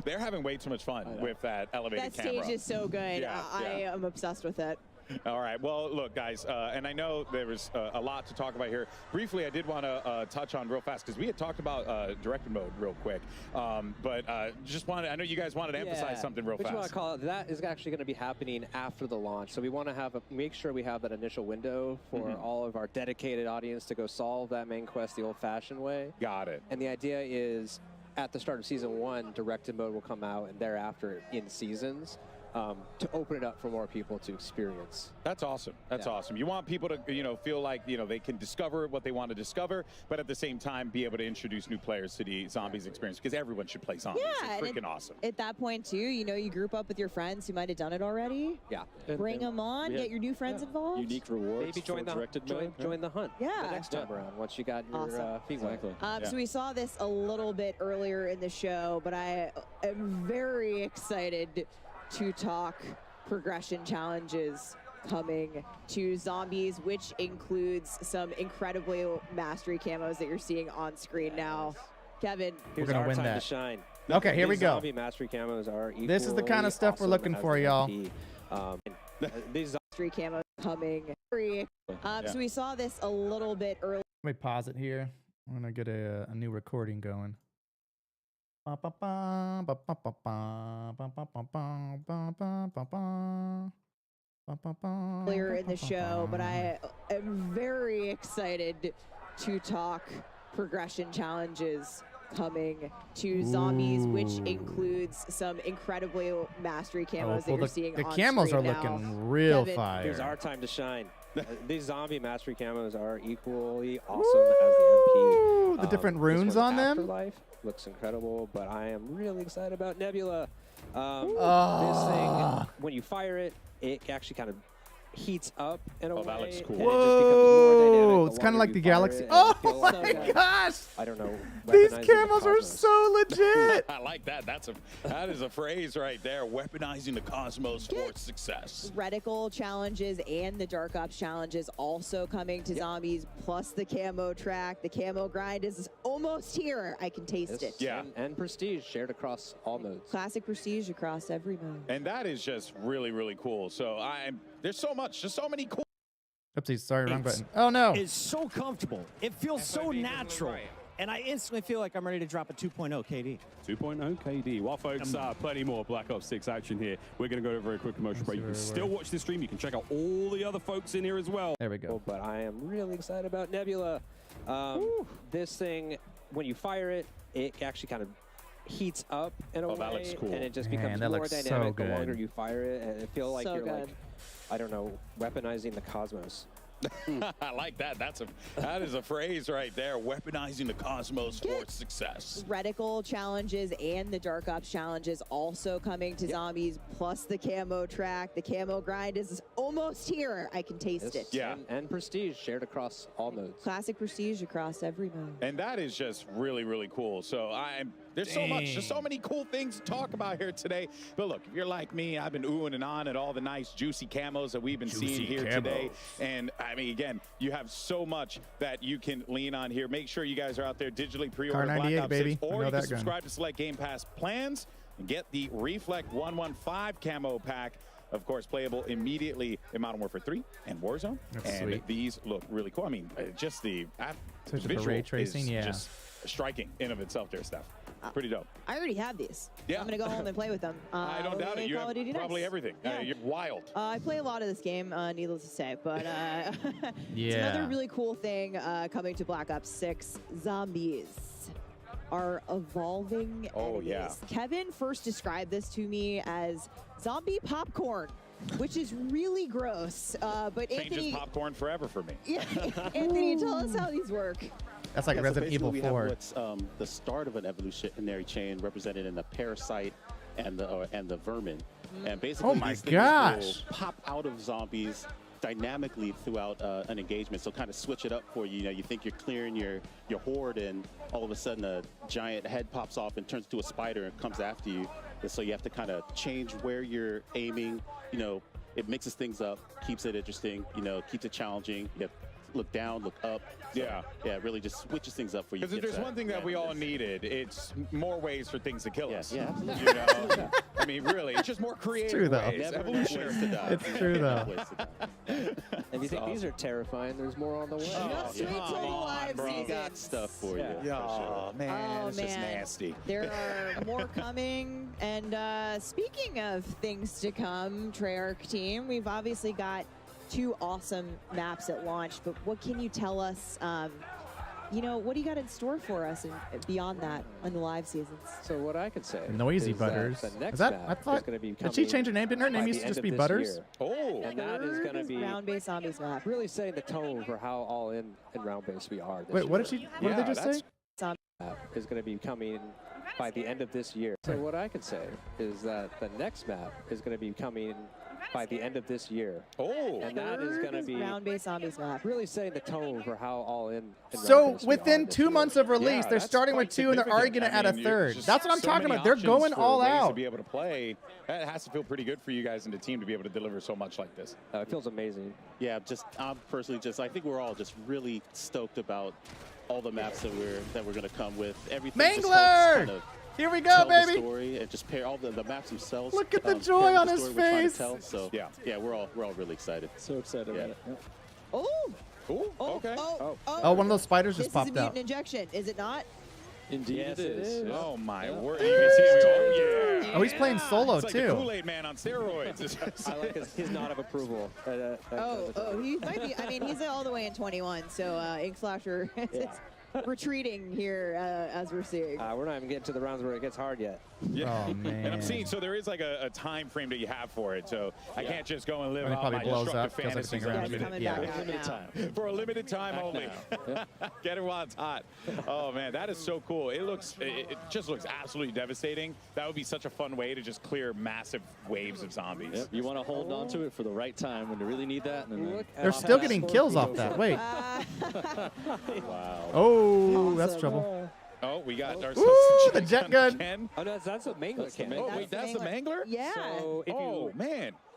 Speaker 2: They're having way too much fun with that elevated
Speaker 8: That
Speaker 2: camera.
Speaker 8: stage is so good.
Speaker 2: Yeah,
Speaker 8: I
Speaker 2: yeah.
Speaker 8: am obsessed with it.
Speaker 2: All right. Well, look, guys, and I know there was a lot to talk about here. Briefly, I did want to touch on real fast because we had talked about directed mode real quick. But just wanted, I know you guys wanted to emphasize something real
Speaker 11: Which
Speaker 2: fast.
Speaker 11: want to call it, that is actually going to be happening after the launch. So we want to have make sure we have that initial window for all of our dedicated audience to go solve that main quest the old-fashioned way.
Speaker 2: Got it.
Speaker 11: And the idea is, at the start of Season 1, directed mode will come out, and thereafter in Seasons, to open it up for more people to experience.
Speaker 2: That's awesome. That's awesome. You want people to, feel like, they can discover what they want to discover, but at the same time be able to introduce new players to the Zombies experience, because everyone should play Zombies.
Speaker 8: Yeah,
Speaker 2: It's freaking awesome.
Speaker 8: At that point, too, you group up with your friends who might have done it already.
Speaker 11: Yeah.
Speaker 8: Bring them on, get your new friends involved.
Speaker 15: Unique rewards.
Speaker 11: Maybe join join the hunt.
Speaker 8: Yeah.
Speaker 11: The next time around, once you got your feet wet.
Speaker 8: So we saw this a little bit earlier in the show, but I am very excited to talk progression challenges coming to Zombies, which includes some incredibly mastery camos that you're seeing on screen now. Kevin,
Speaker 11: here's
Speaker 1: gonna
Speaker 11: our
Speaker 1: win
Speaker 11: time
Speaker 1: that.
Speaker 11: to shine.
Speaker 1: Okay, here we
Speaker 11: These
Speaker 1: go.
Speaker 11: Zombie mastery camos are
Speaker 1: This is the kind of stuff we're looking for, y'all.
Speaker 11: These
Speaker 8: mastery camos coming. So we saw this a little bit earlier.
Speaker 1: Let me pause it here. I'm going to get a new recording going.
Speaker 8: Earlier in the show, but I am very excited to talk progression challenges coming to Zombies, which includes some incredibly mastery camos that you're seeing
Speaker 1: the
Speaker 8: on
Speaker 1: camos
Speaker 8: screen
Speaker 1: are
Speaker 8: now.
Speaker 1: looking real
Speaker 8: Kevin,
Speaker 1: fire.
Speaker 11: Here's our time to shine. These zombie mastery camos are equally awesome as the MP.
Speaker 1: The different runes on them?
Speaker 11: Afterlife looks incredible, but I am really excited about Nebula. This thing, when you fire it, it actually kind of heats up in a way.
Speaker 2: That looks cool.
Speaker 11: And it just becomes more dynamic.
Speaker 1: It's kind of like the
Speaker 11: longer you fire
Speaker 1: Galaxy.
Speaker 11: it,
Speaker 1: Oh
Speaker 11: and it feels
Speaker 1: my
Speaker 11: like,
Speaker 1: gosh!
Speaker 11: I don't know.
Speaker 1: These
Speaker 11: weaponizing the
Speaker 1: camos are
Speaker 11: cosmos.
Speaker 1: so legit.
Speaker 2: I like that. That is a phrase right there. Weaponizing the cosmos for success.
Speaker 8: Reticle challenges and the Dark Ops challenges also coming to Zombies, plus the camo track. The camo grind is almost here. I can taste it.
Speaker 2: Yeah.
Speaker 11: And prestige shared across all modes.
Speaker 8: Classic prestige across every mode.
Speaker 2: And that is just really, really cool. So there's so much, just so many cool.
Speaker 1: Oopsies, sorry, wrong button. Oh no.
Speaker 14: It's so comfortable. It feels so natural. And I instantly feel like I'm ready to drop a 2.0 KD.
Speaker 13: 2.0 KD. Well, folks, plenty more Black Ops 6 action here. We're going to go over a quick commercial break. You can still watch the stream. You can check out all the other folks in here as well.
Speaker 1: There we go.
Speaker 11: But I am really excited about Nebula. This thing, when you fire it, it actually kind of heats up in a way.
Speaker 2: That looks cool.
Speaker 11: And it just
Speaker 1: Man,
Speaker 11: becomes
Speaker 1: that
Speaker 11: more
Speaker 1: looks so
Speaker 11: dynamic the
Speaker 1: good.
Speaker 11: longer you fire it. And it feels like
Speaker 8: So
Speaker 11: you're like,
Speaker 8: good.
Speaker 11: I don't know, weaponizing the cosmos.
Speaker 2: I like that. That is a phrase right there. Weaponizing the cosmos for success.
Speaker 8: Reticle challenges and the Dark Ops challenges also coming to Zombies, plus the camo track. The camo grind is almost here. I can taste it.
Speaker 2: Yeah.
Speaker 11: And prestige shared across all modes.
Speaker 8: Classic prestige across every mode.
Speaker 2: And that is just really, really cool. So There's so much, there's so many cool things to talk about here today. But look, if you're like me, I've been oohing and on at all the nice juicy camos that we've been seeing here today. And I mean, again, you have so much that you can lean on here. Make sure you guys are out there digitally pre-order Black Ops 6, or you can subscribe to select Game Pass plans and get the Reflect 115 camo pack. Of course, playable immediately in Modern Warfare 3 and Warzone.
Speaker 1: That's
Speaker 2: and
Speaker 1: sweet.
Speaker 2: These look really cool. I mean, just the
Speaker 1: visual ray tracing,
Speaker 2: is just striking in of itself there, Steph. Pretty dope.
Speaker 8: I already have these.
Speaker 2: Yeah.
Speaker 8: I'm going to go home and play with them.
Speaker 2: I don't doubt it. You have probably everything.
Speaker 8: Yeah.
Speaker 2: You're wild.
Speaker 8: I play a lot of this game, needless to say, but it's
Speaker 1: Yeah.
Speaker 8: another really cool thing coming to Black Ops 6. Zombies are evolving enemies. Kevin first described this to me as zombie popcorn, which is really gross. But
Speaker 2: Changes
Speaker 8: Anthony,
Speaker 2: popcorn forever for me.
Speaker 8: Yeah, Anthony, tell us how these work.
Speaker 1: That's like Resident Evil 4.
Speaker 24: We have what's the start of an evolutionary chain represented in the parasite and the vermin. And basically, these things will pop out of zombies dynamically throughout an engagement. So kind of switch it up for you. You know, you think you're clearing your horde, and all of a sudden a giant head pops off and turns into a spider and comes after you. And so you have to kind of change where you're aiming. You know, it mixes things up, keeps it interesting. You know, keeps it challenging. You have to look down, look up. So, yeah, it really just switches things up for you.
Speaker 2: Because if there's one thing that we all needed, it's more ways for things to kill us.
Speaker 24: Yeah, absolutely.
Speaker 2: You know? I mean, really, it's just more creative
Speaker 1: true, though.
Speaker 2: ways. Evolutionary.
Speaker 1: It's true, though.
Speaker 11: If you think these are terrifying, there's more on the way.
Speaker 8: Just wait till the live
Speaker 24: We
Speaker 8: season.
Speaker 24: got stuff for you.
Speaker 2: Oh, man, it's just nasty.
Speaker 8: There are more coming. And speaking of things to come, Treyarch team, we've obviously got 2 awesome maps at launch, but what can you tell us? You know, what do you got in store for us and beyond that on the live seasons?
Speaker 11: So what I could say,
Speaker 1: Noisy
Speaker 11: is
Speaker 1: Butters.
Speaker 11: The next
Speaker 1: Is that?
Speaker 11: map
Speaker 1: I thought.
Speaker 11: is going to be
Speaker 1: Did she change her name? Didn't her name used to just be Butters?
Speaker 2: Oh,
Speaker 11: and that is going to be
Speaker 8: round-based zombies map.
Speaker 11: Really setting the tone for how all in round-based we are. This
Speaker 1: Wait, what
Speaker 11: year.
Speaker 1: did she? What did they just say?
Speaker 11: Map is going to be coming by the end of this year. So what I could say is that the next map is going to be coming by the end of this year.
Speaker 2: Oh,
Speaker 11: and that is going to be
Speaker 8: round-based zombies map.
Speaker 11: Really setting the tone for how all in.
Speaker 1: So within 2 months of release, they're starting with 2 and they're already going to add a third. That's what I'm talking about. They're going all out.
Speaker 2: To be able to play, that has to feel pretty good for you guys and the team to be able to deliver so much like this.
Speaker 11: It feels amazing.
Speaker 24: Yeah, I'm personally I think we're all just really stoked about all the maps that we're going to come with. Everything just helps
Speaker 1: Mangler!
Speaker 24: kind of
Speaker 1: Here we go,
Speaker 24: tell
Speaker 1: baby.
Speaker 24: The story and just pair all the maps themselves.
Speaker 1: Look at the
Speaker 24: pair
Speaker 1: joy
Speaker 24: with
Speaker 1: on
Speaker 24: the
Speaker 1: his
Speaker 24: story we're trying to
Speaker 1: face.
Speaker 24: tell. So yeah, we're all really excited.
Speaker 11: So excited about it. Yep.
Speaker 8: Oh!
Speaker 2: Ooh, okay.
Speaker 1: Oh, one of those spiders just
Speaker 8: This
Speaker 1: popped
Speaker 8: is a
Speaker 1: out.
Speaker 8: mutant injection, is it not?
Speaker 11: Indeed,
Speaker 24: Yes,
Speaker 11: it is.
Speaker 2: Oh my word! You can see it. Oh yeah.
Speaker 1: Oh, he's playing solo
Speaker 2: it's like
Speaker 1: too.
Speaker 2: the Kool-Aid Man on steroids.
Speaker 11: I like his nod of approval.
Speaker 8: He might be. I mean, he's all the way in 21, so Ink Slasher is retreating here as we're seeing.
Speaker 11: We're not even getting to the rounds where it gets hard yet.
Speaker 2: Yeah.
Speaker 1: Oh, man.
Speaker 2: And I'm seeing, so there is like a time frame that you have for it. So I can't just go and live
Speaker 1: When it
Speaker 2: out
Speaker 1: probably
Speaker 2: my
Speaker 1: blows
Speaker 2: destructive
Speaker 1: up, kills everything
Speaker 2: fantasies.
Speaker 1: around it.
Speaker 8: Yeah.
Speaker 11: Limited time.
Speaker 2: For a limited time only. Get it while it's hot. Oh man, that is so cool. It just looks absolutely devastating. That would be such a fun way to just clear massive waves of zombies.
Speaker 15: Yep. You want to hold on to it for the right time when you really need that. And then
Speaker 1: They're still getting kills off that. Wait.
Speaker 2: Wow.
Speaker 1: Oh, that's trouble.
Speaker 2: Oh, we got our
Speaker 1: Ooh, the jet gun.
Speaker 2: Ken.
Speaker 11: Oh, no, that's a mangler cannon.
Speaker 2: Oh, wait, that's the mangler?
Speaker 8: Yeah.
Speaker 11: So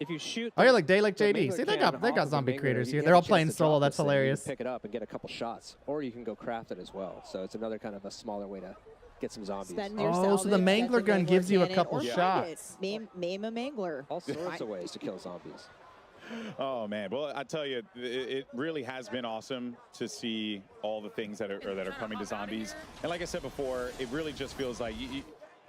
Speaker 11: if you shoot.
Speaker 1: Oh, yeah, like Day like
Speaker 11: the
Speaker 1: JD.
Speaker 11: mangler
Speaker 1: See, they
Speaker 11: cannon
Speaker 1: got
Speaker 11: off of
Speaker 1: zombie
Speaker 11: the mangler,
Speaker 1: creators
Speaker 11: you
Speaker 1: here.
Speaker 11: get
Speaker 1: They're
Speaker 11: a
Speaker 1: all
Speaker 11: chance
Speaker 1: playing
Speaker 11: to
Speaker 1: solo.
Speaker 11: drop
Speaker 1: That's
Speaker 11: this thing, you
Speaker 1: hilarious.
Speaker 11: Pick it up and get a couple shots, or you can go craft it as well. So it's another kind of a smaller way to get some zombies.
Speaker 8: Spend your
Speaker 1: Oh, so the
Speaker 8: salvage,
Speaker 1: mangler
Speaker 8: get the
Speaker 1: gun gives you a
Speaker 8: cannon,
Speaker 1: couple
Speaker 8: or find
Speaker 1: shots.
Speaker 8: it. Maim a mangler.
Speaker 11: All sorts of ways to kill zombies.
Speaker 2: Oh man, well I tell you, it really has been awesome to see all the things that are coming to zombies. And like I said before, it really just feels like you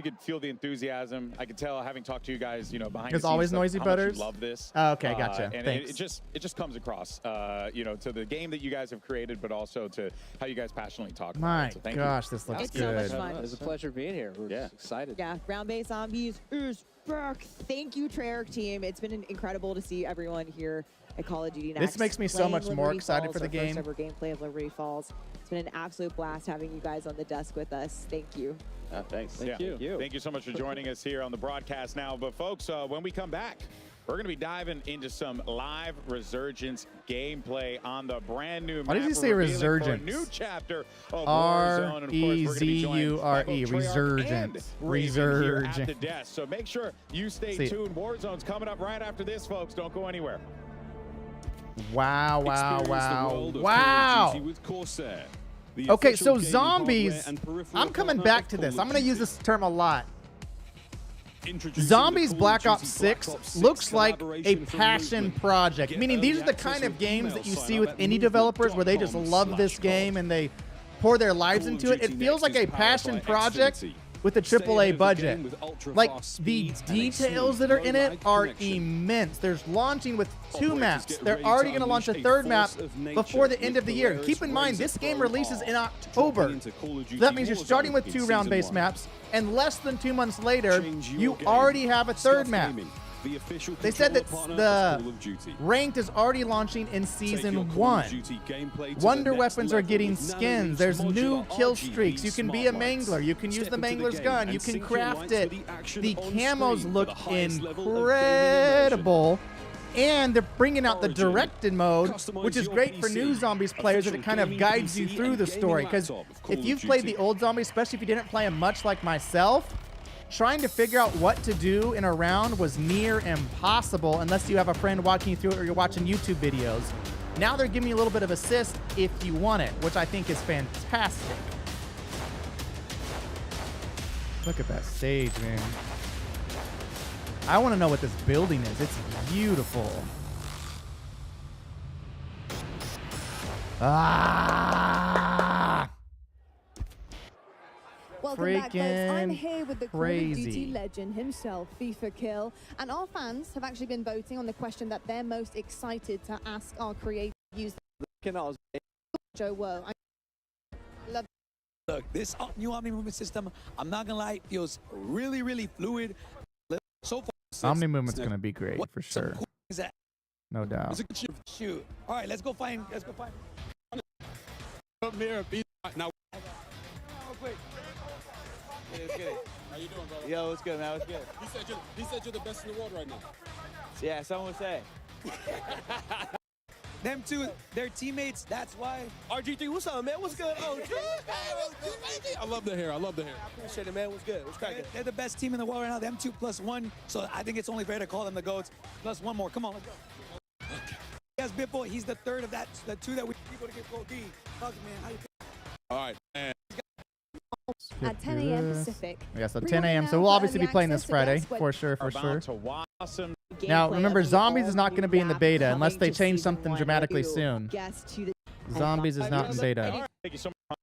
Speaker 2: could feel the enthusiasm. I could tell, having talked to you guys, behind the
Speaker 1: There's
Speaker 2: scenes,
Speaker 1: always
Speaker 2: how
Speaker 1: Noisy
Speaker 2: much
Speaker 1: Butters?
Speaker 2: you love this.
Speaker 1: Oh, okay, gotcha.
Speaker 2: And
Speaker 1: Thanks.
Speaker 2: it just comes across, to the game that you guys have created, but also to how you guys passionately talk about
Speaker 1: My
Speaker 2: it. So thank
Speaker 1: gosh,
Speaker 2: you.
Speaker 1: this looks
Speaker 8: It's
Speaker 1: good.
Speaker 8: so much fun.
Speaker 11: It's a pleasure being here. We're just excited.
Speaker 8: Yeah, round-based zombies is back. Thank you, Treyarch team. It's been incredible to see everyone here at Call of Duty Next.
Speaker 1: This makes me so
Speaker 8: playing
Speaker 1: much more
Speaker 8: Liberty
Speaker 1: excited
Speaker 8: Falls,
Speaker 1: for the
Speaker 8: our
Speaker 1: game.
Speaker 8: First ever gameplay of Liberty Falls. It's been an absolute blast having you guys on the desk with us. Thank you.
Speaker 24: Thanks.
Speaker 2: Thank you so much for joining us here on the broadcast now. But folks, when we come back, We're going to be diving into some live Resurgence gameplay on the brand new map.
Speaker 1: Why did you say
Speaker 2: We're revealing for
Speaker 1: Resurgence?
Speaker 2: a new chapter of Warzone. And of course, we're going to be joined by both Treyarch and
Speaker 1: Resurgence.
Speaker 2: Raven here at the
Speaker 1: Resurgence.
Speaker 2: desk. So make sure you stay tuned. Warzone's coming up right after this, folks. Don't go anywhere.
Speaker 1: Wow, wow,
Speaker 13: Experience the
Speaker 1: wow,
Speaker 13: world of
Speaker 1: wow.
Speaker 13: Call of Duty with Corsair, the
Speaker 1: Okay,
Speaker 13: official
Speaker 1: so
Speaker 13: gaming
Speaker 1: zombies,
Speaker 13: hardware and peripheral
Speaker 1: I'm coming
Speaker 13: partner
Speaker 1: back
Speaker 13: of
Speaker 1: to
Speaker 13: Call
Speaker 1: this.
Speaker 13: of
Speaker 1: I'm going to use
Speaker 13: Duty.
Speaker 1: this term a lot.
Speaker 13: Introducing
Speaker 1: Zombies
Speaker 13: the Call
Speaker 1: Black
Speaker 13: of
Speaker 1: Ops
Speaker 13: Duty
Speaker 1: 6
Speaker 13: Black Ops 6
Speaker 1: looks like a
Speaker 13: collaboration from
Speaker 1: passion
Speaker 13: Movement.
Speaker 1: project,
Speaker 13: Get
Speaker 1: meaning these
Speaker 13: early
Speaker 1: are the
Speaker 13: access
Speaker 1: kind of
Speaker 13: and
Speaker 1: games
Speaker 13: email
Speaker 1: that you
Speaker 13: sign
Speaker 1: see
Speaker 13: up
Speaker 1: with
Speaker 13: at
Speaker 1: indie developers where they just love this game and they pour their lives
Speaker 13: Call of
Speaker 1: into it. It
Speaker 13: Duty
Speaker 1: feels like
Speaker 13: Next
Speaker 1: a
Speaker 13: is powered
Speaker 1: passion
Speaker 13: by
Speaker 1: project
Speaker 13: Xfinity.
Speaker 1: with a
Speaker 13: Stay ahead
Speaker 1: AAA
Speaker 13: of the
Speaker 1: budget.
Speaker 13: game with ultra
Speaker 1: Like
Speaker 13: fast
Speaker 1: the
Speaker 13: speeds and a
Speaker 1: details
Speaker 13: smooth
Speaker 1: that are in it
Speaker 13: low-lag
Speaker 1: are
Speaker 13: connection.
Speaker 1: immense. There's launching with 2
Speaker 13: Operators
Speaker 1: maps.
Speaker 13: get
Speaker 1: They're
Speaker 13: ready to
Speaker 1: already going to launch a
Speaker 13: unleash a
Speaker 1: 3rd map
Speaker 13: force of nature
Speaker 1: before the end
Speaker 13: with
Speaker 1: of the year.
Speaker 13: Polaris
Speaker 1: Keep in mind,
Speaker 13: Razor
Speaker 1: this game
Speaker 13: Pro
Speaker 1: releases
Speaker 13: R.
Speaker 1: in October.
Speaker 13: Dropping into Call of
Speaker 1: So
Speaker 13: Duty
Speaker 1: that means you're starting with
Speaker 13: Warzone
Speaker 1: 2
Speaker 13: in
Speaker 1: round-based
Speaker 13: Season 1.
Speaker 1: maps, and less than 2 months later,
Speaker 13: Change your
Speaker 1: you
Speaker 13: game.
Speaker 1: already have a 3rd
Speaker 13: Scuff
Speaker 1: map.
Speaker 13: Gaming, the official
Speaker 1: They said that
Speaker 13: controller partner
Speaker 1: the
Speaker 13: of Call of Duty.
Speaker 1: ranked is already launching in
Speaker 13: Take your
Speaker 1: Season
Speaker 13: Call
Speaker 1: 1.
Speaker 13: of Duty gameplay to
Speaker 1: Wonder
Speaker 13: the next
Speaker 1: weapons are
Speaker 13: level
Speaker 1: getting
Speaker 13: with
Speaker 1: skins.
Speaker 13: nano-reach
Speaker 1: There's new
Speaker 13: modular
Speaker 1: kill
Speaker 13: RGB
Speaker 1: streaks. You can be a
Speaker 13: smart lights.
Speaker 1: mangler. You can use
Speaker 13: Step
Speaker 1: the
Speaker 13: into
Speaker 1: mangler's
Speaker 13: game
Speaker 1: gun.
Speaker 13: and
Speaker 1: You can
Speaker 13: sync your
Speaker 1: craft
Speaker 13: lights
Speaker 1: it.
Speaker 13: for the action
Speaker 1: The
Speaker 13: on
Speaker 1: camos
Speaker 13: screen
Speaker 1: look
Speaker 13: for the highest level of gaming immersion.
Speaker 1: incredible. And they're bringing out the
Speaker 13: Origin.
Speaker 1: directed mode,
Speaker 13: Customize
Speaker 1: which is
Speaker 13: your
Speaker 1: great for
Speaker 13: PC.
Speaker 1: new Zombies players, that it kind of
Speaker 13: Official
Speaker 1: guides you
Speaker 13: gaming
Speaker 1: through
Speaker 13: PC
Speaker 1: the
Speaker 13: and
Speaker 1: story.
Speaker 13: gaming
Speaker 1: Because
Speaker 13: laptop of Call
Speaker 1: if
Speaker 13: of
Speaker 1: you've played
Speaker 13: Duty.
Speaker 1: the old Zombies, especially if you didn't play them much like myself, trying to figure out what to do in a round was near impossible unless you have a friend walking you through it or you're watching YouTube videos. Now they're giving you a little bit of assist if you want it, which I think is fantastic. Look at that stage, man. I want to know what this building is. It's beautiful. Ah!
Speaker 16: Welcome back, folks. I'm
Speaker 1: Freaking
Speaker 16: here with the Call of
Speaker 1: crazy.
Speaker 16: Duty legend himself, FIFA Kill, and our fans have actually been voting on the question that they're most excited to ask our creative users. Joe Woe. Love.
Speaker 3: Look, this new Omni movement system, I'm not gonna lie, it feels really, really fluid. So far,
Speaker 1: Omni movement's gonna be great for sure.
Speaker 3: is that?
Speaker 1: No doubt.
Speaker 3: Shoot. All right, let's go find.
Speaker 17: Up there, be now.
Speaker 12: How you doing, brother? Yo, what's good, man? What's good?
Speaker 17: He said you're the best in the world right now.
Speaker 12: Yeah, someone would say.
Speaker 3: Them two, they're teammates. That's why.
Speaker 12: RG3, what's up, man? What's good? Oh,
Speaker 17: I love the hair. I love the hair.
Speaker 12: I appreciate it, man. What's good? What's cracking?
Speaker 3: They're the best team in the world right now. Them 2+1. So I think it's only fair to call them the GOATs. Plus one more. Come on, let's go. Yes, Bippo, he's the third of that. The two that we going to get Gold D. Fuck, man. How you feel?
Speaker 17: All right, man.
Speaker 16: At 10 a.m. Pacific.
Speaker 1: Yeah, so 10 a.m. So we'll obviously be playing this Friday for sure, for sure.
Speaker 2: Awesome.
Speaker 1: Now, remember, Zombies is not going to be in the beta unless they change something dramatically soon. Zombies is not in beta.
Speaker 2: Thank you so much.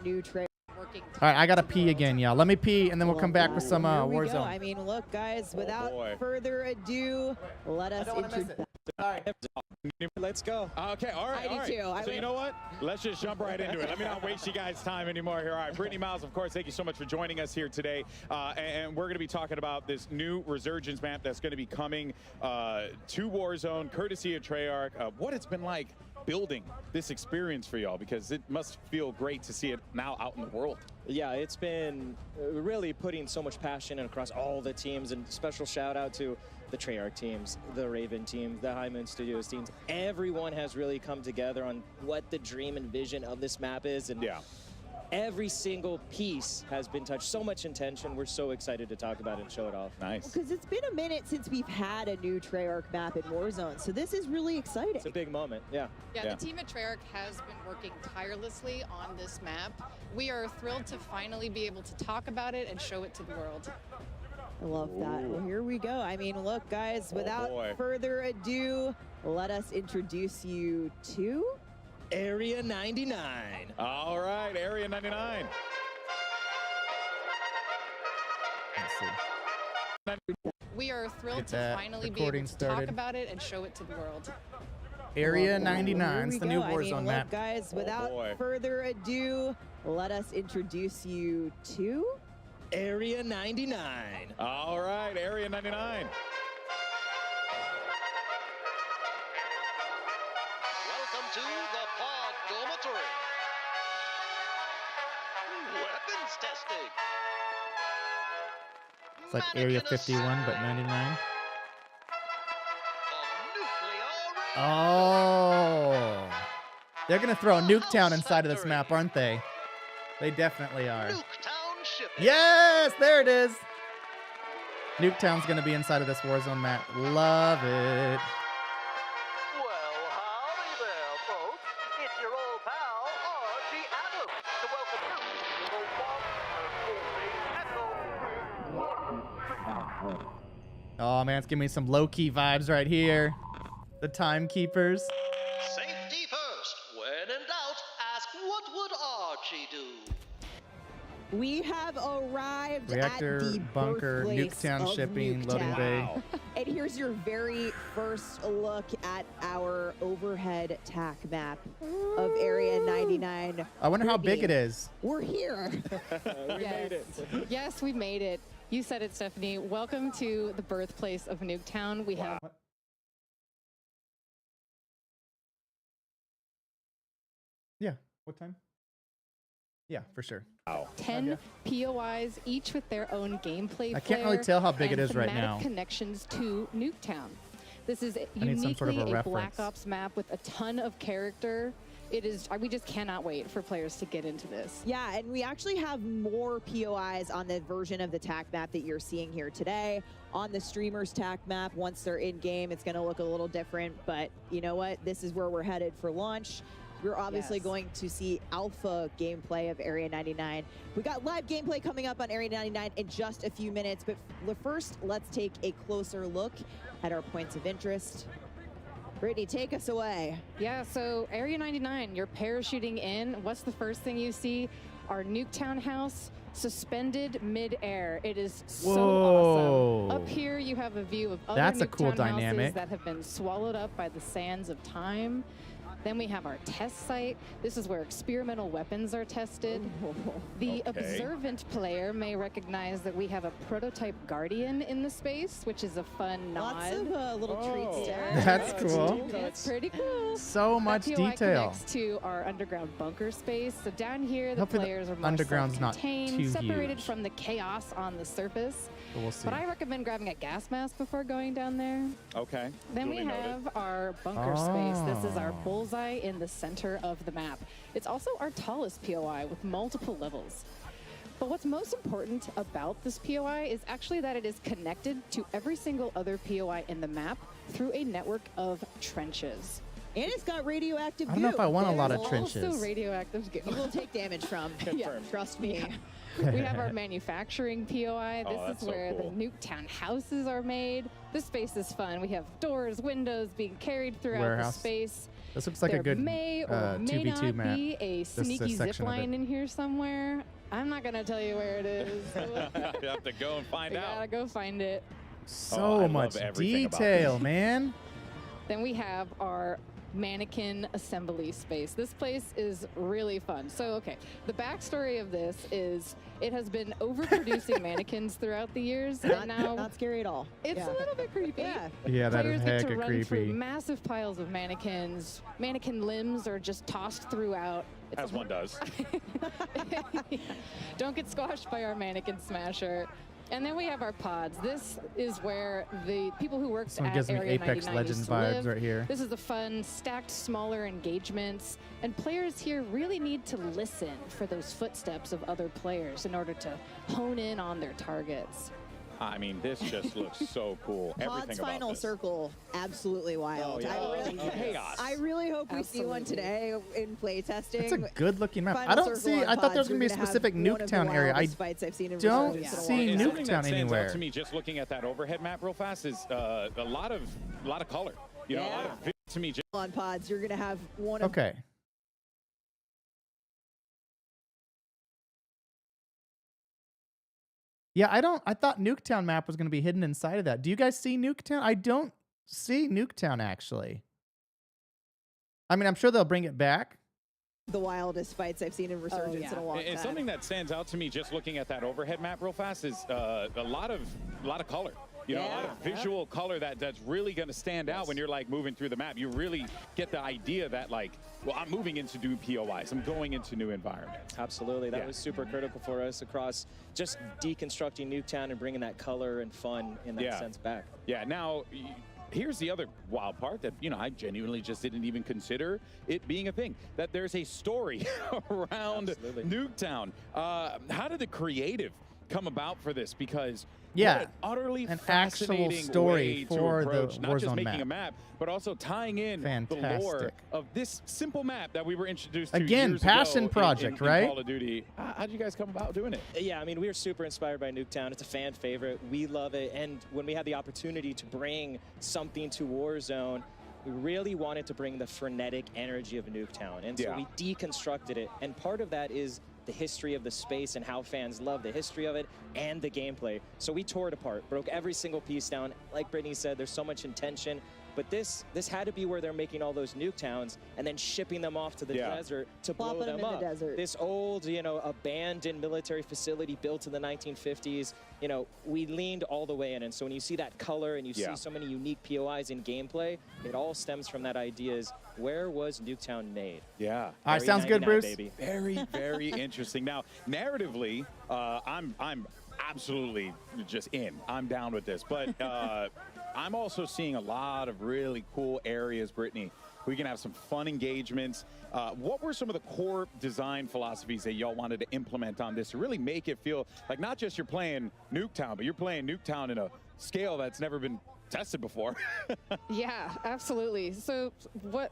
Speaker 8: New trailer.
Speaker 1: All right, I got to pee again, y'all. Let me pee, and then we'll come back with some
Speaker 8: Here we go.
Speaker 1: Warzone.
Speaker 8: I mean, look, guys, without
Speaker 2: boy.
Speaker 8: further ado, let us introduce.
Speaker 2: Let's go. Okay, all right.
Speaker 8: I do
Speaker 2: all right.
Speaker 8: too. I
Speaker 2: So you
Speaker 8: would-
Speaker 2: know what? Let's just jump right into it. Let me not waste you guys' time anymore here. All right, Brittany Miles, of course, thank you so much for joining us here today. And we're going to be talking about this new Resurgence map that's going to be coming to Warzone, courtesy of Treyarch. What it's been like building this experience for y'all, because it must feel great to see it now out in the world.
Speaker 18: Yeah, it's been really putting so much passion across all the teams, and special shout out to the Treyarch teams, the Raven teams, the High Moon Studios teams. Everyone has really come together on what the dream and vision of this map is, and every single piece has been touched. So much intention. We're so excited to talk about it and show it off.
Speaker 2: Nice.
Speaker 8: Because it's been a minute since we've had a new Treyarch map in Warzone, so this is really exciting.
Speaker 18: It's a big moment, yeah.
Speaker 21: Yeah, the team at Treyarch has been working tirelessly on this map. We are thrilled to finally be able to talk about it and show it to the world.
Speaker 8: I love that. Well, here we go. I mean, look, guys, without
Speaker 2: boy.
Speaker 8: further ado, let us introduce you to
Speaker 18: Area 99.
Speaker 2: All right, Area 99.
Speaker 21: We are thrilled
Speaker 1: Get
Speaker 21: to
Speaker 1: that
Speaker 21: finally be able
Speaker 1: recording
Speaker 21: to talk
Speaker 1: started.
Speaker 21: about it and show it to the world.
Speaker 1: Area
Speaker 8: Here
Speaker 1: 99,
Speaker 8: we
Speaker 1: it's the
Speaker 8: go.
Speaker 1: new
Speaker 8: I mean,
Speaker 1: Warzone
Speaker 8: look,
Speaker 1: map.
Speaker 8: guys, without
Speaker 2: boy.
Speaker 8: further ado, let us introduce you to
Speaker 18: Area 99.
Speaker 2: All right, Area 99.
Speaker 7: Welcome to the pod dormitory. Weapons testing.
Speaker 1: It's like Area 51, but 99. Oh. They're going to throw Nuketown inside of this map, aren't they? They definitely are. Yes, there it is. Nuketown's going to be inside of this Warzone map. Love it. Oh man, it's giving me some low-key vibes right here. The timekeepers.
Speaker 4: Safety first. When in doubt, ask what would Archie do?
Speaker 8: We have arrived
Speaker 1: Reactor,
Speaker 8: at the
Speaker 1: bunker,
Speaker 8: birthplace
Speaker 1: Nuketown
Speaker 8: of
Speaker 1: shipping,
Speaker 8: Nuketown.
Speaker 1: loading bay.
Speaker 8: And here's your very first look at our overhead TAC map of Area 99.
Speaker 1: I wonder how big
Speaker 8: Brittany,
Speaker 1: it is.
Speaker 8: We're here.
Speaker 23: We made it.
Speaker 21: Yes, we made it. You said it, Stephanie. Welcome to the birthplace of Nuketown. We have
Speaker 1: Yeah, what time? Yeah, for sure.
Speaker 21: 10 POIs, each with their own gameplay.
Speaker 1: I can't really tell how big it is right now.
Speaker 21: Connections to Nuketown. This is
Speaker 1: need some sort of
Speaker 21: uniquely
Speaker 1: a
Speaker 21: a Black
Speaker 1: reference.
Speaker 21: Ops map with a ton of character. It is. We just cannot wait for players to get into this.
Speaker 8: Yeah, and we actually have more POIs on the version of the TAC map that you're seeing here today. On the streamers TAC map, once they're in game, it's going to look a little different. But you know what? This is where we're headed for launch. We're obviously going to see alpha gameplay of Area 99. We got live gameplay coming up on Area 99 in just a few minutes. But first, let's take a closer look at our points of interest. Brittany, take us away.
Speaker 21: Yeah, so Area 99, you're parachuting in. What's the first thing you see? Our Nuketown house suspended mid-air. It is so
Speaker 1: Whoa.
Speaker 21: awesome. Up here, you have a view of other
Speaker 1: That's a
Speaker 21: Nuketown
Speaker 1: cool
Speaker 21: houses
Speaker 1: dynamic.
Speaker 21: that have been swallowed up by the sands of time. Then we have our test site. This is where experimental weapons are tested. The observant player may recognize that we have a prototype Guardian in the space, which is a fun nod.
Speaker 8: Lots of little treats there.
Speaker 1: That's cool.
Speaker 21: That's pretty cool.
Speaker 1: So much
Speaker 21: That POI
Speaker 1: detail.
Speaker 21: connects to our underground bunker space. So down here, the
Speaker 1: Hopefully the
Speaker 21: players are more
Speaker 1: underground's not
Speaker 21: self-contained,
Speaker 1: too
Speaker 21: separated
Speaker 1: huge.
Speaker 21: from the chaos on the surface.
Speaker 1: But we'll see.
Speaker 21: But I recommend grabbing a gas mask before going down there.
Speaker 2: Okay.
Speaker 21: Then we
Speaker 2: Duly noted.
Speaker 21: have our bunker space. This is our
Speaker 1: Oh.
Speaker 21: bullseye in the center of the map. It's also our tallest POI with multiple levels. But what's most important about this POI is actually that it is connected to every single other POI in the map through a network of trenches.
Speaker 8: And it's got radioactive
Speaker 1: I don't know if I want a lot of
Speaker 21: There's
Speaker 1: trenches.
Speaker 21: also radioactive goo.
Speaker 8: You will take damage from.
Speaker 21: Yeah.
Speaker 8: Trust me.
Speaker 21: We have our manufacturing POI. This
Speaker 2: that's
Speaker 21: is
Speaker 2: so
Speaker 21: where
Speaker 2: cool.
Speaker 21: the Nuketown houses are made. This space is fun. We have doors, windows being carried throughout
Speaker 1: Warehouse.
Speaker 21: the space.
Speaker 1: This looks like
Speaker 21: there
Speaker 1: a good
Speaker 21: may or may
Speaker 1: 2v2
Speaker 21: not
Speaker 1: map.
Speaker 21: be a
Speaker 1: This
Speaker 21: sneaky zip
Speaker 1: section of it.
Speaker 21: line in here somewhere. I'm not gonna tell you where it is.
Speaker 2: You have to go and find
Speaker 21: You
Speaker 2: out.
Speaker 21: gotta go find it.
Speaker 1: So
Speaker 2: I
Speaker 1: much
Speaker 2: love everything about
Speaker 1: detail,
Speaker 2: this.
Speaker 1: man.
Speaker 21: Then we have our mannequin assembly space. This place is really fun. So, okay, the backstory of this is it has been overproducing mannequins throughout the years, and now
Speaker 8: Not scary at all.
Speaker 21: it's
Speaker 8: Yeah.
Speaker 21: a little bit creepy.
Speaker 8: Yeah.
Speaker 1: Yeah, that is
Speaker 21: Players get to
Speaker 1: hecka
Speaker 21: run
Speaker 1: creepy.
Speaker 21: through massive piles of mannequins. Mannequin limbs are just tossed throughout. It's
Speaker 2: As one does.
Speaker 21: Don't get squashed by our mannequin smasher. And then we have our pods. This is where the people who worked
Speaker 1: Someone
Speaker 21: at
Speaker 1: gives me
Speaker 21: Area
Speaker 1: Apex
Speaker 21: 99
Speaker 1: Legend
Speaker 21: used to
Speaker 1: vibes
Speaker 21: live.
Speaker 1: right here.
Speaker 21: This is the fun, stacked, smaller engagements. And players here really need to listen for those footsteps of other players in order to hone in on their targets.
Speaker 2: I mean, this just looks so cool.
Speaker 8: Pod's
Speaker 2: Everything about
Speaker 8: final
Speaker 2: this.
Speaker 8: circle, absolutely wild.
Speaker 2: Oh,
Speaker 8: I really,
Speaker 2: chaos.
Speaker 8: I really hope we see one today in playtesting.
Speaker 1: It's a good looking map.
Speaker 8: Final
Speaker 1: I don't
Speaker 8: circle
Speaker 1: see.
Speaker 8: on
Speaker 1: I thought there was
Speaker 8: pods,
Speaker 1: gonna be a
Speaker 8: we're gonna
Speaker 1: specific
Speaker 8: have one of the
Speaker 1: Nuketown area. I
Speaker 8: wildest fights I've seen in
Speaker 1: don't
Speaker 8: Warzone.
Speaker 1: see
Speaker 2: And something that
Speaker 1: Nuketown
Speaker 2: stands
Speaker 1: anywhere.
Speaker 2: out to me, just looking at that overhead map real fast, is a lot of color. You know, a lot of vision to me.
Speaker 8: On pods, you're gonna have one of
Speaker 1: Okay. Yeah, I thought Nuketown map was going to be hidden inside of that. Do you guys see Nuketown? I don't see Nuketown actually. I mean, I'm sure they'll bring it back.
Speaker 8: the wildest fights I've seen in Resurgence in a long time.
Speaker 2: And something that stands out to me just looking at that overhead map real fast is a lot of color. You know, a lot of visual color that's really going to stand out when you're like moving through the map. You really get the idea that like, well, I'm moving into new POIs. I'm going into new environments.
Speaker 18: Absolutely. That was super critical for us across just deconstructing Nuketown and bringing that color and fun in that sense back.
Speaker 2: Yeah. Now, here's the other wild part that, you know, I genuinely just didn't even consider it being a thing, that there's a story around Nuketown. How did the creative come about for this? Because
Speaker 1: yeah,
Speaker 2: what an utterly
Speaker 1: an
Speaker 2: fascinating
Speaker 1: actual story
Speaker 2: way
Speaker 1: for
Speaker 2: to approach
Speaker 1: the
Speaker 2: not just
Speaker 1: Warzone
Speaker 2: making
Speaker 1: map.
Speaker 2: a map, but also tying in the lore
Speaker 1: Fantastic.
Speaker 2: of this simple map that we were introduced to
Speaker 1: Again,
Speaker 2: years
Speaker 1: passion
Speaker 2: ago
Speaker 1: project,
Speaker 2: in
Speaker 1: right?
Speaker 2: Call of Duty. How'd you guys come about doing it?
Speaker 18: Yeah, I mean, we were super inspired by Nuketown. It's a fan favorite. We love it. And when we had the opportunity to bring something to Warzone, we really wanted to bring the frenetic energy of Nuketown. And so we deconstructed it. And part of that is the history of the space and how fans love the history of it and the gameplay. So we tore it apart, broke every single piece down. Like Brittany said, there's so much intention. But this had to be where they're making all those Nuketowns and then shipping them off to the desert to blow them up. This old, you know, abandoned military facility built in the 1950s, you know, we leaned all the way in. And so when you see that color and you see so many unique POIs in gameplay, it all stems from that idea is, where was Nuketown made?
Speaker 2: Yeah.
Speaker 1: All right, sounds good, Bruce.
Speaker 18: Baby.
Speaker 2: Very, very interesting. Now, narratively, I'm absolutely just in. I'm down with this. But I'm also seeing a lot of really cool areas, Brittany. We can have some fun engagements. What were some of the core design philosophies that y'all wanted to implement on this to really make it feel like not just you're playing Nuketown, but you're playing Nuketown in a scale that's never been tested before?
Speaker 21: Yeah, absolutely. So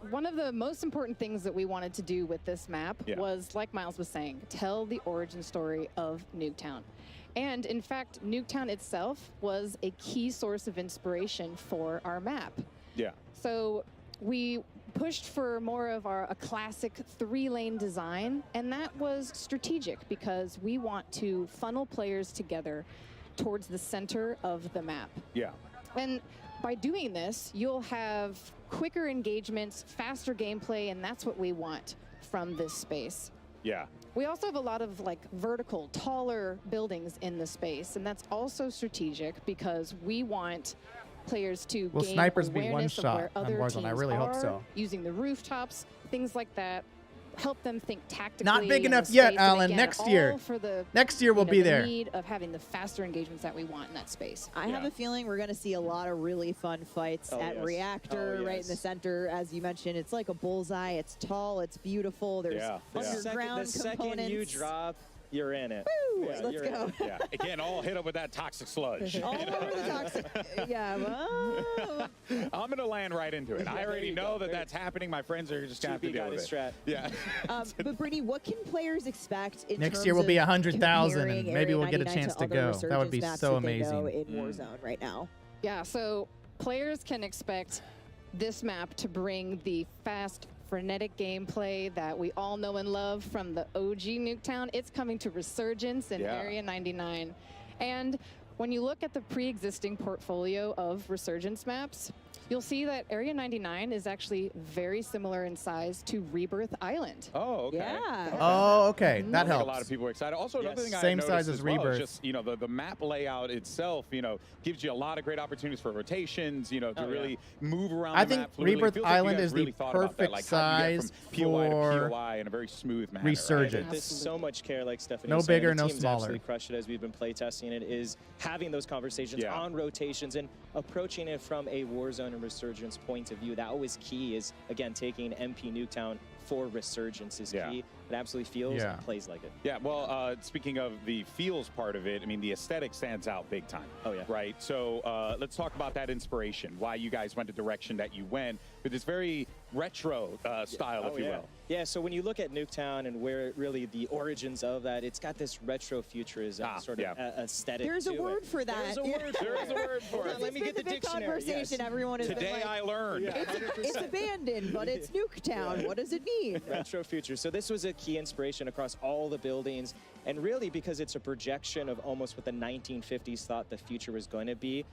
Speaker 21: one of the most important things that we wanted to do with this map was, like Miles was saying, tell the origin story of Nuketown. And in fact, Nuketown itself was a key source of inspiration for our map.
Speaker 2: Yeah.
Speaker 21: So we pushed for more of a classic 3-lane design, and that was strategic because we want to funnel players together towards the center of the map.
Speaker 2: Yeah.
Speaker 21: And by doing this, you'll have quicker engagements, faster gameplay, and that's what we want from this space.
Speaker 2: Yeah.
Speaker 21: We also have a lot of like vertical, taller buildings in the space, and that's also strategic because we want players to gain
Speaker 1: snipers be
Speaker 21: awareness
Speaker 1: one
Speaker 21: of where
Speaker 1: shot on
Speaker 21: other
Speaker 1: Warzone?
Speaker 21: teams
Speaker 1: I really hope
Speaker 21: are,
Speaker 1: so.
Speaker 21: using the rooftops, things like that. Help them think tactically.
Speaker 1: Not big
Speaker 21: in the
Speaker 1: enough yet,
Speaker 21: space, and
Speaker 1: Alan.
Speaker 21: again,
Speaker 1: Next
Speaker 21: all
Speaker 1: year.
Speaker 21: for the,
Speaker 1: Next year we'll
Speaker 21: you know,
Speaker 1: be
Speaker 21: the
Speaker 1: there.
Speaker 21: need of having the faster engagements that we want in that space.
Speaker 8: I have a feeling we're going to see a lot of really fun fights at Reactor, right in the center. As you mentioned, it's like a bullseye. It's tall. It's beautiful. There's underground
Speaker 18: The second
Speaker 8: components.
Speaker 18: you drop, you're in it.
Speaker 8: Woo! Let's go.
Speaker 2: Yeah. Again, all hit up with that toxic sludge.
Speaker 8: All over the toxic. Yeah. Well,
Speaker 2: I'm going to land right into it. I already know that that's happening. My friends are just going to have to deal with it. Yeah.
Speaker 8: but Brittany, what can players expect in
Speaker 1: Next
Speaker 8: terms
Speaker 1: year will be
Speaker 8: of
Speaker 1: 100,000, and
Speaker 8: comparing
Speaker 1: maybe
Speaker 8: Area
Speaker 1: we'll get a
Speaker 8: 99
Speaker 1: chance to
Speaker 8: other
Speaker 1: go. That would be
Speaker 8: resurgence
Speaker 1: so
Speaker 8: maps that they know
Speaker 1: amazing.
Speaker 8: in Warzone right now?
Speaker 21: Yeah, so players can expect this map to bring the fast, frenetic gameplay that we all know and love from the OG Nuketown. It's coming to Resurgence in Area 99. And when you look at the pre-existing portfolio of Resurgence maps, you'll see that Area 99 is actually very similar in size to Rebirth Island.
Speaker 2: Oh, okay.
Speaker 8: Yeah.
Speaker 1: Oh, okay. That
Speaker 2: I think
Speaker 1: helps.
Speaker 2: a lot of people are excited. Also, another thing
Speaker 1: Same
Speaker 2: I
Speaker 1: size
Speaker 2: noticed
Speaker 1: as
Speaker 2: as well is
Speaker 1: Rebirth.
Speaker 2: just, you know, the map layout itself, you know, gives you a lot of great opportunities for rotations, you know, to really move around
Speaker 1: I
Speaker 2: the
Speaker 1: think
Speaker 2: map fluidly. It
Speaker 1: Rebirth
Speaker 2: feels like you
Speaker 1: Island
Speaker 2: guys
Speaker 1: is
Speaker 2: really
Speaker 1: the
Speaker 2: thought about that,
Speaker 1: perfect
Speaker 2: like how do you get
Speaker 1: size
Speaker 2: from POI
Speaker 1: for
Speaker 2: to POI in a very smooth manner.
Speaker 1: Resurgence.
Speaker 18: There's so much care, like Stephanie
Speaker 1: No
Speaker 18: was saying.
Speaker 1: bigger,
Speaker 18: The
Speaker 1: no
Speaker 18: team's
Speaker 1: smaller.
Speaker 18: absolutely crushed it as we've been playtesting it, is having those conversations on rotations and approaching it from a Warzone and Resurgence point of view. That was key, is, again, taking MP Nuketown for Resurgence is key. It absolutely feels and plays like it.
Speaker 2: Yeah, well, speaking of the feels part of it, I mean, the aesthetic stands out big time.
Speaker 18: Oh, yeah.
Speaker 2: Right? So let's talk about that inspiration, why you guys went the direction that you went with this very retro style, if you will.
Speaker 18: Yeah, so when you look at Nuketown and where really the origins of that, it's got this retro futurism sort of aesthetic.
Speaker 8: There's a word for that.
Speaker 18: There's a word.
Speaker 2: There is a word for it.
Speaker 18: Let me get the dictionary.
Speaker 8: Conversation. Everyone has
Speaker 2: Today
Speaker 8: been like,
Speaker 2: I learned.
Speaker 8: It's abandoned, but it's Nuketown. What does it mean?
Speaker 18: Retro future. So this was a key inspiration across all the buildings, and really because it's a projection of almost what the 1950s thought the future was going to be.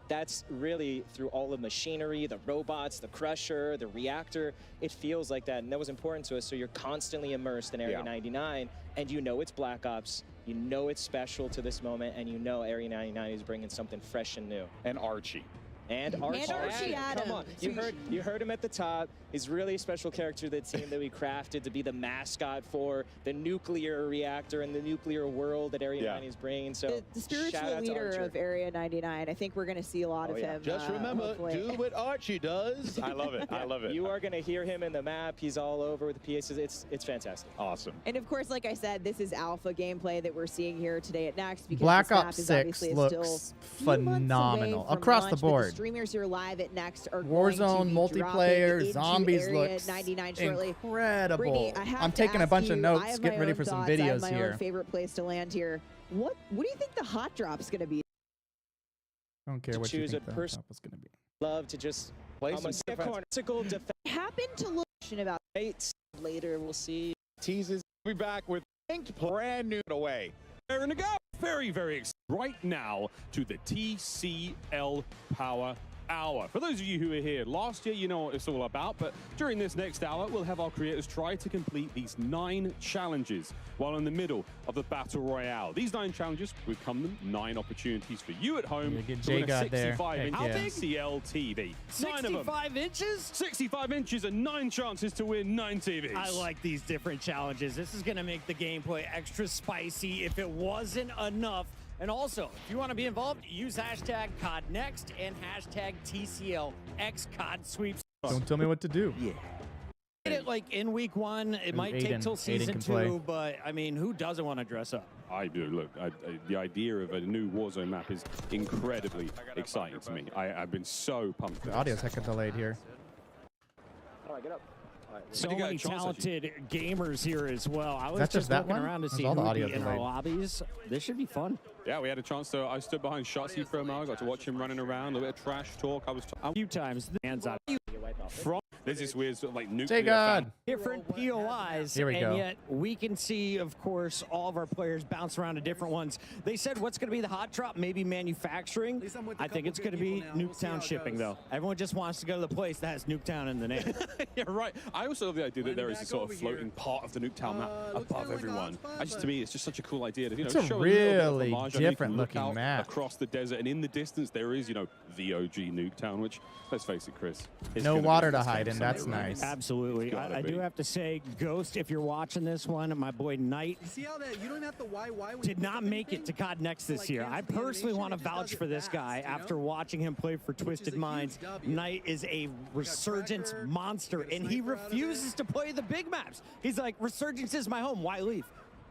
Speaker 18: That's really through all the machinery, the robots, the crusher, the reactor. It feels like that, and that was important to us. So you're constantly immersed in Area 99, and you know it's Black Ops. You know it's special to this moment, and you know Area 99 is bringing something fresh and new.
Speaker 2: And Archie.
Speaker 18: And Archie Come on, you heard him at the top. He's really a special character to the team that we crafted to be the mascot for the nuclear reactor and the nuclear world that Area 90 is bringing. So
Speaker 8: the spiritual leader of Area 99. I think we're going to see a lot of him.
Speaker 7: Just remember, do what Archie does.
Speaker 24: I love it. I love it.
Speaker 18: You are going to hear him in the map. He's all over with the PAs. It's fantastic.
Speaker 7: Awesome.
Speaker 8: And of course, like I said, this is alpha gameplay that we're seeing here today at Next. Because
Speaker 1: Black
Speaker 8: this map
Speaker 1: Ops
Speaker 8: is
Speaker 1: 6
Speaker 8: obviously
Speaker 1: looks
Speaker 8: still
Speaker 1: phenomenal
Speaker 8: from
Speaker 1: across
Speaker 8: launch,
Speaker 1: the
Speaker 8: but
Speaker 1: board.
Speaker 8: Streamers here live at Next are
Speaker 1: Warzone
Speaker 8: going to be
Speaker 1: multiplayer,
Speaker 8: dropping
Speaker 1: zombies
Speaker 8: into Area
Speaker 1: looks
Speaker 8: 99 shortly.
Speaker 1: incredible.
Speaker 8: Brittany, I have
Speaker 1: I'm
Speaker 8: to
Speaker 1: taking a
Speaker 8: ask
Speaker 1: bunch of
Speaker 8: you,
Speaker 1: notes,
Speaker 8: I have
Speaker 1: getting
Speaker 8: my
Speaker 1: ready
Speaker 8: own
Speaker 1: for some
Speaker 8: thoughts. I have
Speaker 1: videos
Speaker 8: my
Speaker 1: here.
Speaker 8: own favorite place to land here. What do you think the hot drop's going to be?
Speaker 1: I don't care what you
Speaker 18: Choose
Speaker 1: think
Speaker 18: a
Speaker 1: the
Speaker 18: person.
Speaker 1: top is going to be.
Speaker 18: Love to just
Speaker 7: play some
Speaker 8: Happen to look about
Speaker 18: 8 later. We'll see.
Speaker 2: Teases. We'll be back with brand new away.
Speaker 13: They're going to go. Very, very excited right now to the TCL Power Hour. For those of you who were here last year, you know what it's all about, but during this next hour, we'll have our creators try to complete these 9 challenges while in the middle of the Battle Royale. These 9 challenges will come them 9 opportunities for you at home
Speaker 1: get
Speaker 13: to win a
Speaker 1: J-God there.
Speaker 13: 65-inch
Speaker 1: Heck yeah.
Speaker 13: TCL TV. 9 of them.
Speaker 14: 65 inches?
Speaker 13: 65 inches and 9 chances to win 9 TVs.
Speaker 14: I like these different challenges. This is going to make the gameplay extra spicy if it wasn't enough. And also, if you want to be involved, use hashtag CODNext and hashtag TCLXCOD sweeps.
Speaker 1: Don't tell me what to do.
Speaker 14: Yeah. It like in week 1, it might take
Speaker 1: Aiden.
Speaker 14: till
Speaker 1: Aiden
Speaker 14: season
Speaker 1: can
Speaker 14: 2,
Speaker 1: play.
Speaker 14: but I mean, who doesn't want to dress up?
Speaker 13: I do. Look, the idea of a new Warzone map is incredibly exciting to me. I've been so pumped.
Speaker 1: The audio's hecka delayed here.
Speaker 18: All right, get up.
Speaker 14: So many talented gamers here as well. I was
Speaker 1: That's just that
Speaker 14: looking
Speaker 1: one?
Speaker 14: around to
Speaker 1: How's
Speaker 14: see
Speaker 1: all
Speaker 14: who
Speaker 1: the
Speaker 14: would be
Speaker 1: audio
Speaker 14: in our
Speaker 1: delayed?
Speaker 14: lobbies. This should be fun.
Speaker 13: Yeah, we had a chance to. I stood behind Shotzi for a moment. I got to watch him running around, a little bit of trash talk. I was
Speaker 14: A few times, the hands out.
Speaker 13: from. There's this weird sort of like nuclear.
Speaker 1: J-God.
Speaker 14: Different POIs,
Speaker 1: Here we
Speaker 14: and
Speaker 1: go.
Speaker 14: yet we can see, of course, all of our players bounce around to different ones. They said what's going to be the hot drop, maybe manufacturing. I think it's going to be Nuketown shipping, though. Everyone just wants to go to the place that has Nuketown in the name.
Speaker 13: Yeah, right. I also love the idea that there is a sort of floating part of the Nuketown map above everyone. To me, it's just such a cool idea to,
Speaker 1: It's a
Speaker 13: show a little bit of
Speaker 1: really
Speaker 13: homage. I mean, you
Speaker 1: different
Speaker 13: can look
Speaker 1: looking
Speaker 13: out
Speaker 1: map.
Speaker 13: across the desert, and in the distance there is, the OG Nuketown, which, let's face it, Chris, is
Speaker 1: No
Speaker 13: gonna be
Speaker 1: water to
Speaker 13: this
Speaker 1: hide
Speaker 13: game
Speaker 1: in. That's
Speaker 13: someday, right?
Speaker 1: nice.
Speaker 14: Absolutely.
Speaker 13: It's gotta
Speaker 14: I
Speaker 13: be.
Speaker 14: do have to say, Ghost, if you're watching this one, my boy Knight
Speaker 5: See how that you don't have to why
Speaker 14: did not make it to COD Next this year. I personally want to vouch for this guy after watching him play for Twisted Minds. Knight is a resurgence monster, and he refuses to play the big maps. He's like, Resurgence is my home. Why leave?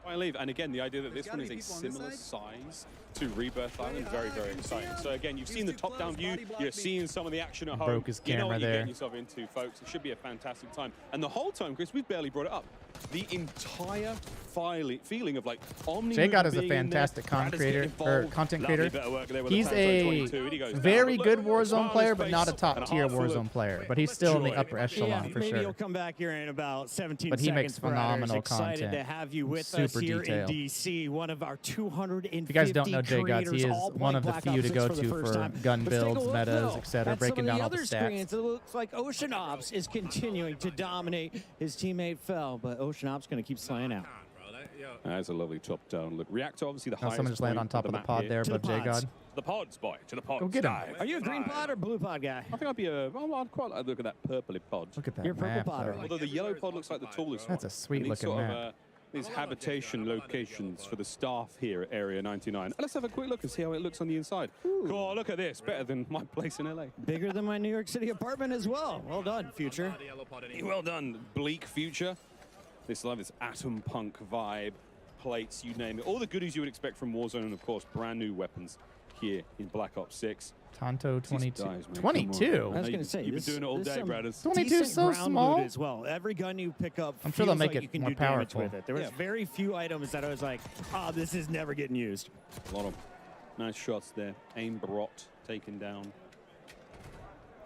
Speaker 13: Why leave? And again, the idea that this one is a similar size to Rebirth Island, very, very exciting. So again, you've seen the top-down view, you're seeing some of the action at home.
Speaker 1: Broke his
Speaker 13: You know
Speaker 1: camera
Speaker 13: what you're
Speaker 1: there.
Speaker 13: getting yourself into, folks. It should be a fantastic time. And the whole time, Chris, we've barely brought it up. The entire feeling of like Omni.
Speaker 1: J-God is a fantastic content creator. He's a very good Warzone player, but not a top-tier Warzone player. But he's still in the upper echelon for
Speaker 14: maybe
Speaker 1: sure.
Speaker 14: he'll come back here in about 17
Speaker 1: But he
Speaker 14: seconds.
Speaker 1: makes phenomenal
Speaker 14: Excited
Speaker 1: content.
Speaker 14: to have you with us
Speaker 1: Super
Speaker 14: here
Speaker 1: detailed.
Speaker 14: in DC. One of our 250
Speaker 1: If you guys don't know J-Gods, he is
Speaker 14: creators, all
Speaker 1: one of the
Speaker 14: playing
Speaker 1: few to
Speaker 14: Black
Speaker 1: go
Speaker 14: Ops 6
Speaker 1: to
Speaker 14: the first
Speaker 1: for
Speaker 14: time.
Speaker 1: gun
Speaker 14: Let's take a
Speaker 1: builds,
Speaker 14: look,
Speaker 1: metas,
Speaker 14: though,
Speaker 1: etc.,
Speaker 14: at
Speaker 1: breaking
Speaker 14: some of
Speaker 1: down
Speaker 14: the
Speaker 1: all the
Speaker 14: other
Speaker 1: stats.
Speaker 14: screens. It looks like Ocean Ops is continuing to dominate. His teammate fell, but Ocean Ops going to keep slaying out.
Speaker 13: That's a lovely top-down look. Reactor, obviously the
Speaker 1: Oh,
Speaker 13: highest
Speaker 1: someone just landed
Speaker 13: point
Speaker 1: on top of the
Speaker 13: map
Speaker 1: pod
Speaker 13: here.
Speaker 1: there,
Speaker 13: To
Speaker 1: but
Speaker 13: the pods.
Speaker 1: J-God.
Speaker 13: To the pods, boy. To the pods.
Speaker 1: Go get him.
Speaker 13: Dive.
Speaker 14: Are you a green pod or blue pod guy?
Speaker 13: I think I'd be I'd quite like to look at that purpley pod.
Speaker 1: Look at that
Speaker 14: You're a purple
Speaker 1: map,
Speaker 14: pod,
Speaker 1: though.
Speaker 14: right?
Speaker 13: Although the yellow pod looks like the tallest
Speaker 1: That's
Speaker 13: one.
Speaker 1: a sweet
Speaker 13: And these
Speaker 1: looking
Speaker 13: sort of,
Speaker 1: map.
Speaker 13: these habitation locations for the staff here at Area 99. Let's have a quick look and see how it looks on the inside. Oh, look at this. Better than my place in LA.
Speaker 14: Bigger than my New York City apartment as well. Well done, Future.
Speaker 13: Well done, Bleak Future. This love is atom punk vibe, plates, you name it. All the goodies you would expect from Warzone, and of course, brand new weapons here in Black Ops 6.
Speaker 1: Tonto 22.
Speaker 13: Dies, man.
Speaker 1: 22?
Speaker 14: I was going to say,
Speaker 13: You've been doing it all day, Bradders.
Speaker 1: 22 is so small.
Speaker 14: As well. Every gun you pick up,
Speaker 1: I'm sure they'll
Speaker 14: feels
Speaker 1: make
Speaker 14: like
Speaker 1: it
Speaker 14: you can
Speaker 1: more
Speaker 14: do damage
Speaker 1: powerful.
Speaker 14: with it. There was very few items that I was like, oh, this is never getting used.
Speaker 13: A lot of nice shots there. Aim Brot taken down.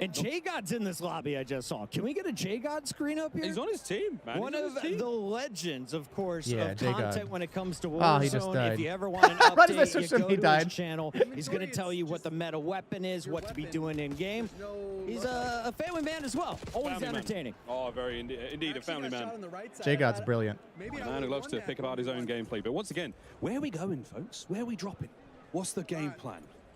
Speaker 14: And J-God's in this lobby I just saw. Can we get a J-God screen up here?
Speaker 13: He's on his team, man.
Speaker 14: One of the legends, of course,
Speaker 1: Yeah,
Speaker 14: of
Speaker 1: J-God.
Speaker 14: content when it comes to
Speaker 1: Oh, he just
Speaker 14: Warzone.
Speaker 1: died.
Speaker 14: If you ever want an
Speaker 1: Right as I
Speaker 14: update,
Speaker 1: switched
Speaker 14: you
Speaker 1: him,
Speaker 14: go
Speaker 1: he
Speaker 14: to
Speaker 1: died.
Speaker 14: his channel. He's going to tell you what the meta weapon is, what to be doing in-game. He's a family man as well. Always
Speaker 13: Family man.
Speaker 14: entertaining.
Speaker 13: Oh, very indeed a family man.
Speaker 1: J-God's brilliant.
Speaker 13: A man who loves to pick apart his own gameplay. But once again, where are we going, folks? Where are we dropping? What's the game plan?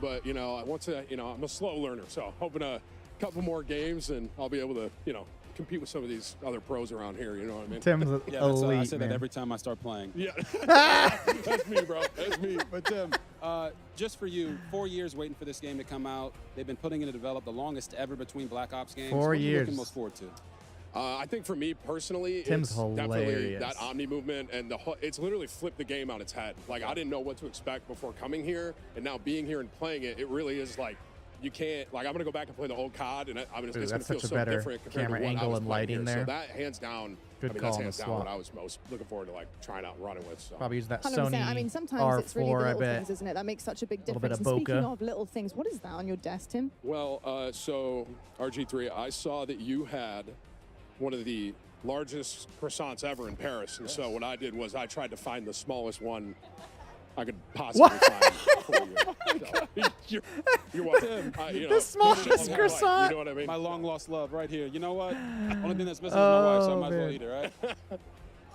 Speaker 6: but you know, once I'm a slow learner, so hoping a couple more games and I'll be able to,
Speaker 17: compete with some of these other pros around here. You know what I mean?
Speaker 1: Tim's
Speaker 17: yeah,
Speaker 1: elite,
Speaker 17: I say
Speaker 1: man.
Speaker 17: that every time I start playing. Yeah, that's me, bro. That's me. But Tim, just for you, 4 years waiting for this game to come out. They've been putting it to develop, the longest ever between Black Ops games.
Speaker 1: 4
Speaker 17: What are you
Speaker 1: years.
Speaker 17: looking most forward to? I think for me personally,
Speaker 1: Tim's
Speaker 17: it's definitely
Speaker 1: hilarious.
Speaker 17: that Omni movement, and it's literally flipped the game on its head. Like, I didn't know what to expect before coming here, and now being here and playing it, it really is like, you can't, like, I'm going to go back and play the old COD, and it's going to feel so different compared
Speaker 1: camera
Speaker 17: to what I
Speaker 1: angle
Speaker 17: was
Speaker 1: and
Speaker 17: playing
Speaker 1: lighting
Speaker 17: here.
Speaker 1: there.
Speaker 17: So that, hands down,
Speaker 1: Good
Speaker 17: I mean,
Speaker 1: call
Speaker 17: that's
Speaker 1: on the
Speaker 17: hands down
Speaker 1: swap.
Speaker 17: what I was most looking forward to, like, trying out running with. So.
Speaker 1: Probably use that
Speaker 16: 100%.
Speaker 1: Sony
Speaker 16: I mean, sometimes
Speaker 1: R4,
Speaker 16: it's really the
Speaker 1: I
Speaker 16: little
Speaker 1: bet.
Speaker 16: things, isn't it? That makes such a big
Speaker 1: Little bit
Speaker 16: difference.
Speaker 1: of
Speaker 16: And speaking
Speaker 1: bokeh.
Speaker 16: of little things, what is that on your desk, Tim?
Speaker 17: Well, so RG3, I saw that you had one of the largest croissants ever in Paris, and so what I did was I tried to find the smallest one I could possibly find for you. You're welcome.
Speaker 1: The smallest croissant.
Speaker 17: You know what I mean? My long lost love, right here. You know what? Only thing that's missing is my wife, so I might as well eat her, right?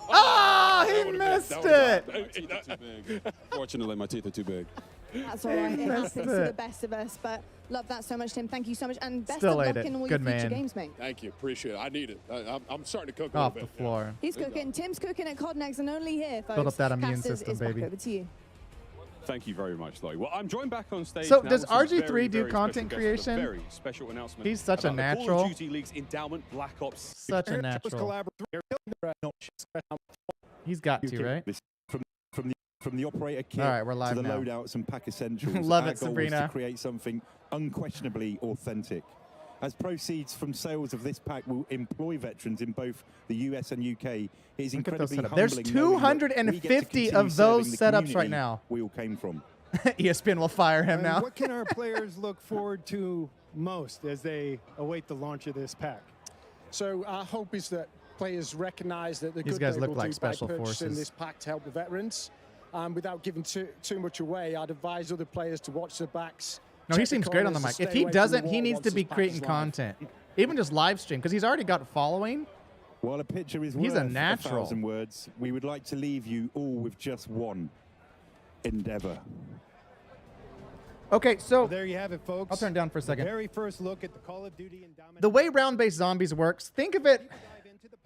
Speaker 1: Oh, he missed it.
Speaker 17: Fortunately, my teeth are too big.
Speaker 16: That's all right. It happens to the
Speaker 1: it.
Speaker 16: best of us. But love that so much, Tim. Thank you so much. And best
Speaker 1: Still
Speaker 16: of
Speaker 1: ate
Speaker 16: luck
Speaker 1: it.
Speaker 16: in all
Speaker 1: Good
Speaker 16: your future
Speaker 1: man.
Speaker 16: games, mate.
Speaker 17: Thank you. Appreciate it. I need it. I'm starting to cook a
Speaker 1: Off
Speaker 17: little
Speaker 1: the
Speaker 17: bit.
Speaker 1: floor.
Speaker 16: He's cooking. Tim's cooking at COD next, and only here, folks.
Speaker 1: Build up that immune
Speaker 16: Casters
Speaker 1: system,
Speaker 16: is back
Speaker 1: baby.
Speaker 16: over to you.
Speaker 13: Thank you very much, Lloyd. Well, I'm joined back on stage.
Speaker 1: So
Speaker 13: now
Speaker 1: does
Speaker 13: with some
Speaker 1: RG3
Speaker 13: very,
Speaker 1: do
Speaker 13: very
Speaker 1: content
Speaker 13: special guests with a
Speaker 1: creation?
Speaker 13: Very special announcement.
Speaker 1: He's such a
Speaker 13: about the Call
Speaker 1: natural.
Speaker 13: of Duty League's endowment, Black Ops.
Speaker 1: Such a natural. He's got to, right?
Speaker 6: From the operator kit
Speaker 1: All right, we're live
Speaker 6: to the
Speaker 1: now.
Speaker 6: loadouts and pack essentials.
Speaker 1: Love
Speaker 6: our
Speaker 1: it,
Speaker 6: goal
Speaker 1: Sabrina.
Speaker 6: was to create something unquestionably authentic. As proceeds from sales of this pack will employ veterans in both the US and UK, it is
Speaker 1: Look at those
Speaker 6: incredibly
Speaker 1: setups. There's
Speaker 6: humbling knowing that we get to
Speaker 1: 250
Speaker 6: continue
Speaker 1: of those
Speaker 6: serving the
Speaker 1: setups right
Speaker 6: community
Speaker 1: now.
Speaker 6: we all came from.
Speaker 1: ESPN will fire him
Speaker 5: And
Speaker 1: now.
Speaker 5: what can our players look forward to most as they await the launch of this pack?
Speaker 10: So our hope is that players recognize that the
Speaker 1: These
Speaker 10: good
Speaker 1: guys
Speaker 10: they
Speaker 1: look
Speaker 10: will
Speaker 1: like
Speaker 10: do
Speaker 1: special
Speaker 10: by purchasing
Speaker 1: forces.
Speaker 10: this pack to help the veterans. Without giving too much away, I'd advise other players to watch their backs.
Speaker 1: No, he
Speaker 10: check the
Speaker 1: seems great on the
Speaker 10: corners,
Speaker 1: mic.
Speaker 10: and
Speaker 1: If
Speaker 10: stay
Speaker 1: he
Speaker 10: away from the
Speaker 1: doesn't, he
Speaker 10: wall
Speaker 1: needs
Speaker 10: once
Speaker 1: to be
Speaker 10: this pack
Speaker 1: creating
Speaker 10: is live.
Speaker 1: content. Even just live stream, because he's already got following.
Speaker 6: While a picture is
Speaker 1: He's
Speaker 6: worth
Speaker 1: a natural.
Speaker 6: 1,000 words, we would like to leave you all with just one endeavor.
Speaker 1: Okay, so
Speaker 5: Well, there you have it, folks.
Speaker 1: I'll turn it down for a second.
Speaker 5: The very first look at the Call of Duty Endowment.
Speaker 1: The way round-based zombies works, think of it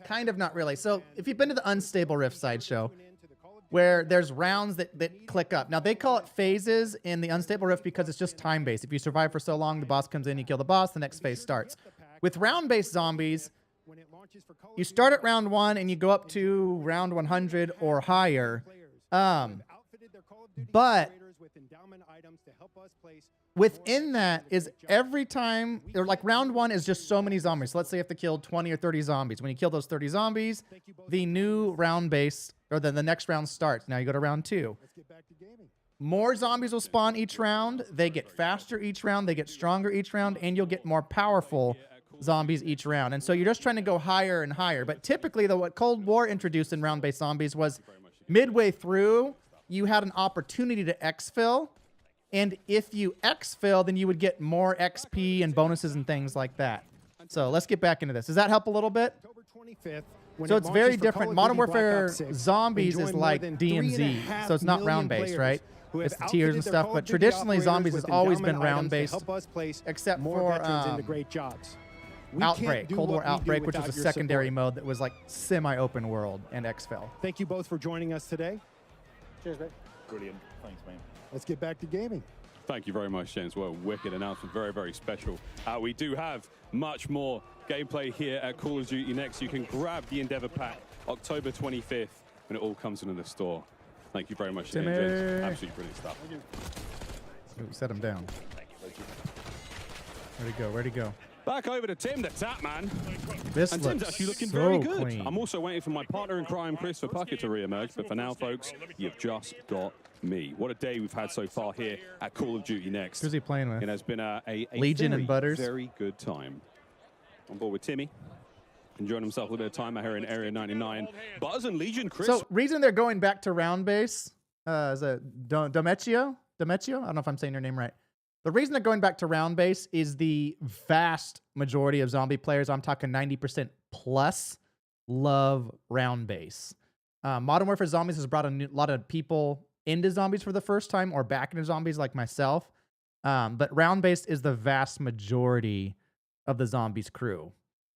Speaker 1: kind of not really. So if you've been to the Unstable Rift sideshow, where there's rounds that click up. Now, they call it phases in the Unstable Rift because it's just time-based. If you survive for so long, the boss comes in, you kill the boss, the next phase starts. With round-based zombies, you start at round 1 and you go up to round 100 or higher. But within that is every time, or like round 1 is just so many zombies. So let's say you have to kill 20 or 30 zombies. When you kill those 30 zombies, the new round base, or the next round starts. Now you go to round 2. More zombies will spawn each round. They get faster each round. They get stronger each round. And you'll get more powerful zombies each round. And so you're just trying to go higher and higher. But typically, what Cold War introduced in round-based zombies was midway through, you had an opportunity to exfil. And if you exfil, then you would get more XP and bonuses and things like that. So let's get back into this. Does that help a little bit? So it's very different. Modern Warfare Zombies is like D&Z, so it's not round-based, right? It's the tiers and stuff, but traditionally Zombies has always been round-based, except for Outbreak, Cold War Outbreak, which was a secondary mode that was like semi-open world and exfil.
Speaker 5: Thank you both for joining us today. Cheers, mate.
Speaker 6: Brilliant. Thanks, man.
Speaker 5: Let's get back to gaming.
Speaker 13: Thank you very much, James. Well, wicked announcement. Very, very special. We do have much more gameplay here at Call of Duty Next. You can grab the Endeavor Pack October 25th when it all comes into the store. Thank you very much, James. Absolutely brilliant stuff.
Speaker 1: Ooh, set him down. Where'd he go? Where'd he go?
Speaker 13: Back over to Tim, the Tap Man.
Speaker 1: This
Speaker 13: and Tim's
Speaker 1: looks
Speaker 13: actually looking
Speaker 1: so
Speaker 13: very good.
Speaker 1: clean.
Speaker 13: I'm also waiting for my partner in crime, Christopher Puckett, to re-emerge. But for now, folks, you've just got me. What a day we've had so far here at Call of Duty Next.
Speaker 1: Who's he playing with?
Speaker 13: It has been a
Speaker 1: Legion
Speaker 13: very,
Speaker 1: and Butters.
Speaker 13: very good time. On board with Timmy. Enjoying himself a little bit of time out here in Area 99. Buzz and Legion, Chris.
Speaker 1: So reason they're going back to round base is a Domeccio? I don't know if I'm saying your name right. The reason they're going back to round base is the vast majority of zombie players, I'm talking 90% plus, love round base. Modern Warfare Zombies has brought a lot of people into zombies for the first time or back into zombies like myself. But round base is the vast majority of the zombies crew.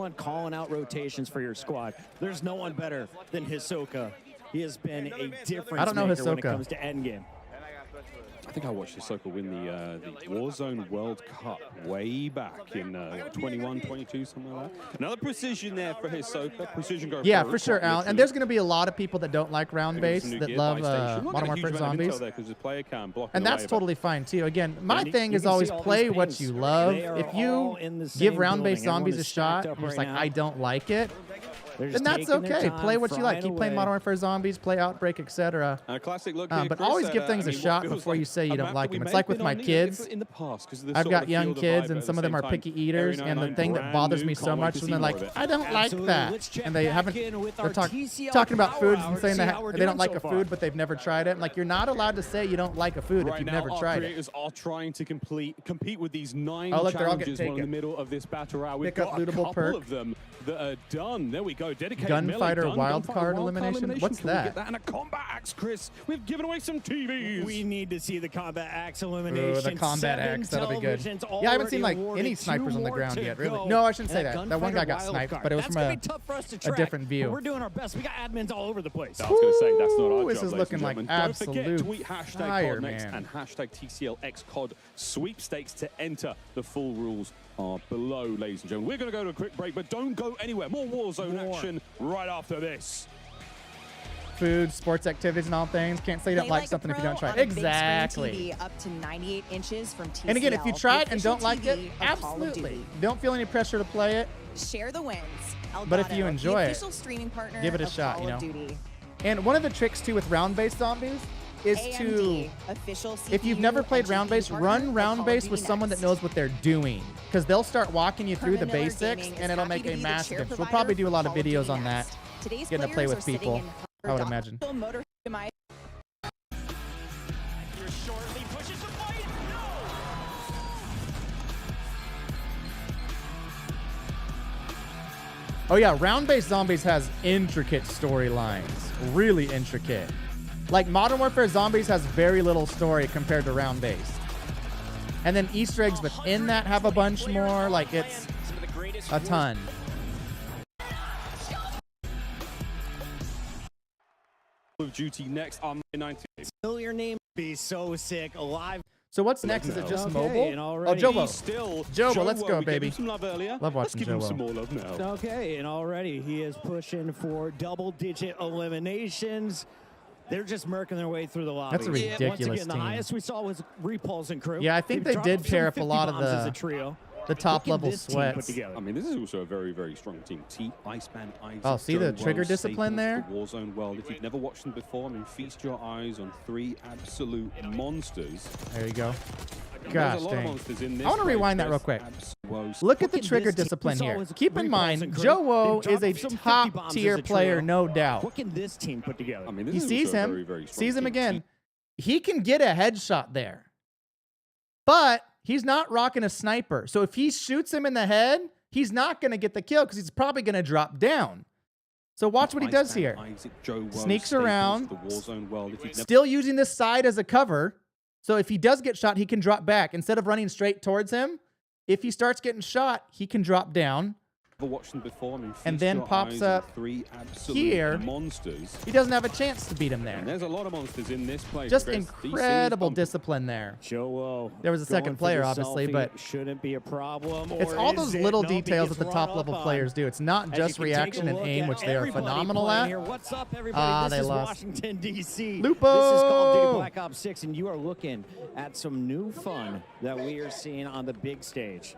Speaker 14: one calling out rotations for your squad. There's no one better than Hisoka. He has been a difference
Speaker 1: I don't know
Speaker 14: maker when it
Speaker 1: Hisoka.
Speaker 14: comes to endgame.
Speaker 13: I think I watched Hisoka win the Warzone World Cup way back in 21, 22, something like that. Another precision there for Hisoka. Precision go
Speaker 1: Yeah,
Speaker 13: forward,
Speaker 1: for sure,
Speaker 13: quite
Speaker 1: Alan.
Speaker 13: literally.
Speaker 1: And there's going to be a lot of people that don't like round
Speaker 13: Maybe
Speaker 1: base,
Speaker 13: some new
Speaker 1: that
Speaker 13: gear
Speaker 1: love
Speaker 13: buy station. Not
Speaker 1: Modern
Speaker 13: a huge
Speaker 1: Warfare
Speaker 13: amount of intel
Speaker 1: Zombies.
Speaker 13: there 'cause the player can block
Speaker 1: And
Speaker 13: it
Speaker 1: that's
Speaker 13: away, but-
Speaker 1: totally fine too. Again, my
Speaker 14: you
Speaker 1: thing is
Speaker 14: can see
Speaker 1: always
Speaker 14: all these
Speaker 1: play what
Speaker 14: pings.
Speaker 1: you love.
Speaker 14: They are
Speaker 1: If you
Speaker 14: all in the
Speaker 1: give
Speaker 14: same
Speaker 1: round-based
Speaker 14: building. Everyone
Speaker 1: zombies a
Speaker 14: is
Speaker 1: shot,
Speaker 14: stacked up
Speaker 1: and you're just
Speaker 14: right
Speaker 1: like,
Speaker 14: now.
Speaker 1: I don't like it, then that's okay. Play what you like. Keep playing Modern Warfare Zombies, play Outbreak, etc.
Speaker 13: A classic look here,
Speaker 1: But
Speaker 13: Chris,
Speaker 1: always give
Speaker 13: at,
Speaker 1: things a shot before you say you don't like them. It's like with my kids. I've got young kids, and some of them are picky eaters, and the thing that bothers me so much is when they're like, I don't like that. And they haven't, they're talking about foods and saying that they don't like a food, but they've never tried it. Like, you're not allowed to say you don't like a food if you've never tried it.
Speaker 13: Creators are trying to compete with these 9
Speaker 1: Oh, look, they're all getting
Speaker 13: challenges in the
Speaker 1: taken.
Speaker 13: middle of this battle royale. We've
Speaker 1: Pick up
Speaker 13: got a
Speaker 1: lootable
Speaker 13: couple
Speaker 1: perk.
Speaker 13: of them that are done. There we go. Dedicated
Speaker 1: Gunfighter
Speaker 13: melee,
Speaker 1: wildcard elimination? What's
Speaker 13: Can we
Speaker 1: that?
Speaker 13: get that? And a combat axe, Chris. We've given away some TVs.
Speaker 14: We need to see the combat axe elimination.
Speaker 1: Ooh, the combat axe, that'll be good.
Speaker 14: televisions
Speaker 1: Yeah, I haven't seen like
Speaker 14: already
Speaker 1: any
Speaker 14: awarded.
Speaker 1: snipers
Speaker 14: 2
Speaker 1: on the
Speaker 14: more
Speaker 1: ground
Speaker 14: to
Speaker 1: yet, really.
Speaker 14: go.
Speaker 1: No, I shouldn't say
Speaker 14: And
Speaker 1: that. That one guy got
Speaker 14: Gunfighter
Speaker 1: sniped,
Speaker 14: wildcard.
Speaker 1: but it was
Speaker 14: That's
Speaker 1: from
Speaker 14: gonna be tough for us to
Speaker 1: a
Speaker 14: track,
Speaker 1: different view.
Speaker 14: but we're doing our best. We got admins all over the place.
Speaker 13: I was going to say, that's not our
Speaker 1: This
Speaker 13: job,
Speaker 1: is
Speaker 13: ladies
Speaker 1: looking
Speaker 13: and
Speaker 1: like
Speaker 13: gentlemen. Don't forget,
Speaker 1: absolute
Speaker 13: tweet hashtag
Speaker 1: fire,
Speaker 13: CODNext
Speaker 1: man.
Speaker 13: and hashtag TCLXCOD sweepstakes to enter. The full rules are below, ladies and gentlemen. We're going to go to a quick break, but don't go anywhere. More Warzone action right after this.
Speaker 1: Food, sports activities, and all things. Can't say you don't
Speaker 8: Play
Speaker 1: like something if you don't try
Speaker 8: on
Speaker 1: it.
Speaker 8: a big screen
Speaker 1: Exactly.
Speaker 8: TV up to 98 inches from TCL.
Speaker 1: And again, if you try it and don't like it,
Speaker 8: TV of Call of
Speaker 1: absolutely.
Speaker 8: Duty.
Speaker 1: Don't feel any pressure to play it.
Speaker 8: Share the wins.
Speaker 1: But if
Speaker 8: Elgato,
Speaker 1: you enjoy
Speaker 8: the
Speaker 1: it,
Speaker 8: official streaming partner
Speaker 1: give it a
Speaker 8: of
Speaker 1: shot,
Speaker 8: Call
Speaker 1: you know.
Speaker 8: of Duty.
Speaker 1: And one of the tricks, too, with round-based zombies is to,
Speaker 8: AMD, official
Speaker 1: if you've
Speaker 8: CPU
Speaker 1: never played
Speaker 8: and
Speaker 1: round-based,
Speaker 8: GPU
Speaker 1: run
Speaker 8: partner of
Speaker 1: round-based
Speaker 8: Call
Speaker 1: with
Speaker 8: of
Speaker 1: someone
Speaker 8: Duty
Speaker 1: that knows what they're doing. Because they'll start walking you through the
Speaker 8: Herman Miller
Speaker 1: basics,
Speaker 8: Gaming is
Speaker 1: and it'll
Speaker 8: happy
Speaker 1: make
Speaker 8: to
Speaker 1: a
Speaker 8: be the
Speaker 1: massive
Speaker 8: chair
Speaker 1: difference. We'll
Speaker 8: provider
Speaker 1: probably do a
Speaker 8: for
Speaker 1: lot of
Speaker 8: Call of Duty
Speaker 1: videos on that.
Speaker 8: Next. Today's
Speaker 1: Getting to play
Speaker 8: players
Speaker 1: with
Speaker 8: are sitting
Speaker 1: people,
Speaker 8: in
Speaker 1: I would
Speaker 8: Humber
Speaker 1: imagine.
Speaker 8: Motor Optimized.
Speaker 1: Oh yeah, round-based zombies has intricate storylines. Really intricate. Like Modern Warfare Zombies has very little story compared to round-based. And then Easter eggs within that have a bunch more. Like, it's a ton.
Speaker 13: Call of Duty next on May 19th.
Speaker 14: Still your name be so sick, alive.
Speaker 1: So what's next? Is it just
Speaker 14: Okay,
Speaker 1: mobile?
Speaker 14: and
Speaker 1: Oh,
Speaker 14: already
Speaker 1: Jobo.
Speaker 13: Still,
Speaker 1: Jobo, let's go,
Speaker 13: we gave
Speaker 1: baby.
Speaker 13: him some love earlier.
Speaker 1: Love
Speaker 13: Let's
Speaker 1: watching
Speaker 13: give him
Speaker 1: Jobo.
Speaker 13: some more love now.
Speaker 14: Okay, and already he is pushing for double-digit eliminations. They're just murking their way through the lobby.
Speaker 1: That's a ridiculous
Speaker 14: Once again, the
Speaker 1: team.
Speaker 14: highest we saw was Repulse and Crew.
Speaker 1: Yeah, I think they
Speaker 14: dropped
Speaker 1: did
Speaker 14: some
Speaker 1: pair up a
Speaker 14: 50
Speaker 1: lot of
Speaker 14: bombs as a
Speaker 1: the
Speaker 14: trio.
Speaker 1: top-level
Speaker 14: this team put
Speaker 1: sweats.
Speaker 14: together?
Speaker 13: I mean, this is also a very, very strong team. T, Iceman, Isaac,
Speaker 1: Oh, see the
Speaker 13: Joe
Speaker 1: trigger
Speaker 13: Rose,
Speaker 1: discipline
Speaker 13: staples
Speaker 1: there?
Speaker 13: of the Warzone world. If you've never watched them before, I mean, feast your eyes on 3 absolute monsters.
Speaker 1: There you go.
Speaker 13: And
Speaker 1: Gosh,
Speaker 13: there's a lot of
Speaker 1: dang.
Speaker 13: monsters in this
Speaker 1: I want to
Speaker 13: race.
Speaker 1: rewind that
Speaker 13: There's
Speaker 1: real quick.
Speaker 13: absolute-
Speaker 1: Look at the
Speaker 14: Look at
Speaker 1: trigger
Speaker 14: this team.
Speaker 1: discipline
Speaker 14: We saw
Speaker 1: here.
Speaker 14: with
Speaker 1: Keep in
Speaker 14: Repulse
Speaker 1: mind,
Speaker 14: and Crew.
Speaker 1: Joe
Speaker 14: They
Speaker 1: is a
Speaker 14: dropped some 50 bombs
Speaker 1: top-tier
Speaker 14: as a
Speaker 1: player,
Speaker 14: trio.
Speaker 1: no doubt.
Speaker 14: What can this team put together?
Speaker 13: I mean, this
Speaker 1: He
Speaker 13: is
Speaker 1: sees
Speaker 13: also a
Speaker 1: him,
Speaker 13: very, very strong
Speaker 1: sees him
Speaker 13: team.
Speaker 1: again. He can get a headshot there. But he's not rocking a sniper. So if he shoots him in the head, he's not going to get the kill because he's probably going to drop down. So watch what he does
Speaker 13: Iceman,
Speaker 1: here.
Speaker 13: Isaac, Joe Rose,
Speaker 1: Sneaks
Speaker 13: staples
Speaker 1: around.
Speaker 13: of the Warzone world. If you've never
Speaker 1: Still using this side as a cover. So if he does get shot, he can drop back. Instead of running straight towards him, if he starts getting shot, he can drop down.
Speaker 13: watched them before, I mean,
Speaker 1: And
Speaker 13: feast
Speaker 1: then
Speaker 13: your
Speaker 1: pops
Speaker 13: eyes
Speaker 1: up
Speaker 13: on 3 absolute
Speaker 1: here.
Speaker 13: monsters.
Speaker 1: He doesn't have a chance to beat him there.
Speaker 13: And there's a lot of monsters in this place.
Speaker 1: Just
Speaker 13: Chris.
Speaker 1: incredible discipline there. There was a second player, obviously, but
Speaker 14: shouldn't be a problem.
Speaker 1: it's
Speaker 14: or
Speaker 1: all
Speaker 14: is
Speaker 1: those
Speaker 14: it?
Speaker 1: little
Speaker 14: Nope, he
Speaker 1: details
Speaker 14: gets
Speaker 1: that the
Speaker 14: run
Speaker 1: top level
Speaker 14: up on.
Speaker 1: players do. It's not
Speaker 14: As
Speaker 1: just
Speaker 14: you can take a
Speaker 1: reaction and
Speaker 14: look
Speaker 1: aim,
Speaker 14: at
Speaker 1: which they are
Speaker 14: everybody
Speaker 1: phenomenal
Speaker 14: playing
Speaker 1: at.
Speaker 14: here. What's up, everybody?
Speaker 1: They
Speaker 14: This is
Speaker 1: lost.
Speaker 14: Washington, D.C.
Speaker 1: Lupo!
Speaker 14: This is Call of Duty Black Ops 6, and you are looking at some new fun that we are seeing on the big stage.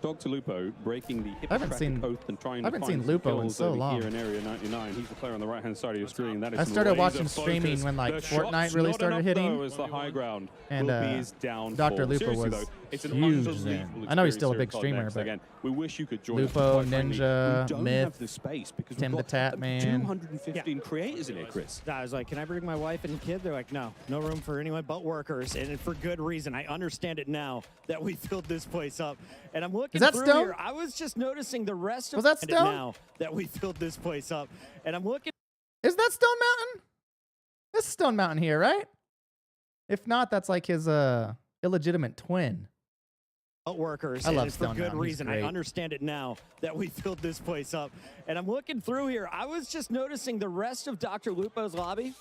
Speaker 13: Dr. Lupo breaking the
Speaker 1: I haven't
Speaker 13: Hippocratic
Speaker 1: seen-
Speaker 13: oath and trying
Speaker 1: I
Speaker 13: to
Speaker 1: haven't
Speaker 13: find
Speaker 1: seen
Speaker 13: some
Speaker 1: Lupo in
Speaker 13: kills
Speaker 1: so
Speaker 13: over
Speaker 1: long.
Speaker 13: here in Area 99. He's the player on the right-hand side of your screen. That is
Speaker 1: I
Speaker 13: some
Speaker 1: started
Speaker 13: laser
Speaker 1: watching
Speaker 13: focus.
Speaker 1: streaming when, like,
Speaker 13: The
Speaker 1: Fortnite
Speaker 13: shot's
Speaker 1: really
Speaker 13: not
Speaker 1: started
Speaker 13: enough,
Speaker 1: hitting.
Speaker 13: though, as the high ground
Speaker 1: And
Speaker 13: will be his downfall.
Speaker 1: Dr. Lupo
Speaker 13: Seriously,
Speaker 1: was
Speaker 13: though, it's an
Speaker 1: huge
Speaker 13: unbelievable
Speaker 1: then. I know he's still a big
Speaker 13: experience here
Speaker 1: streamer,
Speaker 13: at COD
Speaker 1: but
Speaker 13: Again, we wish you could join
Speaker 1: Lupo,
Speaker 13: us, quite frankly.
Speaker 1: Ninja,
Speaker 13: We don't
Speaker 1: Myth,
Speaker 13: have the space because
Speaker 1: Tim
Speaker 13: we've
Speaker 1: the
Speaker 13: got
Speaker 1: Tat Man.
Speaker 13: 215 creators in here, Chris.
Speaker 14: I was like, can I bring my wife and kid? They're like, no room for anyone but workers, and for good reason. I understand it now that we filled this place up. And I'm looking
Speaker 1: Is that
Speaker 14: through
Speaker 1: Stone?
Speaker 14: here. I was just noticing the rest of
Speaker 1: Was that
Speaker 14: it
Speaker 1: Stone?
Speaker 14: now that we filled this place up. And I'm looking.
Speaker 1: Is that Stone Mountain? This is Stone Mountain here, right? If not, that's like his illegitimate twin.
Speaker 14: Workers,
Speaker 1: I
Speaker 14: and
Speaker 1: love
Speaker 14: it's for
Speaker 1: Stone
Speaker 14: good
Speaker 1: Mountain. He's
Speaker 14: reason. I
Speaker 1: great.
Speaker 14: understand it now that we filled this place up. And I'm looking through here. I was just noticing the rest of Dr. Lupo's lobby.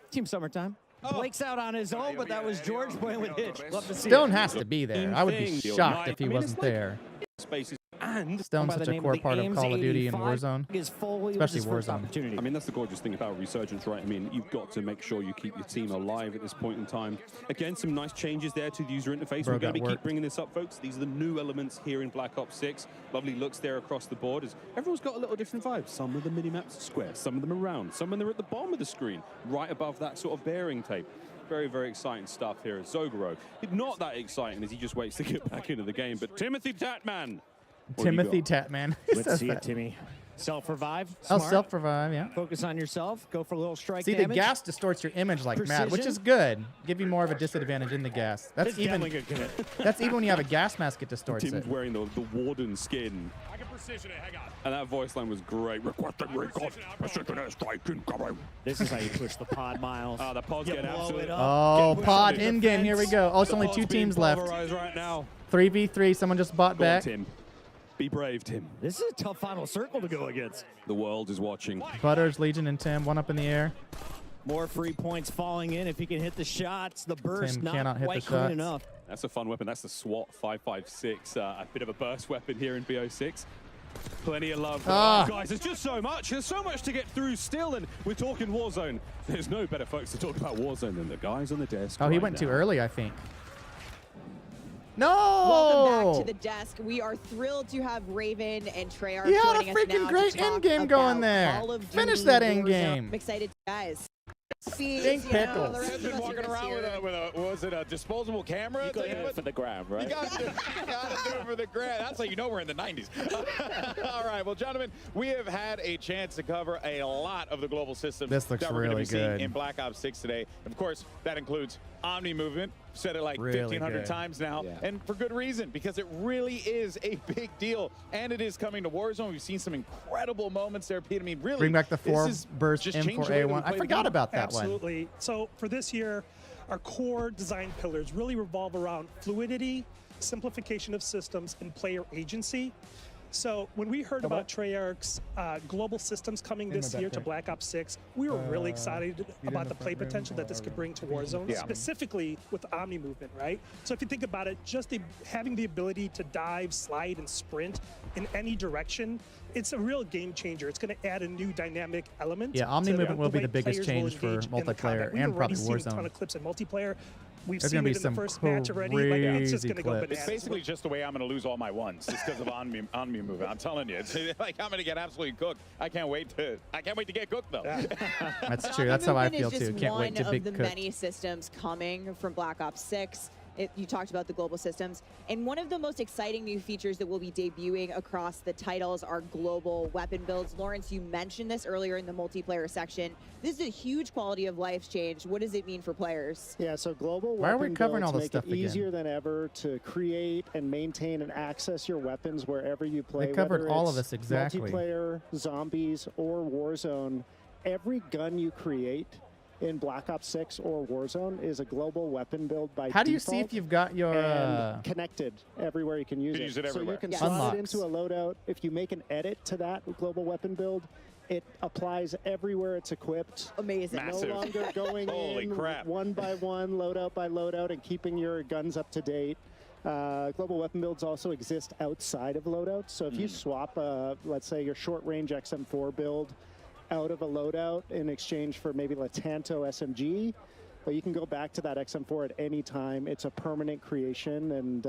Speaker 14: Team Summertime. Blake's out on his own, but that was George playing with Hitch. Love to see
Speaker 1: Stone
Speaker 14: it.
Speaker 1: has to be there. I would be shocked if he wasn't there.
Speaker 13: Space is And
Speaker 1: Stone's such a core part of Call of Duty and Warzone, especially Warzone.
Speaker 13: I mean, that's the gorgeous thing about Resurgence, right? I mean, you've got to make sure you keep your team alive at this point in time. Again, some nice changes there to the user interface. We're going to keep bringing this up, folks. These are the new elements here in Black Ops 6. Lovely looks there across the board. Everyone's got a little different vibe. Some of the mini-maps are square, some of them are round, some of them are at the bottom of the screen, right above that sort of bearing tape. Very, very exciting stuff here at Zogaro. Not that exciting as he just waits to get back into the game, but Timothy Tatman.
Speaker 1: Timothy Tatman.
Speaker 14: Let's see it, Timmy. Self-revive.
Speaker 1: Oh, self-revive, yeah.
Speaker 14: Focus on yourself. Go for a little strike
Speaker 1: See,
Speaker 14: damage.
Speaker 1: the gas distorts your image like mad, which is good. Give you more of a disadvantage in the gas. That's even when you have a gas mask, it distorts
Speaker 13: Tim's
Speaker 1: it.
Speaker 13: wearing the Warden skin.
Speaker 17: I can precision it. Hang on.
Speaker 13: And that voice line was great. Requesting recon. Precision airstrike incoming.
Speaker 14: This is how you push the pod, Miles.
Speaker 13: Oh, the pod's getting absolutely.
Speaker 1: Oh, pod in-game. Here we go. Oh, it's only 2 teams left.
Speaker 13: Right now.
Speaker 1: 3v3. Someone just bought
Speaker 13: Go on,
Speaker 1: back.
Speaker 13: Tim. Be brave, Tim.
Speaker 14: This is a tough final circle to go against.
Speaker 13: The world is watching.
Speaker 1: Butters, Legion, and Tim. One up in the air.
Speaker 14: More free points falling in if he can hit the shots. The burst
Speaker 1: Tim
Speaker 14: not
Speaker 1: cannot hit
Speaker 14: quite
Speaker 1: the
Speaker 14: clean
Speaker 1: shots.
Speaker 14: enough.
Speaker 13: That's a fun weapon. That's the SWAT 556. A bit of a burst weapon here in BO6. Plenty of love. Guys, there's just so much. There's so much to get through still, and we're talking Warzone. There's no better folks to talk about Warzone than the guys on the desk.
Speaker 1: Oh, he went too early, I think. No!
Speaker 8: Welcome back to the desk. We are thrilled to have Raven and Treyarch
Speaker 1: He had
Speaker 8: joining
Speaker 1: a
Speaker 8: us now
Speaker 1: freaking great
Speaker 8: to talk
Speaker 1: in-game going
Speaker 8: about
Speaker 1: there.
Speaker 8: Call of
Speaker 1: Finish
Speaker 8: Duty
Speaker 1: that
Speaker 8: Warzone.
Speaker 1: in-game.
Speaker 8: I'm excited, guys.
Speaker 1: Stink pickles.
Speaker 8: The rest of
Speaker 2: Been
Speaker 8: us are
Speaker 2: walking
Speaker 8: just
Speaker 2: around
Speaker 8: here.
Speaker 2: with a was it a disposable camera?
Speaker 24: You got to do it for the gram, right?
Speaker 2: You got to do it for the gram. That's how you know we're in the 90s. All right, well, gentlemen, we have had a chance to cover a lot of the global systems
Speaker 1: This looks
Speaker 2: that we're
Speaker 1: really
Speaker 2: going to be seeing
Speaker 1: good.
Speaker 2: in Black Ops 6 today. Of course, that includes Omni movement. Said it like
Speaker 1: Really
Speaker 2: 1,500
Speaker 1: good.
Speaker 2: times now, and for good reason, because it really is a big deal, and it is coming to Warzone. We've seen some incredible moments there, Pete. I mean, really,
Speaker 1: Bring back the
Speaker 2: this
Speaker 1: 4
Speaker 2: is
Speaker 1: burst
Speaker 2: just changing the way that we
Speaker 1: M4A1. I
Speaker 2: play the
Speaker 1: forgot
Speaker 2: game.
Speaker 1: about that one.
Speaker 9: Absolutely. So for this year, our core design pillars really revolve around fluidity, simplification of systems, and player agency. So when we heard about Treyarch's global systems coming this year to Black Ops 6, we were really excited about the play potential that this could bring to Warzone, specifically with Omni movement, right? So if you think about it, just having the ability to dive, slide, and sprint in any direction, it's a real game changer. It's going to add a new dynamic element.
Speaker 1: Yeah, Omni
Speaker 9: to
Speaker 1: movement will be
Speaker 9: way
Speaker 1: the biggest
Speaker 9: players will
Speaker 1: change for
Speaker 9: engage in the
Speaker 1: multiplayer
Speaker 9: combat. We've
Speaker 1: and probably
Speaker 9: already seen a ton
Speaker 1: Warzone.
Speaker 9: of clips in multiplayer. We've
Speaker 1: There's
Speaker 9: seen
Speaker 1: gonna be
Speaker 9: it in the
Speaker 1: some
Speaker 9: first match already. Like, it's just
Speaker 1: crazy
Speaker 9: going to go
Speaker 1: clips.
Speaker 9: bananas.
Speaker 2: It's basically just the way I'm going to lose all my ones. It's because of Omni movement. I'm telling you, it's like I'm going to get absolutely cooked. I can't wait to get cooked though.
Speaker 1: That's true. That's how I feel
Speaker 8: Movement is
Speaker 1: too.
Speaker 8: just
Speaker 1: Can't wait to
Speaker 8: one
Speaker 1: be
Speaker 8: of the
Speaker 1: cooked.
Speaker 8: many systems coming from Black Ops 6. You talked about the global systems. And one of the most exciting new features that will be debuting across the titles are global weapon builds. Lawrence, you mentioned this earlier in the multiplayer section. This is a huge quality of life change. What does it mean for players?
Speaker 10: Yeah, so global
Speaker 1: Why are we
Speaker 10: weapon
Speaker 1: covering all
Speaker 10: builds
Speaker 1: this
Speaker 10: make
Speaker 1: stuff
Speaker 10: it
Speaker 1: again?
Speaker 10: easier than ever to create and maintain and access your weapons wherever you play.
Speaker 1: They covered
Speaker 10: whether
Speaker 1: all of
Speaker 10: it's
Speaker 1: this exactly.
Speaker 10: Multiplayer, zombies, or Warzone. Every gun you create in Black Ops 6 or Warzone is a global weapon build by
Speaker 1: How do you
Speaker 10: default,
Speaker 1: see if you've got your
Speaker 10: and connected everywhere you can use
Speaker 2: You
Speaker 10: it.
Speaker 2: use it
Speaker 10: so
Speaker 2: everywhere.
Speaker 10: you can
Speaker 8: Yes.
Speaker 10: slot
Speaker 1: Unlocks.
Speaker 10: it into a loadout. If you make an edit to that global weapon build, it applies everywhere it's equipped.
Speaker 8: Amazing.
Speaker 2: Massive.
Speaker 10: No longer going
Speaker 2: Holy
Speaker 10: in
Speaker 2: crap.
Speaker 10: one by one, loadout by loadout, and keeping your guns up to date. Global weapon builds also exist outside of loadouts. So if you swap, let's say, your short-range XM4 build out of a loadout in exchange for maybe a Tanto SMG, but you can go back to that XM4 at any time. It's a permanent creation, and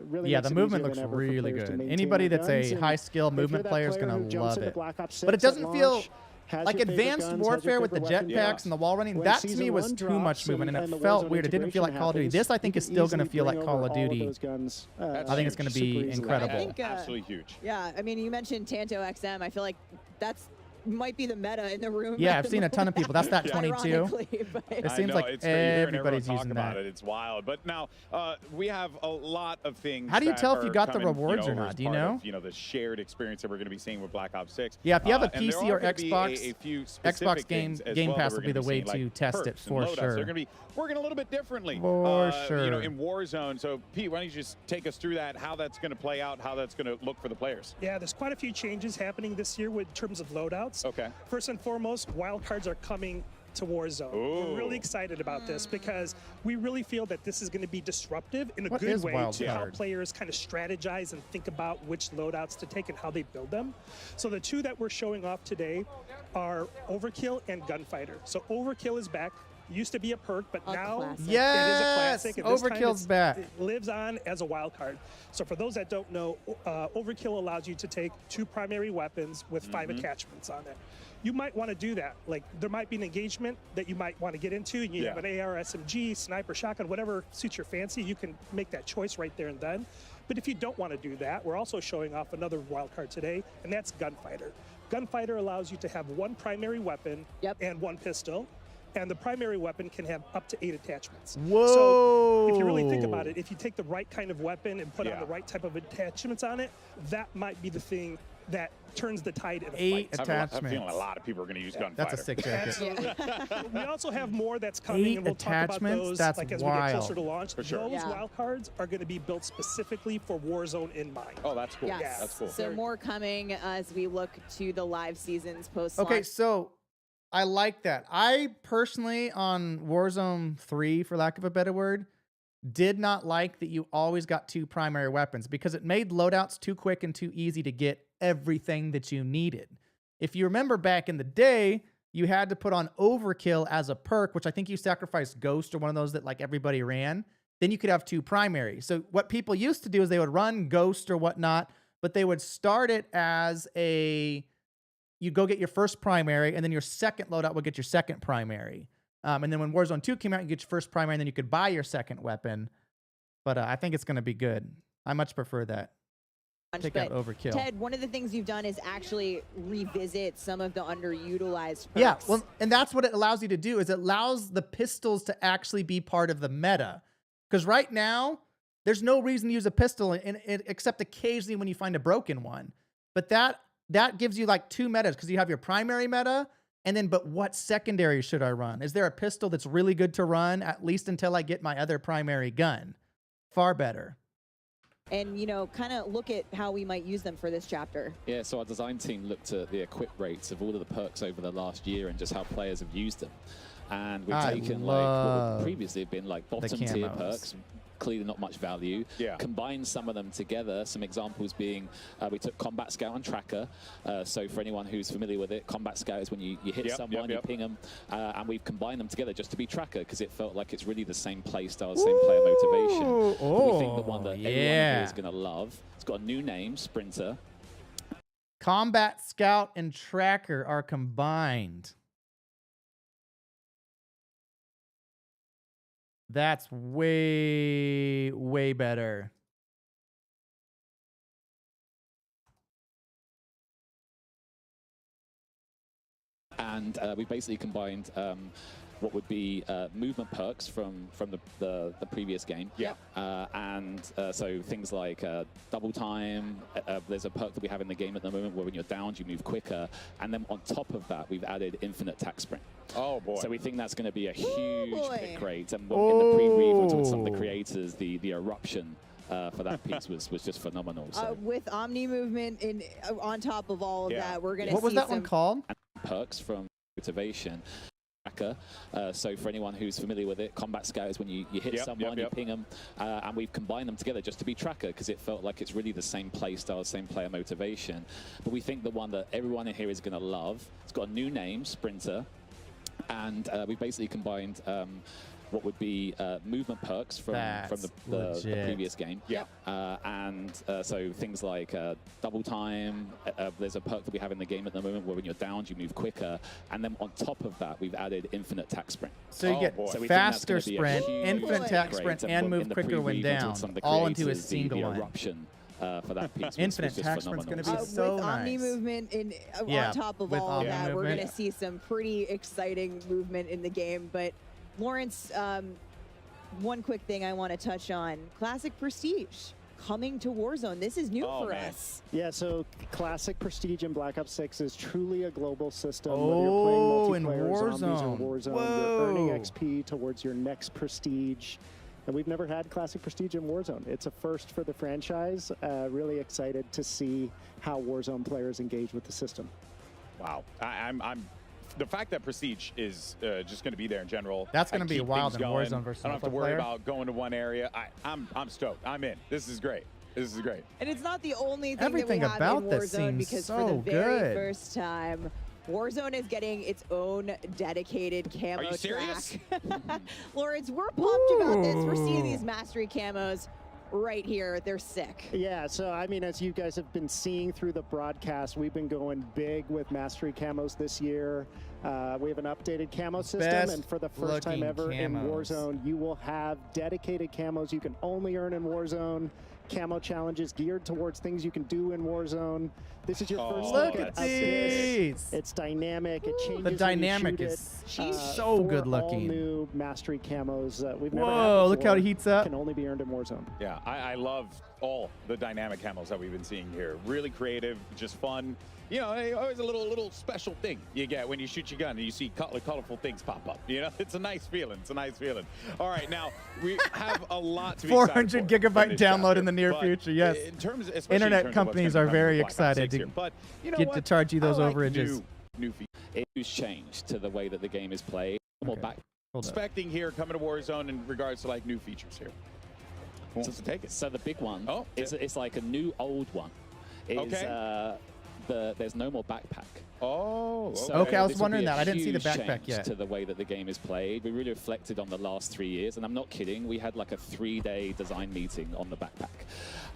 Speaker 10: really
Speaker 1: Yeah,
Speaker 10: makes
Speaker 1: the
Speaker 10: it
Speaker 1: movement
Speaker 10: easier
Speaker 1: looks
Speaker 10: than ever for
Speaker 1: really
Speaker 10: players to
Speaker 1: good.
Speaker 10: maintain
Speaker 1: Anybody
Speaker 10: their
Speaker 1: that's
Speaker 10: guns.
Speaker 1: a
Speaker 10: And
Speaker 1: high-skill
Speaker 10: if you're
Speaker 1: movement
Speaker 10: that
Speaker 1: player is
Speaker 10: player
Speaker 1: going
Speaker 10: who
Speaker 1: to
Speaker 10: jumps
Speaker 1: love
Speaker 10: into
Speaker 1: it.
Speaker 10: Black Ops
Speaker 1: But it
Speaker 10: 6 at
Speaker 1: doesn't feel
Speaker 10: launch, has
Speaker 1: like
Speaker 10: your favorite
Speaker 1: Advanced
Speaker 10: guns, has
Speaker 1: Warfare
Speaker 10: your
Speaker 1: with the
Speaker 10: favorite weapon
Speaker 1: jetpacks
Speaker 10: drops.
Speaker 1: and the wall running.
Speaker 10: When
Speaker 1: That to
Speaker 10: Season
Speaker 1: me was
Speaker 10: 1
Speaker 1: too much
Speaker 10: drops
Speaker 1: movement, and
Speaker 10: and
Speaker 1: it
Speaker 10: the
Speaker 1: felt
Speaker 10: Warzone
Speaker 1: weird. It didn't feel like
Speaker 10: integration
Speaker 1: Call of Duty.
Speaker 10: happens,
Speaker 1: This, I think,
Speaker 10: you
Speaker 1: is
Speaker 10: can
Speaker 1: still going to
Speaker 10: easily
Speaker 1: feel like
Speaker 10: bring
Speaker 1: Call
Speaker 10: over
Speaker 1: of
Speaker 10: all of
Speaker 1: Duty.
Speaker 10: those guns,
Speaker 1: I think it's going to
Speaker 10: super
Speaker 1: be
Speaker 10: easily.
Speaker 1: incredible.
Speaker 8: I think,
Speaker 2: Absolutely huge.
Speaker 8: Yeah, I mean, you mentioned Tanto XM. I feel like that's might be the meta in the room.
Speaker 1: Yeah,
Speaker 8: at
Speaker 1: I've
Speaker 8: the
Speaker 1: seen a ton of people. That's that
Speaker 8: moment,
Speaker 1: 22.
Speaker 8: ironically, but-
Speaker 1: It
Speaker 2: I
Speaker 1: seems
Speaker 2: know,
Speaker 1: like
Speaker 2: it's great. You're hearing
Speaker 1: everybody's
Speaker 2: everyone
Speaker 1: using
Speaker 2: talk about
Speaker 1: that.
Speaker 2: it. It's wild. But now we have a lot of things.
Speaker 1: How do you
Speaker 2: that
Speaker 1: tell if you
Speaker 2: are
Speaker 1: got the
Speaker 2: coming,
Speaker 1: rewards or
Speaker 2: over
Speaker 1: not?
Speaker 2: as
Speaker 1: Do you
Speaker 2: part
Speaker 1: know?
Speaker 2: of, the shared experience that we're going to be seeing with Black Ops 6.
Speaker 1: Yeah, if you have a
Speaker 2: And there
Speaker 1: PC
Speaker 2: are
Speaker 1: or
Speaker 2: gonna be
Speaker 1: Xbox,
Speaker 2: a few
Speaker 1: Xbox
Speaker 2: specific
Speaker 1: Game
Speaker 2: things as
Speaker 1: Game
Speaker 2: well that
Speaker 1: Pass
Speaker 2: we're
Speaker 1: will be
Speaker 2: gonna
Speaker 1: the way
Speaker 2: seeing,
Speaker 1: to
Speaker 2: like
Speaker 1: test it
Speaker 2: perks
Speaker 1: for
Speaker 2: and loadouts.
Speaker 1: sure.
Speaker 2: They're going to be working a little bit differently.
Speaker 1: For sure.
Speaker 2: In Warzone. So Pete, why don't you just take us through that? How that's going to play out? How that's going to look for the players?
Speaker 9: Yeah, there's quite a few changes happening this year in terms of loadouts.
Speaker 2: Okay.
Speaker 9: First and foremost, wildcards are coming to Warzone. We're really excited about this because we really feel that this is going to be disruptive in a
Speaker 1: What
Speaker 9: good
Speaker 1: is
Speaker 9: way
Speaker 1: wild
Speaker 9: to
Speaker 1: card?
Speaker 9: help players kind of strategize and think about which loadouts to take and how they build them. So the two that we're showing off today are Overkill and Gunfighter. So Overkill is back. Used to be a perk, but now it is a classic. And this time
Speaker 1: Overkill's back.
Speaker 9: It lives on as a wild card. So for those that don't know, Overkill allows you to take 2 primary weapons with 5 attachments on it. You might want to do that. Like, there might be an engagement that you might want to get into, and you have an AR, SMG, sniper, shotgun, whatever suits your fancy. You can make that choice right there and then. But if you don't want to do that, we're also showing off another wild card today, and that's Gunfighter. Gunfighter allows you to have 1 primary weapon and 1 pistol. And the primary weapon can have up to 8 attachments.
Speaker 1: Whoa!
Speaker 9: So if you really think about it, if you take the right kind of weapon and put on the right type of attachments on it, that might be the thing that turns the tide in a
Speaker 1: 8
Speaker 9: fight.
Speaker 1: attachments.
Speaker 2: I'm feeling a lot of people are going to use Gunfighter.
Speaker 1: That's a sick jacket.
Speaker 9: Absolutely. We also have more that's coming,
Speaker 1: 8
Speaker 9: and we'll talk about
Speaker 1: attachments?
Speaker 9: those
Speaker 1: That's
Speaker 9: like as we get
Speaker 1: wild.
Speaker 9: closer to launch.
Speaker 2: For sure.
Speaker 9: Those wild cards are going to be built specifically for Warzone in mind.
Speaker 2: Oh, that's cool.
Speaker 8: Yes.
Speaker 2: That's cool.
Speaker 8: So more coming as we look to the live seasons post-launch.
Speaker 1: Okay, so I like that. I personally, on Warzone 3, for lack of a better word, did not like that you always got 2 primary weapons because it made loadouts too quick and too easy to get everything that you needed. If you remember back in the day, you had to put on Overkill as a perk, which I think you sacrificed Ghost or one of those that like everybody ran. Then you could have 2 primary. So what people used to do is they would run Ghost or whatnot, but they would start it as you'd go get your first primary, and then your second loadout would get your second primary. And then when Warzone 2 came out, you get your first primary, and then you could buy your second weapon. But I think it's going to be good. I much prefer that. Take out Overkill.
Speaker 8: Ted, one of the things you've done is actually revisit some of the underutilized perks.
Speaker 1: Yeah, well, and that's what it allows you to do, is it allows the pistols to actually be part of the meta. Because right now, there's no reason to use a pistol except occasionally when you find a broken one. But that gives you like 2 metas, because you have your primary meta, and then, but what secondary should I run? Is there a pistol that's really good to run, at least until I get my other primary gun? Far better.
Speaker 8: And, you know, kind of look at how we might use them for this chapter.
Speaker 11: Yeah, so our design team looked at the equip rates of all of the perks over the last year and just how players have used them. And we've taken like what would previously have been like bottom tier perks, clearly not much value. Combined some of them together. Some examples being we took Combat Scout and Tracker. So for anyone who's familiar with it, Combat Scout is when you hit someone, you ping them, and we've combined them together just to be Tracker, because it felt like it's really the same play style, same player motivation. But we think the one that everyone here is going to love. It's got a new name, Sprinter.
Speaker 1: Combat Scout and Tracker are combined. That's way, way better.
Speaker 11: And we basically combined what would be movement perks from the previous game. So things like double time. There's a perk that we have in the game at the moment where when you're downed, you move quicker. And then on top of that, we've added infinite attack sprint.
Speaker 2: Oh boy!
Speaker 11: So we think that's going to be a huge pick rate. And in the pre-read, we talked to some of the creators. The eruption for that piece was just phenomenal. So.
Speaker 8: With Omni movement on top of all of that, we're going to see
Speaker 1: What was that one called?
Speaker 11: Perks from motivation. So for anyone who's familiar with it, Combat Scout is when you hit someone, you ping them, and we've combined them together just to be Tracker, because it felt like it's really the same play style, same player motivation. But we think the one that everyone in here is going to love, it's got a new name, Sprinter, and we've basically combined what would be movement perks from the previous game. So things like double time. There's a perk that we have in the game at the moment where when you're downed, you move quicker. And then on top of that, we've added infinite attack sprint.
Speaker 1: So you get faster sprint, infinite attack sprint, and move quicker when down, all into a single one.
Speaker 11: Eruption for that piece.
Speaker 1: Infinite attack sprint's going to be so
Speaker 8: with
Speaker 1: nice.
Speaker 8: Omni movement on top of all of that, we're going to see some pretty exciting movement in the game. But Lawrence, one quick thing I want to touch on. Classic Prestige coming to Warzone. This is new for us.
Speaker 10: Yeah, so Classic Prestige in Black Ops 6 is truly a global system. Whether you're playing multiplayer, zombies, or Warzone, you're earning XP towards your next Prestige. And we've never had Classic Prestige in Warzone. It's a first for the franchise. Really excited to see how Warzone players engage with the system.
Speaker 2: Wow, I'm the fact that Prestige is just going to be there in general.
Speaker 1: That's going to
Speaker 2: and
Speaker 1: be
Speaker 2: keep
Speaker 1: wild
Speaker 2: things
Speaker 1: in
Speaker 2: going.
Speaker 1: Warzone versus
Speaker 2: I don't have to worry about going to one area. I'm stoked. I'm in. This is great. This is great.
Speaker 8: And it's not the only thing
Speaker 1: Everything
Speaker 8: that we
Speaker 1: about
Speaker 8: have in
Speaker 1: this
Speaker 8: Warzone,
Speaker 1: seems
Speaker 8: because
Speaker 1: so
Speaker 8: for the very
Speaker 1: good.
Speaker 8: first time, Warzone is getting its own dedicated camo
Speaker 2: Are you serious?
Speaker 8: track. Lawrence, we're pumped about this. We're seeing these mastery camos right here. They're sick.
Speaker 10: Yeah, so I mean, as you guys have been seeing through the broadcast, we've been going big with Mastery Camos this year. We have an updated camo system, and for the first time ever in Warzone, you will have dedicated camos you can only earn in Warzone. Camo challenges geared towards things you can do in Warzone. This is your first
Speaker 1: look
Speaker 10: look
Speaker 1: at
Speaker 10: this. It's dynamic. It changes.
Speaker 1: The dynamic
Speaker 10: when you
Speaker 1: is
Speaker 10: shoot it.
Speaker 1: so good
Speaker 10: All
Speaker 1: looking.
Speaker 10: new Mastery Camos we've never had
Speaker 1: Whoa,
Speaker 10: before.
Speaker 1: look how it heats up.
Speaker 10: Can only be earned in Warzone.
Speaker 2: Yeah, I love all the dynamic camos that we've been seeing here. Really creative, just fun. You know, always a little special thing you get when you shoot your gun and you see colorful things pop up. You know, it's a nice feeling. It's a nice feeling. All right, now we have a lot to be
Speaker 1: 400
Speaker 2: excited for
Speaker 1: gigabyte
Speaker 2: this
Speaker 1: download
Speaker 2: chapter,
Speaker 1: in the near
Speaker 2: but
Speaker 1: future. Yes.
Speaker 2: especially in
Speaker 1: Internet
Speaker 2: terms of what's
Speaker 1: companies
Speaker 2: gonna
Speaker 1: are
Speaker 2: come
Speaker 1: very
Speaker 2: with Black Ops
Speaker 1: excited
Speaker 2: 6
Speaker 1: to
Speaker 2: here. But you know
Speaker 1: get
Speaker 2: what?
Speaker 1: to charge you those
Speaker 2: I like
Speaker 1: overages.
Speaker 2: New features.
Speaker 11: A huge change to the way that the game is played. More back.
Speaker 2: Expecting here coming to Warzone in regards to like new features here. Who wants to take it?
Speaker 11: So the big one,
Speaker 2: Oh,
Speaker 11: it's like a new old one. Is,
Speaker 2: Okay.
Speaker 11: There's no more backpack.
Speaker 2: Oh,
Speaker 11: So
Speaker 1: Okay, I was
Speaker 11: this will be
Speaker 1: wondering
Speaker 11: a
Speaker 1: that. I didn't see the
Speaker 11: huge
Speaker 1: backpack
Speaker 11: change
Speaker 1: yet.
Speaker 11: To the way that the game is played, we really reflected on the last 3 years, and I'm not kidding. We had like a 3-day design meeting on the backpack,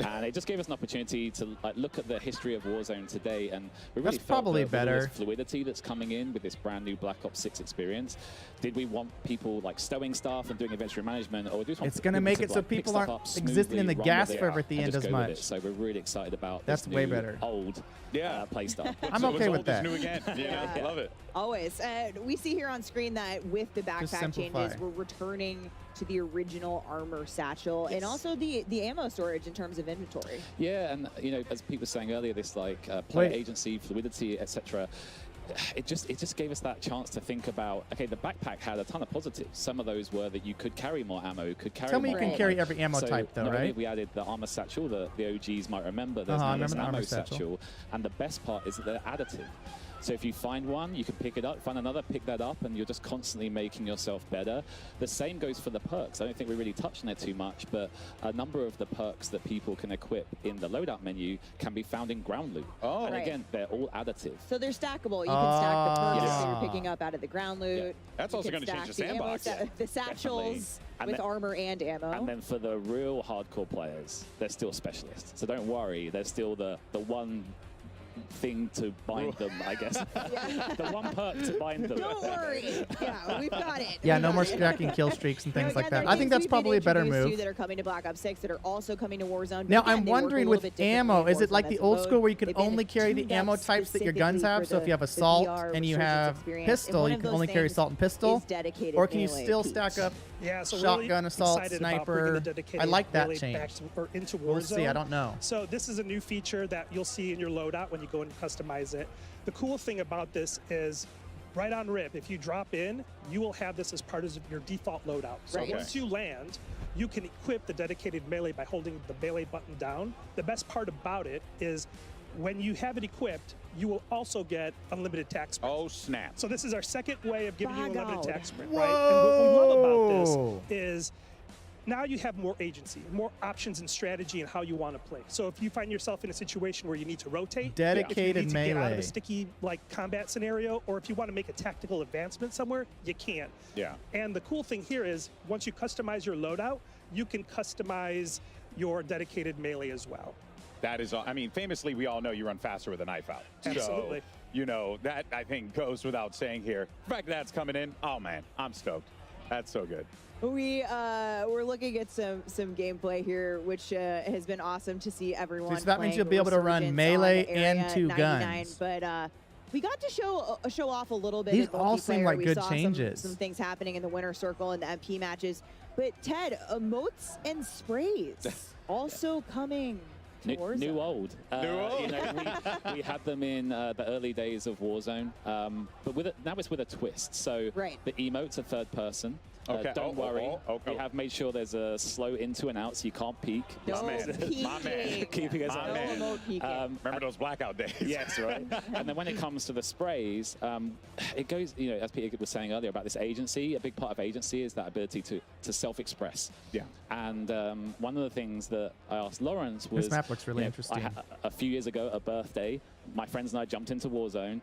Speaker 11: and it just gave us an opportunity to like look at the history of Warzone today, and we really
Speaker 1: That's
Speaker 11: felt
Speaker 1: probably
Speaker 11: that with all this
Speaker 1: better.
Speaker 11: fluidity that's coming in with this brand new Black Ops 6 experience. Did we want people like stowing stuff and doing inventory management, or do we just want
Speaker 1: It's gonna
Speaker 11: people
Speaker 1: make
Speaker 11: to,
Speaker 1: it so
Speaker 11: like, pick
Speaker 1: people
Speaker 11: stuff
Speaker 1: aren't
Speaker 11: up
Speaker 1: existing in the
Speaker 11: smoothly,
Speaker 1: gas
Speaker 11: run with
Speaker 1: server
Speaker 11: it,
Speaker 1: at the
Speaker 11: and
Speaker 1: end
Speaker 11: just
Speaker 1: as
Speaker 11: go with
Speaker 1: much?
Speaker 11: it? So we're really excited about
Speaker 1: That's
Speaker 11: this
Speaker 1: way
Speaker 11: new
Speaker 1: better.
Speaker 11: old play style.
Speaker 1: I'm
Speaker 2: What's
Speaker 1: okay
Speaker 2: old
Speaker 1: with
Speaker 2: is
Speaker 1: that.
Speaker 2: new again. Yeah, love it.
Speaker 8: Always. We see here on screen that with the backpack
Speaker 1: simplify.
Speaker 8: changes, we're returning to the original armor satchel and also the ammo storage in terms of inventory.
Speaker 11: Yeah, and you know, as Pete was saying earlier, this like player
Speaker 1: Wait.
Speaker 11: agency, fluidity, etc. It just gave us that chance to think about, okay, the backpack had a ton of positives. Some of those were that you could carry more ammo, could carry
Speaker 1: Tell me
Speaker 11: more
Speaker 1: you can
Speaker 11: ammo.
Speaker 1: carry every ammo
Speaker 11: So
Speaker 1: type though,
Speaker 11: not only
Speaker 1: right?
Speaker 11: have we added the armor satchel, the OGs might remember, there's
Speaker 1: I
Speaker 11: now this
Speaker 1: remember the
Speaker 11: ammo
Speaker 1: armor satchel.
Speaker 11: and the best part is that they're additive. So if you find one, you can pick it up, find another, pick that up, and you're just constantly making yourself better. The same goes for the perks. I don't think we really touched on it too much, but a number of the perks that people can equip in the loadout menu can be found in ground loot.
Speaker 2: Oh.
Speaker 11: And
Speaker 8: Right.
Speaker 11: again, they're all additive.
Speaker 8: So they're stackable. You can stack the perks that
Speaker 11: Yes.
Speaker 8: you're picking up out of the ground loot.
Speaker 2: That's
Speaker 8: You
Speaker 2: also
Speaker 8: can
Speaker 2: gonna change
Speaker 8: stack
Speaker 2: the
Speaker 8: ammo
Speaker 2: sandbox.
Speaker 8: the satchels
Speaker 11: And
Speaker 8: with
Speaker 11: then-
Speaker 8: armor and ammo.
Speaker 11: And then for the real hardcore players, they're still specialists. So don't worry, there's still the one thing to bind them, I guess. The one perk to bind them.
Speaker 8: Don't worry. Yeah, we've got it.
Speaker 1: Yeah,
Speaker 8: We've
Speaker 1: no
Speaker 8: got
Speaker 1: more
Speaker 8: it.
Speaker 1: stacking kill streaks and things
Speaker 8: Again,
Speaker 1: like
Speaker 8: there
Speaker 1: that.
Speaker 8: are
Speaker 1: I think
Speaker 8: things
Speaker 1: that's
Speaker 8: we've been
Speaker 1: probably a better
Speaker 8: introduced to
Speaker 1: move.
Speaker 8: that are coming to Black Ops 6 that are also coming to Warzone.
Speaker 1: Now,
Speaker 8: But again,
Speaker 1: I'm
Speaker 8: they work a
Speaker 1: wondering
Speaker 8: little
Speaker 1: with
Speaker 8: bit differently
Speaker 1: ammo,
Speaker 8: in
Speaker 1: is it
Speaker 8: Warzone
Speaker 1: like
Speaker 8: as
Speaker 1: the old
Speaker 8: opposed-
Speaker 1: school where you can
Speaker 8: they've been
Speaker 1: only carry the
Speaker 8: tuned
Speaker 1: ammo
Speaker 8: up
Speaker 1: types that your guns
Speaker 8: specifically
Speaker 1: have? So
Speaker 8: for
Speaker 1: if you have
Speaker 8: the
Speaker 1: assault
Speaker 8: VR
Speaker 1: and you
Speaker 8: resurgence
Speaker 1: have
Speaker 8: experience. And
Speaker 1: pistol,
Speaker 8: one
Speaker 1: you
Speaker 8: of
Speaker 1: can
Speaker 8: those
Speaker 1: only carry
Speaker 8: things
Speaker 1: assault and pistol?
Speaker 8: is dedicated
Speaker 1: Or can you
Speaker 8: melee
Speaker 1: still
Speaker 8: piece.
Speaker 1: stack up
Speaker 9: Yeah, so
Speaker 1: shotgun,
Speaker 9: really
Speaker 1: assault,
Speaker 9: excited about bringing
Speaker 1: sniper?
Speaker 9: the dedicated
Speaker 1: I like that
Speaker 9: melee
Speaker 1: change.
Speaker 9: back to, or into Warzone.
Speaker 1: We'll see, I don't know.
Speaker 9: So this is a new feature that you'll see in your loadout when you go and customize it. The cool thing about this is right on rip, if you drop in, you will have this as part of your default loadout. So
Speaker 8: Right.
Speaker 9: once you land, you can equip the dedicated melee by holding the melee button down. The best part about it is when you have it equipped, you will also get unlimited tax sprint.
Speaker 2: Oh, snap.
Speaker 9: So this is our second way of giving you
Speaker 8: Bag
Speaker 9: unlimited
Speaker 8: out.
Speaker 9: tax sprint, right? And what we love about
Speaker 1: Whoa.
Speaker 9: this is now you have more agency, more options and strategy in how you want to play. So if you find yourself in a situation where you need to rotate, if
Speaker 1: Dedicated
Speaker 9: you need to get out of
Speaker 1: melee.
Speaker 9: a sticky like combat scenario, or if you want to make a tactical advancement somewhere, you can.
Speaker 2: Yeah.
Speaker 9: And the cool thing here is once you customize your loadout, you can customize your dedicated melee as well.
Speaker 2: That is, I mean, famously, we all know you run faster with a knife out.
Speaker 9: Absolutely.
Speaker 2: So, you know, that I think goes without saying here. The fact that that's coming in, oh man, I'm stoked. That's so good.
Speaker 8: We're looking at some gameplay here, which has been awesome to see everyone.
Speaker 1: So that means
Speaker 8: playing
Speaker 1: you'll be able to run
Speaker 8: Resurgence
Speaker 1: melee
Speaker 8: on Area
Speaker 1: and two
Speaker 8: 99,
Speaker 1: guns.
Speaker 8: But we got to show off a little bit.
Speaker 1: These
Speaker 8: of
Speaker 1: all seem
Speaker 8: multiplayer.
Speaker 1: like
Speaker 8: We
Speaker 1: good
Speaker 8: saw
Speaker 1: changes.
Speaker 8: Some things happening in the winner circle and the MP matches. But Ted, emotes and sprays also coming.
Speaker 11: New old.
Speaker 2: New old.
Speaker 11: You know, we had them in the early days of Warzone, but now it's with a twist. So the emotes are third person.
Speaker 2: Okay.
Speaker 11: Don't worry.
Speaker 2: Okay.
Speaker 11: We have made sure there's a slow into and out, so you can't peek.
Speaker 8: No peeking.
Speaker 2: My man.
Speaker 11: Keeping us
Speaker 2: My man.
Speaker 8: No peeking.
Speaker 2: Remember those blackout days?
Speaker 11: Yes, right. And then when it comes to the sprays, it goes, you know, as Peter was saying earlier about this agency, a big part of agency is that ability to self-express.
Speaker 2: Yeah.
Speaker 11: And one of the things that I asked Lawrence was,
Speaker 1: This map looks really interesting.
Speaker 11: A few years ago, a birthday, my friends and I jumped into Warzone.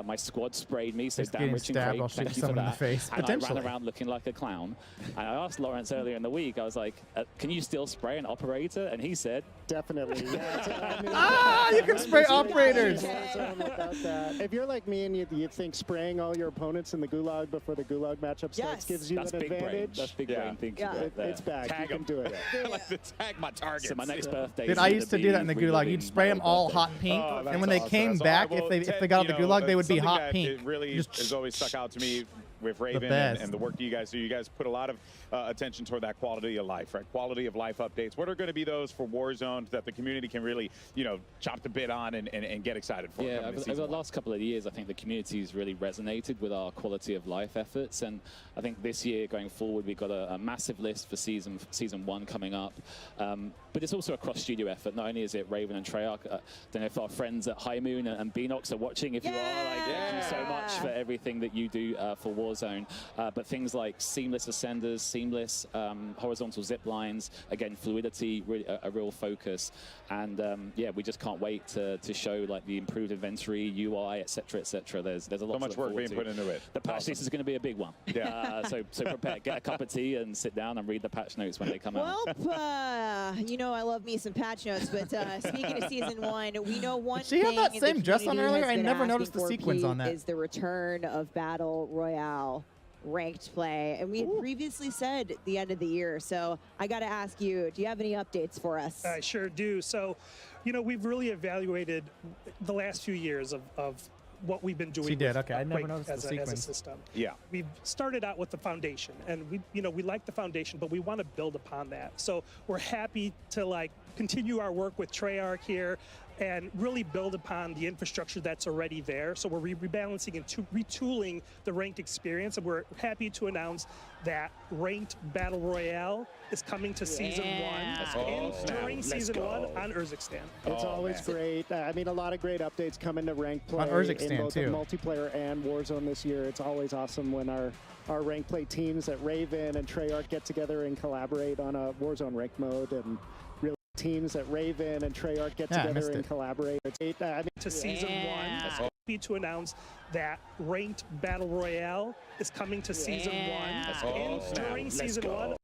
Speaker 11: My squad sprayed me, so
Speaker 1: Just
Speaker 11: Dan,
Speaker 1: getting
Speaker 11: Rich, and
Speaker 1: stabbed
Speaker 11: Craig,
Speaker 1: while shooting
Speaker 11: thank you for
Speaker 1: someone in the
Speaker 11: that.
Speaker 1: face,
Speaker 11: And I ran
Speaker 1: potentially.
Speaker 11: around looking like a clown. And I asked Lawrence earlier in the week, I was like, can you still spray an operator? And he said,
Speaker 10: definitely.
Speaker 1: You can spray operators.
Speaker 10: If you're like me and you think spraying all your opponents in the gulag before the gulag matchup starts gives you
Speaker 11: That's
Speaker 10: an
Speaker 11: big brain.
Speaker 10: advantage.
Speaker 11: That's big brain thinking right there.
Speaker 10: It's back.
Speaker 2: Tag
Speaker 10: you can do it.
Speaker 2: I like to tag my targets.
Speaker 11: So my next birthday.
Speaker 1: Dude, I used to do that in the gulag. You'd spray them all hot pink, and when they came back, if they got out the gulag, they would be hot pink.
Speaker 2: It really has always stuck out to me with Raven
Speaker 1: best.
Speaker 2: and the work that you guys do. You guys put a lot of attention toward that quality of life, right? Quality of life updates. What are going to be those for Warzone that the community can really, you know, chop the bit on and get excited for?
Speaker 11: Yeah, over the last couple of years, I think the community's really resonated with our quality of life efforts, and I think this year going forward, we've got a massive list for season 1 coming up. But it's also a cross-studio effort. Not only is it Raven and Treyarch, I don't know if our friends at High Moon and Beanox are watching. If you are, like, thank you so much for everything that you do for Warzone. But things like seamless ascenders, seamless horizontal zip lines, again, fluidity, really a real focus. And yeah, we just can't wait to show like the improved inventory, UI, etc., etc. There's a lot.
Speaker 2: So much work being put into it.
Speaker 11: The patch list is going to be a big one. Yeah. So prepare, get a cup of tea, and sit down and read the patch notes when they come out.
Speaker 8: Well, you know I love me some patch notes, but speaking of season 1, we know one
Speaker 1: Did she have
Speaker 8: thing
Speaker 1: that
Speaker 8: the
Speaker 1: same dress on
Speaker 8: community
Speaker 1: earlier?
Speaker 8: has
Speaker 1: I
Speaker 8: been
Speaker 1: never
Speaker 8: asking
Speaker 1: noticed the
Speaker 8: for,
Speaker 1: sequins
Speaker 8: Pete,
Speaker 1: on that.
Speaker 8: is the return of Battle Royale ranked play. And we had previously said at the end of the year. So I got to ask you, do you have any updates for us?
Speaker 9: I sure do. So, you know, we've really evaluated the last few years of what we've been doing.
Speaker 1: She did.
Speaker 9: with
Speaker 1: Okay, I never
Speaker 9: Quake
Speaker 1: noticed the
Speaker 9: as a
Speaker 1: sequence.
Speaker 9: system.
Speaker 2: Yeah.
Speaker 9: We've started out with the foundation, and we like the foundation, but we want to build upon that. So we're happy to like continue our work with Treyarch here and really build upon the infrastructure that's already there. So we're rebalancing and retooling the ranked experience, and we're happy to announce that ranked Battle Royale is coming to season 1 during season 1 on Urzikstan.
Speaker 10: It's always great. I mean, a lot of great updates come into ranked play
Speaker 1: On Urzikstan,
Speaker 10: in both the
Speaker 1: too.
Speaker 10: multiplayer and Warzone this year. It's always awesome when our ranked play teams at Raven and Treyarch get together and collaborate on a Warzone ranked mode, and really teams at Raven and Treyarch get together and collaborate.
Speaker 9: To season 1. Happy to announce that ranked Battle Royale is coming to season 1 during season 1.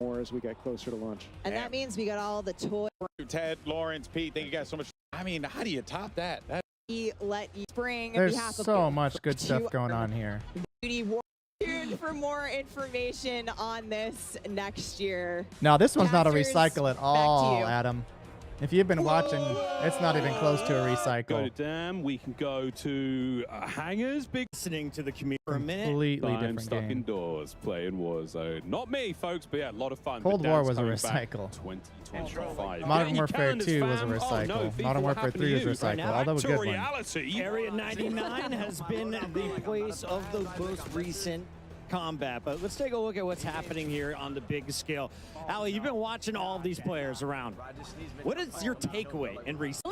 Speaker 10: More as we get closer to launch.
Speaker 8: And that means we got all the toys.
Speaker 2: Ted, Lawrence, Pete, thank you guys so much. I mean, how do you top that?
Speaker 8: We let you spring on
Speaker 1: There's
Speaker 8: behalf of
Speaker 1: so much good stuff going on here.
Speaker 8: Beauty War. Tuned for more information on this next year.
Speaker 1: No, this one's not a
Speaker 8: Casters,
Speaker 1: recycle at
Speaker 8: back to
Speaker 1: all,
Speaker 8: you.
Speaker 1: Adam. If you've been watching, it's not even close to a
Speaker 13: Go
Speaker 1: recycle.
Speaker 13: to Dam. We can go to Hangers. Big
Speaker 14: listening to the community for a minute.
Speaker 1: Completely
Speaker 13: I'm
Speaker 1: different
Speaker 13: stuck
Speaker 1: game.
Speaker 13: indoors playing Warzone. Not me, folks, but yeah, a lot of fun.
Speaker 1: Cold
Speaker 13: But
Speaker 1: War
Speaker 13: Dan's
Speaker 1: was a
Speaker 13: coming back
Speaker 1: recycle.
Speaker 13: 2025.
Speaker 1: Modern
Speaker 13: Get your
Speaker 1: Warfare
Speaker 13: calendars,
Speaker 1: 2 was a
Speaker 13: fam.
Speaker 1: recycle.
Speaker 13: Oh, no, FIFA,
Speaker 1: Modern
Speaker 13: what
Speaker 1: Warfare
Speaker 13: happened
Speaker 1: 3
Speaker 13: to
Speaker 1: was
Speaker 13: you?
Speaker 1: recycle.
Speaker 13: Back
Speaker 1: Although a
Speaker 13: to
Speaker 1: good one.
Speaker 13: reality.
Speaker 14: Area 99 has been the place of the most recent combat, but let's take a look at what's happening here on the big scale. Ali, you've been watching all of these players around. What is your takeaway in recent?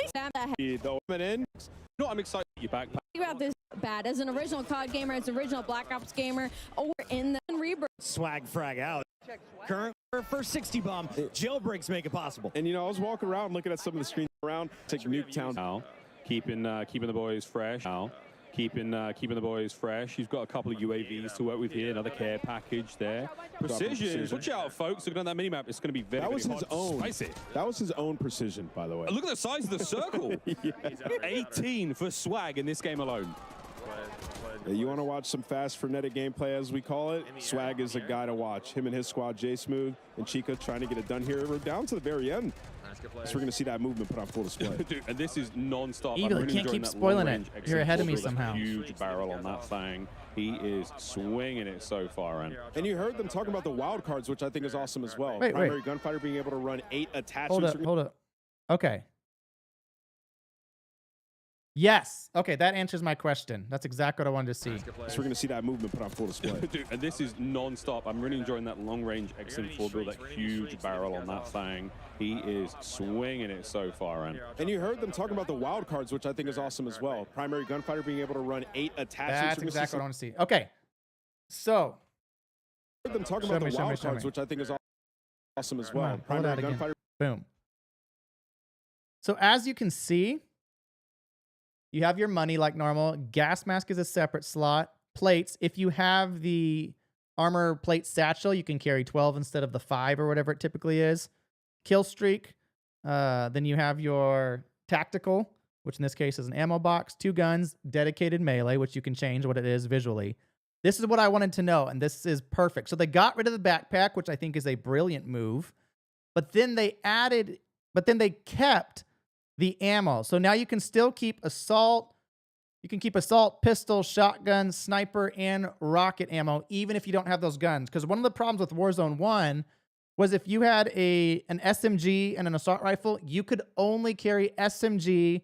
Speaker 13: The women in. No, I'm excited to get you back.
Speaker 12: About this bad as an original COD gamer, as an original Black Ops gamer, or in the Rebirth.
Speaker 14: Swag frag out. Current for 60 bomb. Jailbreaks make it possible.
Speaker 19: And you know, I was walking around looking at some of the screens around. Take Nuketown.
Speaker 13: Now, keeping the boys fresh. Now, keeping the boys fresh. You've got a couple of UAVs to work with here. Another care package there. Precision. Watch out, folks. Looking at that minimap, it's going to be very.
Speaker 19: That was his own.
Speaker 13: Spicy.
Speaker 19: That was his own precision, by the way.
Speaker 13: Look at the size of the circle. 18 for swag in this game alone.
Speaker 19: You want to watch some fast, frenetic gameplay, as we call it? Swag is a guy to watch. Him and his squad, J Smooth and Chica, trying to get it done here. We're down to the very end. So we're going to see that movement put on full display.
Speaker 13: Dude, and this is non-stop.
Speaker 1: Eagle, you can't keep spoiling it. You're ahead of me somehow.
Speaker 13: Huge barrel on that thing. He is swinging it so far in.
Speaker 19: And you heard them talking about the wild cards, which I think is awesome as well.
Speaker 1: Wait.
Speaker 19: Primary gunfighter being able to run 8 attachments.
Speaker 1: Hold up. Okay. Yes. Okay, that answers my question. That's exactly what I wanted to see.
Speaker 6: So we're going to see that movement put on full display.
Speaker 13: Dude, and this is non-stop. I'm really enjoying that long-range XM4 build, that huge barrel on that thing. He is swinging it so far in.
Speaker 6: And you heard them talking about the wild cards, which I think is awesome as well. Primary gunfighter being able to run 8 attachments.
Speaker 1: That's exactly what I want to see. Okay, so.
Speaker 6: I heard them talking about the wild cards, which I think is awesome as well. Primary gunfighter.
Speaker 1: Boom. So as you can see, you have your money like normal. Gas mask is a separate slot. Plates, if you have the armor plate satchel, you can carry 12 instead of the 5 or whatever it typically is. Kill streak. Then you have your tactical, which in this case is an ammo box, 2 guns, dedicated melee, which you can change what it is visually. This is what I wanted to know, and this is perfect. So they got rid of the backpack, which I think is a brilliant move. But then they kept the ammo. So now you can still keep assault. You can keep assault, pistol, shotgun, sniper, and rocket ammo, even if you don't have those guns. Because one of the problems with Warzone 1 was if you had an SMG and an assault rifle, you could only carry SMG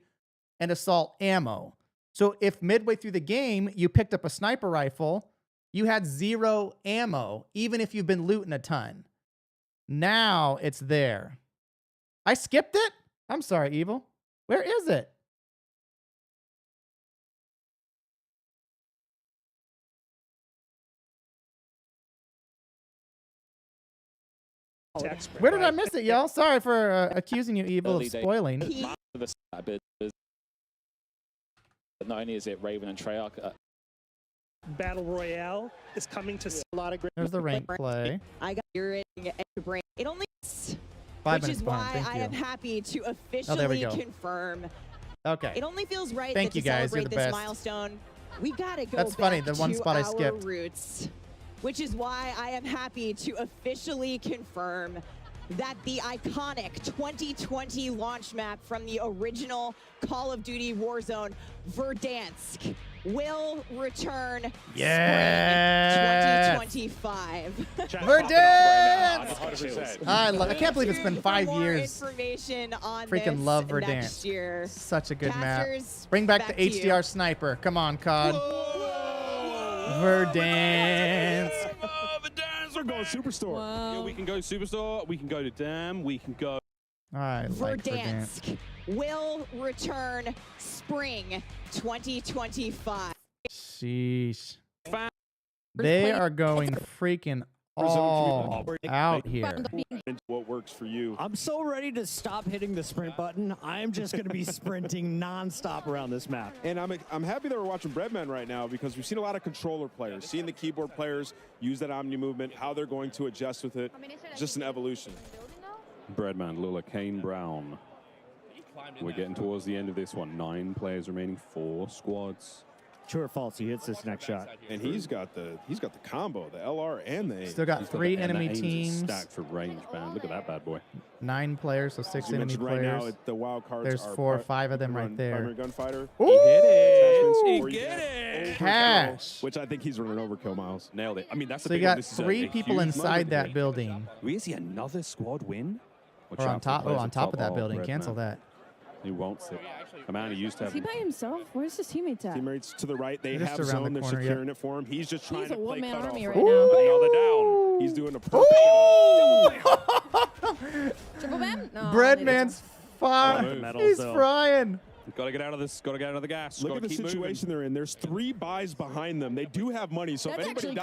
Speaker 1: and assault ammo. So if midway through the game, you picked up a sniper rifle, you had 0 ammo, even if you've been looting a ton. Now it's there. I skipped it? I'm sorry, Evil. Where is it? Where did I miss it, y'all? Sorry for accusing you, Evil, of spoiling.
Speaker 11: Not only is it Raven and Treyarch.
Speaker 9: Battle Royale is coming to a lot of great.
Speaker 1: There's the rank play.
Speaker 8: I got your brain. It only.
Speaker 1: 5
Speaker 8: which
Speaker 1: minutes
Speaker 8: is why
Speaker 1: behind.
Speaker 8: I am happy to
Speaker 1: there we
Speaker 8: officially
Speaker 1: go.
Speaker 8: confirm.
Speaker 1: Okay.
Speaker 8: It only feels right
Speaker 1: Thank
Speaker 8: that
Speaker 1: you
Speaker 8: to
Speaker 1: guys. You're
Speaker 8: celebrate
Speaker 1: the
Speaker 8: this
Speaker 1: best.
Speaker 8: milestone, we gotta go
Speaker 1: That's
Speaker 8: back
Speaker 1: funny, the one
Speaker 8: to
Speaker 1: spot I
Speaker 8: our
Speaker 1: skipped.
Speaker 8: roots, which is why I am happy to officially confirm that the iconic 2020 launch map from the original Call of Duty Warzone, Verdansk, will return
Speaker 1: Yes!
Speaker 8: spring 2025.
Speaker 1: Verdansk! I can't believe it's been 5 years.
Speaker 8: Information on
Speaker 1: Freaking
Speaker 8: this
Speaker 1: love
Speaker 8: next
Speaker 1: Verdansk.
Speaker 8: year.
Speaker 1: Such a good map.
Speaker 8: Casters,
Speaker 1: Bring back the
Speaker 8: to you.
Speaker 1: HDR sniper. Come on, COD. Verdansk.
Speaker 6: We're going Superstore.
Speaker 13: Yeah, we can go Superstore. We can go to Dam. We can go.
Speaker 1: I like Verdansk.
Speaker 8: Verdansk will return spring 2025.
Speaker 1: Sheesh. They are going freaking all out here.
Speaker 6: What works for you?
Speaker 14: I'm so ready to stop hitting the sprint button. I'm just going to be sprinting nonstop around this map.
Speaker 6: And I'm happy that we're watching Breadman right now because we've seen a lot of controller players, seeing the keyboard players use that Omni movement, how they're going to adjust with it. Just an evolution.
Speaker 13: Breadman, Lula, Kane, Brown. We're getting towards the end of this one. 9 players remaining, 4 squads.
Speaker 14: True or false? He hits this next shot.
Speaker 6: And he's got the combo, the LR and the A.
Speaker 1: Still got 3 enemy
Speaker 13: and that aim is
Speaker 1: teams.
Speaker 13: stacked for range, man. Look at that bad boy.
Speaker 1: 9 players, so 6
Speaker 6: you
Speaker 1: enemy
Speaker 6: mentioned
Speaker 1: players.
Speaker 6: right now, the wild cards
Speaker 1: There's
Speaker 6: are
Speaker 1: 4 or 5 of them right there.
Speaker 6: Primary gunfighter.
Speaker 1: Ooh!
Speaker 6: He get it!
Speaker 1: Cash!
Speaker 6: Which I think he's running overkill, Miles.
Speaker 13: Nailed it. I mean, that's the
Speaker 1: So you
Speaker 13: big one.
Speaker 1: got
Speaker 13: This is a
Speaker 1: 3 people
Speaker 13: huge
Speaker 1: inside
Speaker 13: moment
Speaker 1: that
Speaker 13: here.
Speaker 1: building.
Speaker 13: We see another squad win.
Speaker 1: Or on top, on top of that building. Cancel that.
Speaker 13: He wants it. A man who used to
Speaker 12: Is
Speaker 13: have.
Speaker 12: he by himself? Where's his teammates at?
Speaker 6: Teammates to the right, they
Speaker 1: They're
Speaker 6: have
Speaker 1: just around
Speaker 6: zone,
Speaker 1: the
Speaker 6: they're
Speaker 1: corner,
Speaker 6: securing it for him. He's just trying
Speaker 12: He's
Speaker 6: to
Speaker 12: a
Speaker 6: play
Speaker 12: one-man
Speaker 6: cutoff.
Speaker 12: army right now.
Speaker 13: Another down.
Speaker 6: He's doing a perfect
Speaker 12: Triple bam? No,
Speaker 1: Breadman's fire. He's frying.
Speaker 13: Got to get out of this. Got to get out of the gas.
Speaker 6: Look
Speaker 13: Gotta
Speaker 6: at the
Speaker 13: keep
Speaker 6: situation they're in. There's 3 buys behind them. They do have money, so
Speaker 12: That's
Speaker 6: if anybody
Speaker 12: actually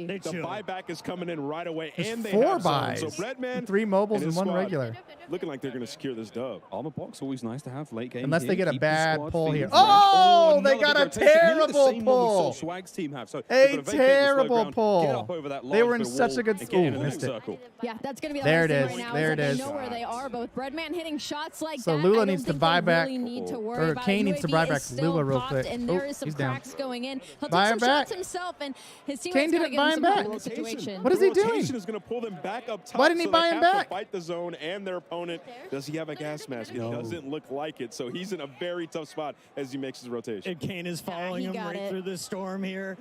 Speaker 6: dies,
Speaker 12: crazy.
Speaker 6: the buyback is coming in right away,
Speaker 1: There's
Speaker 6: and they
Speaker 1: 4
Speaker 6: have zone.
Speaker 1: buys.
Speaker 6: So Breadman,
Speaker 1: 3 mobiles and
Speaker 6: his
Speaker 1: 1
Speaker 6: squad
Speaker 1: regular.
Speaker 6: looking like they're going to secure this dub.
Speaker 13: Armor box always nice to have late game.
Speaker 1: Unless they
Speaker 13: here.
Speaker 1: get a
Speaker 13: Keep the
Speaker 1: bad
Speaker 13: squad
Speaker 1: pull
Speaker 13: feeling
Speaker 1: here.
Speaker 13: fresh.
Speaker 1: Oh, they
Speaker 13: another
Speaker 1: got a
Speaker 13: rotation. Nearly the
Speaker 1: terrible
Speaker 13: same one we saw
Speaker 1: pull.
Speaker 13: Swag's team have. So
Speaker 1: A
Speaker 13: they've gotta vacate this low
Speaker 1: terrible
Speaker 13: ground,
Speaker 1: pull.
Speaker 13: Get up over that
Speaker 1: They were
Speaker 13: large
Speaker 1: in
Speaker 13: bit of
Speaker 1: such
Speaker 13: wall
Speaker 1: a good
Speaker 13: and
Speaker 1: school.
Speaker 13: get in a
Speaker 1: Missed it.
Speaker 13: circle.
Speaker 12: Yeah, that's going to be the
Speaker 1: There
Speaker 12: last
Speaker 1: it
Speaker 12: thing
Speaker 1: is.
Speaker 12: right now.
Speaker 1: There
Speaker 12: is
Speaker 1: it
Speaker 12: that
Speaker 1: is.
Speaker 12: They know where they are, both Breadman hitting shots like
Speaker 1: So
Speaker 12: that.
Speaker 1: Lula
Speaker 12: I don't
Speaker 1: needs to
Speaker 12: think
Speaker 1: buy
Speaker 12: they
Speaker 1: back-
Speaker 12: really need to worry
Speaker 1: or
Speaker 12: about
Speaker 1: Kane
Speaker 12: it.
Speaker 1: needs to
Speaker 12: UAV
Speaker 1: buy
Speaker 12: is
Speaker 1: back
Speaker 12: still
Speaker 1: Lula real
Speaker 12: popped,
Speaker 1: quick.
Speaker 12: And
Speaker 1: Oh,
Speaker 12: there is some
Speaker 1: he's down.
Speaker 12: cracks going in. He'll
Speaker 1: Buy
Speaker 12: take
Speaker 1: him
Speaker 12: some
Speaker 1: back.
Speaker 12: shots himself, and his
Speaker 1: Kane
Speaker 12: teammates got to
Speaker 1: didn't
Speaker 12: give
Speaker 1: buy
Speaker 12: him
Speaker 1: him
Speaker 12: some
Speaker 1: back.
Speaker 12: help in this situation.
Speaker 1: What is he
Speaker 6: The
Speaker 1: doing?
Speaker 6: rotation is going to pull them back up top.
Speaker 1: Why didn't he
Speaker 6: so
Speaker 1: buy
Speaker 6: they
Speaker 1: him
Speaker 6: have
Speaker 1: back?
Speaker 6: To fight the zone and their opponent. Does he have a gas mask? It doesn't look like it. So he's in a very tough spot as he makes his rotation.
Speaker 14: And Kane is following
Speaker 12: he
Speaker 14: him
Speaker 12: got
Speaker 14: right
Speaker 12: it.
Speaker 14: through the storm here.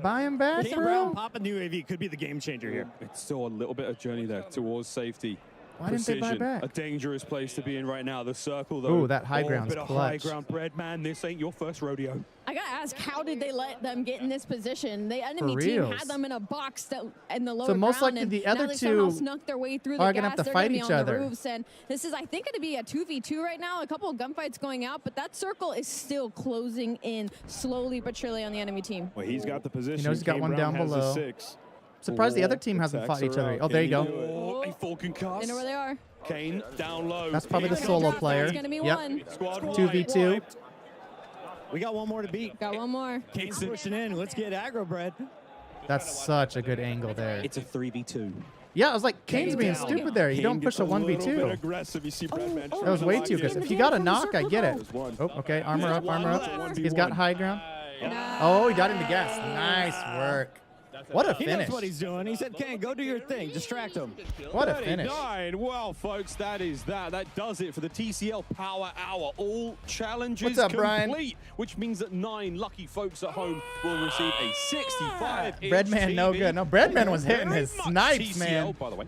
Speaker 1: Buy him back,
Speaker 14: Kane
Speaker 1: bro.
Speaker 14: Brown popping the UAV could be the game changer here.
Speaker 13: It's still a little bit of journey there towards safety.
Speaker 1: Why didn't they buy back?
Speaker 13: A dangerous place to be in right now. The circle, though.
Speaker 1: Ooh, that high ground's
Speaker 13: bit of
Speaker 1: clutch.
Speaker 13: high ground bread, man. This ain't your first rodeo.
Speaker 12: I gotta ask, how did they let them get in this position? The enemy
Speaker 1: For
Speaker 12: team
Speaker 1: reals.
Speaker 12: had them in a box that, in the lower
Speaker 1: So most
Speaker 12: ground,
Speaker 1: likely
Speaker 12: and
Speaker 1: the
Speaker 12: now
Speaker 1: other
Speaker 12: they somehow
Speaker 1: two
Speaker 12: snuck their way through
Speaker 1: are
Speaker 12: the
Speaker 1: gonna
Speaker 12: gas.
Speaker 1: have to
Speaker 12: They're
Speaker 1: fight
Speaker 12: gonna be
Speaker 1: each
Speaker 12: on the
Speaker 1: other.
Speaker 12: roofs, and this is, I think, gonna be a 2v2 right now. A couple of gunfights going out, but that circle is still closing in slowly but surely on the enemy team.
Speaker 6: Well, he's got the position.
Speaker 1: He knows he's got
Speaker 6: Kane
Speaker 1: one
Speaker 6: Brown
Speaker 1: down
Speaker 6: has a
Speaker 1: below.
Speaker 6: 6.
Speaker 1: Surprised the other team hasn't fought each other. Oh, there you go.
Speaker 13: A full concuss.
Speaker 12: They know where they are.
Speaker 13: Kane down low.
Speaker 1: That's probably the solo player.
Speaker 12: It's gonna be
Speaker 1: Yep.
Speaker 12: one.
Speaker 13: Squad
Speaker 1: 2v2.
Speaker 14: We got one more to beat.
Speaker 12: Got one more.
Speaker 14: Kane's pushing in. Let's get aggro, Bread.
Speaker 1: That's such a good angle there.
Speaker 14: It's a 3v2.
Speaker 1: Yeah, I was like, Kane's being
Speaker 14: down.
Speaker 1: stupid there. You don't push a 1v2.
Speaker 6: Aggressive. You see Breadman.
Speaker 1: That was way too aggressive. If you got a knock, I get it. Oh, okay. Armor up, armor up. He's got high ground. Oh, he got into gas. Nice work. What a
Speaker 14: He
Speaker 1: finish.
Speaker 14: knows what he's doing. He said, Kane, go do your thing. Distract him.
Speaker 1: What a finish.
Speaker 13: 39. Well, folks, that is that. That does it for the TCL Power Hour. All challenges
Speaker 1: What's up, Brian?
Speaker 13: complete, which means that 9 lucky folks at home will receive a 65-inch
Speaker 1: Breadman, no
Speaker 13: TV.
Speaker 1: good. No, Breadman was hitting
Speaker 13: Very
Speaker 1: his
Speaker 13: much
Speaker 1: snipes,
Speaker 13: TCL,
Speaker 1: man.
Speaker 13: by the way.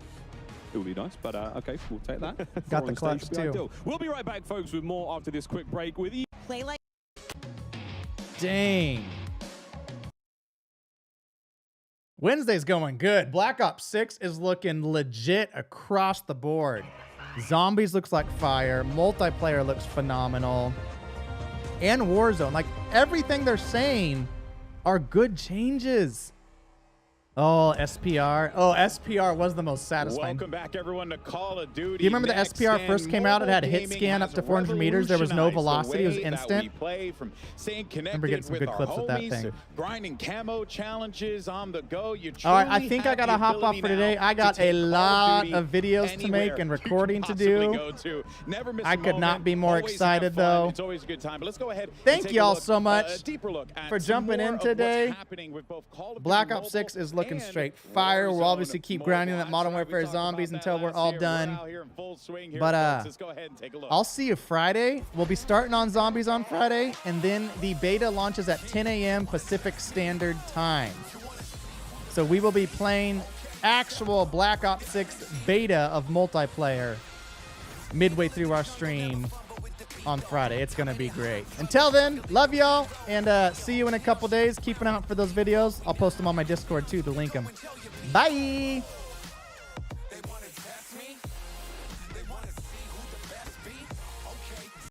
Speaker 13: It would be nice, but okay, we'll take that.
Speaker 1: Got
Speaker 13: Four
Speaker 1: the
Speaker 13: on
Speaker 1: clutch,
Speaker 13: stage would be
Speaker 1: too.
Speaker 13: ideal. We'll be right back, folks, with more after this quick break with you.
Speaker 8: Play like
Speaker 1: Dang. Wednesday's going good. Black Ops 6 is looking legit across the board. Zombies looks like fire. Multiplayer looks phenomenal. And Warzone. Like, everything they're saying are good changes. Oh, SPR. Oh, SPR was the most satisfying.
Speaker 2: Welcome back, everyone, to Call of Duty.
Speaker 1: Do you remember the
Speaker 2: Next
Speaker 1: SPR
Speaker 2: Gen
Speaker 1: first came out? It had a hit
Speaker 2: mobile
Speaker 1: scan up
Speaker 2: gaming
Speaker 1: to
Speaker 2: has
Speaker 1: 400 meters. There was no
Speaker 2: revolutionized
Speaker 1: velocity. It was
Speaker 2: the way that
Speaker 1: instant.
Speaker 2: we play, from staying connected
Speaker 1: Remember getting some
Speaker 2: with
Speaker 1: good
Speaker 2: our
Speaker 1: clips with that
Speaker 2: homies,
Speaker 1: thing.
Speaker 2: grinding camo challenges on the go. You
Speaker 1: All right, I
Speaker 2: truly
Speaker 1: think I
Speaker 2: have
Speaker 1: gotta
Speaker 2: the
Speaker 1: hop off
Speaker 2: ability
Speaker 1: for
Speaker 2: now
Speaker 1: today. I
Speaker 2: to
Speaker 1: got
Speaker 2: take
Speaker 1: a
Speaker 2: Call of
Speaker 1: lot
Speaker 2: Duty
Speaker 1: of videos to
Speaker 2: anywhere
Speaker 1: make and
Speaker 2: you could
Speaker 1: recording to
Speaker 2: possibly
Speaker 1: do.
Speaker 2: go to. Never miss
Speaker 1: I
Speaker 2: a
Speaker 1: could
Speaker 2: moment.
Speaker 1: not be more
Speaker 2: Always have
Speaker 1: excited,
Speaker 2: fun.
Speaker 1: though.
Speaker 2: It's always a good time. But let's go ahead. and
Speaker 1: Thank
Speaker 2: take
Speaker 1: y'all
Speaker 2: a look,
Speaker 1: so much
Speaker 2: a deeper look at
Speaker 1: for
Speaker 2: some
Speaker 1: jumping
Speaker 2: more
Speaker 1: in
Speaker 2: of
Speaker 1: today.
Speaker 2: what's happening with both Call of
Speaker 1: Black
Speaker 2: Duty
Speaker 1: Ops 6
Speaker 2: Mobile
Speaker 1: is looking
Speaker 2: and
Speaker 1: straight fire. We'll
Speaker 2: Warzone
Speaker 1: obviously keep grinding that Modern Warfare Zombies until we're all done. But I'll see you Friday. We'll be starting on Zombies on Friday, and then the beta launches at 10 a.m. Pacific Standard Time. So we will be playing actual Black Ops 6 beta of multiplayer midway through our stream on Friday. It's going to be great. Until then, love y'all, and see you in a couple days. Keep an eye out for those videos. I'll post them on my Discord, too, to link them. Bye!